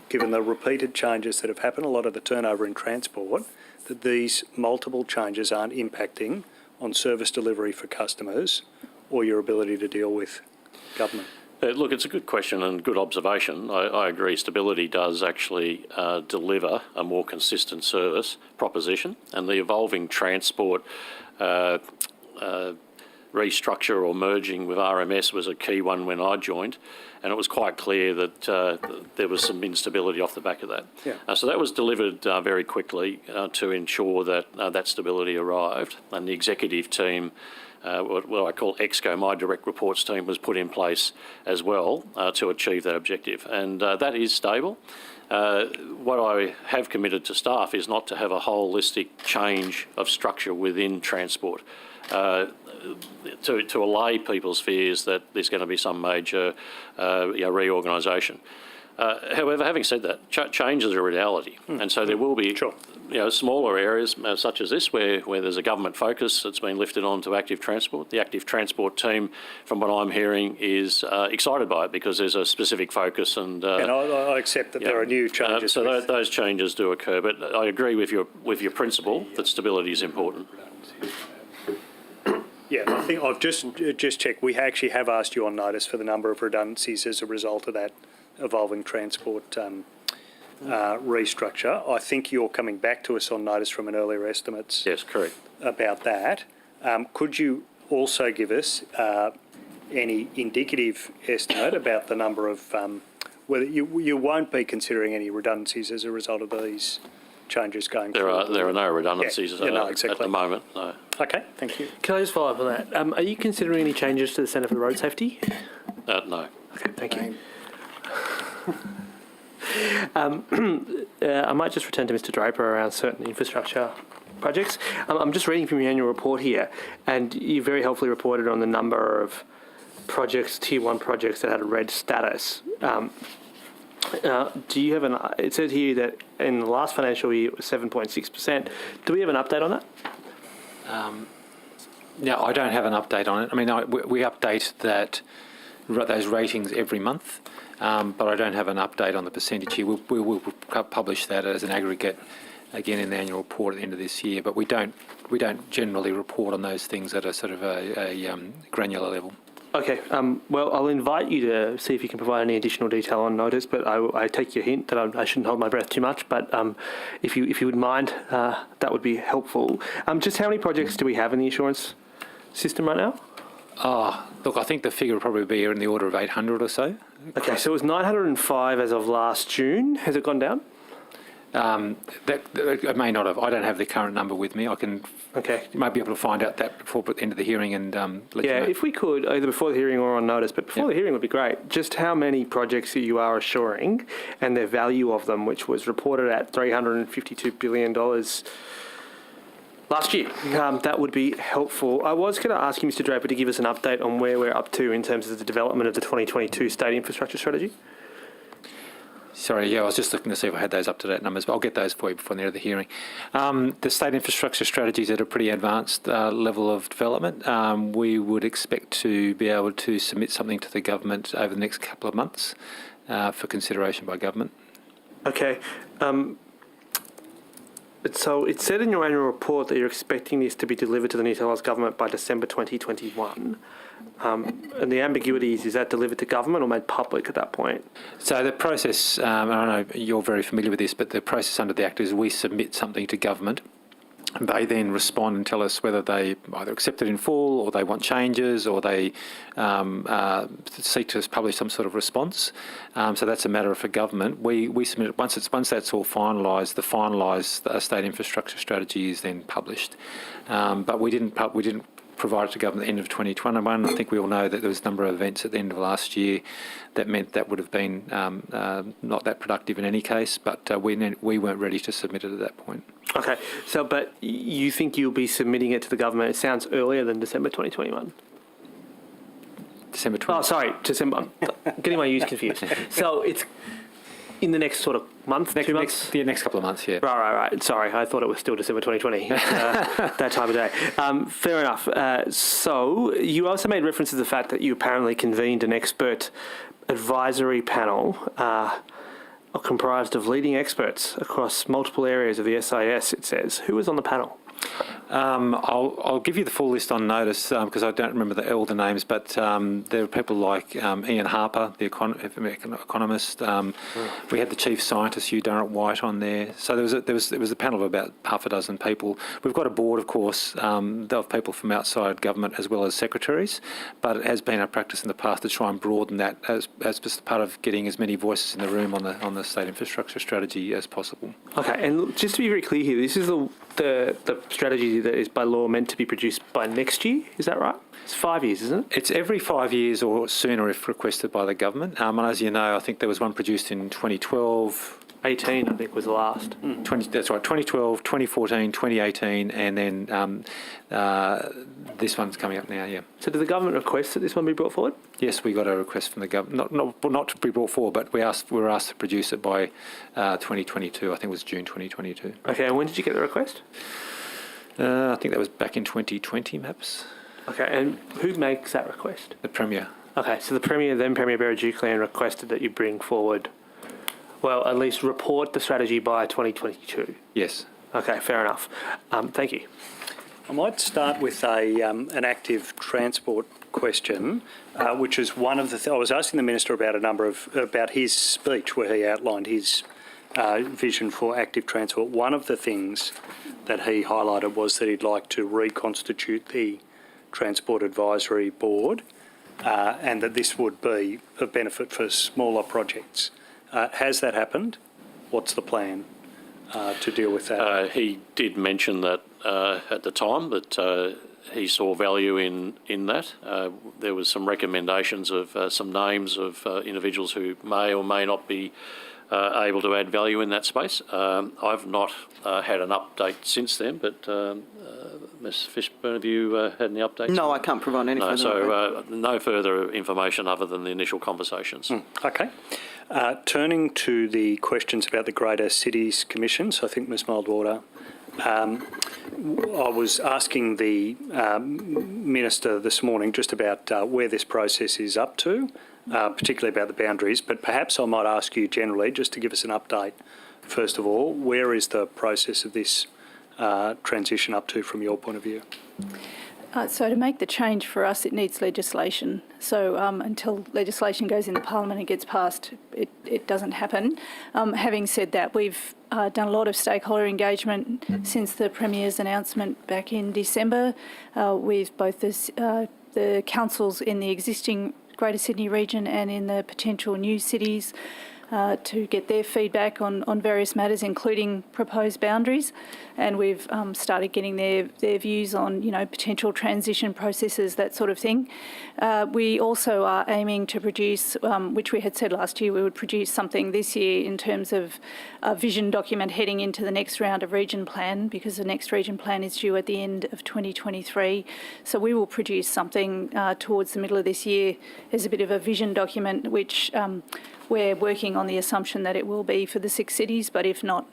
E: given the repeated changes that have happened, a lot of the turnover in transport, that these multiple changes aren't impacting on service delivery for customers or your ability to deal with government?
L: Look, it's a good question and good observation. I agree. Stability does actually deliver a more consistent service proposition, and the evolving transport restructure or merging with RMS was a key one when I joined, and it was quite clear that there was some instability off the back of that. So that was delivered very quickly to ensure that that stability arrived, and the executive team what I call EXCO, my direct reports team, was put in place as well to achieve that objective. And that is stable. What I have committed to staff is not to have a holistic change of structure within transport to allay people's fears that there's going to be some major reorganisation. However, having said that, change is a reality, and so there will be smaller areas such as this where there's a government focus that's been lifted onto active transport. The active transport team, from what I'm hearing, is excited by it because there's a specific focus and
E: I accept that there are new changes.
L: So those changes do occur, but I agree with your principle that stability is important.
E: Yeah, I think I've just checked. We actually have asked you on notice for the number of redundancies as a result of that evolving transport restructure. I think you're coming back to us on notice from an earlier estimates.
L: Yes, correct.
E: About that. Could you also give us any indicative estimate about the number of whether you won't be considering any redundancies as a result of these changes going forward?
L: There are no redundancies at the moment. No.
E: Okay, thank you.
J: Can I just follow up on that? Are you considering any changes to the Centre for Road Safety?
L: No.
J: Okay, thank you. I might just return to Mr. Draper around certain infrastructure projects. I'm just reading from your annual report here, and you very helpfully reported on the number of projects, Tier 1 projects that had a red status. Do you have it said here that in the last financial year it was 7.6%. Do we have an update on that?
B: No, I don't have an update on it. I mean, we update those ratings every month, but I don't have an update on the percentage here. We will publish that as an aggregate again in the annual report at the end of this year, but we don't generally report on those things at a sort of a granular level.
J: Okay, well, I'll invite you to see if you can provide any additional detail on notice, but I take your hint that I shouldn't hold my breath too much, but if you would mind, that would be helpful. Just how many projects do we have in the insurance system right now?
B: Look, I think the figure will probably be in the order of 800 or so.
J: Okay, so it was 905 as of last June. Has it gone down? It may not have. I don't have the current number with me. I can might be able to find out that before the end of the hearing and let you know. If we could, either before the hearing or on notice, but before the hearing would be great. Just how many projects that you are assuring and the value of them, which was reported at $352 billion last year. That would be helpful. I was going to ask you, Mr. Draper, to give us an update on where we're up to in terms of the development of the 2022 State Infrastructure Strategy.
B: Sorry, I was just looking to see if I had those up-to-date numbers, but I'll get those for you before the end of the hearing. The State Infrastructure Strategy is at a pretty advanced level of development. We would expect to be able to submit something to the government over the next couple of months for consideration by government. Okay. So it said in your annual report that you're expecting this to be delivered to the New South Wales Government by December 2021. And the ambiguity is that delivered to government or made public at that point? So the process, I don't know, you're very familiar with this, but the process under the Act is we submit something to government. They then respond and tell us whether they either accept it in full or they want changes or they seek to publish some sort of response. So that's a matter for government. We submit it once that's all finalised. The finalised state infrastructure strategy is then published. But we didn't provide it to government at the end of 2021. I think we all know that there was a number of events at the end of last year that meant that would have been not that productive in any case, but we weren't ready to submit it at that point. Okay, so but you think you'll be submitting it to the government, it sounds earlier than December 2021? December 2021. Oh, sorry, December. I'm getting my years confused. So it's in the next sort of month, 2 months? The next couple of months, yeah. Right. Sorry, I thought it was still December 2020, that time of day. Fair enough. So you also made reference to the fact that you apparently convened an expert advisory panel comprised of leading experts across multiple areas of the SIS, it says. Who was on the panel? I'll give you the full list on notice because I don't remember all the names, but there were people like Ian Harper, the American economist. We had the chief scientist, Hugh Durrant-White, on there. So there was a panel of about half a dozen people. We've got a board, of course, of people from outside government as well as secretaries, but it has been our practice in the past to try and broaden that as just part of getting as many voices in the room on the state infrastructure strategy as possible. Okay, and just to be very clear here, this is
J: the strategy that is by law meant to be produced by next year. Is that right? It's 5 years, isn't it?
B: It's every 5 years or sooner if requested by the government. And as you know, I think there was one produced in 2012.
J: 18, I think, was the last.
B: 20, that's right, 2012, 2014, 2018, and then this one's coming up now, yeah.
J: So did the government request that this one be brought forward?
B: Yes, we got a request from the government, not to be brought forward, but we were asked to produce it by 2022. I think it was June 2022.
J: Okay, and when did you get the request?
B: I think that was back in 2020, perhaps.
J: Okay, and who makes that request?
B: The Premier.
J: Okay, so the Premier, then Premier Berejiklian, requested that you bring forward, well, at least report the strategy by 2022.
B: Yes.
J: Okay, fair enough. Thank you.
E: I might start with an active transport question, which is one of the. I was asking the minister about his speech where he outlined his vision for active transport. One of the things that he highlighted was that he'd like to reconstitute the Transport Advisory Board, and that this would be of benefit for smaller projects. Has that happened? What's the plan to deal with that?
L: He did mention that at the time that he saw value in that. There was some recommendations of some names of individuals who may or may not be able to add value in that space. I've not had an update since then, but Ms Fishburn, have you had any updates?
D: No, I can't provide any further update.
L: No further information other than the initial conversations.
E: Okay. Turning to the questions about the Greater Cities Commission, so I think Ms Mildwater, I was asking the Minister this morning just about where this process is up to, particularly about the boundaries, but perhaps I might ask you generally just to give us an update. First of all, where is the process of this transition up to from your point of view?
C: So to make the change for us, it needs legislation. So until legislation goes into Parliament and gets passed, it doesn't happen. Having said that, we've done a lot of stakeholder engagement since the Premier's announcement back in December with both the councils in the existing Greater Sydney region and in the potential new cities to get their feedback on various matters, including proposed boundaries. And we've started getting their views on, potential transition processes, that sort of thing. We also are aiming to produce, which we had said last year, we would produce something this year in terms of a vision document heading into the next round of region plan, because the next region plan is due at the end of 2023. So we will produce something towards the middle of this year as a bit of a vision document, which we're working on the assumption that it will be for the 6 cities, but if not,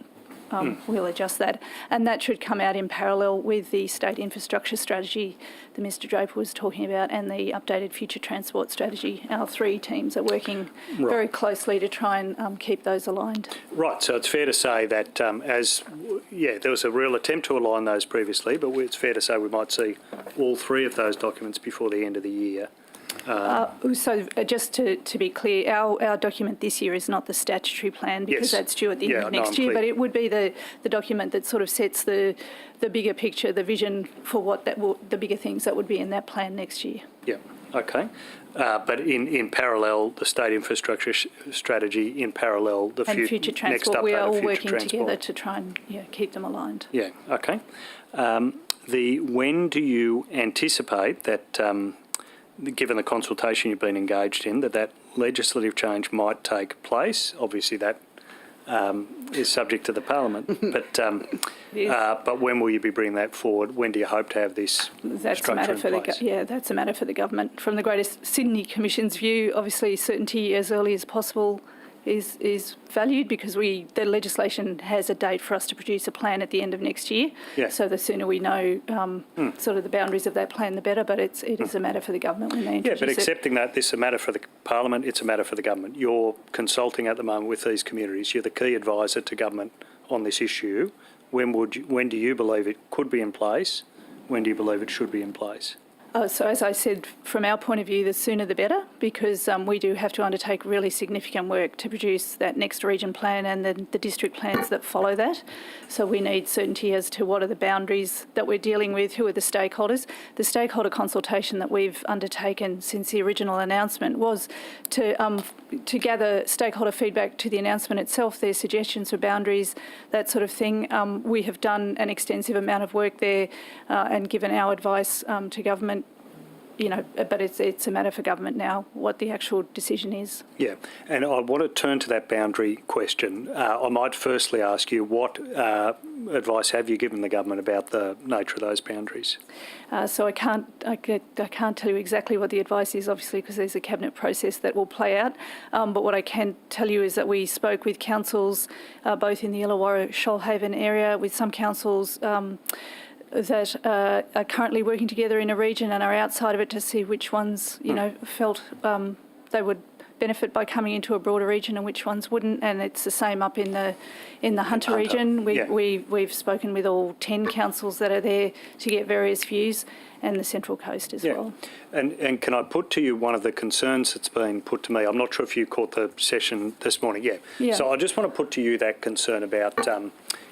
C: we'll adjust that. And that should come out in parallel with the state infrastructure strategy that Mr Draper was talking about and the updated future transport strategy. Our 3 teams are working very closely to try and keep those aligned.
E: Right, so it's fair to say that there was a real attempt to align those previously, but it's fair to say we might see all 3 of those documents before the end of the year.
C: So just to be clear, our document this year is not the statutory plan because that's due at the end of next year, but it would be the document that sort of sets the bigger picture, the vision for what the bigger things that would be in that plan next year.
E: Yeah, okay. But in parallel, the state infrastructure strategy, in parallel, the
C: future transport, we are all working together to try and keep them aligned.
E: Yeah, okay. When do you anticipate that, given the consultation you've been engaged in, that legislative change might take place? Obviously that is subject to the Parliament, but when will you be bringing that forward? When do you hope to have this structure in place?
C: That's a matter for the government. From the Greater Sydney Commission's view, obviously certainty as early as possible is valued because the legislation has a date for us to produce a plan at the end of next year. Yeah. So the sooner we know sort of the boundaries of that plan, the better. But it is a matter for the government when they introduce it.
E: Yeah, but accepting that this is a matter for the Parliament, it's a matter for the government. You're consulting at the moment with these communities. You're the key advisor to government on this issue. When do you believe it could be in place? When do you believe it should be in place?
C: So as I said, from our point of view, the sooner the better, because we do have to undertake really significant work to produce that next region plan and then the district plans that follow that. So we need certainty as to what are the boundaries that we're dealing with, who are the stakeholders. The stakeholder consultation that we've undertaken since the original announcement was to gather stakeholder feedback to the announcement itself, their suggestions for boundaries, that sort of thing. We have done an extensive amount of work there and given our advice to government. But it's a matter for government now what the actual decision is.
E: Yeah, and I want to turn to that boundary question. I might firstly ask you, what advice have you given the government about the nature of those boundaries?
C: So I can't tell you exactly what the advice is, obviously, because there's a cabinet process that will play out. But what I can tell you is that we spoke with councils, both in the Illawarra Shoalhaven area, with some councils that are currently working together in a region and are outside of it to see which ones, felt they would benefit by coming into a broader region and which ones wouldn't. And it's the same up in the Hunter region. We've spoken with all 10 councils that are there to get various views, and the Central Coast as well.
E: And can I put to you one of the concerns that's been put to me? I'm not sure if you caught the session this morning. Yeah. So I just want to put to you that concern about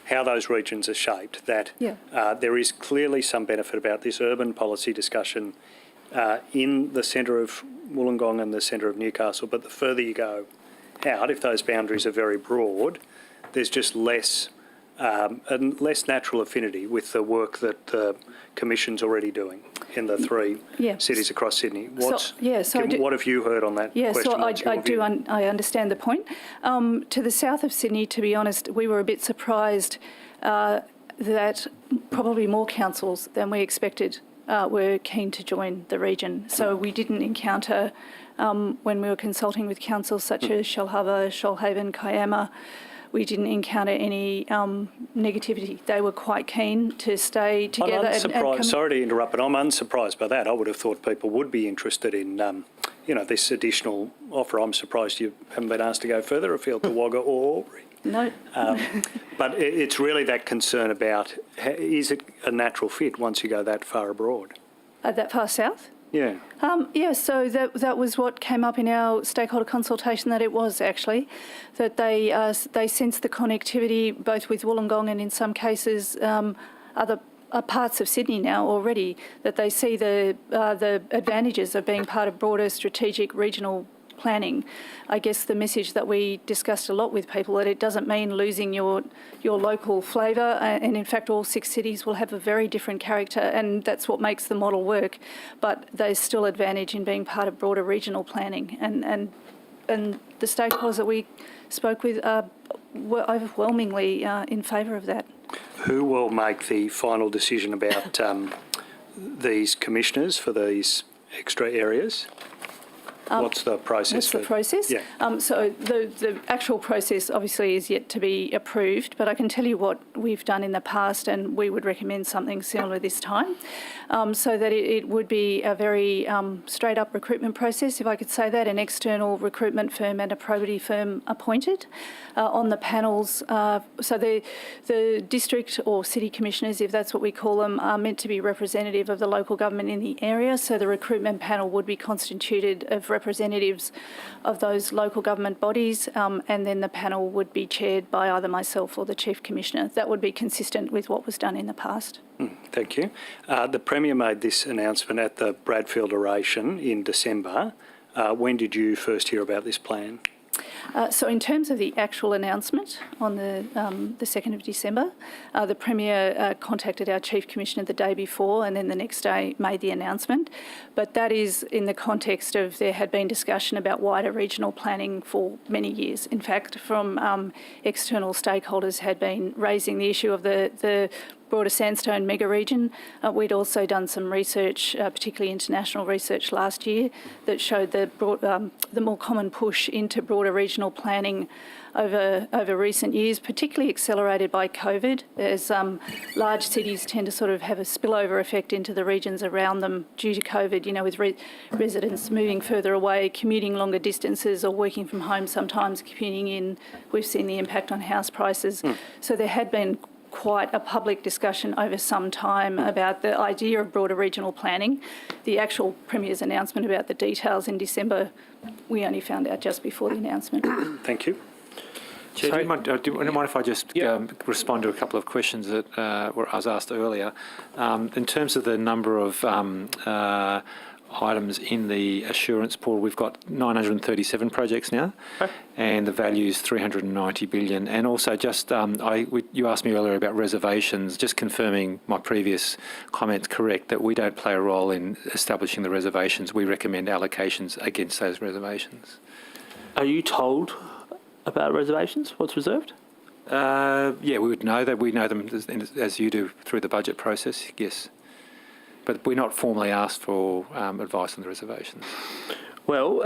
E: how those regions are shaped, that there is clearly some benefit about this urban policy discussion in the centre of Wollongong and the centre of Newcastle, but the further you go out, if those boundaries are very broad, there's just less natural affinity with the work that the Commission's already doing in the three cities across Sydney. What have you heard on that question?
C: I understand the point. To the south of Sydney, to be honest, we were a bit surprised that probably more councils than we expected were keen to join the region. So we didn't encounter, when we were consulting with councils such as Shellharbour, Shoalhaven, Kiama, we didn't encounter any negativity. They were quite keen to stay together.
E: Sorry to interrupt, but I'm unsurprised by that. I would have thought people would be interested in, this additional offer. I'm surprised you haven't been asked to go further afield to Wagga or Albury.
C: No.
E: But it's really that concern about, is it a natural fit once you go that far abroad?
C: That far south?
E: Yeah.
C: So that was what came up in our stakeholder consultation, that it was actually, that they sense the connectivity both with Wollongong and in some cases other parts of Sydney now already, that they see the advantages of being part of broader strategic regional planning. I guess the message that we discussed a lot with people, that it doesn't mean losing your local flavour, and in fact all 6 cities will have a very different character, and that's what makes the model work, but there's still advantage in being part of broader regional planning, and the stakeholders that we spoke with were overwhelmingly in favour of that.
E: Who will make the final decision about these commissioners for these extra areas? What's the process?
C: Yeah. So the actual process obviously is yet to be approved, but I can tell you what we've done in the past, and we would recommend something similar this time, so that it would be a very straight up recruitment process, if I could say that, an external recruitment firm and a probity firm appointed on the panels. So the district or city commissioners, if that's what we call them, are meant to be representative of the local government in the area. So the recruitment panel would be constituted of representatives of those local government bodies, and then the panel would be chaired by either myself or the Chief Commissioner. That would be consistent with what was done in the past.
E: Thank you. The Premier made this announcement at the Bradfield oration in December. When did you first hear about this plan?
C: So in terms of the actual announcement on the 2nd of December, the Premier contacted our Chief Commissioner the day before, and then the next day made the announcement. But that is in the context of there had been discussion about wider regional planning for many years. In fact, from external stakeholders had been raising the issue of the broader sandstone mega region. We'd also done some research, particularly international research last year, that showed the more common push into broader regional planning over recent years, particularly accelerated by COVID, as large cities tend to sort of have a spillover effect into the regions around them due to COVID, with residents moving further away, commuting longer distances, or working from home sometimes, commuting in. We've seen the impact on house prices. So there had been quite a public discussion over some time about the idea of broader regional planning. The actual Premier's announcement about the details in December, we only found out just before the announcement.
E: Thank you.
B: Chair, do you mind if I just respond to a couple of questions that I was asked earlier? In terms of the number of items in the assurance pool, we've got 937 projects now, and the value is 390 billion. And also, just you asked me earlier about reservations. Just confirming my previous comments correct that we don't play a role in establishing the reservations. We recommend allocations against those reservations.
J: Are you told about reservations? What's reserved?
B: Yeah, we would know that. We know them as you do through the budget process. Yes. But we're not formally asked for advice on the reservations.
J: Well,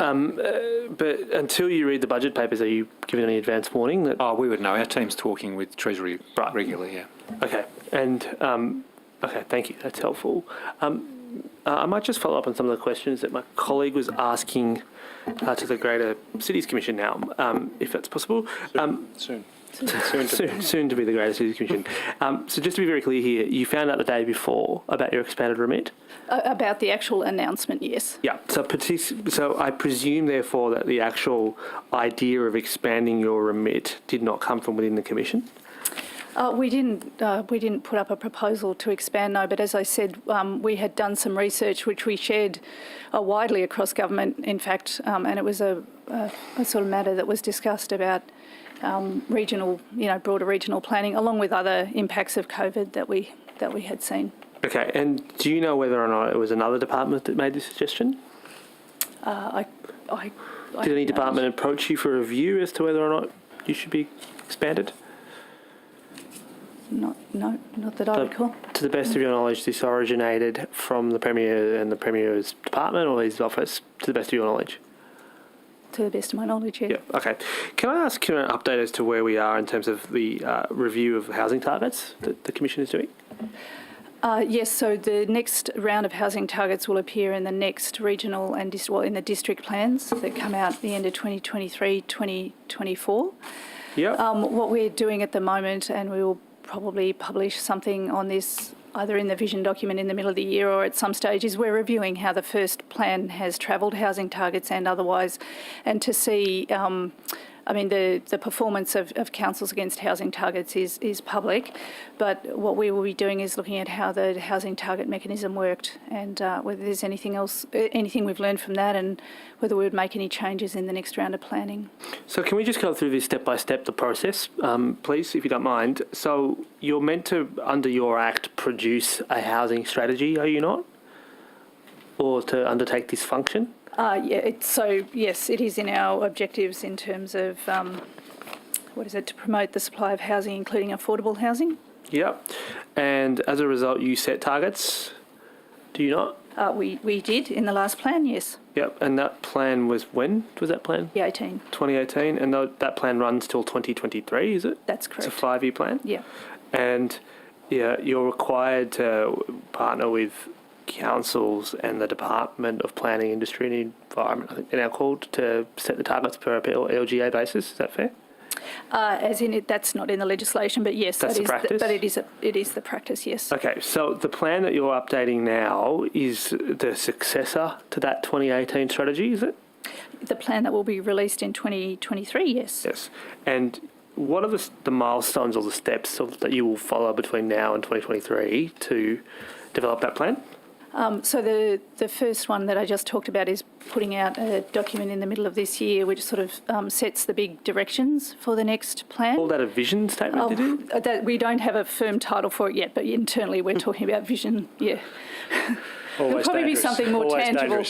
J: but until you read the budget papers, are you given any advance warning? That
B: we would know. Our team's talking with Treasury regularly, yeah.
J: Okay, and okay, thank you. That's helpful. I might just follow up on some of the questions that my colleague was asking to the Greater Cities Commission now, if that's possible. Soon to be the Greater Cities Commission. So just to be very clear here, you found out the day before about your expanded remit?
C: About the actual announcement, yes.
J: Yeah. So I presume, therefore, that the actual idea of expanding your remit did not come from within the Commission?
C: We didn't put up a proposal to expand, no, but as I said, we had done some research which we shared widely across government, in fact, and it was a sort of matter that was discussed about regional, broader regional planning, along with other impacts of COVID that we had seen.
J: Okay, and do you know whether or not it was another department that made this suggestion? Did any department approach you for a view as to whether or not you should be expanded?
C: Not that I recall.
J: To the best of your knowledge, this originated from the Premier and the Premier's department or his office, to the best of your knowledge?
C: To the best of my knowledge, yeah.
J: Okay. Can I ask you an update as to where we are in terms of the review of housing targets that the Commission is doing?
C: Yes, so the next round of housing targets will appear in the next regional and in the district plans that come out at the end of 2023, 2024.
J: Yeah.
C: What we're doing at the moment, and we will probably publish something on this either in the vision document in the middle of the year or at some stage, is we're reviewing how the first plan has travelled, housing targets and otherwise, and to see, the performance of councils against housing targets is public, but what we will be doing is looking at how the housing target mechanism worked and whether there's anything we've learned from that and whether we would make any changes in the next round of planning.
J: So can we just go through this step by step, the process, please, if you don't mind? So you're meant to, under your Act, produce a housing strategy, are you not? Or to undertake this function? Yes, it is in our objectives in terms of, to promote the supply of housing, including affordable housing. Yep. And as a result, you set targets, do you not?
C: We did in the last plan, yes.
J: Yep. And that plan was when? Was that plan? 2018. And that plan runs till 2023, is it?
C: That's correct.
J: It's a 5-year plan?
C: Yeah.
J: And you're required to partner with councils and the Department of Planning, Industry and Environment, I think they're now called, to set the targets per LGA basis. Is that fair?
C: That's not in the legislation, but yes,
J: that's the practice.
C: But it is the practice, yes.
J: Okay, so the plan that you're updating now is the successor to that 2018 strategy, is it?
C: The plan that will be released in 2023, yes.
J: Yes, and what are the milestones or the steps that you will follow between now and 2023 to develop that plan?
C: So the first one that I just talked about is putting out a document in the middle of this year which sort of sets the big directions for the next plan.
J: Call that a vision statement, did you?
C: We don't have a firm title for it yet, but internally we're talking about vision, yeah. It'll probably be something more tangible.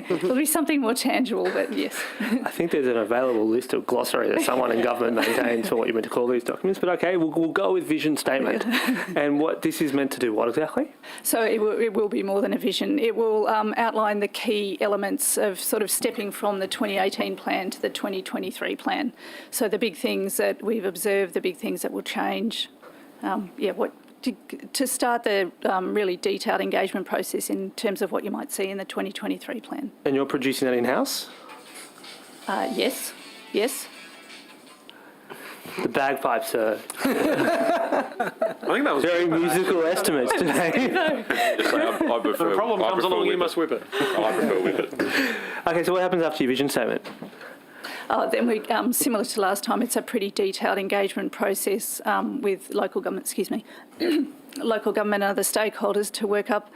C: It'll be something more tangible, but yes.
J: I think there's an available list of glossary that someone in government maintains for what you're meant to call these documents. But okay, we'll go with vision statement. And what this is meant to do, what exactly?
C: So it will be more than a vision. It will outline the key elements of sort of stepping from the 2018 plan to the 2023 plan. So the big things that we've observed, the big things that will change. To start the really detailed engagement process in terms of what you might see in the 2023 plan.
J: And you're producing that in-house?
C: Yes.
J: The bagpipes are...
M: I think that was
J: Very musical estimates today.
I: I prefer,
M: the problem
I: I
M: comes
I: prefer
M: along, you
I: whip
M: must whip it.
I: I prefer whip it.
J: Okay, so what happens after your vision statement?
C: Then we, similar to last time, it's a pretty detailed engagement process with local government, local government and other stakeholders to work up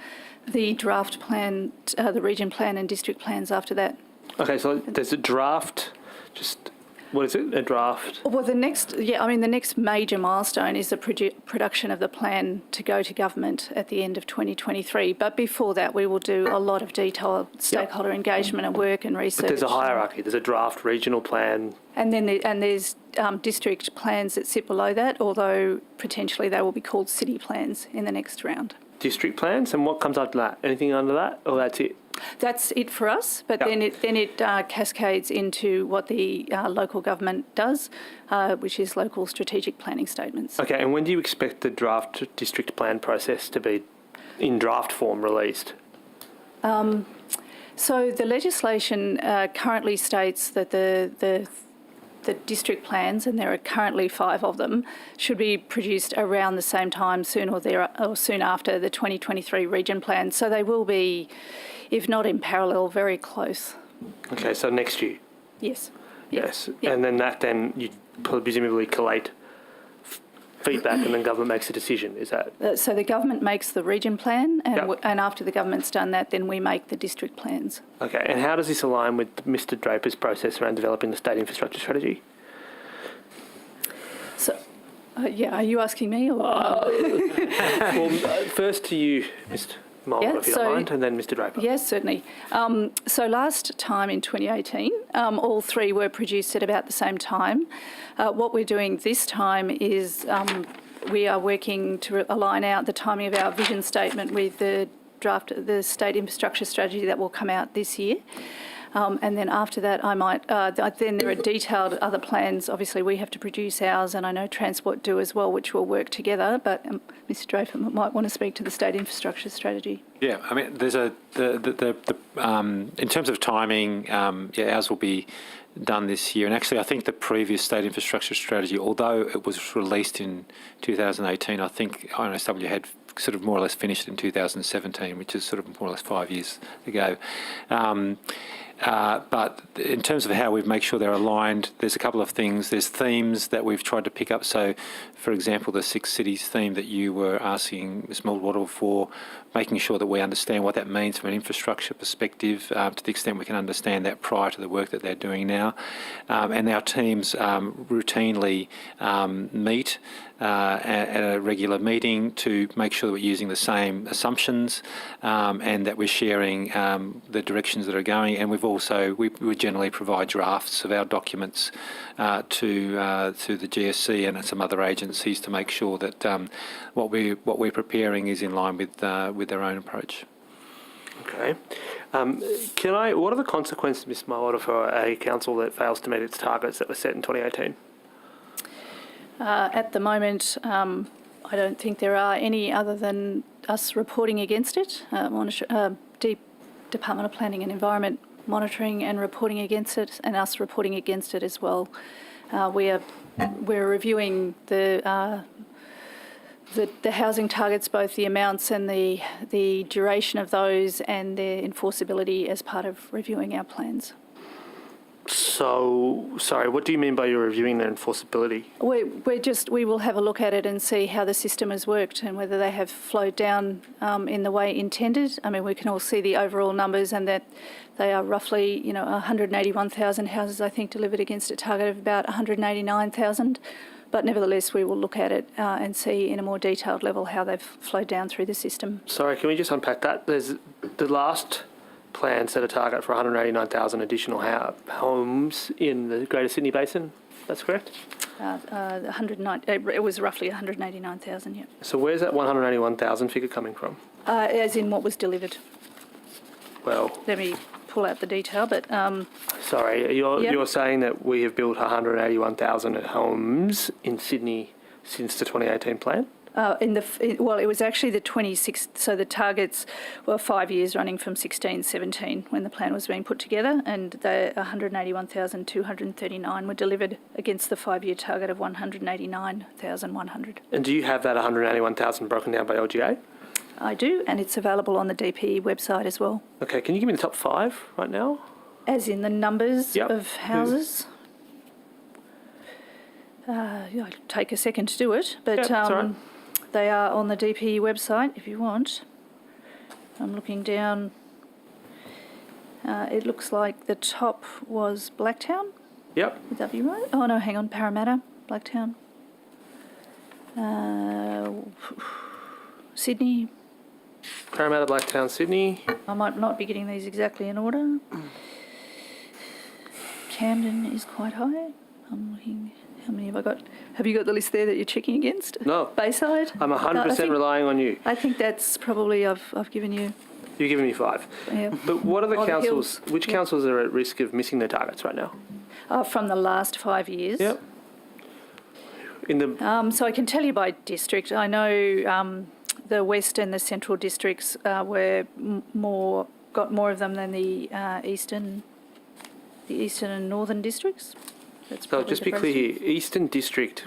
C: the draft plan, the region plan and district plans after that.
J: Okay, so there's a draft, just, what is it, a draft?
C: Well, the next major milestone is the production of the plan to go to government at the end of 2023. But before that, we will do a lot of detailed stakeholder engagement and work and research.
J: But there's a hierarchy. There's a draft regional plan.
C: And then there's district plans that sit below that, although potentially they will be called city plans in the next round.
J: District plans, and what comes after that? Anything under that, or that's it?
C: That's it for us, but then it cascades into what the local government does, which is local strategic planning statements.
J: Okay, and when do you expect the draft district plan process to be in draft form released?
C: So the legislation currently states that the district plans, and there are currently 5 of them, should be produced around the same time, soon after the 2023 region plan. So they will be, if not in parallel, very close.
J: Okay, so next year?
C: Yes.
J: Yes.
C: Yep.
J: And then you presumably collate feedback and then government makes a decision, is that?
C: So the government makes the region plan, and after the government's done that, then we make the district plans.
J: Okay, and how does this align with Mr Draper's process around developing the state infrastructure strategy?
C: So, are you asking me? Or?
J: Well, first to you, Mr Mulder, if you don't mind, and then Mr Draper.
C: Yes, certainly. So last time in 2018, all 3 were produced at about the same time. What we're doing this time is we are working to align out the timing of our vision statement with the draft of the state infrastructure strategy that will come out this year. And then after that, then there are detailed other plans. Obviously, we have to produce ours, and I know Transport do as well, which will work together. But Mr Draper might want to speak to the state infrastructure strategy.
B: Yeah, I mean, there's in terms of timing, ours will be done this year. And actually, I think the previous state infrastructure strategy, although it was released in 2018, I think INSW had sort of more or less finished in 2017, which is sort of more or less 5 years ago. But in terms of how we make sure they're aligned, there's a couple of things. There's themes that we've tried to pick up. So, for example, the 6 cities theme that you were asking Ms Muldwater for, making sure that we understand what that means from an infrastructure perspective to the extent we can understand that prior to the work that they're doing now. And our teams routinely meet at a regular meeting to make sure that we're using the same assumptions and that we're sharing the directions that are going. And we generally provide drafts of our documents to the GSC and some other agencies to make sure that what we're preparing is in line with their own approach.
J: Okay. What are the consequences, Ms Muldwater, for a council that fails to meet its targets that were set in 2018?
C: At the moment, I don't think there are any other than us reporting against it. Department of Planning and Environment monitoring and reporting against it, and us reporting against it as well. We're reviewing the housing targets, both the amounts and the duration of those, and their enforceability as part of reviewing our plans.
J: So, sorry, what do you mean by you're reviewing their enforceability?
C: We will have a look at it and see how the system has worked and whether they have flowed down in the way intended. I mean, we can all see the overall numbers and that they are roughly, 181,000 houses, I think, delivered against a target of about 189,000. But nevertheless, we will look at it and see in a more detailed level how they've flowed down through the system.
J: Sorry, can we just unpack that? There's the last plan set a target for 189,000 additional homes in the Greater Sydney Basin. That's correct?
C: It was roughly 189,000, yeah.
J: So where's that 181,000 figure coming from?
C: As in what was delivered.
J: Well,
C: let me pull out the detail, but...
J: sorry, you're saying that we have built 181,000 homes in Sydney since the 2018 plan?
C: it was actually the 26th, so the targets were 5 years running from 16-17 when the plan was being put together, and the 181,239 were delivered against the 5-year target of 189,100.
J: And do you have that 181,000 broken down by LGA?
C: I do, and it's available on the DPE website as well.
J: Okay, can you give me the top 5 right now?
C: As in the numbers of houses? It'll take a second to do it, but
J: that's all right.
C: they are on the DPE website if you want. I'm looking down. It looks like the top was Blacktown.
J: Yep.
C: Would that be right? Oh, no, hang on. Parramatta, Blacktown. Sydney.
J: Parramatta, Blacktown, Sydney.
C: I might not be getting these exactly in order. Camden is quite high. I'm looking. How many have I got? Have you got the list there that you're checking against?
J: No.
C: Bayside?
J: I'm 100% relying on you.
C: I think that's probably I've given you.
J: You've given me 5.
C: Yeah.
J: But what are the
C: Oh, the
J: councils?
C: hills.
J: Which councils are at risk of missing their targets right now?
C: From the last 5 years.
J: Yep. In the
C: So I can tell you by district. I know the West and the Central districts got more of them than the Eastern and Northern districts. That's
J: so just be clear here, Eastern District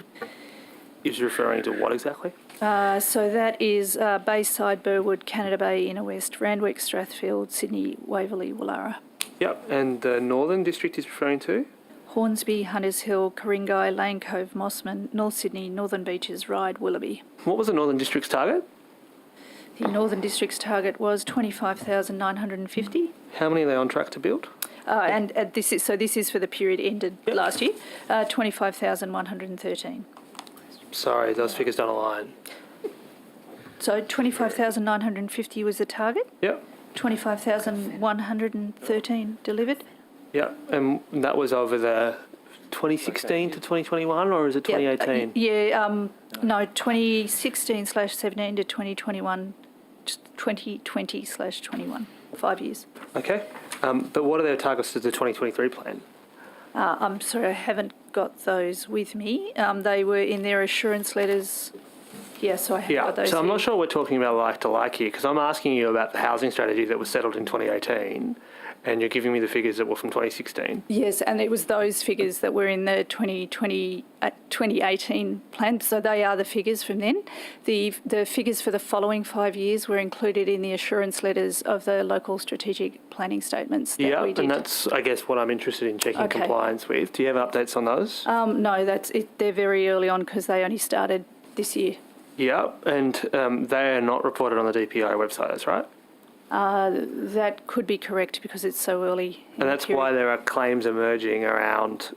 J: is referring to what exactly?
C: So that is Bayside, Burwood, Canada Bay, Inner West, Randwick, Strathfield, Sydney, Waverley, Woollahra.
J: Yep, and the Northern District is referring to?
C: Hornsby, Hunters Hill, Ku-ring-gai, Lane Cove, Mossman, North Sydney, Northern Beaches, Ryde, Willoughby.
J: What was the Northern District's target?
C: The Northern District's target was 25,950.
J: How many are they on track to build?
C: And this is for the period ended last year, 25,113.
J: Sorry, those figures don't align.
C: So 25,950 was the target.
J: Yep.
C: 25,113 delivered.
J: Yep, and that was over the 2016 to 2021, or is it 2018?
C: No, 2016/17 to 2021, 2020/21, 5 years.
J: Okay, but what are their targets to the 2023 plan?
C: I'm sorry, I haven't got those with me. They were in their assurance letters. Yeah, so I have got those.
J: So I'm
C: here.
J: not sure we're talking about like to like here, because I'm asking you about the housing strategy that was settled in 2018, and you're giving me the figures that were from 2016.
C: Yes, and it was those figures that were in the 2018 plan, so they are the figures from then. The figures for the following 5 years were included in the assurance letters of the local strategic planning statements that we did.
J: And that's, I guess, what I'm interested in checking compliance with. Do you have updates on those?
C: No, that's it. They're very early on because they only started this year.
J: Yeah, and they are not reported on the DPI website, that's right?
C: That could be correct because it's so early.
J: And that's why there are claims emerging around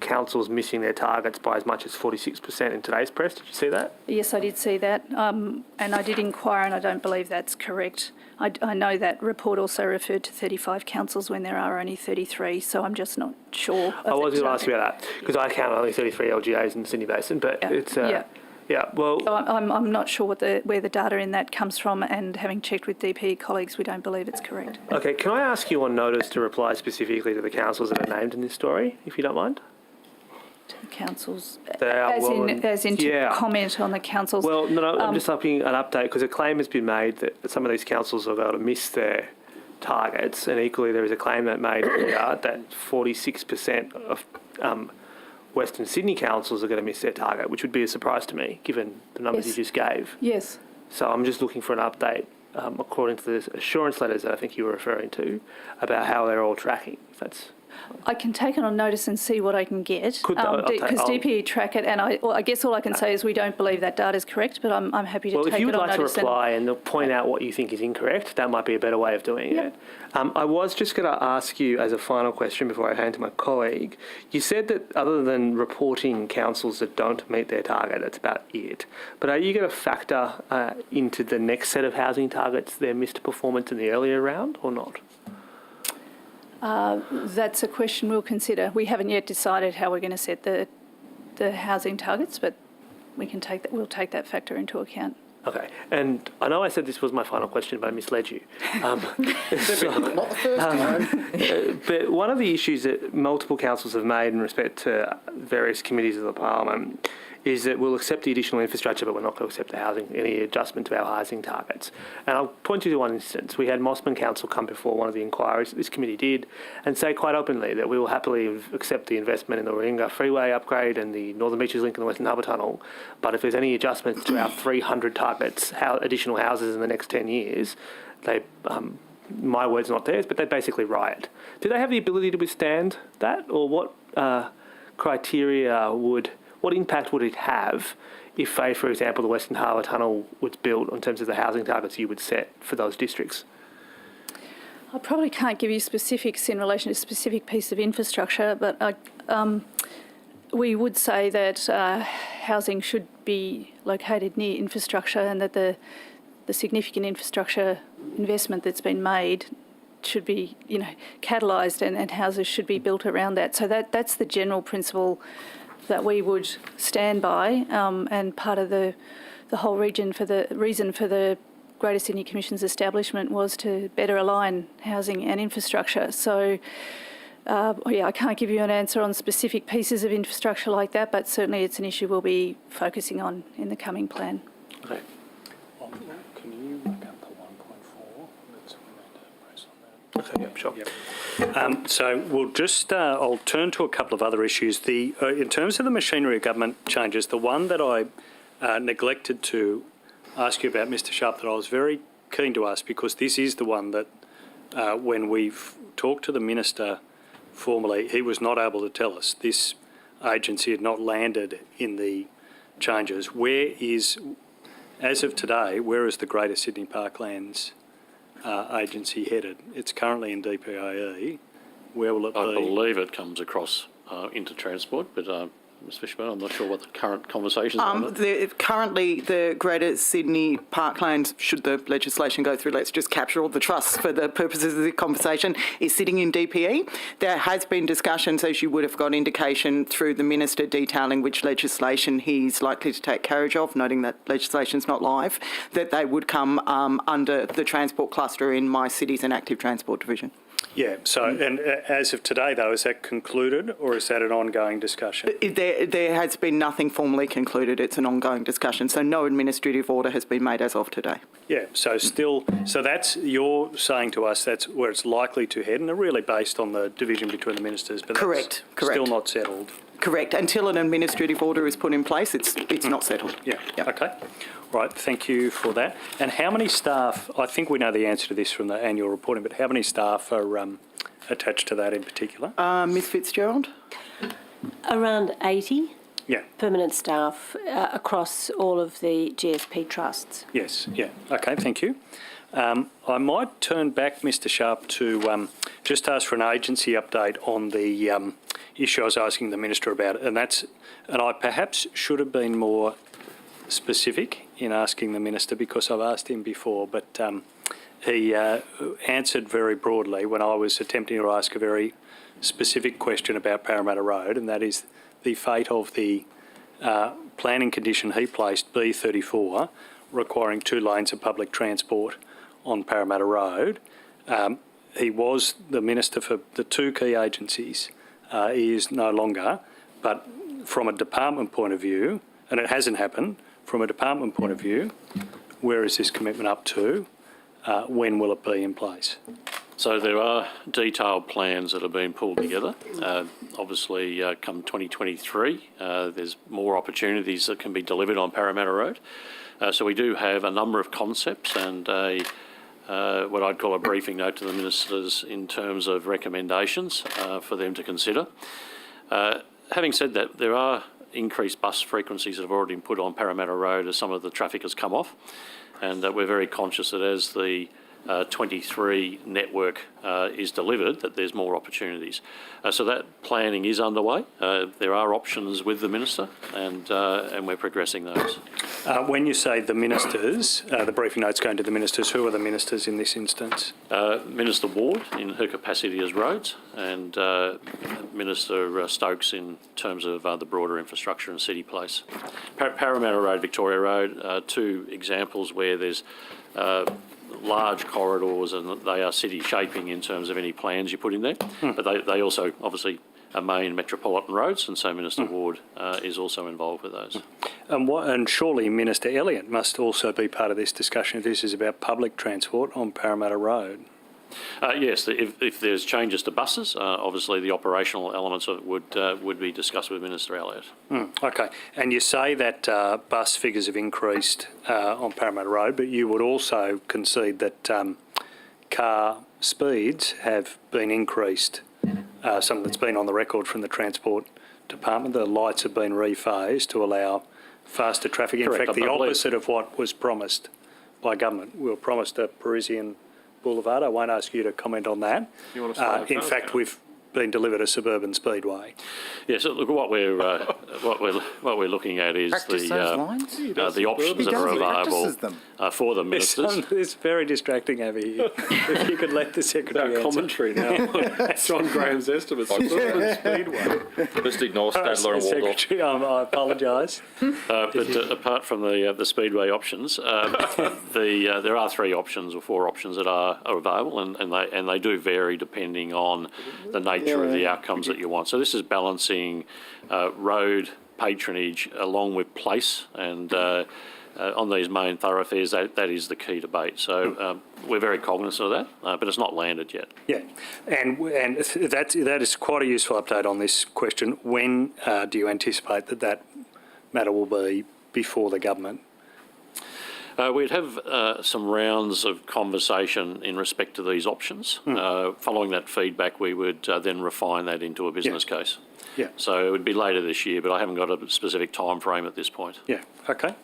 J: councils missing their targets by as much as 46% in today's press. Did you see that?
C: Yes, I did see that. And I did inquire, and I don't believe that's correct. I know that report also referred to 35 councils when there are only 33, so I'm just not sure.
J: I was going to ask you about that, because I count only 33 LGAs in the Sydney Basin, but it's... Yeah, well...
C: So I'm not sure where the data in that comes from, and having checked with DP colleagues, we don't believe it's correct.
J: Okay, can I ask you on notice to reply specifically to the councils that are named in this story, if you don't mind?
C: To the councils,
J: as
C: in to comment on the councils.
J: Well, no, I'm just upping an update, because a claim has been made that some of these councils are going to miss their targets, and equally there is a claim that made that 46% of... Western Sydney councils are going to miss their target, which would be a surprise to me, given the numbers you just gave.
C: Yes.
J: So I'm just looking for an update, according to the assurance letters that I think you were referring to, about how they're all tracking. If that's...
C: I can take it on notice and see what I can get, because DPE track it, and I guess all I can say is we don't believe that data is correct, but I'm happy to take it on notice.
J: Well, if you would like to reply and point out what you think is incorrect, that might be a better way of doing it. I was just going to ask you as a final question before I hand to my colleague. You said that other than reporting councils that don't meet their target, that's about it. But are you going to factor into the next set of housing targets their missed performance in the earlier round or not?
C: That's a question we'll consider. We haven't yet decided how we're going to set the housing targets, but we'll take that factor into account.
J: Okay, and I know I said this was my final question, but I misled you.
H: Not the first time.
J: But one of the issues that multiple councils have made in respect to various committees of the Parliament is that we'll accept the additional infrastructure, but we're not going to accept any adjustment to our housing targets. And I'll point you to one instance. We had Mossman Council come before one of the inquiries this committee did and say quite openly that we will happily accept the investment in the Warringah Freeway upgrade and the Northern Beaches Link and the Western Harbour Tunnel, but if there's any adjustments to our 300 targets, additional houses in the next 10 years, they, my words not theirs, but they basically riot. Do they have the ability to withstand that, or what what impact would it have if, for example, the Western Harbour Tunnel was built in terms of the housing targets you would set for those districts?
C: I probably can't give you specifics in relation to a specific piece of infrastructure, but we would say that housing should be located near infrastructure, and that the significant infrastructure investment that's been made should be, catalysed, and houses should be built around that. So that's the general principle that we would stand by, and part of the whole reason for the Greater Sydney Commission's establishment was to better align housing and infrastructure. So, I can't give you an answer on specific pieces of infrastructure like that, but certainly it's an issue we'll be focusing on in the coming plan.
E: Okay. Can you work out the 1.4?
J: Okay, sure.
E: Yep. So we'll just, I'll turn to a couple of other issues. In terms of the machinery of government changes, the one that I neglected to ask you about, Mr Sharp, that I was very keen to ask, because this is the one that when we've talked to the Minister formally, he was not able to tell us. This agency had not landed in the changes. As of today, where is the Greater Sydney Parklands agency headed? It's currently in DPAE. Where will it be?
L: I believe it comes across into transport, but Ms Fishburn, I'm not sure what the current conversations are.
D: Currently, the Greater Sydney Parklands, should the legislation go through, let's just capture all the trusts for the purposes of the conversation, is sitting in DPE. There has been discussions, as you would have got indication through the Minister detailing which legislation he's likely to take carriage of, noting that legislation's not live, that they would come under the transport cluster in my Cities and Active Transport Division.
E: Yeah, so, and as of today, though, is that concluded, or is that an ongoing discussion?
D: There has been nothing formally concluded. It's an ongoing discussion, so no administrative order has been made as of today.
E: Yeah, so that's, you're saying to us that's where it's likely to head, and they're really based on the division between the ministers, but
D: correct.
E: Still not settled.
D: Correct. Until an administrative order is put in place, it's not settled.
E: Yeah, yep. Okay. Right, thank you for that. And how many staff, I think we know the answer to this from the annual reporting, but how many staff are attached to that in particular?
D: Ms Fitzgerald?
O: Around 80
E: yeah.
O: permanent staff across all of the GSP trusts.
E: Yes, yeah. Okay, thank you. I might turn back, Mr Sharp, to just ask for an agency update on the issue I was asking the Minister about, and I perhaps should have been more specific in asking the Minister, because I've asked him before, but he answered very broadly when I was attempting to ask a very specific question about Parramatta Road, and that is the fate of the planning condition he placed, B34, requiring 2 lanes of public transport on Parramatta Road. He was the Minister for the 2 key agencies. He is no longer, but from a department point of view, and it hasn't happened, from a department point of view, where is this commitment up to? When will it be in place?
L: So there are detailed plans that are being pulled together. Obviously, come 2023, there's more opportunities that can be delivered on Parramatta Road. So we do have a number of concepts and what I'd call a briefing note to the ministers in terms of recommendations for them to consider. Having said that, there are increased bus frequencies that have already been put on Parramatta Road as some of the traffic has come off, and we're very conscious that as the 23 network is delivered, that there's more opportunities. So that planning is underway. There are options with the Minister, and we're progressing those.
E: When you say the ministers, the briefing note's going to the ministers, who are the ministers in this instance?
L: Minister Ward in her capacity as roads, and Minister Stokes in terms of the broader infrastructure and city place. Parramatta Road, Victoria Road, 2 examples where there's large corridors and they are city shaping in terms of any plans you put in there. But they also obviously are main metropolitan roads, and so Minister Ward is also involved with those.
E: And surely Minister Elliott must also be part of this discussion if this is about public transport on Parramatta Road.
L: Yes, if there's changes to buses, obviously the operational elements of it would be discussed with Minister Elliott.
E: Okay, and you say that bus figures have increased on Parramatta Road, but you would also concede that car speeds have been increased, something that's been on the record from the Transport Department. The lights have been rephased to allow faster traffic. In
L: Correct,
E: fact, the opposite of what was promised by government. We were promised a Parisian Boulevard. I won't ask you to comment on that.
M: You want to
E: In fact, we've been delivered a suburban speedway.
L: Yes, look, what we're looking at is the options that are available for the ministers.
E: It's very distracting over here. If you could let the secretary answer.
M: Commentary now. John Graham's estimates. Speedway.
I: Just ignore Stadler and Waldorf.
E: Secretary, I apologise.
L: But apart from the speedway options, there are 3 options or 4 options that are available, and they do vary depending on the nature of the outcomes that you want. So this is balancing road patronage along with place, and on these main thoroughfares, that is the key debate. So we're very cognizant of that, but it's not landed yet.
E: Yeah, and that is quite a useful update on this question. When do you anticipate that matter will be before the government?
L: We'd have some rounds of conversation in respect to these options. Following that feedback, we would then refine that into a business case.
E: Yeah.
L: So it would be later this year, but I haven't got a specific time frame at this point.
E: Yeah, okay.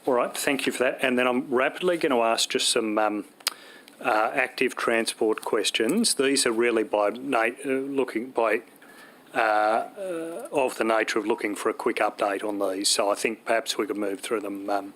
E: All right, thank you for that. And then I'm rapidly going to ask just some active transport questions. These are really of the nature of looking for a quick update on these. So I think perhaps we could move through them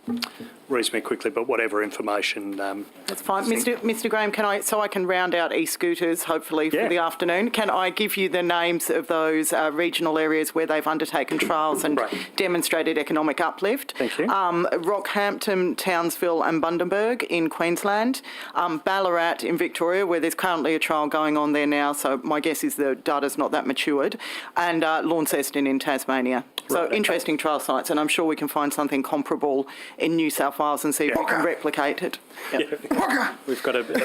E: reasonably quickly, but whatever information...
D: That's fine. Mr Graham, I can round out e-scooters, hopefully, for the afternoon. Can I give you the names of those regional areas where they've undertaken trials and demonstrated economic uplift?
E: Thank you.
D: Rockhampton, Townsville and Bundaberg in Queensland. Ballarat in Victoria, where there's currently a trial going on there now, so my guess is the data's not that matured. And Launceston in Tasmania. So interesting trial sites, and I'm sure we can find something comparable in New South Wales and see if we can replicate it.
E: Yeah. We've got a bit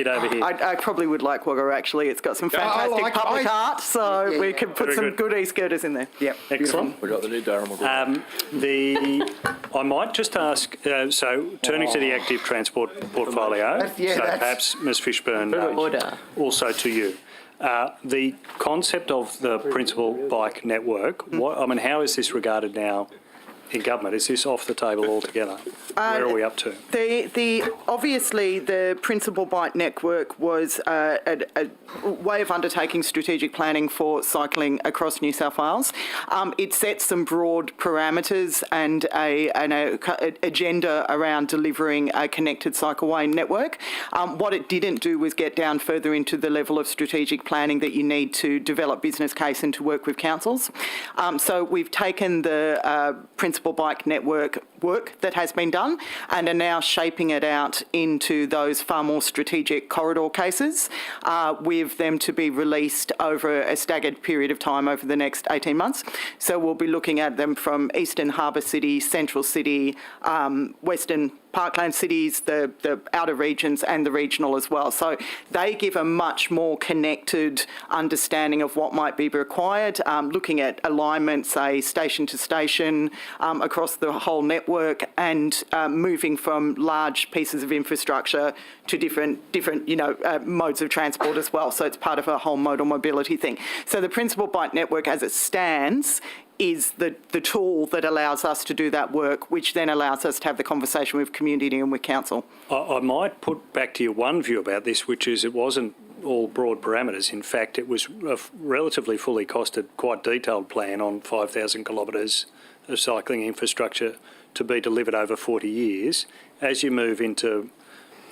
E: over here.
D: I probably would like Wagga, actually. It's got some fantastic public art, so we could put some good e-scooters in there.
E: Yep. Excellent.
M: We've got the new Durham.
E: I might just ask, so turning to the active transport portfolio, perhaps Ms Fishburn, also to you. The concept of the principal bike network, how is this regarded now in government? Is this off the table altogether? Where are we up to?
D: Obviously, the principal bike network was a way of undertaking strategic planning for cycling across New South Wales. It sets some broad parameters and an agenda around delivering a connected cycleway network. What it didn't do was get down further into the level of strategic planning that you need to develop business case and to work with councils. So we've taken the principal bike network work that has been done and are now shaping it out into those far more strategic corridor cases with them to be released over a staggered period of time over the next 18 months. So we'll be looking at them from Eastern Harbour City, Central City, Western Parkland cities, the outer regions and the regional as well. So they give a much more connected understanding of what might be required, looking at alignment, say, station to station across the whole network and moving from large pieces of infrastructure to different modes of transport as well. So it's part of a whole modal mobility thing. So the principal bike network as it stands is the tool that allows us to do that work, which then allows us to have the conversation with community and with council.
E: I might put back to you one view about this, which is it wasn't all broad parameters. In fact, it was a relatively fully costed, quite detailed plan on 5,000 kilometres of cycling infrastructure to be delivered over 40 years. As you move into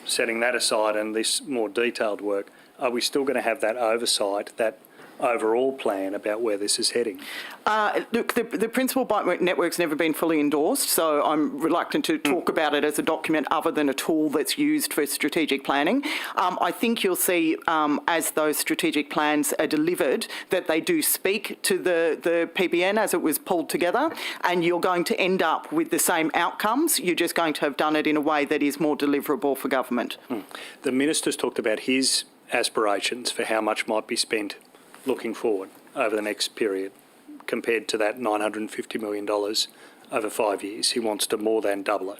E: setting that aside and this more detailed work, are we still going to have that oversight, that overall plan about where this is heading?
D: Look, the principal bike network's never been fully endorsed, so I'm reluctant to talk about it as a document other than a tool that's used for strategic planning. I think you'll see as those strategic plans are delivered that they do speak to the PBN as it was pulled together, and you're going to end up with the same outcomes. You're just going to have done it in a way that is more deliverable for government.
E: The Minister's talked about his aspirations for how much might be spent looking forward over the next period compared to that $950 million over 5 years. He wants to more than double it.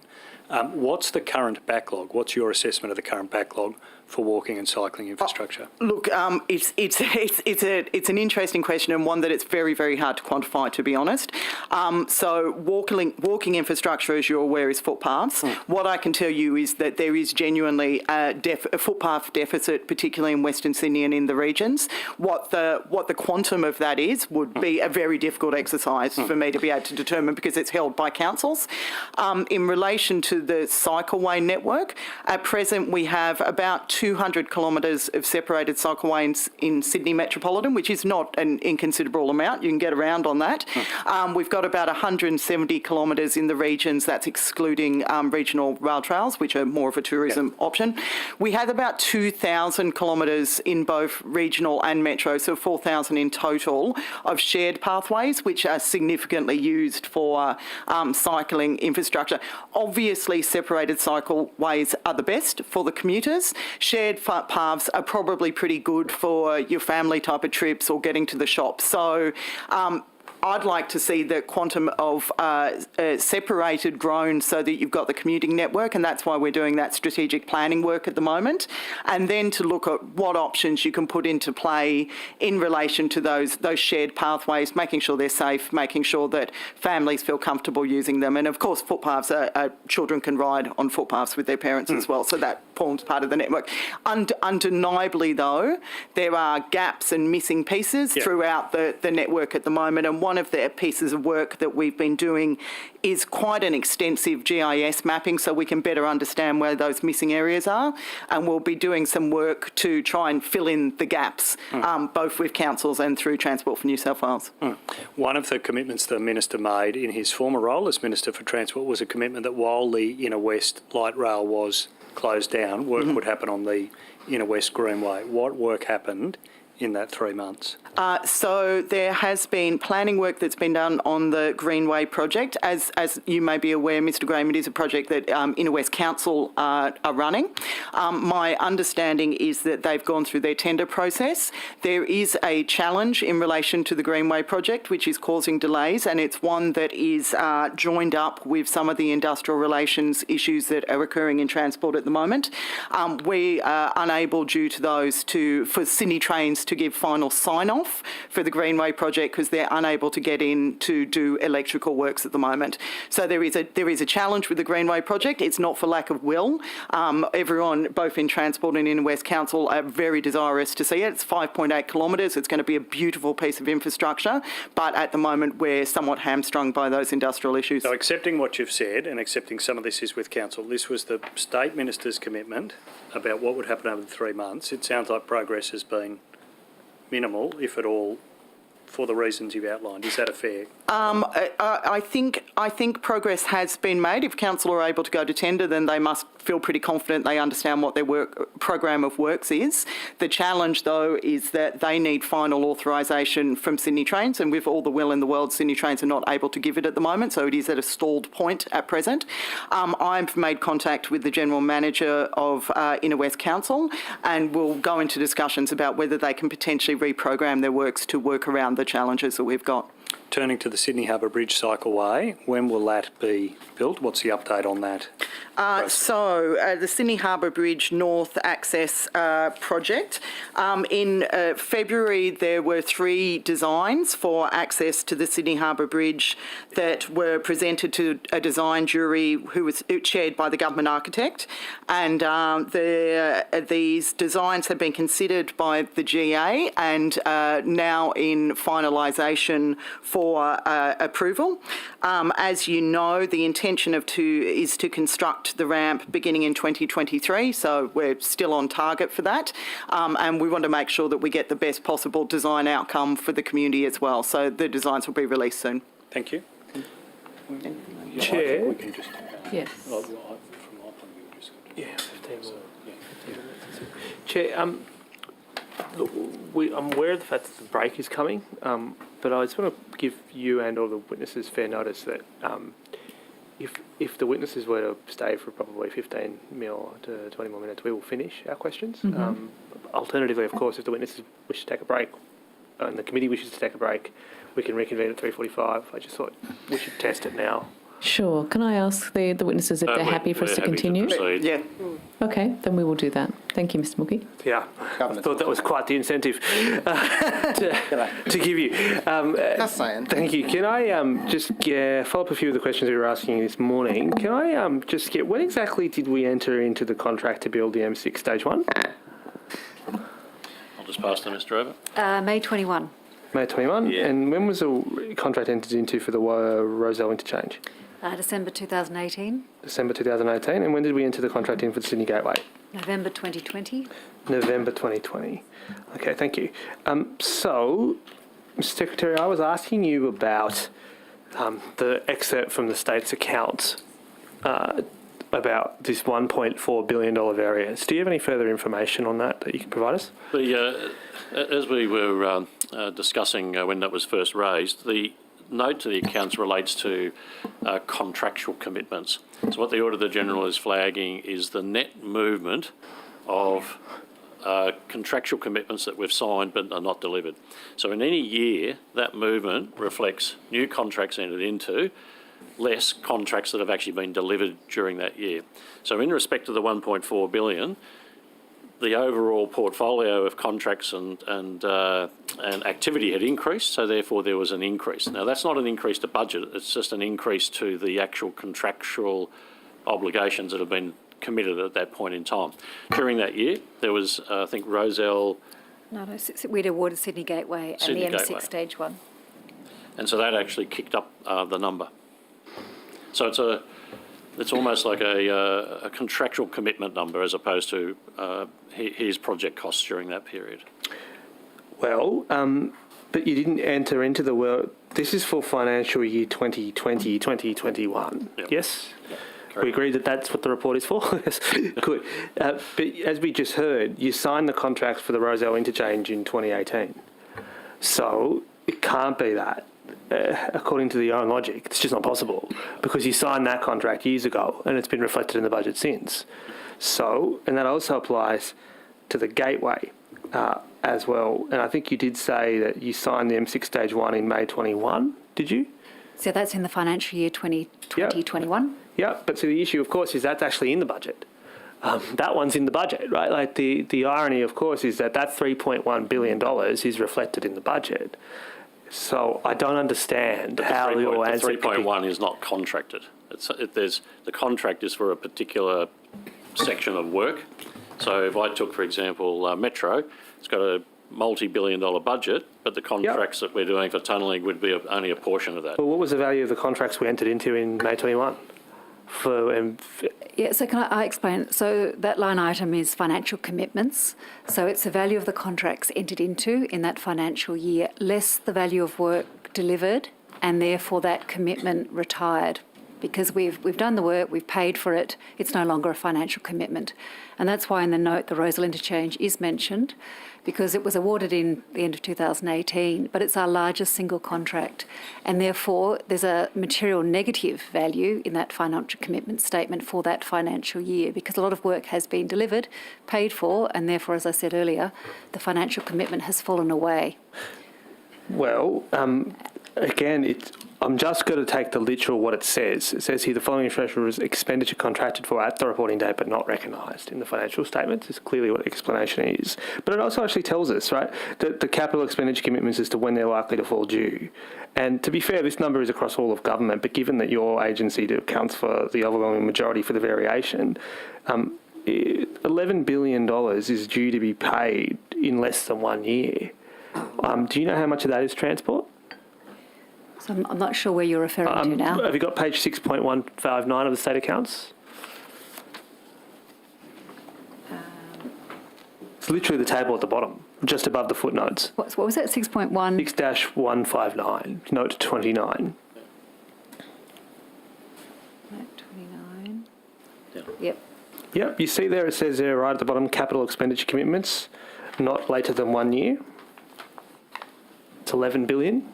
E: What's the current backlog? What's your assessment of the current backlog for walking and cycling infrastructure?
D: Look, it's an interesting question and one that it's very, very hard to quantify, to be honest. So walking infrastructure, as you're aware, is footpaths. What I can tell you is that there is genuinely a footpath deficit, particularly in Western Sydney and in the regions. What the quantum of that is would be a very difficult exercise for me to be able to determine because it's held by councils. In relation to the cycleway network, at present we have about 200 kilometres of separated cycleways in Sydney Metropolitan, which is not an inconsiderable amount. You can get around on that. We've got about 170 kilometres in the regions. That's excluding regional rail trails, which are more of a tourism option. We have about 2,000 kilometres in both regional and metro, so 4,000 in total, of shared pathways, which are significantly used for cycling infrastructure. Obviously, separated cycleways are the best for the commuters. Shared paths are probably pretty good for your family type of trips or getting to the shops. So I'd like to see the quantum of separated grown so that you've got the commuting network, and that's why we're doing that strategic planning work at the moment, and then to look at what options you can put into play in relation to those shared pathways, making sure they're safe, making sure that families feel comfortable using them, and of course footpaths children can ride on footpaths with their parents as well, so that forms part of the network. Undeniably though, there are gaps and missing pieces throughout the network at the moment, and one of the pieces of work that we've been doing is quite an extensive GIS mapping so we can better understand where those missing areas are, and we'll be doing some work to try and fill in the gaps, both with councils and through Transport for New South Wales.
E: One of the commitments the Minister made in his former role as Minister for Transport was a commitment that while the Inner West Light Rail was closed down, work would happen on the Inner West Greenway. What work happened in that 3 months?
D: So there has been planning work that's been done on the Greenway project. As you may be aware, Mr Graham, it is a project that Inner West Council are running. My understanding is that they've gone through their tender process. There is a challenge in relation to the Greenway project, which is causing delays, and it's one that is joined up with some of the industrial relations issues that are occurring in transport at the moment. We are unable, due to those, for Sydney Trains to give final sign-off for the Greenway project because they're unable to get in to do electrical works at the moment. So there is a challenge with the Greenway project. It's not for lack of will. Everyone, both in Transport and in West Council, are very desirous to see it. It's 5.8 kilometres. It's going to be a beautiful piece of infrastructure, but at the moment we're somewhat hamstrung by those industrial issues.
E: So accepting what you've said and accepting some of this is with Council, this was the State Minister's commitment about what would happen over the 3 months. It sounds like progress has been minimal, if at all, for the reasons you've outlined. Is that a fair?
D: I think progress has been made. If council are able to go to tender, then they must feel pretty confident they understand what their program of works is. The challenge, though, is that they need final authorisation from Sydney Trains, and with all the will in the world, Sydney Trains are not able to give it at the moment, so it is at a stalled point at present. I've made contact with the General Manager of Inner West Council, and we'll go into discussions about whether they can potentially reprogram their works to work around the challenges that we've got.
E: Turning to the Sydney Harbour Bridge cycleway, when will that be built? What's the update on that?
D: The Sydney Harbour Bridge North Access project. In February, there were 3 designs for access to the Sydney Harbour Bridge that were presented to a design jury who was chaired by the government architect, and these designs have been considered by the GA and now in finalisation for approval. As you know, the intention is to construct construct the ramp beginning in 2023, so we're still on target for that. And we want to make sure that we get the best possible design outcome for the community as well. So the designs will be released soon.
E: Thank you.
J: Chair?
A: Yes.
J: Yeah, 15 more. Chair, I'm aware of the fact that the break is coming, but I just want to give you and all the witnesses fair notice that if the witnesses were to stay for probably 15 to 20 more minutes, we will finish our questions. Alternatively, of course, if the witnesses wish to take a break and the committee wishes to take a break, we can reconvene at 3:45. I just thought we should test it now.
A: Sure. Can I ask the witnesses if they're happy for us to continue?
D: Yeah.
A: Okay, then we will do that. Thank you, Mr. Mookie.
J: Yeah, I thought that was quite the incentive to give you. Thank you. Can I just follow up a few of the questions we were asking this morning? Can I just get, when exactly did we enter into the contract to build the M6 Stage 1?
L: I'll just pass to Mr. Over.
P: May 21.
J: May 21?
L: Yeah.
J: And when was the contract entered into for the Rozelle interchange?
P: December 2018.
J: December 2018. And when did we enter the contract in for the Sydney Gateway?
P: November 2020.
J: November 2020. Okay, thank you. So, Mr. Secretary, I was asking you about the excerpt from the state's accounts about this $1.4 billion variance. Do you have any further information on that you can provide us?
L: As we were discussing when that was first raised, the note to the accounts relates to contractual commitments. So what the Auditor General is flagging is the net movement of contractual commitments that we've signed but are not delivered. So in any year, that movement reflects new contracts entered into, less contracts that have actually been delivered during that year. So in respect to the $1.4 billion, the overall portfolio of contracts and activity had increased, so therefore there was an increase. Now that's not an increase to budget, it's just an increase to the actual contractual obligations that have been committed at that point in time. During that year, there was, I think, Rozelle...
P: No, we'd awarded Sydney Gateway and the M6 Stage 1.
L: And so that actually kicked up the number. So it's almost like a contractual commitment number as opposed to his project costs during that period.
J: Well, but you didn't enter into the work. This is for financial year 2020, 2021. Yep. Yes? Yep. We agree that that's what the report is for? Yes. Good. But as we just heard, you signed the contracts for the Rozelle interchange in 2018. So it can't be that. According to your own logic, it's just not possible because you signed that contract years ago and it's been reflected in the budget since. So, and that also applies to the gateway as well. And I think you did say that you signed the M6 Stage 1 in May 21, did you?
P: So that's in the financial year 2020-21?
J: Yeah, but so the issue, of course, is that's actually in the budget. That one's in the budget, right? Like the irony, of course, is that $3.1 billion is reflected in the budget. So I don't understand how your answer...
L: The 3.1 is not contracted. The contract is for a particular section of work. So if I took, for example, Metro, it's got a multi-billion-dollar budget, but the contracts that we're doing for tunnelling would be only a portion of that.
J: Well, what was the value of the contracts we entered into in May 21?
P: Yeah, so can I explain? So that line item is financial commitments. So it's the value of the contracts entered into in that financial year, less the value of work delivered, and therefore that commitment retired. Because we've done the work, we've paid for it, it's no longer a financial commitment. And that's why in the note the Rozelle interchange is mentioned, because it was awarded in the end of 2018, but it's our largest single contract. And therefore there's a material negative value in that financial commitment statement for that financial year, because a lot of work has been delivered, paid for, and therefore, as I said earlier, the financial commitment has fallen away.
J: Well, again, I'm just going to take the literal what it says. It says here the following information was expenditure contracted for at the reporting date but not recognised in the financial statements. It's clearly what the explanation is. But it also actually tells us, right, that the capital expenditure commitments as to when they're likely to fall due. And to be fair, this number is across all of government, but given that your agency accounts for the overwhelming majority for the variation, $11 billion is due to be paid in less than 1 year. Do you know how much of that is transport?
P: So I'm not sure where you're referring to now.
J: Have you got page 6.159 of the state accounts? It's literally the table at the bottom, just above the footnotes.
P: What was that, 6.1?
J: 6-159, note 29.
P: Note 29. Yep.
J: Yep, you see there, it says there right at the bottom, capital expenditure commitments, not later than 1 year. It's 11 billion.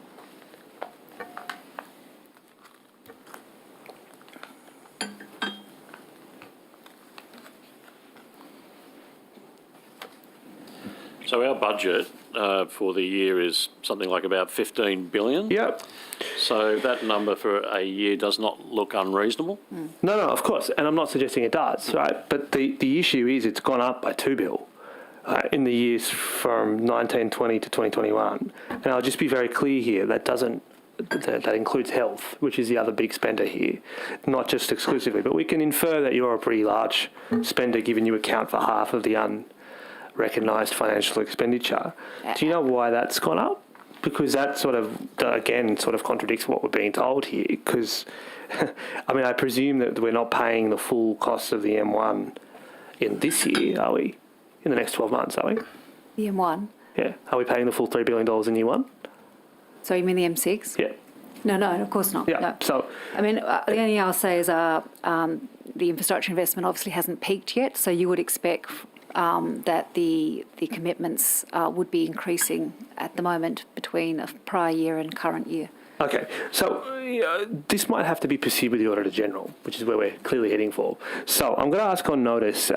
L: So our budget for the year is something like about 15 billion.
J: Yep.
L: So that number for a year does not look unreasonable.
J: No, of course, and I'm not suggesting it does, right? But the issue is it's gone up by 2 bill in the years from 1920 to 2021. And I'll just be very clear here, that includes health, which is the other big spender here, not just exclusively, but we can infer that you're a pretty large spender given you account for half of the unrecognised financial expenditure. Do you know why that's gone up? Because that sort of contradicts what we're being told here. Because, I mean, I presume that we're not paying the full cost of the M1 in this year, are we? In the next 12 months, are we?
P: The M1?
J: Yeah. Are we paying the full $3 billion in year one?
P: So you mean the M6?
J: Yeah.
P: No, of course not.
J: Yeah.
P: No.
J: So,
P: I mean, the only thing I'll say is the infrastructure investment obviously hasn't peaked yet, so you would expect that the commitments would be increasing at the moment between a prior year and current year.
J: okay. So this might have to be pursued with the Auditor General, which is where we're clearly heading for. So I'm going to ask on notice,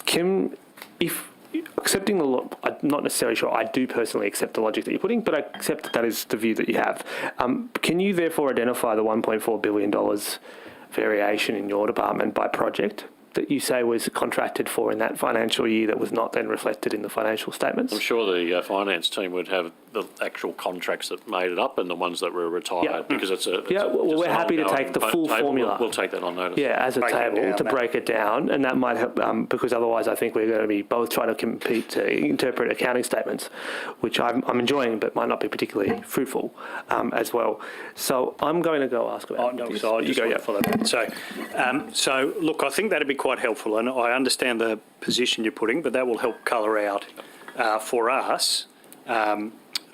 J: Kim, if accepting the I'm not necessarily sure I do personally accept the logic that you're putting, but I accept that is the view that you have. Can you therefore identify the $1.4 billion variation in your department by project that you say was contracted for in that financial year that was not then reflected in the financial statements?
L: I'm sure the finance team would have the actual contracts that made it up and the ones that were retired because it's a...
J: we're happy to take the full formula.
L: We'll take that on notice.
J: Yeah, as a table to break it down, and that might help because otherwise I think we're going to be both trying to compete to interpret accounting statements, which I'm enjoying but might not be particularly fruitful as well. So I'm going to go ask about this.
E: So I'll just follow that. So look, I think that'd be quite helpful, and I understand the position you're putting, but that will help colour out for us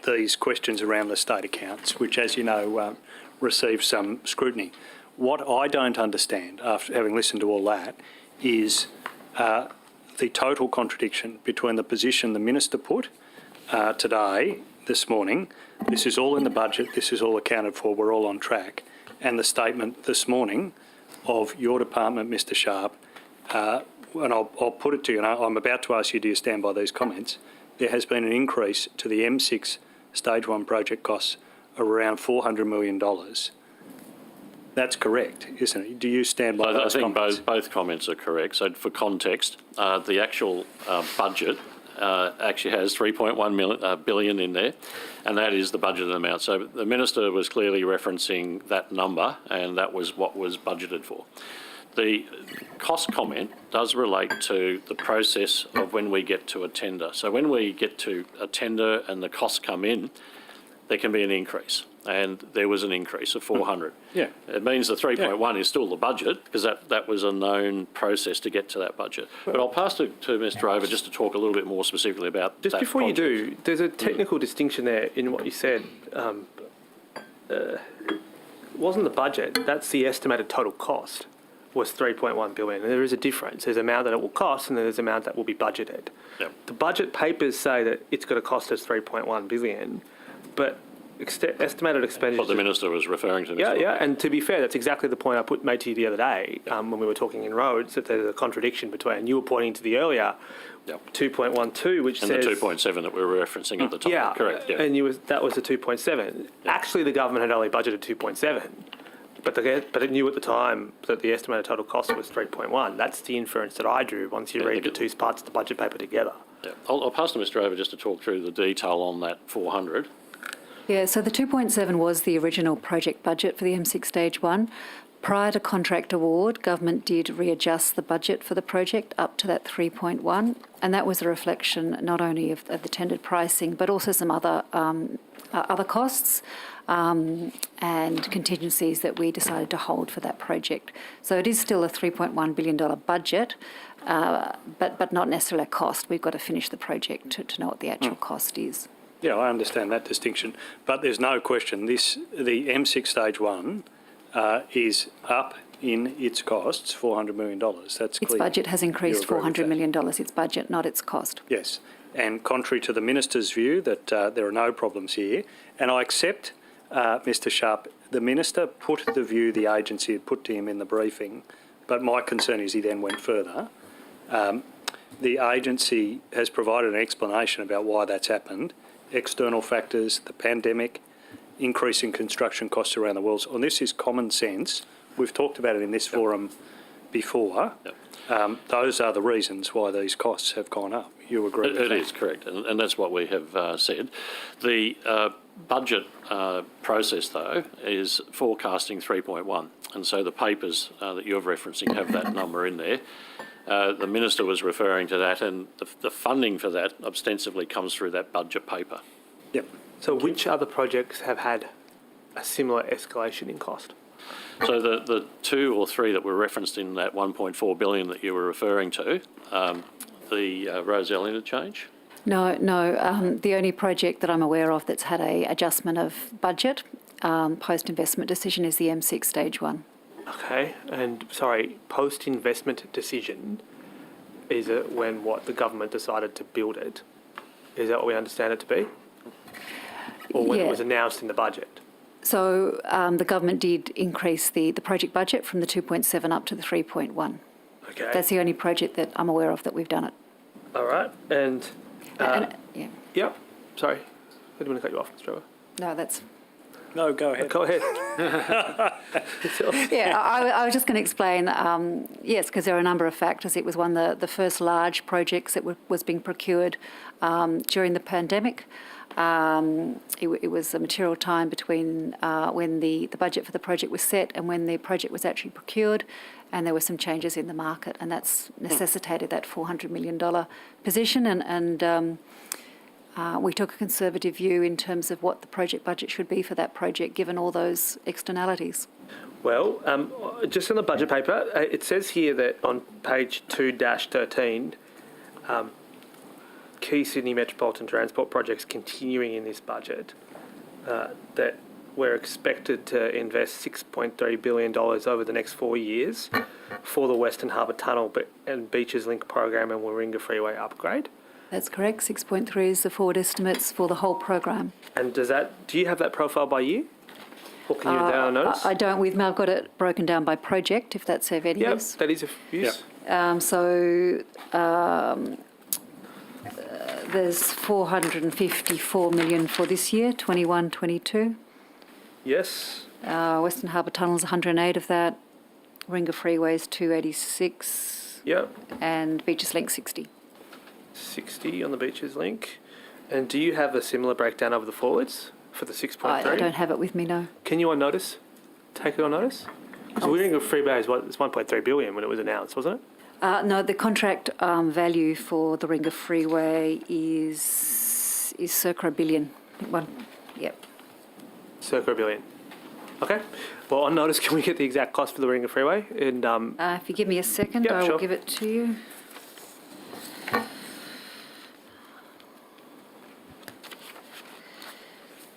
E: these questions around the state accounts, which, as you know, receive some scrutiny. What I don't understand, after having listened to all that, is the total contradiction between the position the Minister put this morning, this is all in the budget, this is all accounted for, we're all on track, and the statement this morning of your department, Mr Sharp, and I'll put it to you, and I'm about to ask you, do you stand by these comments? There has been an increase to the M6 Stage 1 project costs of around $400 million. That's correct, isn't it? Do you stand by those comments?
L: I think both comments are correct. So for context, the actual budget actually has $3.1 billion in there, and that is the budgeted amount. So the Minister was clearly referencing that number, and that was what was budgeted for. The cost comment does relate to the process of when we get to a tender. So when we get to a tender and the costs come in, there can be an increase. And there was an increase of 400.
E: Yeah.
L: It means the 3.1 is still the budget because that was a known process to get to that budget. But I'll pass to Mr Rover just to talk a little bit more specifically about
J: just
L: that
J: before
L: project.
J: you do, there's a technical distinction there in what you said. Wasn't the budget, that's the estimated total cost, was $3.1 billion. And there is a difference. There's an amount that it will cost and then there's an amount that will be budgeted.
L: Yep.
J: The budget papers say that it's going to cost us $3.1 billion, but estimated expenditure...
L: What the Minister was referring to.
J: Yeah, and to be fair, that's exactly the point I made to you the other day when we were talking in roads, that there's a contradiction between, you were pointing to the earlier 2.12, which
L: and
J: says...
L: And the 2.7 that we were referencing at the time.
J: Yeah,
L: correct. Yeah.
J: And that was the 2.7. Yeah. Actually, the government had only budgeted 2.7, but it knew at the time that the estimated total cost was 3.1. That's the inference that I drew once you read the two parts of the budget paper together.
L: Yeah. I'll pass to Mr Over just to talk through the detail on that 400.
P: Yeah, so the 2.7 was the original project budget for the M6 Stage 1. Prior to contract award, government did readjust the budget for the project up to that 3.1, and that was a reflection not only of the tendered pricing, but also some other costs and contingencies that we decided to hold for that project. So it is still a $3.1 billion budget, but not necessarily a cost. We've got to finish the project to know what the actual cost is.
E: Yeah, I understand that distinction, but there's no question the M6 Stage 1 is up in its costs, $400 million. That's clear.
P: Its budget has increased $400 million, its budget, not its cost.
E: Yes, and contrary to the Minister's view that there are no problems here, and I accept, Mr Sharp, the Minister put the view the agency had put to him in the briefing, but my concern is he then went further. The agency has provided an explanation about why that's happened, external factors, the pandemic, increasing construction costs around the world. And this is common sense. We've talked about it in this forum before. Those are the reasons why these costs have gone up. You agree with that?
L: It is correct, and that's what we have said. The budget process, though, is forecasting 3.1, and so the papers that you're referencing have that number in there. The Minister was referring to that, and the funding for that ostensibly comes through that budget paper.
E: Yep.
J: So which other projects have had a similar escalation in cost?
L: So the two or three that were referenced in that 1.4 billion that you were referring to, the Rozelle interchange?
P: No. The only project that I'm aware of that's had a adjustment of budget post-investment decision is the M6 Stage 1.
J: Okay, and sorry, post-investment decision, is it when the government decided to build it? Is that what we understand it to be? Or when it was announced in the budget?
P: So the government did increase the project budget from the 2.7 up to the 3.1.
J: Okay.
P: That's the only project that I'm aware of that we've done it.
J: All right, and
P: yeah.
J: Yep, sorry, I didn't want to cut you off, Mr. Trevor.
P: No, that's...
E: No, go ahead.
J: Go ahead.
P: Yeah, I was just going to explain, yes, because there are a number of factors. It was one of the first large projects that was being procured during the pandemic. It was a material time between when the budget for the project was set and when the project was actually procured, and there were some changes in the market, and that's necessitated that $400 million position, and we took a conservative view in terms of what the project budget should be for that project, given all those externalities.
J: Well, just on the budget paper, it says here that on page 2-13, key Sydney Metropolitan Transport projects continuing in this budget, that we're expected to invest $6.3 billion over the next 4 years for the Western Harbour Tunnel and Beaches Link program and Warringah Freeway upgrade.
P: That's correct. 6.3 is the forward estimates for the whole program.
J: And do you have that profile by year? Or can you give that on notice?
P: I don't with me. I've got it broken down by project, if that's of any use.
J: Yep, that is of use.
P: There's $454 million for this year, 21-22.
J: Yes.
P: Western Harbour Tunnel's 108 of that. Warringah Freeway's 286.
J: Yep.
P: And Beaches Link 60.
J: 60 on the Beaches Link. And do you have a similar breakdown of the forwards for the 6.3?
P: I don't have it with me, no.
J: Can you on notice? Take it on notice? Because Warringah Freeway is it's 1.3 billion when it was announced, wasn't it?
P: No, the contract value for the Warringah Freeway is circa $1 billion. Yep.
J: Circa $1 billion. Okay. Well, on notice, can we get the exact cost for the Warringah Freeway? And
P: if you give me a second, I will give it to you.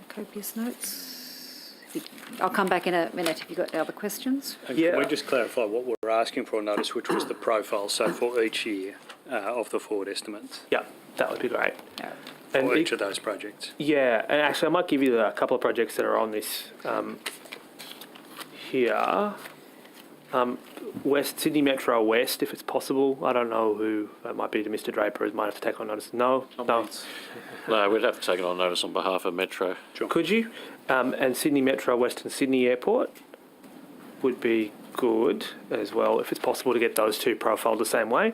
P: Copious notes. I'll come back in a minute if you've got other questions.
E: And can we just clarify what we're asking for on notice, which was the profile, so for each year of the forward estimates?
J: Yeah, that would be great.
E: Yeah. For each of those projects?
J: Yeah, and actually I might give you a couple of projects that are on this here. West Sydney Metro West, if it's possible. I don't know who it might be to Mr. Draper, who might have to take on notice. No.
L: No, we'd have to take it on notice on behalf of Metro.
J: Sure. Could you? And Sydney Metro Western Sydney Airport would be good as well, if it's possible to get those two profiled the same way.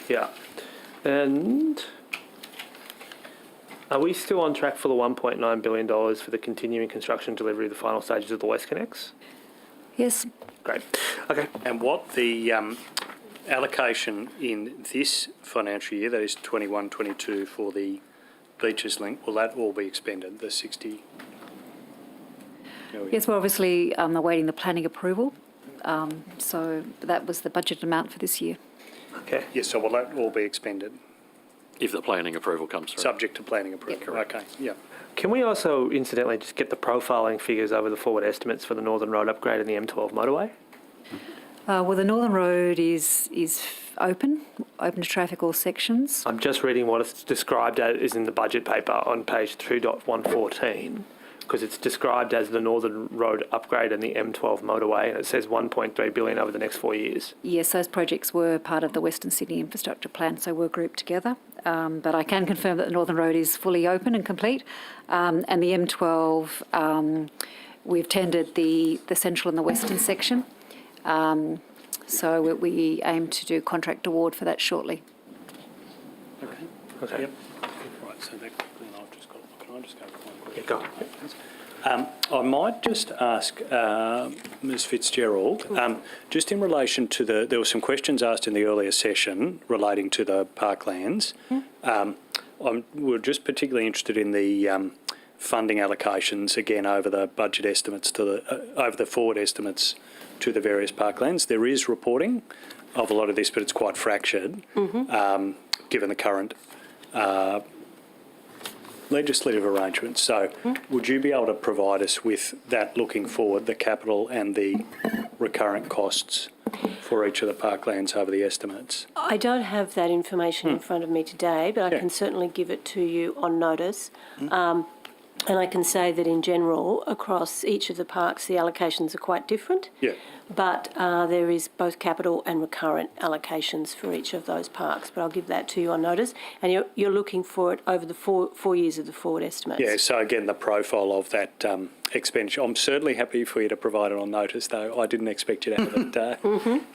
J: Yeah. And Are we still on track for the $1.9 billion for the continuing construction delivery of the final stages of the WestConnex?
P: Yes.
J: Great. Okay.
E: And what the allocation in this financial year, that is 21-22, for the Beaches Link, will that all be expended, the 60?
P: Yes, we're obviously awaiting the planning approval. So that was the budget amount for this year.
E: Okay. Yes, so will that all be expended?
L: If the planning approval comes through.
E: Subject to planning approval.
L: Yeah, correct.
E: Okay, yeah.
J: Can we also, incidentally, just get the profiling figures over the forward estimates for the Northern Road upgrade and the M12 motorway?
P: Well, the Northern Road is open to traffic, all sections.
J: I'm just reading what it's described as is in the budget paper on page 2.114, because it's described as the Northern Road upgrade and the M12 motorway, and it says $1.3 billion over the next 4 years.
P: Yes, those projects were part of the Western Sydney Infrastructure Plan, so were grouped together. But I can confirm that the Northern Road is fully open and complete, and the M12, we've tendered the central and the western section. So we aim to do contract award for that shortly.
E: Okay. Yep. Right, so that, I've just got, can I just go with one question?
J: Yeah, go.
E: I might just ask Ms Fitzgerald, just in relation to there were some questions asked in the earlier session relating to the parklands. We're just particularly interested in the funding allocations, again, over the budget estimates over the forward estimates to the various parklands. There is reporting of a lot of this, but it's quite fractured, given the current legislative arrangements. So would you be able to provide us with that looking forward, the capital and the recurrent costs for each of the parklands over the estimates?
O: I don't have that information in front of me today, but I can certainly give it to you on notice. And I can say that in general, across each of the parks, the allocations are quite different.
E: Yeah.
O: But there is both capital and recurrent allocations for each of those parks. But I'll give that to you on notice. And you're looking for it over the four years of the forward estimates.
E: Yeah, so again, the profile of that expenditure. I'm certainly happy for you to provide it on notice, though. I didn't expect you to have it,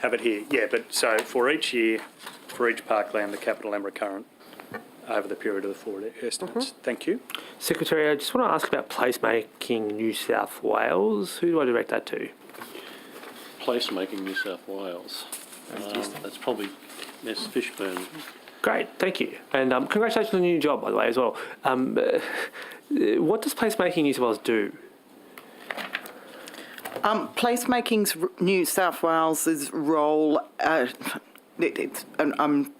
E: have it here. Yeah, but so for each year, for each parkland, the capital and recurrent over the period of the forward estimates. Thank you.
J: Secretary, I just want to ask about placemaking New South Wales. Who do I direct that to?
L: Placemaking New South Wales. That's probably Ms Fishburn.
J: Great, thank you. And congratulations on the new job, by the way, as well. What does Placemaking New South Wales do?
D: Placemaking's New South Wales's role, I'm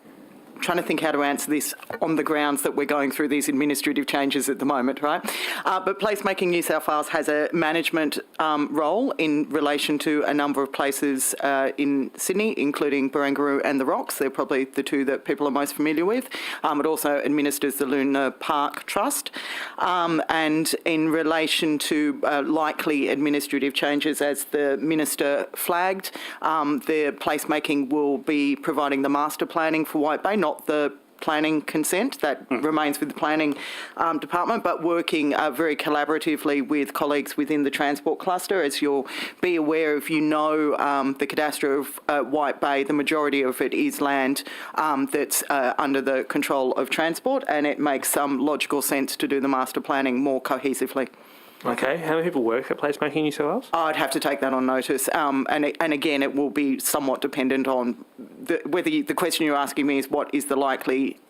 D: trying to think how to answer this on the grounds that we're going through these administrative changes at the moment, right? But Placemaking New South Wales has a management role in relation to a number of places in Sydney, including Barangaroo and the Rocks. They're probably the two that people are most familiar with. It also administers the Luna Park Trust. And in relation to likely administrative changes, as the Minister flagged, the placemaking will be providing the master planning for White Bay, not the planning consent. That remains with the planning department, but working very collaboratively with colleagues within the transport cluster. As you'll be aware, if you know the cadastre of White Bay, the majority of it is land that's under the control of transport, and it makes some logical sense to do the master planning more cohesively.
J: Okay, how many people work at Placemaking New South Wales?
D: I'd have to take that on notice. And again, it will be somewhat dependent on whether the question you're asking me is what is the likely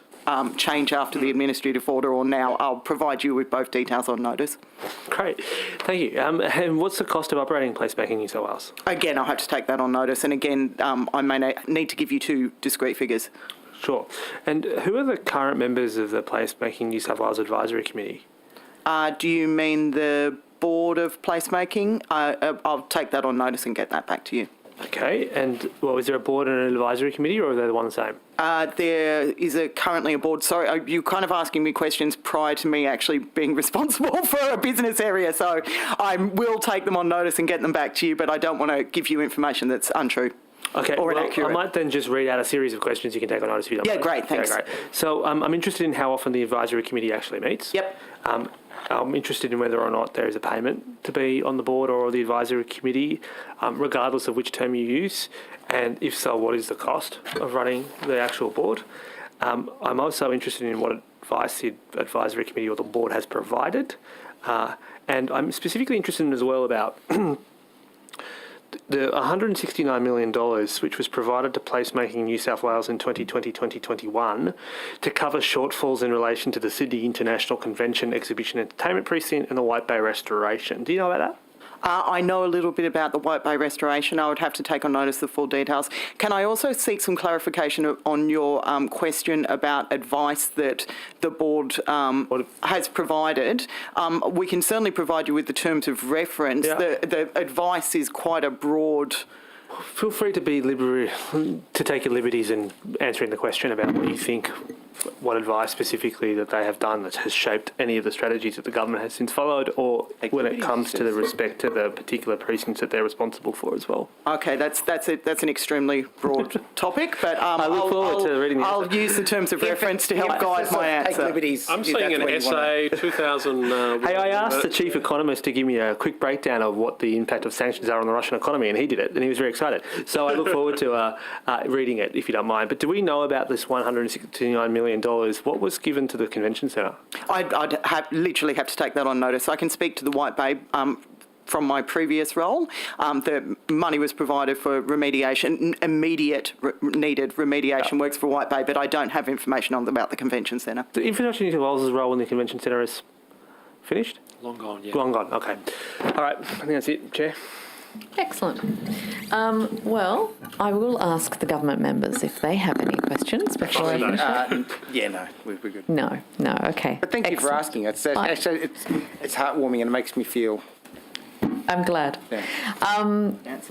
D: change after the administrative order or now. I'll provide you with both details on notice.
J: Great, thank you. And what's the cost of operating Placemaking New South Wales?
D: Again, I'll have to take that on notice. And again, I may need to give you two discrete figures.
J: Sure. And who are the current members of the Placemaking New South Wales Advisory Committee?
D: Do you mean the Board of Placemaking? I'll take that on notice and get that back to you.
J: Okay, and well, is there a board and an advisory committee, or are they the one and the same?
D: There is currently a board. Sorry, you're kind of asking me questions prior to me actually being responsible for a business area, so I will take them on notice and get them back to you, but I don't want to give you information that's untrue.
J: Okay,
D: or
J: well,
D: inaccurate.
J: I might then just read out a series of questions you can take on notice if you don't mind.
D: Great, thanks.
J: Okay, great. So I'm interested in how often the advisory committee actually meets.
D: Yep.
J: I'm interested in whether or not there is a payment to be on the board or the advisory committee, regardless of which term you use, and if so, what is the cost of running the actual board? I'm also interested in what advice the advisory committee or the board has provided. And I'm specifically interested in as well about the $169 million which was provided to placemaking in New South Wales in 2020-2021 to cover shortfalls in relation to the Sydney International Convention Exhibition Entertainment Precinct and the White Bay restoration. Do you know about that?
D: I know a little bit about the White Bay restoration. I would have to take on notice the full details. Can I also seek some clarification on your question about advice that the board has provided? We can certainly provide you with the terms of reference.
J: Yeah.
D: The advice is quite a broad...
J: Feel free to take your liberties in answering the question about what you think, what advice specifically that they have done that has shaped any of the strategies that the government has since followed, or when it comes to the respect to the particular precincts that they're responsible for as well.
D: Okay, that's an extremely broad topic, but
J: I look forward to reading the answer.
D: I'll use the terms of reference to help guide my answer.
M: I'm seeing an essay, 2000...
J: Hey, I asked the chief economist to give me a quick breakdown of what the impact of sanctions are on the Russian economy, and he did it, and he was very excited. So I look forward to reading it, if you don't mind. But do we know about this $169 million? What was given to the convention centre? I'd
D: literally have to take that on notice. I can speak to the White Bay from my previous role. The money was provided for remediation, immediate needed remediation works for White Bay, but I don't have information about the convention centre.
J: The Infrastructure New South Wales' role in the convention centre is finished?
M: Long gone, yeah.
J: Long gone, okay. All right, I think that's it, Chair.
A: Excellent. Well, I will ask the government members if they have any questions before I finish.
H: No, we're good.
A: No, okay.
H: But thank you for asking. It's heartwarming and it makes me feel...
A: I'm glad.
H: Yeah.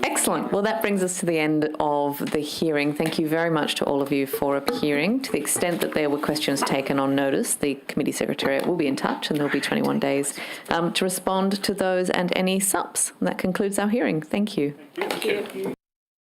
A: Excellent. Well, that brings us to the end of the hearing. Thank you very much to all of you for appearing. To the extent that there were questions taken on notice, the committee secretariat will be in touch and there will be 21 days to respond to those and any SUPs. And that concludes our hearing. Thank you.
K: Thank you.